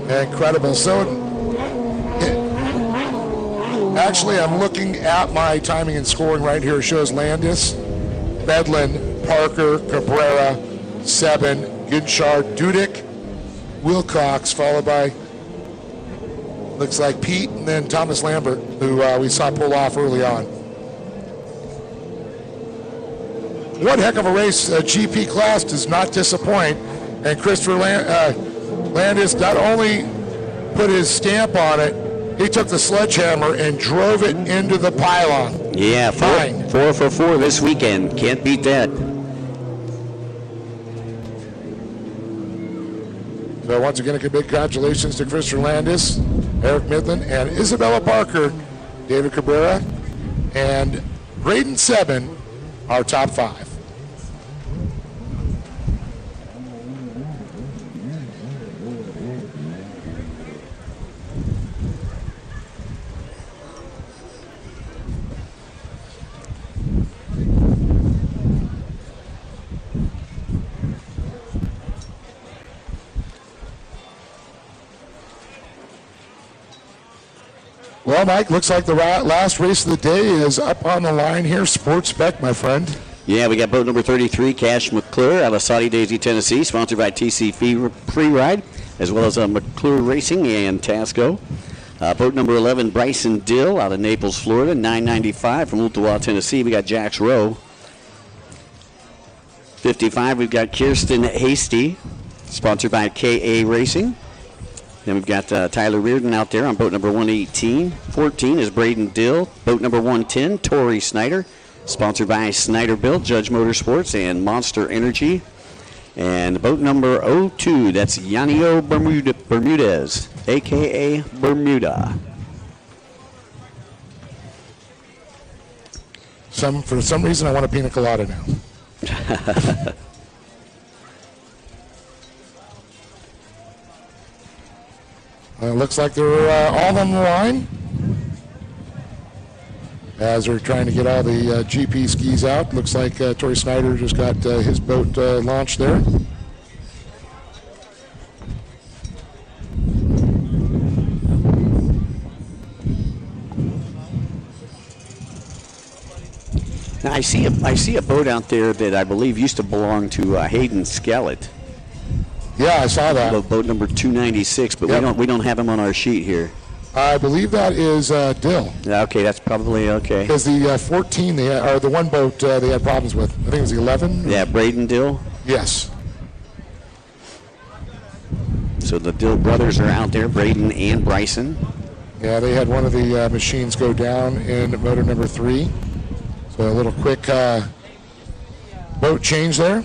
Incredible. So, actually, I'm looking at my timing and scoring right here. It shows Landis, Medlin, Parker, Cabrera, Sebring, Ginchard, Dudek, Wilcox, followed by, looks like Pete, and then Thomas Lambert, who we saw pull off early on. One heck of a race. GP class does not disappoint. And Christopher Landis not only put his stamp on it, he took the sledgehammer and drove it into the pylon. Yeah, 4 for 4 this weekend. Can't beat that. So once again, a big congratulations to Christopher Landis, Eric Midland, and Isabella Parker, David Cabrera, and Braden Sebring, our top 5. Well, Mike, looks like the last race of the day is up on the line here. Sports Spec, my friend. Yeah, we got boat number 33, Cash McClure, out of Saudi Daisy, Tennessee, sponsored by TC Free Ride, as well as McClure Racing and Tasco. Boat number 11, Bryson Dill, out of Naples, Florida, $9.95 from Ooltewah, Tennessee. We got Jax Rowe. 55, we've got Kirsten Hasty, sponsored by KA Racing. Then we've got Tyler Reardon out there on boat number 118. 14 is Braden Dill. Boat number 110, Tori Snyder, sponsored by Snyder Built, Judge Motorsports, and Monster Energy. And boat number 02, that's Yanio Bermudez, a.k.a. Bermuda. For some reason, I want a pina colada now. Looks like they're all on the line as they're trying to get all the GP skis out. Looks like Tori Snyder just got his boat launched there. Now I see a boat out there that I believe used to belong to Hayden Skellett. Yeah, I saw that. Boat number 296, but we don't have him on our sheet here. I believe that is Dill. Yeah, okay, that's probably okay. Because the 14, or the one boat they had problems with. I think it was the 11. Yeah, Braden Dill. Yes. So the Dill brothers are out there, Braden and Bryson. Yeah, they had one of the machines go down in motor number 3. So a little quick boat change there.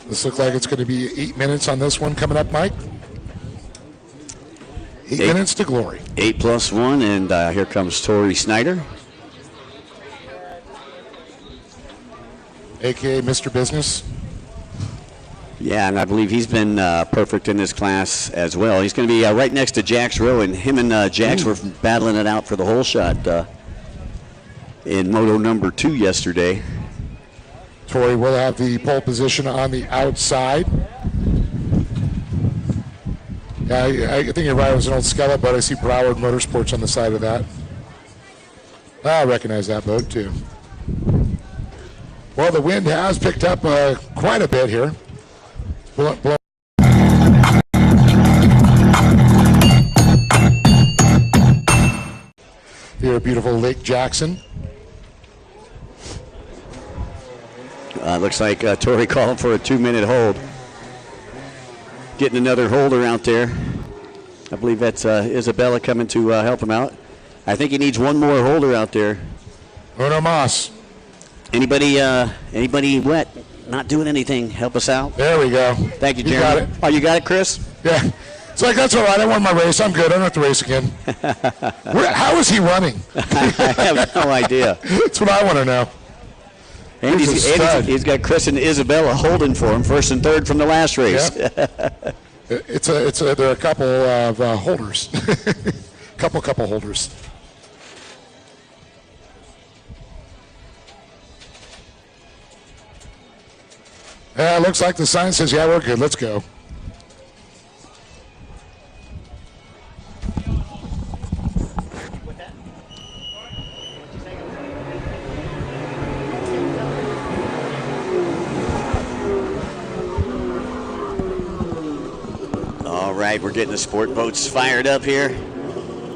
This looks like it's going to be 8 minutes on this one coming up, Mike. 8 minutes to glory. 8 plus 1, and here comes Tori Snyder. AKA Mr. Business. Yeah, and I believe he's been perfect in this class as well. He's going to be right next to Jax Rowe, and him and Jax were battling it out for the whole shot in Moto number 2 yesterday. Tori will have the pole position on the outside. Yeah, I think you're right. It was an old Skellett boat. I see Broward Motorsports on the side of that. I recognize that boat, too. Well, the wind has picked up quite a bit here. there, beautiful Lake Jackson. Looks like Tori calling for a 2-minute hold. Getting another holder out there. I believe that's Isabella coming to help him out. I think he needs one more holder out there. Uno Mas. Anybody wet? Not doing anything. Help us out. There we go. Thank you, You Jeremy. got it. Oh, you got it, Chris? Yeah. It's like, that's all right. I won my race. I'm good. I don't have to race again. How is he running? I have no idea. That's what I want to know. And He's a stud. he's got Chris and Isabella holding for him, first and third from the last race. Yep. There are a couple of holders. couple holders. Yeah, looks like the sign says, yeah, we're good. Let's go. All right, we're getting the sport boats fired up here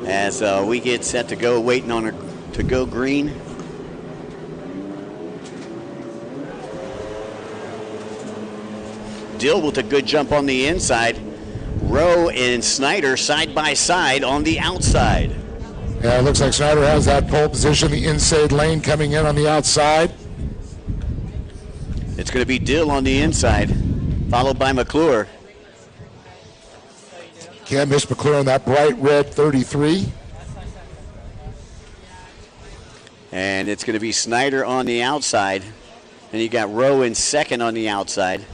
as we get set to go, waiting on her to go green. Dill with a good jump on the inside. Rowe and Snyder side by side on the outside. Yeah, it looks like Snyder has that pole position, the inside lane coming in on the outside. It's going to be Dill on the inside, followed by McClure. Can't miss McClure on that bright red 33. And it's going to be Snyder on the outside. And you got Rowe in second on the outside.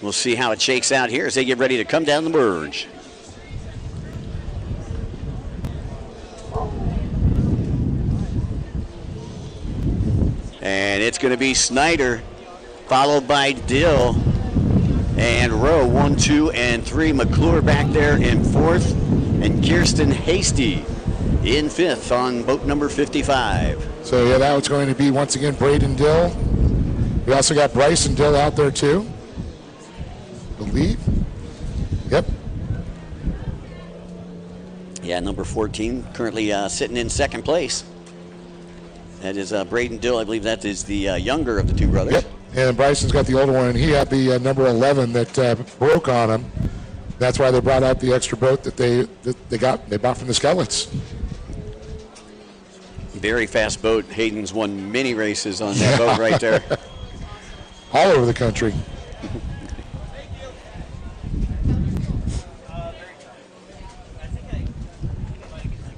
We'll see how it shakes out here as they get ready to come down the merge. And it's going to be Snyder, followed by Dill and Rowe, 1, 2, and 3. McClure back there in fourth, and Kirsten Hasty in fifth on boat number 55. So, yeah, that was going to be, once again, Braden Dill. We also got Bryson Dill out there, too. Believe. Yep. Yeah, number 14, currently sitting in second place. That is Braden Dill. I believe that is the younger of the two brothers. Yep. And Bryson's got the older one, and he had the number 11 that broke on him. That's why they brought out the extra boat that they bought from the Skeletons. Very fast boat. Hayden's won many races on that boat right there. All over the country.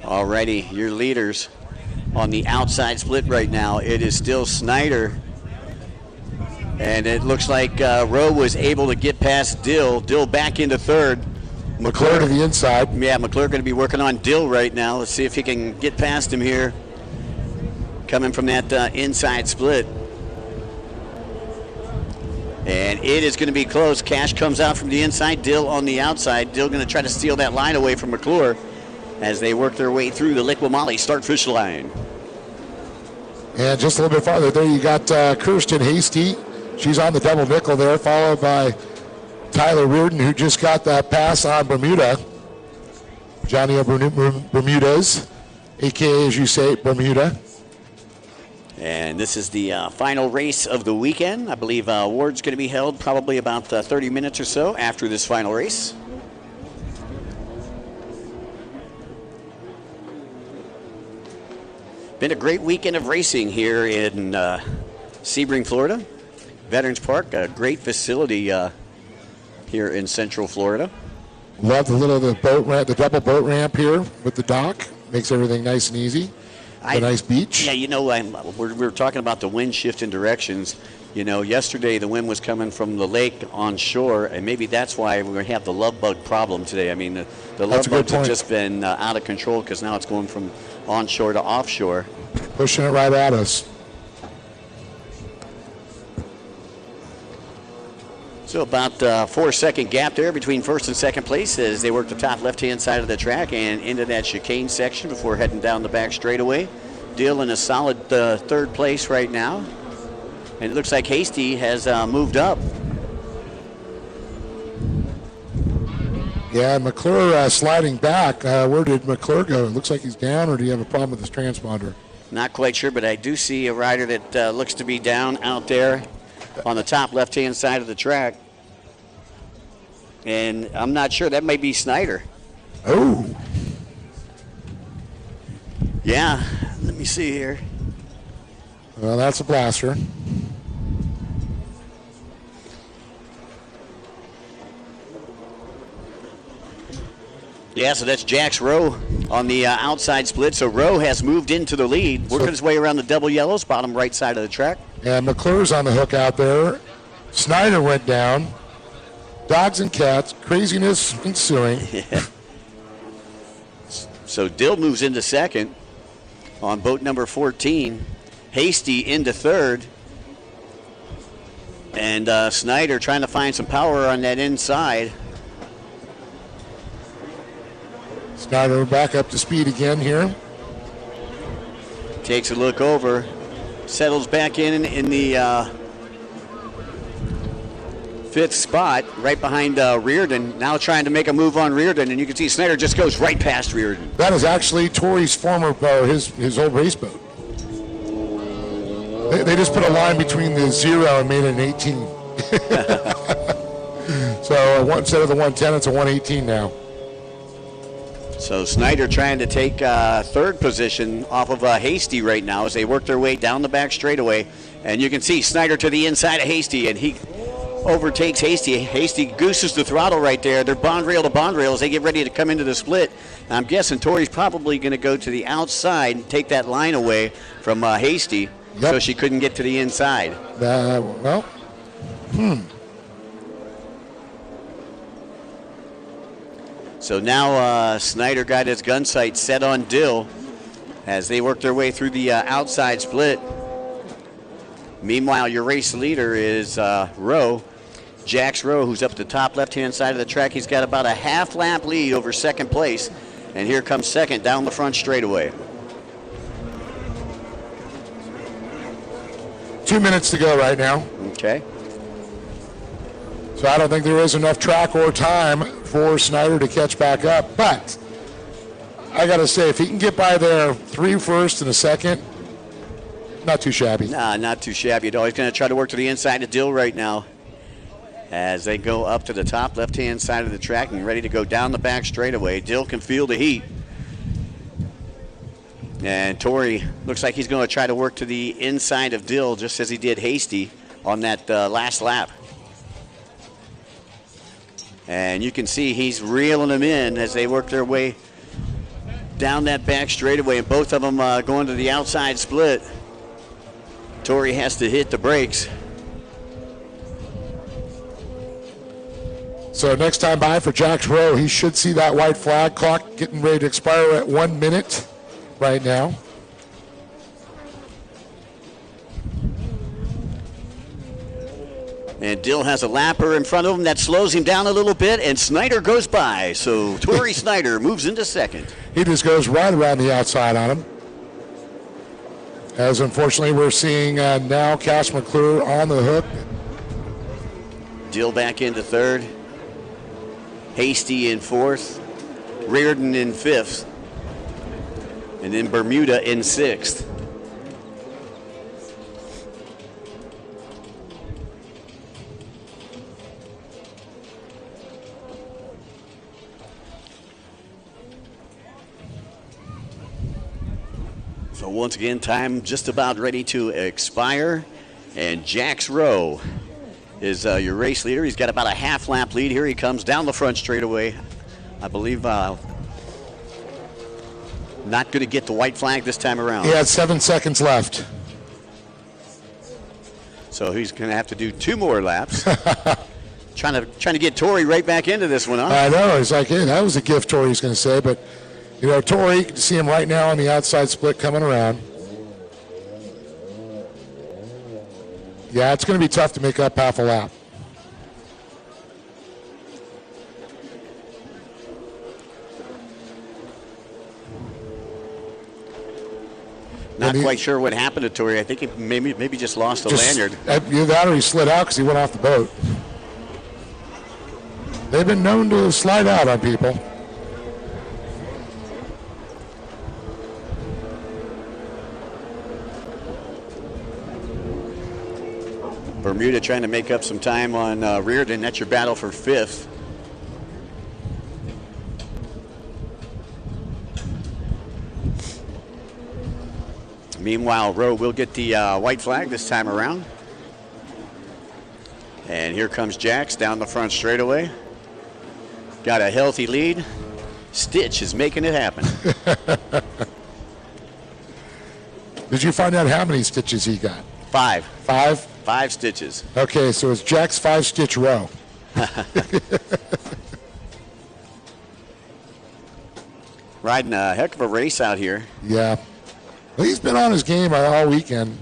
Alrighty, your leaders on the outside split right now. It is still Snyder. And it looks like Rowe was able to get past Dill. Dill back into third. McClure to the inside. Yeah, McClure going to be working on Dill right now. Let's see if he can get past him here. Coming from that inside split. And it is going to be close. Cash comes out from the inside. Dill on the outside. Dill going to try to steal that line away from McClure as they work their way through the Liqui Moly start-fish line. And just a little bit farther there, you got Kirsten Hasty. She's on the double nickel there, followed by Tyler Reardon, who just got that pass on Bermuda. Johnny Bermudez, a.k.a., as you say, Bermuda. And this is the final race of the weekend. I believe award's going to be held probably about 30 minutes or so after this final race. Been a great weekend of racing here in Sebring, Florida. Veterans Park, a great facility here in Central Florida. Love the boat ramp, the double boat ramp here with the dock. Makes everything nice and easy. A nice beach. Yeah, you know, we were talking about the wind shift in directions. You know, yesterday the wind was coming from the lake on shore, and maybe that's why we're going to have the love bug problem today. I mean, the love bugs have just been out of control because now it's going from onshore to offshore. Pushing it right at us. So about 4-second gap there between first and second place as they work the top left-hand side of the track and into that chicane section before heading down the back straightaway. Dill in a solid third place right now. And it looks like Hasty has moved up. Yeah, McClure sliding back. Where did McClure go? It looks like he's down, or do you have a problem with his transponder? Not quite sure, but I do see a rider that looks to be down out there on the top left-hand side of the track. And I'm not sure. That may be Snyder. Oh. Yeah, let me see here. Well, that's a blaster. Yeah, so that's Jax Rowe on the outside split. So Rowe has moved into the lead, working his way around the double yellows, bottom right side of the track. And McClure's on the hook out there. Snyder went down. Dogs and cats, craziness ensuing. Yeah. So Dill moves into second on boat number 14. Hasty into third. And Snyder trying to find some power on that inside. Snyder back up to speed again here. Takes a look over. Settles back in the fifth spot, right behind Reardon. Now trying to make a move on Reardon, and you can see Snyder just goes right past Reardon. That is actually Tori's former, his old race boat. They just put a line between the 0 and made it an 18. So instead of the 110, it's a 118 now. So Snyder trying to take third position off of Hasty right now as they work their way down the back straightaway. And you can see Snyder to the inside of Hasty, and he overtakes Hasty. Hasty gooses the throttle right there. They're bond rail to bond rail as they get ready to come into the split. And I'm guessing Tori's probably going to go to the outside and take that line away from Hasty, so she couldn't get to the inside. So now Snyder got his gun sight set on Dill as they work their way through the outside split. Meanwhile, your race leader is Rowe, Jax Rowe, who's up at the top left-hand side of the track. He's got about a half-lap lead over second place. And here comes second down the front straightaway. 2 minutes to go right now. Okay. So I don't think there is enough track or time for Snyder to catch back up. But I got to say, if he can get by there 3 first and a second, not too shabby. Nah, not too shabby at all. He's going to try to work to the inside of Dill right now as they go up to the top left-hand side of the track and ready to go down the back straightaway. Dill can feel the heat. And Tori looks like he's going to try to work to the inside of Dill just as he did Hasty on that last lap. And you can see he's reeling them in as they work their way down that back straightaway, and both of them going to the outside split. Tori has to hit the brakes. So next time by for Jax Rowe, he should see that white flag. Clock getting ready to expire at 1 minute right now. And Dill has a lapper in front of him that slows him down a little bit, and Snyder goes by. So Tori Snyder moves into second. He just goes right around the outside on him. As unfortunately we're seeing now Cash McClure on the hook. Dill back into third. Hasty in fourth. Reardon in fifth. And then Bermuda in sixth. So once again, time just about ready to expire. And Jax Rowe is your race leader. He's got about a half lap lead. Here he comes down the front straightaway. I believe not going to get the white flag this time around. He had 7 seconds left. So he's going to have to do 2 more laps. trying to get Tori right back into this one, huh? I know. It's like, hey, that was a gift, Tori's going to say. But, you know, Tori, you can see him right now on the outside split coming around. Yeah, it's going to be tough to make up half a lap. Not quite sure what happened to Tori. I think he maybe just lost the lanyard. Either that or he slid out because he went off the boat. They've been known to slide out on people. Bermuda trying to make up some time on Reardon. That's your battle for 5th. Meanwhile, Rowe will get the white flag this time around. And here comes Jax down the front straightaway. Got a healthy lead. Stitch is making it happen. Did you find out how many stitches he got? 5. 5? 5 stitches. Okay, so it's Jack's 5-stitch row. Riding a heck of a race out here. Yeah. Well, he's been on his game all weekend.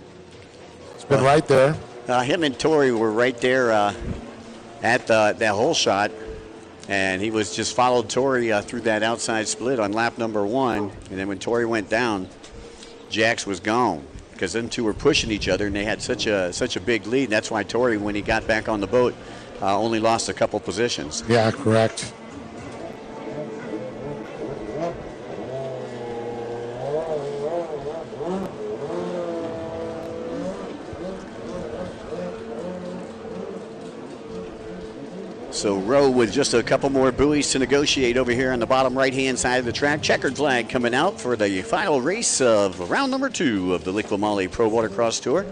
He's been right there. Him and Tori were right there at that hole shot, and he was just followed Tori through that outside split on lap number 1, and then when Tori went down, Jax was gone because them two were pushing each other, and they had such a big lead. And that's why Tori, when he got back on the boat, only lost a couple positions. Yeah, correct. So Rowe with just a couple more buoys to negotiate over here on the bottom right-hand side of the track. Checkered flag coming out for the final race of round number 2 of the Liqui Moly Pro Watercross Tour.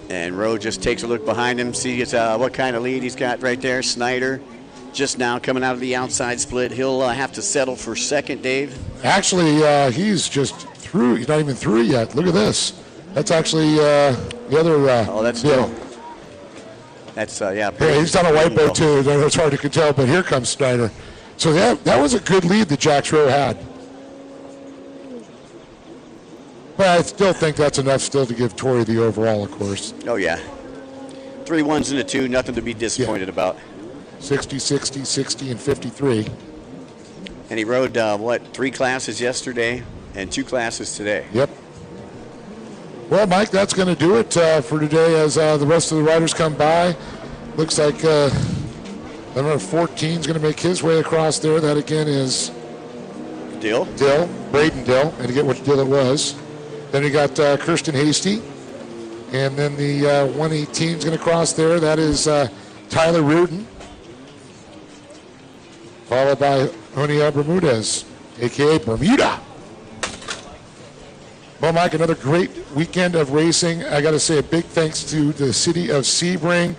And Rowe just takes a look behind him, sees what kind of lead he's got right there. Snyder just now coming out of the outside split. He'll have to settle for second, Dave. Actually, he's just through. He's not even through yet. Look at this. That's actually the other oh, that's deal. That's, yeah, he's on a white boat too. It's hard to tell, but here comes Snyder. So that was a good lead that Jax Rowe had. But I still think that's enough still to give Tori the overall, of course. Oh, yeah. 3 1s and a 2, nothing to be disappointed about. 60, 60, 60, and 53. And he rode, 3 classes yesterday and 2 classes today. Yep. Well, Mike, that's going to do it for today as the rest of the riders come by. Looks like number 14 is going to make his way across there. That, again, is Dill, Braden Dill, and to get which Dill it was. Then you got Kirsten Hasty. And then the 118 is going to cross there. That is Tyler Reardon. Followed by Onia Bermudez, a.k.a. Bermuda. Well, Mike, another great weekend of racing. I got to say a big thanks to the city of Sebring,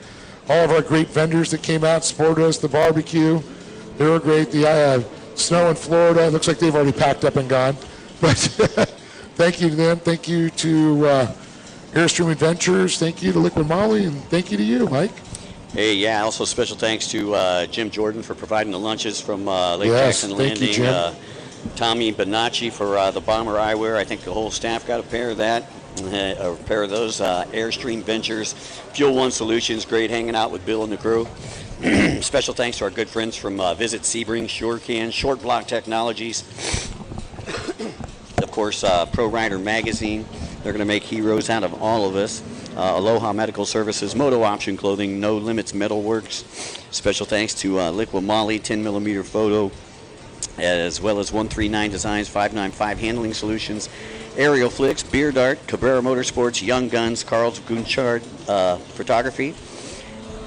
all of our great vendors that came out and supported us, the barbecue. They were great. The snow in Florida, looks like they've already packed up and gone. But thank you to them. Thank you to Airstream Adventures. Thank you to Liqui Moly, and thank you to you, Mike. Hey, yeah, also special thanks to Jim Jordan for providing the lunches from Lake Yes, Jackson thank you, Landing. Jim. Tommy Bonacci for the bomber eyewear. I think the whole staff got a pair of that, a pair of those. Airstream Ventures, Fuel One Solutions, great hanging out with Bill and the crew. Special thanks to our good friends from Visit Sebring, SureCan, Short Block Technologies. Of course, Pro Rider Magazine. They're going to make heroes out of all of us. Aloha Medical Services, Moto Option Clothing, No Limits Metalworks. Special thanks to Liqui Moly, 10mm photo, as well as 139 Designs, 595 Handling Solutions, Aerial Flicks, Beard Art, Cabrera Motorsports, Young Guns, Carl's Gunchard Photography.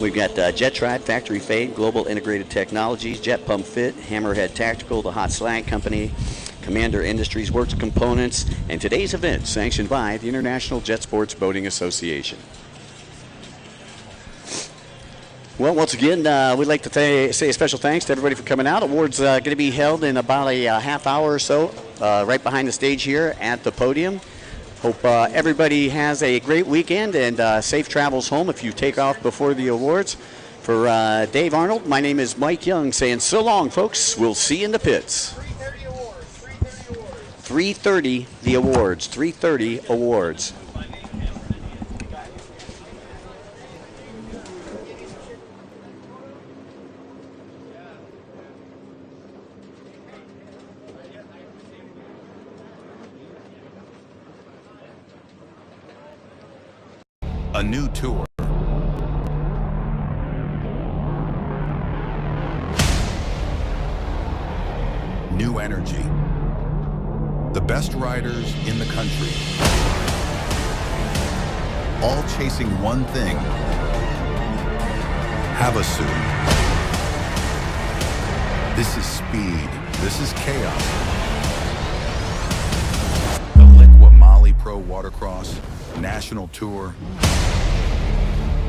We've got Jet Tribe, Factory Fade, Global Integrated Technologies, Jet Pump Fit, Hammerhead Tactical, The Hot Slag Company, Commander Industries Works Components, and today's event sanctioned by the International Jet Sports Boating Association. Well, once again, we'd like to say a special thanks to everybody for coming out. Awards going to be held in about a half hour or so, right behind the stage here at the podium. Hope everybody has a great weekend and safe travels home if you take off before the awards. For Dave Arnold, my name is Mike Young saying so long, folks. We'll see you in the pits. 3:30 the awards. 3:30 awards. A new tour. new energy. The best riders in the country, all chasing one thing: havasu. This is speed. This is chaos. The Liqui Moly Pro Watercross National Tour.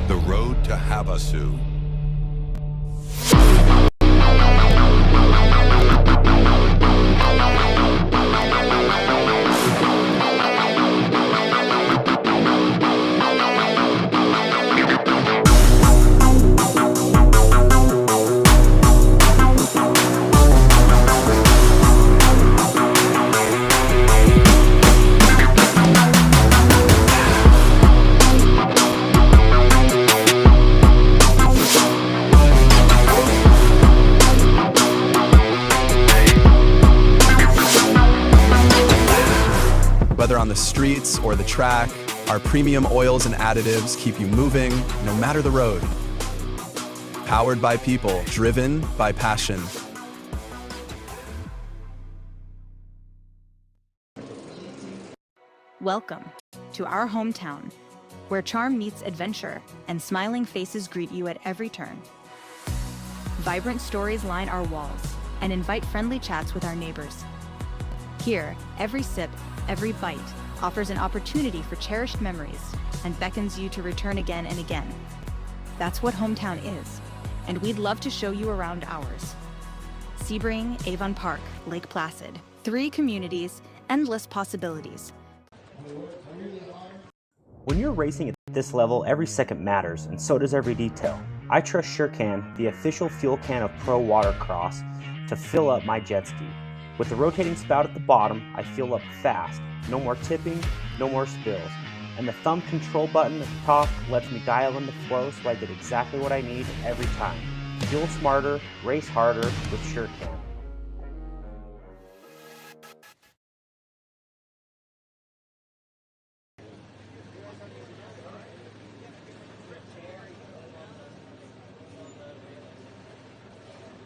The road to havasu. Whether on the streets or the track, our premium oils and additives keep you moving no matter the road. Powered by people, driven by passion. Welcome to our hometown, where charm meets adventure and smiling faces greet you at every turn. Vibrant stories line our walls and invite friendly chats with our neighbors. Here, every sip, every bite offers an opportunity for cherished memories and beckons you to return again and again. That's what hometown is, and we'd love to show you around ours. Sebring, Avon Park, Lake Placid. 3 communities, endless possibilities. When you're racing at this level, every second matters, and so does every detail. I trust SureCan, the official fuel can of Pro Watercross, to fill up my jet ski. With the rotating spout at the bottom, I fuel up fast. No more tipping, no more spills. And the thumb control button at the top lets me dial in the flow so I get exactly what I need every time. Fuel smarter, race harder with SureCan.